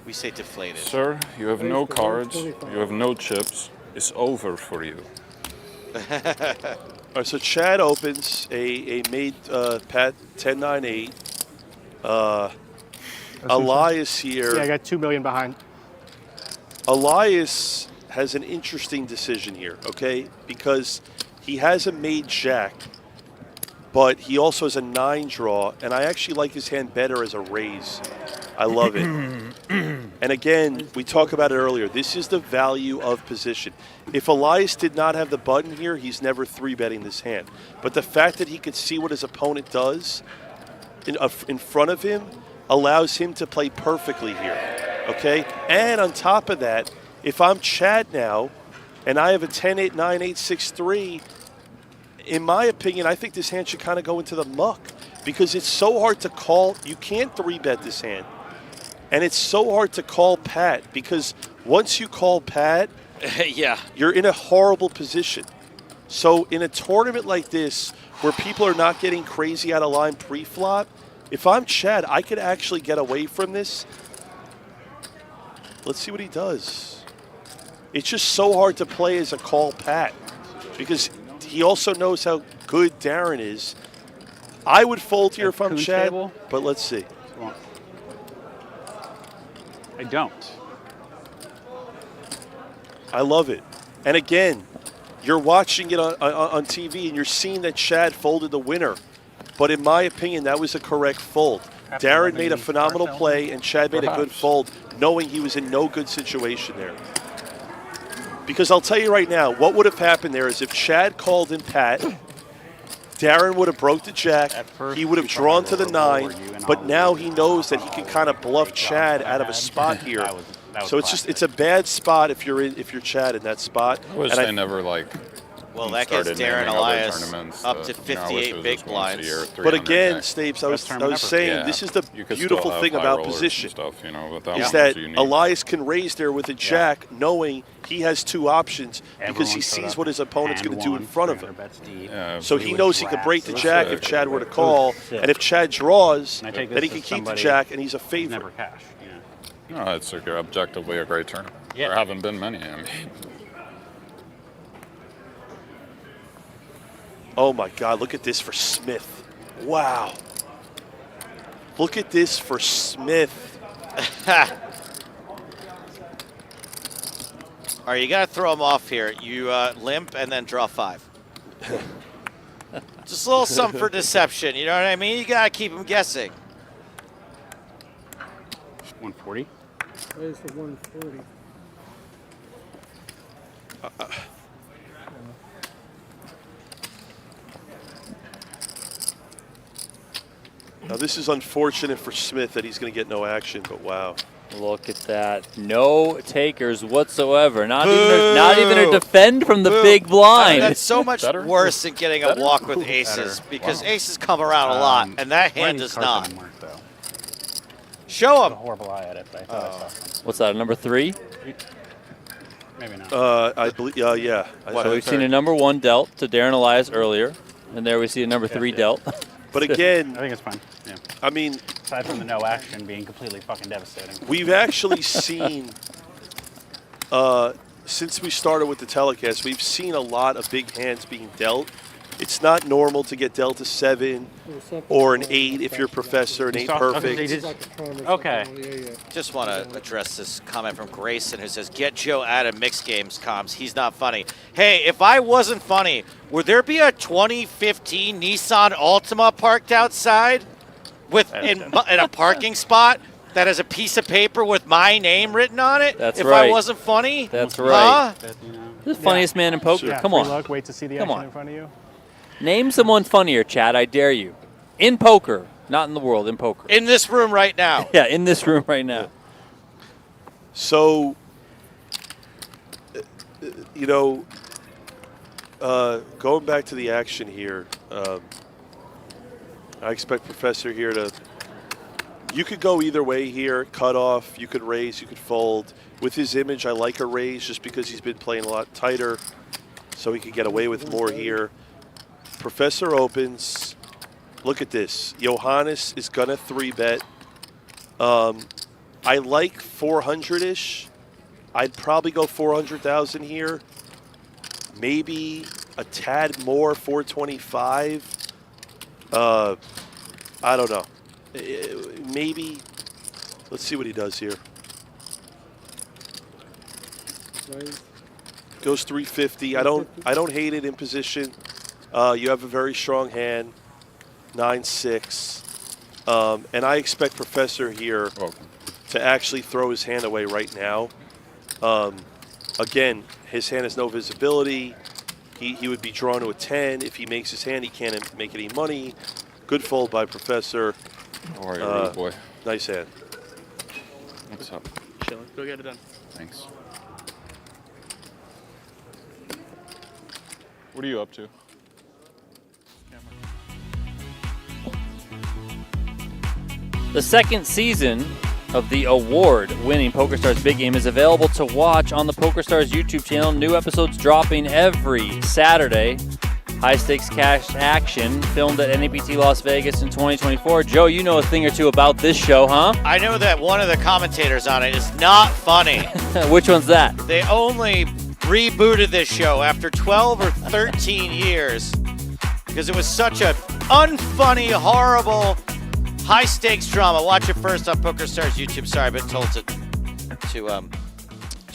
We say deflated. Sir, you have no cards, you have no chips. It's over for you. All right, so Chad opens a made Pat 10-9-8. Elias here. Yeah, I got 2 million behind. Elias has an interesting decision here, okay? Because he has a made jack, but he also has a 9 draw, and I actually like his hand better as a raise. I love it. And again, we talked about it earlier. This is the value of position. If Elias did not have the button here, he's never 3-betting this hand. But the fact that he could see what his opponent does in front of him allows him to play perfectly here, okay? And on top of that, if I'm Chad now and I have a 10-8, 9-8, 6-3, in my opinion, I think this hand should kind of go into the muck because it's so hard to call. You can't 3-bet this hand. And it's so hard to call Pat because once you call Pat, yeah, you're in a horrible position. So in a tournament like this where people are not getting crazy out of line pre-flop, if I'm Chad, I could actually get away from this. Let's see what he does. It's just so hard to play as a call Pat because he also knows how good Darren is. I would fold here if I'm Chad, but let's see. I don't. I love it. And again, you're watching it on TV and you're seeing that Chad folded the winner. But in my opinion, that was a correct fold. Darren made a phenomenal play and Chad made a good fold, knowing he was in no good situation there. Because I'll tell you right now, what would have happened there is if Chad called in Pat, Darren would have broke the jack, he would have drawn to the 9, but now he knows that he can kind of bluff Chad out of a spot here. So it's a bad spot if you're Chad in that spot. I wish they never Well, that gets Darren Elias up to 58 big blinds. But again, Stapes, I was saying this is the beautiful thing about position, is that Elias can raise there with a jack knowing he has 2 options because he sees what his opponent's going to do in front of him. So he knows he could break the jack if Chad were to call, and if Chad draws, then he can keep the jack, and he's a favorite. No, it's objectively a great tournament. There haven't been many. I mean. Oh my God, look at this for Smith. Wow. Look at this for Smith. All right, you got to throw him off here. You limp and then draw 5. Just a little something for deception, you know what I mean? You got to keep him guessing. 140? Where's the 140? Now this is unfortunate for Smith that he's going to get no action, but wow. Look at that. No takers whatsoever. Not even a defend from the big blind. That's so much worse than getting a walk with aces because aces come around a lot, and that hand does not. Show him. Horrible eye at it, but I thought I saw something. What's that, a number 3? Maybe not. I believe, yeah. So we've seen a number 1 dealt to Darren Elias earlier, and there we see a number 3 dealt. But again, I think it's fine. Yeah. I mean, aside from the no action being completely fucking devastating. We've actually seen, since we started with the telecast, we've seen a lot of big hands being dealt. It's not normal to get dealt a 7 or an 8 if you're Professor, an 8 perfect. Okay. Just want to address this comment from Grayson who says, get Joe out of mixed games comms. He's not funny. Hey, if I wasn't funny, would there be a 2015 Nissan Altima parked outside in a parking spot that has a piece of paper with my name written on it? That's if right. I wasn't funny? That's right. Huh? The funniest man in poker. Yeah, Come free on. luck, wait to see the Come action on. in front of you. Name someone funnier, Chad. I dare you. In poker. Not in the world, in poker. In this room right now. Yeah, in this room right now. So, you know, going back to the action here, I expect Professor here to, you could go either way here, cut off, you could raise, you could fold. With his image, I like a raise just because he's been playing a lot tighter, so he could get away with more here. Professor opens. Look at this. Johansson is going to 3-bet. I like 400-ish. I'd probably go 400,000 here. Maybe a tad more, 425. I don't know. Maybe. Let's see what he does here. Goes 350. I don't hate it in position. You have a very strong hand. 9-6. And I expect Professor here to actually throw his hand away right now. Again, his hand has no visibility. He would be drawn to a 10. If he makes his hand, he can't make any money. Good fold by Professor. How are you, rude boy? Nice hand. What's up? Chilling. Go get it done. Thanks. What are you up to? The second season of the award-winning PokerStars Big Game is available to watch on the PokerStars YouTube channel. New episodes dropping every Saturday. High-stakes cash action filmed at NAPT Las Vegas in 2024. Joe, you know a thing or two about this show, huh? I know that one of the commentators on it is not funny. Which one's that? They only rebooted this show after 12 or 13 years because it was such a unfunny, horrible, high-stakes drama. Watch it first on PokerStars YouTube. Sorry, I've been told to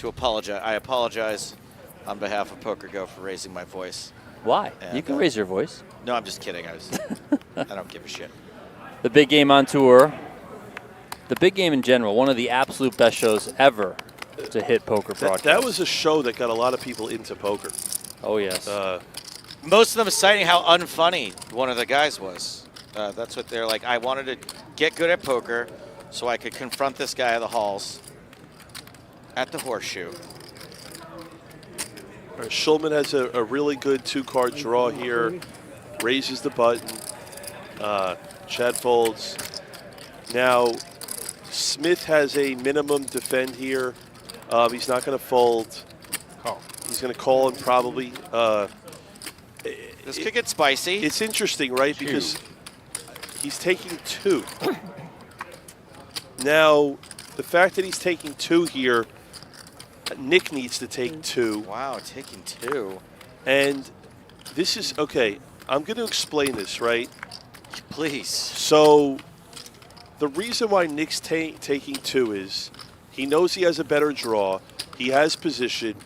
apologize. I apologize on behalf of PokerGo for raising my voice. Why? And, you can raise your voice. No, I'm just kidding. I don't give a shit. The Big Game on tour. The Big Game in general, one of the absolute best shows ever to hit poker broadcast. That was a show that got a lot of people into poker. Oh, yes. Most of them citing how unfunny one of the guys was. That's what they're like. I wanted to get good at poker so I could confront this guy at the halls at the Horseshoe. Schulman has a really good two-card draw here. Raises the button. Chad folds. Now, Smith has a minimum defend here. He's not going to fold. Call. He's going to call and probably. This could get spicy. It's interesting, right? Because he's taking 2. Now, the fact that he's taking 2 here, Nick needs to take 2. Wow, taking 2. And this is, okay, I'm going to explain this, right? Please. So, the reason why Nick's taking 2 is he knows he has a better draw, he has position,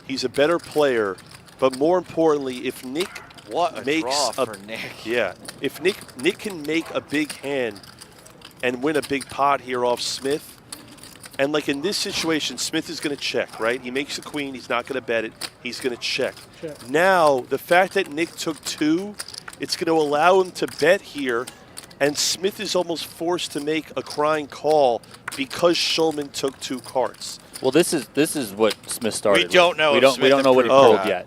he's a better player, but more importantly, if Nick makes draw for Nick. Yeah, if Nick can make a big hand and win a big pot here off Smith, and like in this situation, Smith is going to check, right? He makes a queen, he's not going to bet it, he's going to check. Now, the fact that Nick took 2, it's going to allow him to bet here, and Smith is almost forced to make a crying call because Schulman took 2 cards. Well, this is what Smith started. We don't know. We don't know what he pulled yet.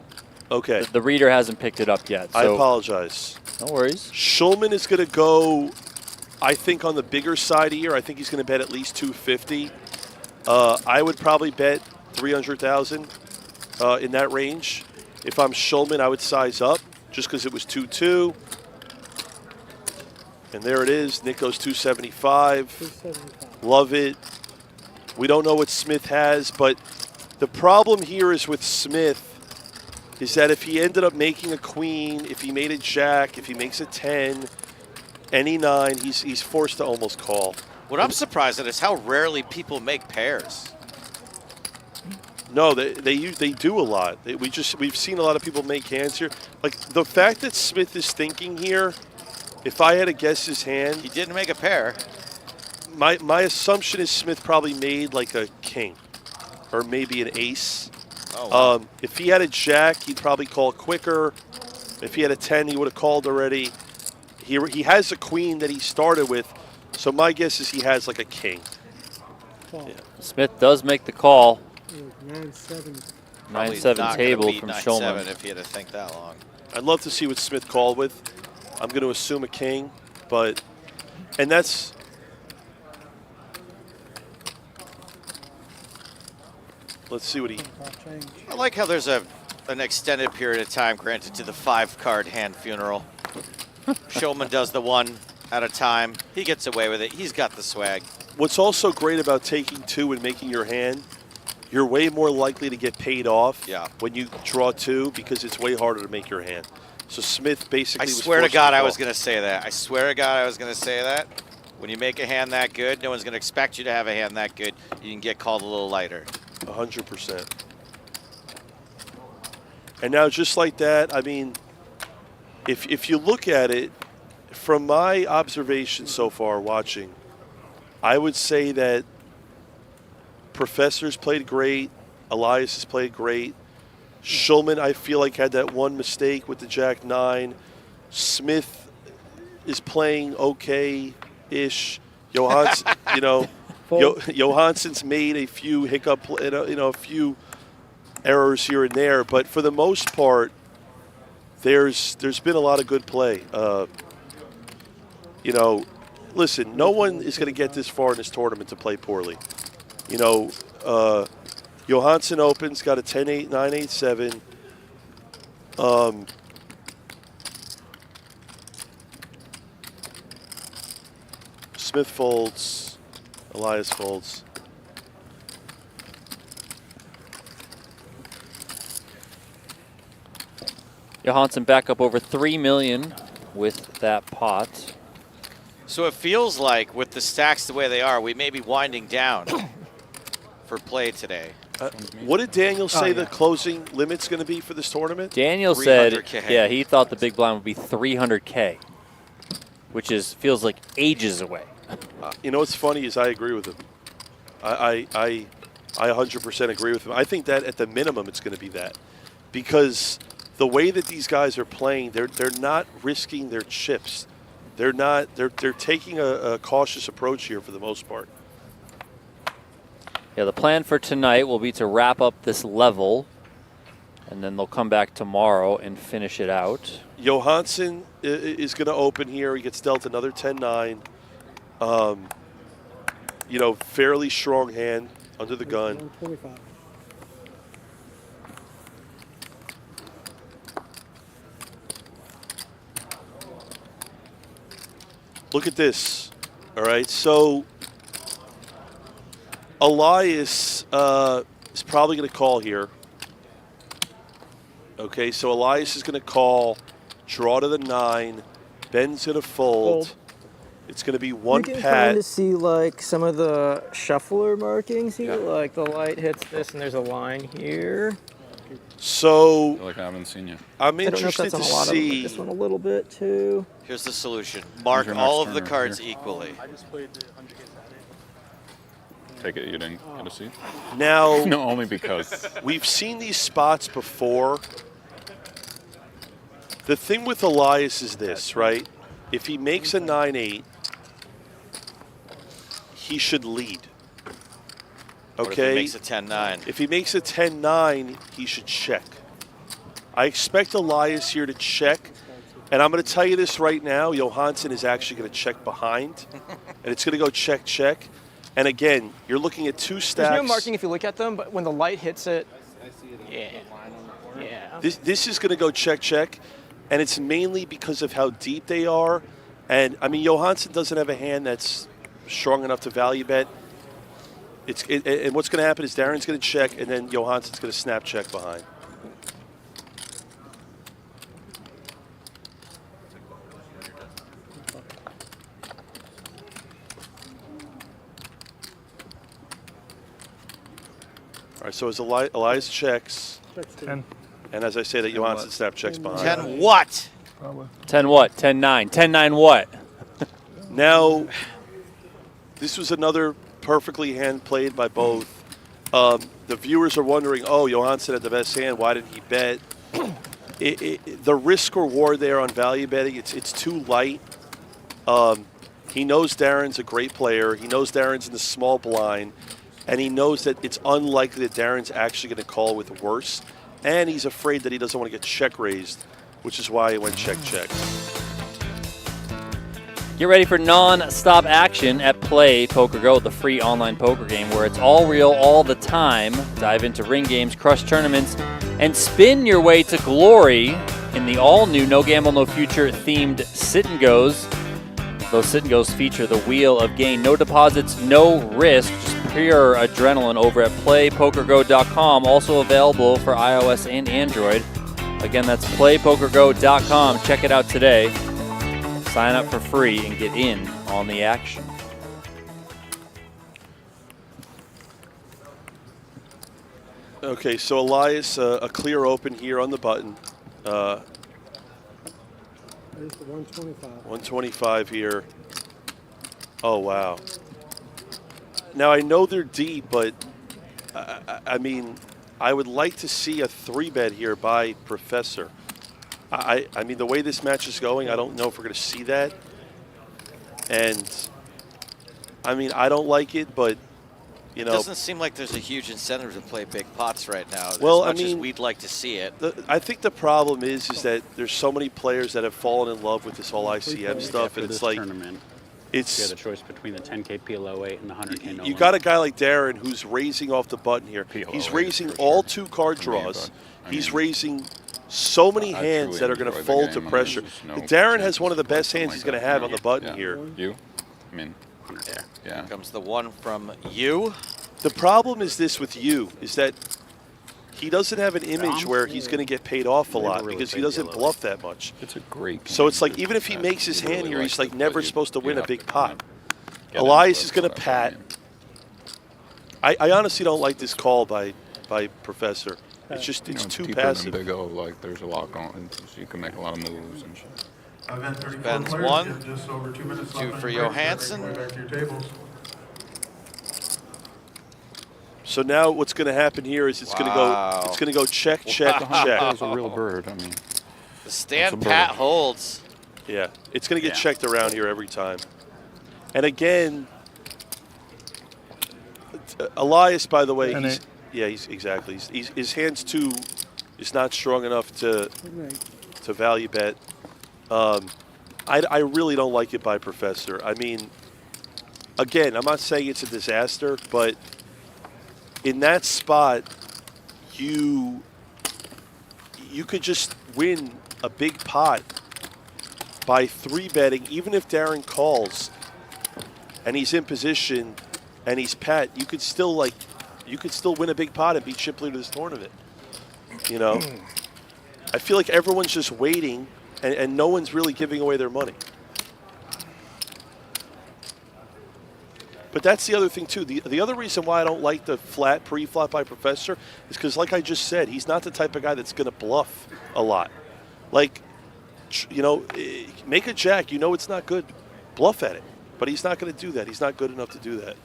Okay. The reader hasn't picked it up yet. So I apologize. No worries. Schulman is going to go, I think, on the bigger side here. I think he's going to bet at least 250. I would probably bet 300,000 in that range. If I'm Schulman, I would size up just because it was 2-2. And there it is. Nick goes 275. Love it. We don't know what Smith has, but the problem here is with Smith is that if he ended up making a queen, if he made a jack, if he makes a 10, any 9, he's forced to almost call. What I'm surprised at is how rarely people make pairs. No, they do a lot. We've seen a lot of people make hands here. Like the fact that Smith is thinking here, if I had to guess his hand, he didn't make a pair. My assumption is Smith probably made like a king, or maybe an ace. Oh, wow. If he had a jack, he'd probably call quicker. If he had a 10, he would have called already. He has a queen that he started with, so my guess is he has like a king. Yeah. Smith does make the call. 9-7. 9-7 table from Schulman. If he had to think that long. I'd love to see what Smith called with. I'm going to assume a king, and that's. Let's see what he. I like how there's an extended period of time granted to the 5-card hand funeral. Schulman does the 1 at a time. He gets away with it. He's got the swag. What's also great about taking 2 and making your hand you're way more likely to get paid off Yeah. when you draw 2 because it's way harder to make your hand. So Smith basically I was swear to forced God I call. was going to say that. I swear to God I was going to say that. When you make a hand that good, no one's going to expect you to have a hand that good. You can get called a little lighter. 100%. And now just like that, I mean, if you look at it, from my observation so far watching, I would say that Professor's played great. Elias has played great. Schulman, I feel like, had that one mistake with the Jack-9. Smith is playing okay-ish. Johansson, Johansson's made a few a few errors here and there, but for the most part, there's been a lot of good play. Listen, no one is going to get this far in this tournament to play poorly. Johansson opens, got a 10-8, 9-8, 7. Smith folds, Elias folds. Johansson back up over $3 million with that pot. So it feels like with the stacks the way they are, we may be winding down for play today. What did Daniel say the closing limit's going to be for this tournament? Daniel said, 300K. yeah, he thought the big blind would be 300K, which feels like ages away. What's funny is I agree with him. I 100% agree with him. I think that at the minimum it's going to be that, because the way that these guys are playing, they're not risking their chips. They're taking a cautious approach here for the most part. Yeah, the plan for tonight will be to wrap up this level, and then they'll come back tomorrow and finish it out. Johansson is going to open here. He gets dealt another 10-9. Fairly strong hand under the gun. Look at this. All right, so Elias is probably going to call here. Okay, so Elias is going to call, draw to the 9. Ben's going to fold. It's going to be one You can pat. kind of see like some of the shuffler markings here, like the light hits this and there's a line here. So I feel like I haven't seen you. I'm I don't know if interested that's to on a lot of them, but see. this one a little bit too. Here's the solution. Mark your all next of the turn cards here? equally. I just played the 100K Saturday. Take it you didn't get a seat? Now, No, only because. we've seen these spots before. The thing with Elias is this, right? If he makes a 9-8, he should lead. What if Okay? he makes a 10-9? If he makes a 10-9, he should check. I expect Elias here to check. And I'm going to tell you this right now. Johansson is actually going to check behind. And it's going to go check, check. And again, you're looking at two stacks. There's no marking if you look at them, but when the light hits it, yeah. This is going to go check, check. And it's mainly because of how deep they are. And, I mean, Johansson doesn't have a hand that's strong enough to value bet. And what's going to happen is Darren's going to check, and then Johansson's going to snap check behind. All right, so as Elias checks, 10. and as I say that Johansson snap checks behind. 10 what? 10 what? 10-9. 10-9 what? Now, this was another perfectly hand played by both. The viewers are wondering, oh, Johansson had the best hand. Why didn't he bet? The risk reward there on value betting, it's too light. He knows Darren's a great player. He knows Darren's in the small blind. And he knows that it's unlikely that Darren's actually going to call with worse. And he's afraid that he doesn't want to get check raised, which is why he went check, check. Get ready for non-stop action at Play PokerGo, the free online poker game where it's all real all the time. Dive into ring games, crush tournaments, and spin your way to glory in the all-new No Gamble, No Future themed sit-and-goes. Those sit-and-goes feature the Wheel of Gain. No deposits, no risk. Just pure adrenaline over at playpokergo.com, also available for iOS and Android. Again, that's playpokergo.com. Check it out today. Sign up for free and get in on the action. Okay, so Elias, a clear open here on the button. There's the 125. 125 here. Oh, wow. Now, I know they're deep, but, I mean, I would like to see a 3-bet here by Professor. I mean, the way this match is going, I don't know if we're going to see that. And, I mean, I don't like it, but, you know. It doesn't seem like there's a huge incentive to play big pots right now, Well, as much I mean, as we'd like to see it. I think the problem is that there's so many players that have fallen in love with this whole ICM stuff, and After it's this like, tournament, it's you had a choice between the 10K PL08 and the 100K no you got a guy like Darren who's raising off the button here. He's raising all 2 card draws. He's raising so many hands that are going to fold to pressure. Darren has one of the best hands he's going to have on the button here. You? I mean, yeah. Here comes the one from you. The problem is this with you, is that he doesn't have an image where he's going to get paid off a lot because he doesn't bluff that much. It's a great game. So it's like, even if he makes his hand here, he's like never supposed to win a big pot. Elias is going to pat. I honestly don't like this call by Professor. It's just, it's too passive. Big O, like there's a lot going, so you can make a lot of moves and shit. Spends 1, 2 for Johansson. So now what's going to happen here is it's going to go check, check, check. That was a real bird. I mean, the stand pat holds. Yeah, it's going to get checked around here every time. And again, Elias, by the way, he's exactly. His hands too is not strong enough to value bet. I really don't like it by Professor. I mean, again, I'm not saying it's a disaster, but in that spot, you could just win a big pot by 3-betting, even if Darren calls and he's in position and he's pat. You could still win a big pot and be chip leader of this tournament. You know, I feel like everyone's just waiting and no one's really giving away their money. But that's the other thing, too. The other reason why I don't like the flat pre-flop by Professor is because, like I just said, he's not the type of guy that's going to bluff a lot. Like, you know, make a jack. You know it's not good. Bluff at it. But he's not going to do that. He's not good enough to do that.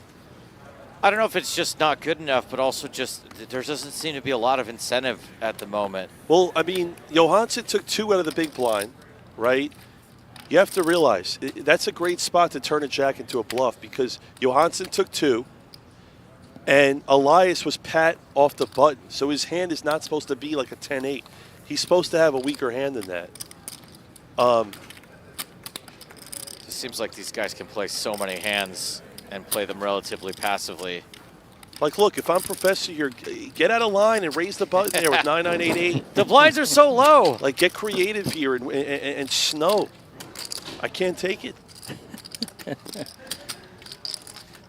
I don't know if it's just not good enough, but also just there doesn't seem to be a lot of incentive at the moment. Well, I mean, Johansson took 2 out of the big blind, right? You have to realize that's a great spot to turn a jack into a bluff because Johansson took 2 and Elias was pat off the button. So his hand is not supposed to be like a 10-8. He's supposed to have a weaker hand than that. It seems like these guys can play so many hands and play them relatively passively. Like, look, if I'm Professor here, get out of line and raise the button there with 9988. The blinds are so low. Like, get creative here and snow. I can't take it.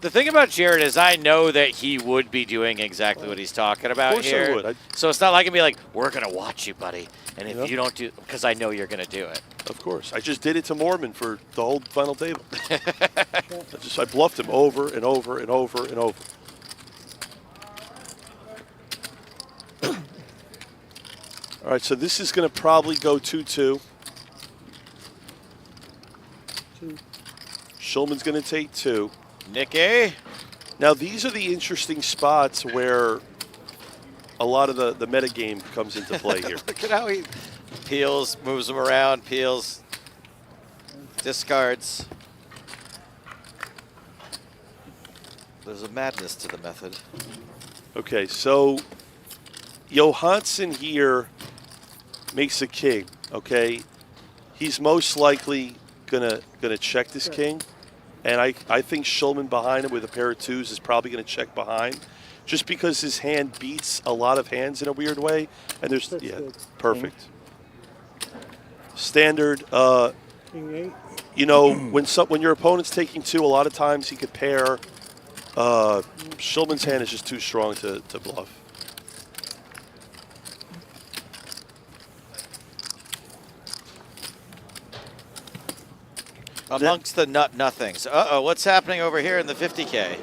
The thing about Jared is I know that he would be doing exactly what he's talking about here. Of course I would. So it's not like I'm be like, we're going to watch you, buddy. And if you don't do, because I know you're going to do it. Of course. I just did it to Mormon for the whole final table. I bluffed him over and over and over and over. All right, so this is going to probably go 2-2. Schulman's going to take 2. Nick A. Now, these are the interesting spots where a lot of the metagame comes into play here. Look at how he peels, moves them around, peels, discards. There's a madness to the method. Okay, so Johansson here makes a king, okay? He's most likely gonna check this king. And I think Schulman behind him with a pair of 2s is probably going to check behind, just because his hand beats a lot of hands in a weird way. And there's perfect. Standard. King 8. You know, when your opponent's taking 2, a lot of times he could pair Schulman's hand is just too strong to bluff. Amongst the nothings. Uh-oh, what's happening over here in the 50K?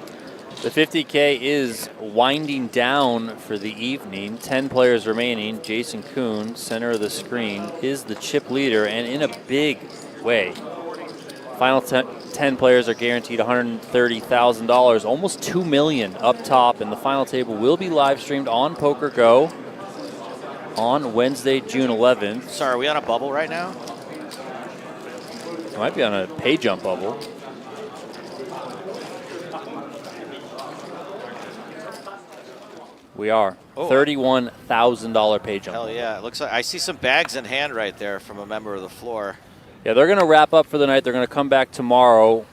The 50K is winding down for the evening. 10 players remaining. Jason Kuhn, center of the screen, is the chip leader, and in a big way. Final 10 players are guaranteed $130,000, almost $2 million up top, and the final table will be live streamed on PokerGo on Wednesday, June 11th. Sorry, are we on a bubble right now? It might be on a pay jump bubble. We are. Oh. $31,000 pay jump. Hell yeah. It looks like I see some bags in hand right there from a member of the floor. Yeah, they're going to wrap up for the night. They're going to come back tomorrow,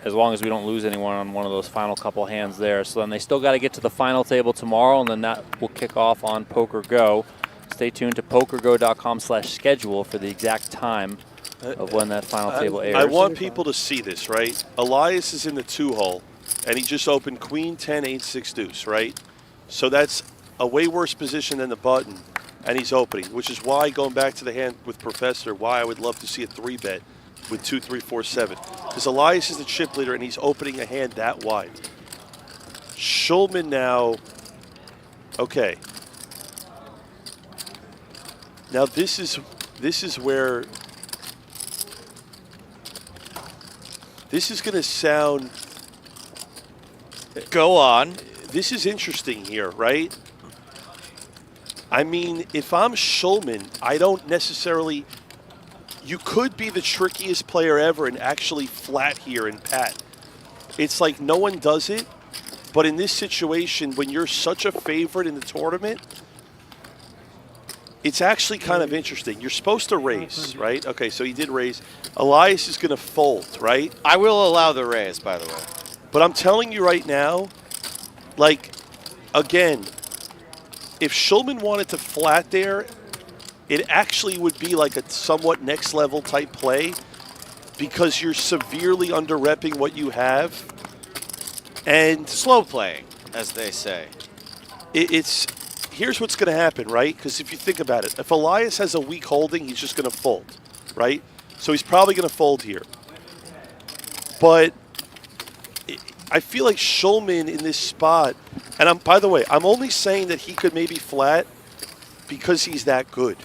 as long as we don't lose anyone on one of those final couple hands there. So then they still got to get to the final table tomorrow, and then that will kick off on PokerGo. Stay tuned to pokergo.com/schedule for the exact time of when that final table airs. I want people to see this, right? Elias is in the 2-hole, and he just opened Queen 10, 8, 6 deuce, right? So that's a way worse position than the button, and he's opening, which is why, going back to the hand with Professor, why I would love to see a 3-bet with 2, 3, 4, 7. Because Elias is the chip leader, and he's opening a hand that wide. Schulman now, okay. Now this is where this is going to sound. Go on. This is interesting here, right? I mean, if I'm Schulman, I don't necessarily. You could be the trickiest player ever and actually flat here and pat. It's like no one does it, but in this situation, when you're such a favorite in the tournament, it's actually kind of interesting. You're supposed to raise, right? Okay, so he did raise. Elias is going to fold, right? I will allow the raise, by the way. But I'm telling you right now, like, again, if Schulman wanted to flat there, it actually would be like a somewhat next level type play because you're severely under-repping what you have. And slow playing, as they say. Here's what's going to happen, right? Because if you think about it, if Elias has a weak holding, he's just going to fold, right? So he's probably going to fold here. But I feel like Schulman in this spot, and by the way, I'm only saying that he could maybe flat because he's that good,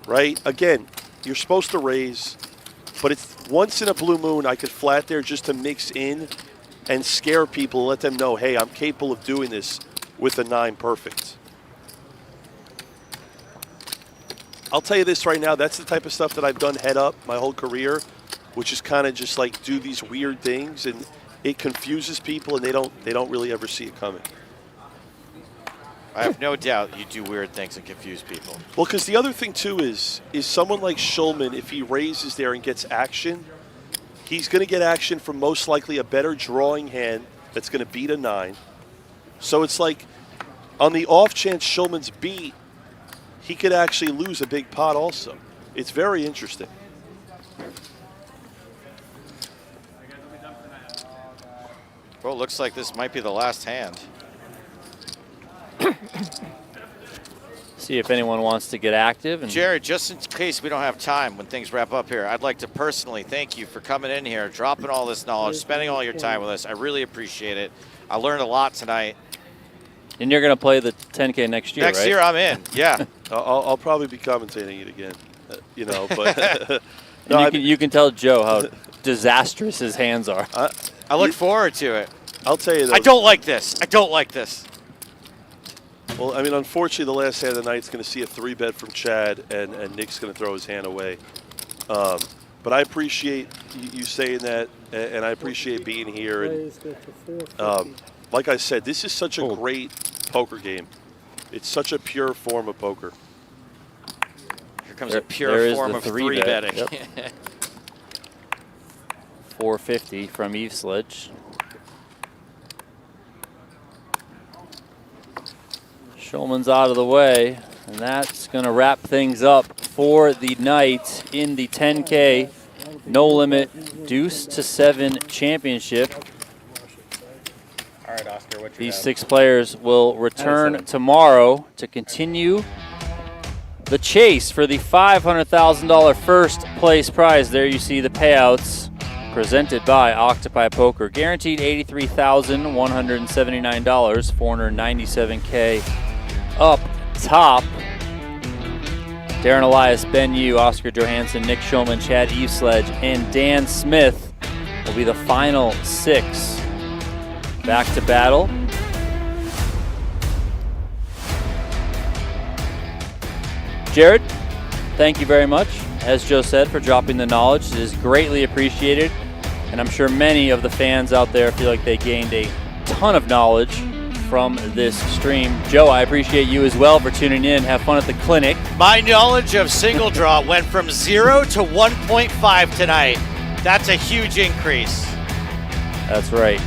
right? Again, you're supposed to raise, but it's once in a blue moon I could flat there just to mix in and scare people and let them know, hey, I'm capable of doing this with a 9 perfect. I'll tell you this right now, that's the type of stuff that I've done head up my whole career, which is kind of just like do these weird things, and it confuses people, and they don't really ever see it coming. I have no doubt you do weird things and confuse people. Well, because the other thing too is someone like Schulman, if he raises there and gets action, he's going to get action from most likely a better drawing hand that's going to beat a 9. So it's like on the off chance Schulman's beat, he could actually lose a big pot also. It's very interesting. Well, it looks like this might be the last hand. See if anyone wants to get active. And Jared, just in case we don't have time when things wrap up here, I'd like to personally thank you for coming in here, dropping all this knowledge, spending all your time with us. I really appreciate it. I learned a lot tonight. And you're going to play the 10K next year, Next right? year I'm in, yeah. I'll probably be commentating it again, you know. But no, you can tell Joe how disastrous his hands are. I look forward to it. I'll tell you though. I don't like this. I don't like this. Well, I mean, unfortunately, the last hand of the night is going to see a 3-bet from Chad, and Nick's going to throw his hand away. But I appreciate you saying that, and I appreciate being here. And like I said, this is such a great poker game. It's such a pure form of poker. Here comes a pure form of 3-betting. Yep. 450 from Eveslage. Schulman's out of the way, and that's going to wrap things up for the night in the 10K No Limit Deuce to 7 Championship. All All right, Oscar, what you These have? 6 players will return seven. tomorrow to continue the chase for the $500,000 first place prize. There you see the payouts presented by Octopi Poker. Guaranteed $83,179, $497K up top. Darren Elias, Ben Yu, Oscar Johansson, Nick Schulman, Chad Eveslage, and Dan Smith will be the final 6 back to battle. Jared, thank you very much, as Joe said, for dropping the knowledge. It is greatly appreciated, and I'm sure many of the fans out there feel like they gained a ton of knowledge from this stream. Joe, I appreciate you as well for tuning in. Have fun at the clinic. My knowledge of single draw went from 0 to 1.5 tonight. That's a huge increase. That's right.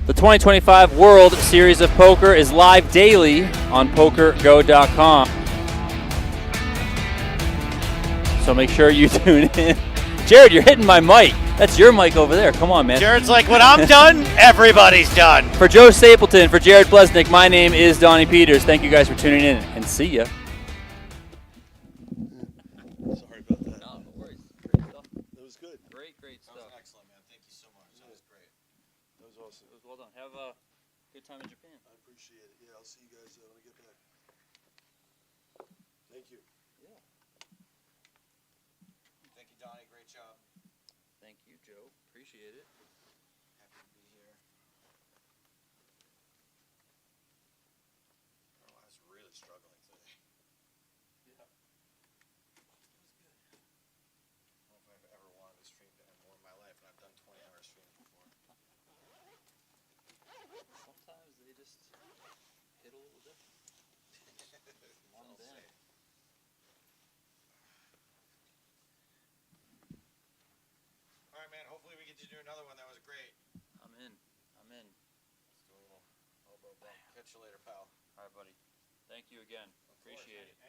The 2025 World Series of Poker is live daily on PokerGo.com. So make sure you tune in. Jared, you're hitting my mic. That's your mic over there. Come on, man. Jared's like, when I'm done, everybody's done. For Joe Stapleton, for Jared Blesnick, my name is Donnie Peters. Thank you guys for tuning in, and see ya. Sorry about that. No worries. Great stuff. That was good. Great stuff. That was excellent, man. Thank you so much. That was great. That was awesome. It was well done. Have a good time in Japan. I appreciate it. Yeah, I'll see you guys when I get back. Thank you. Yeah. Thank you, Donnie. Great job. Thank you, Joe. Appreciate it. Happy to be here. Oh, I was really struggling today. Yeah. It was good. I don't know if I've ever wanted to stream to end more in my life, and I've done 20-hour streams before. Sometimes they just hit a little different. One day. All right, man. Hopefully we get to do another one. That was great. I'm in. Let's do a little elbow bump. Catch you later, pal. All right, buddy. Thank you again. Appreciate it.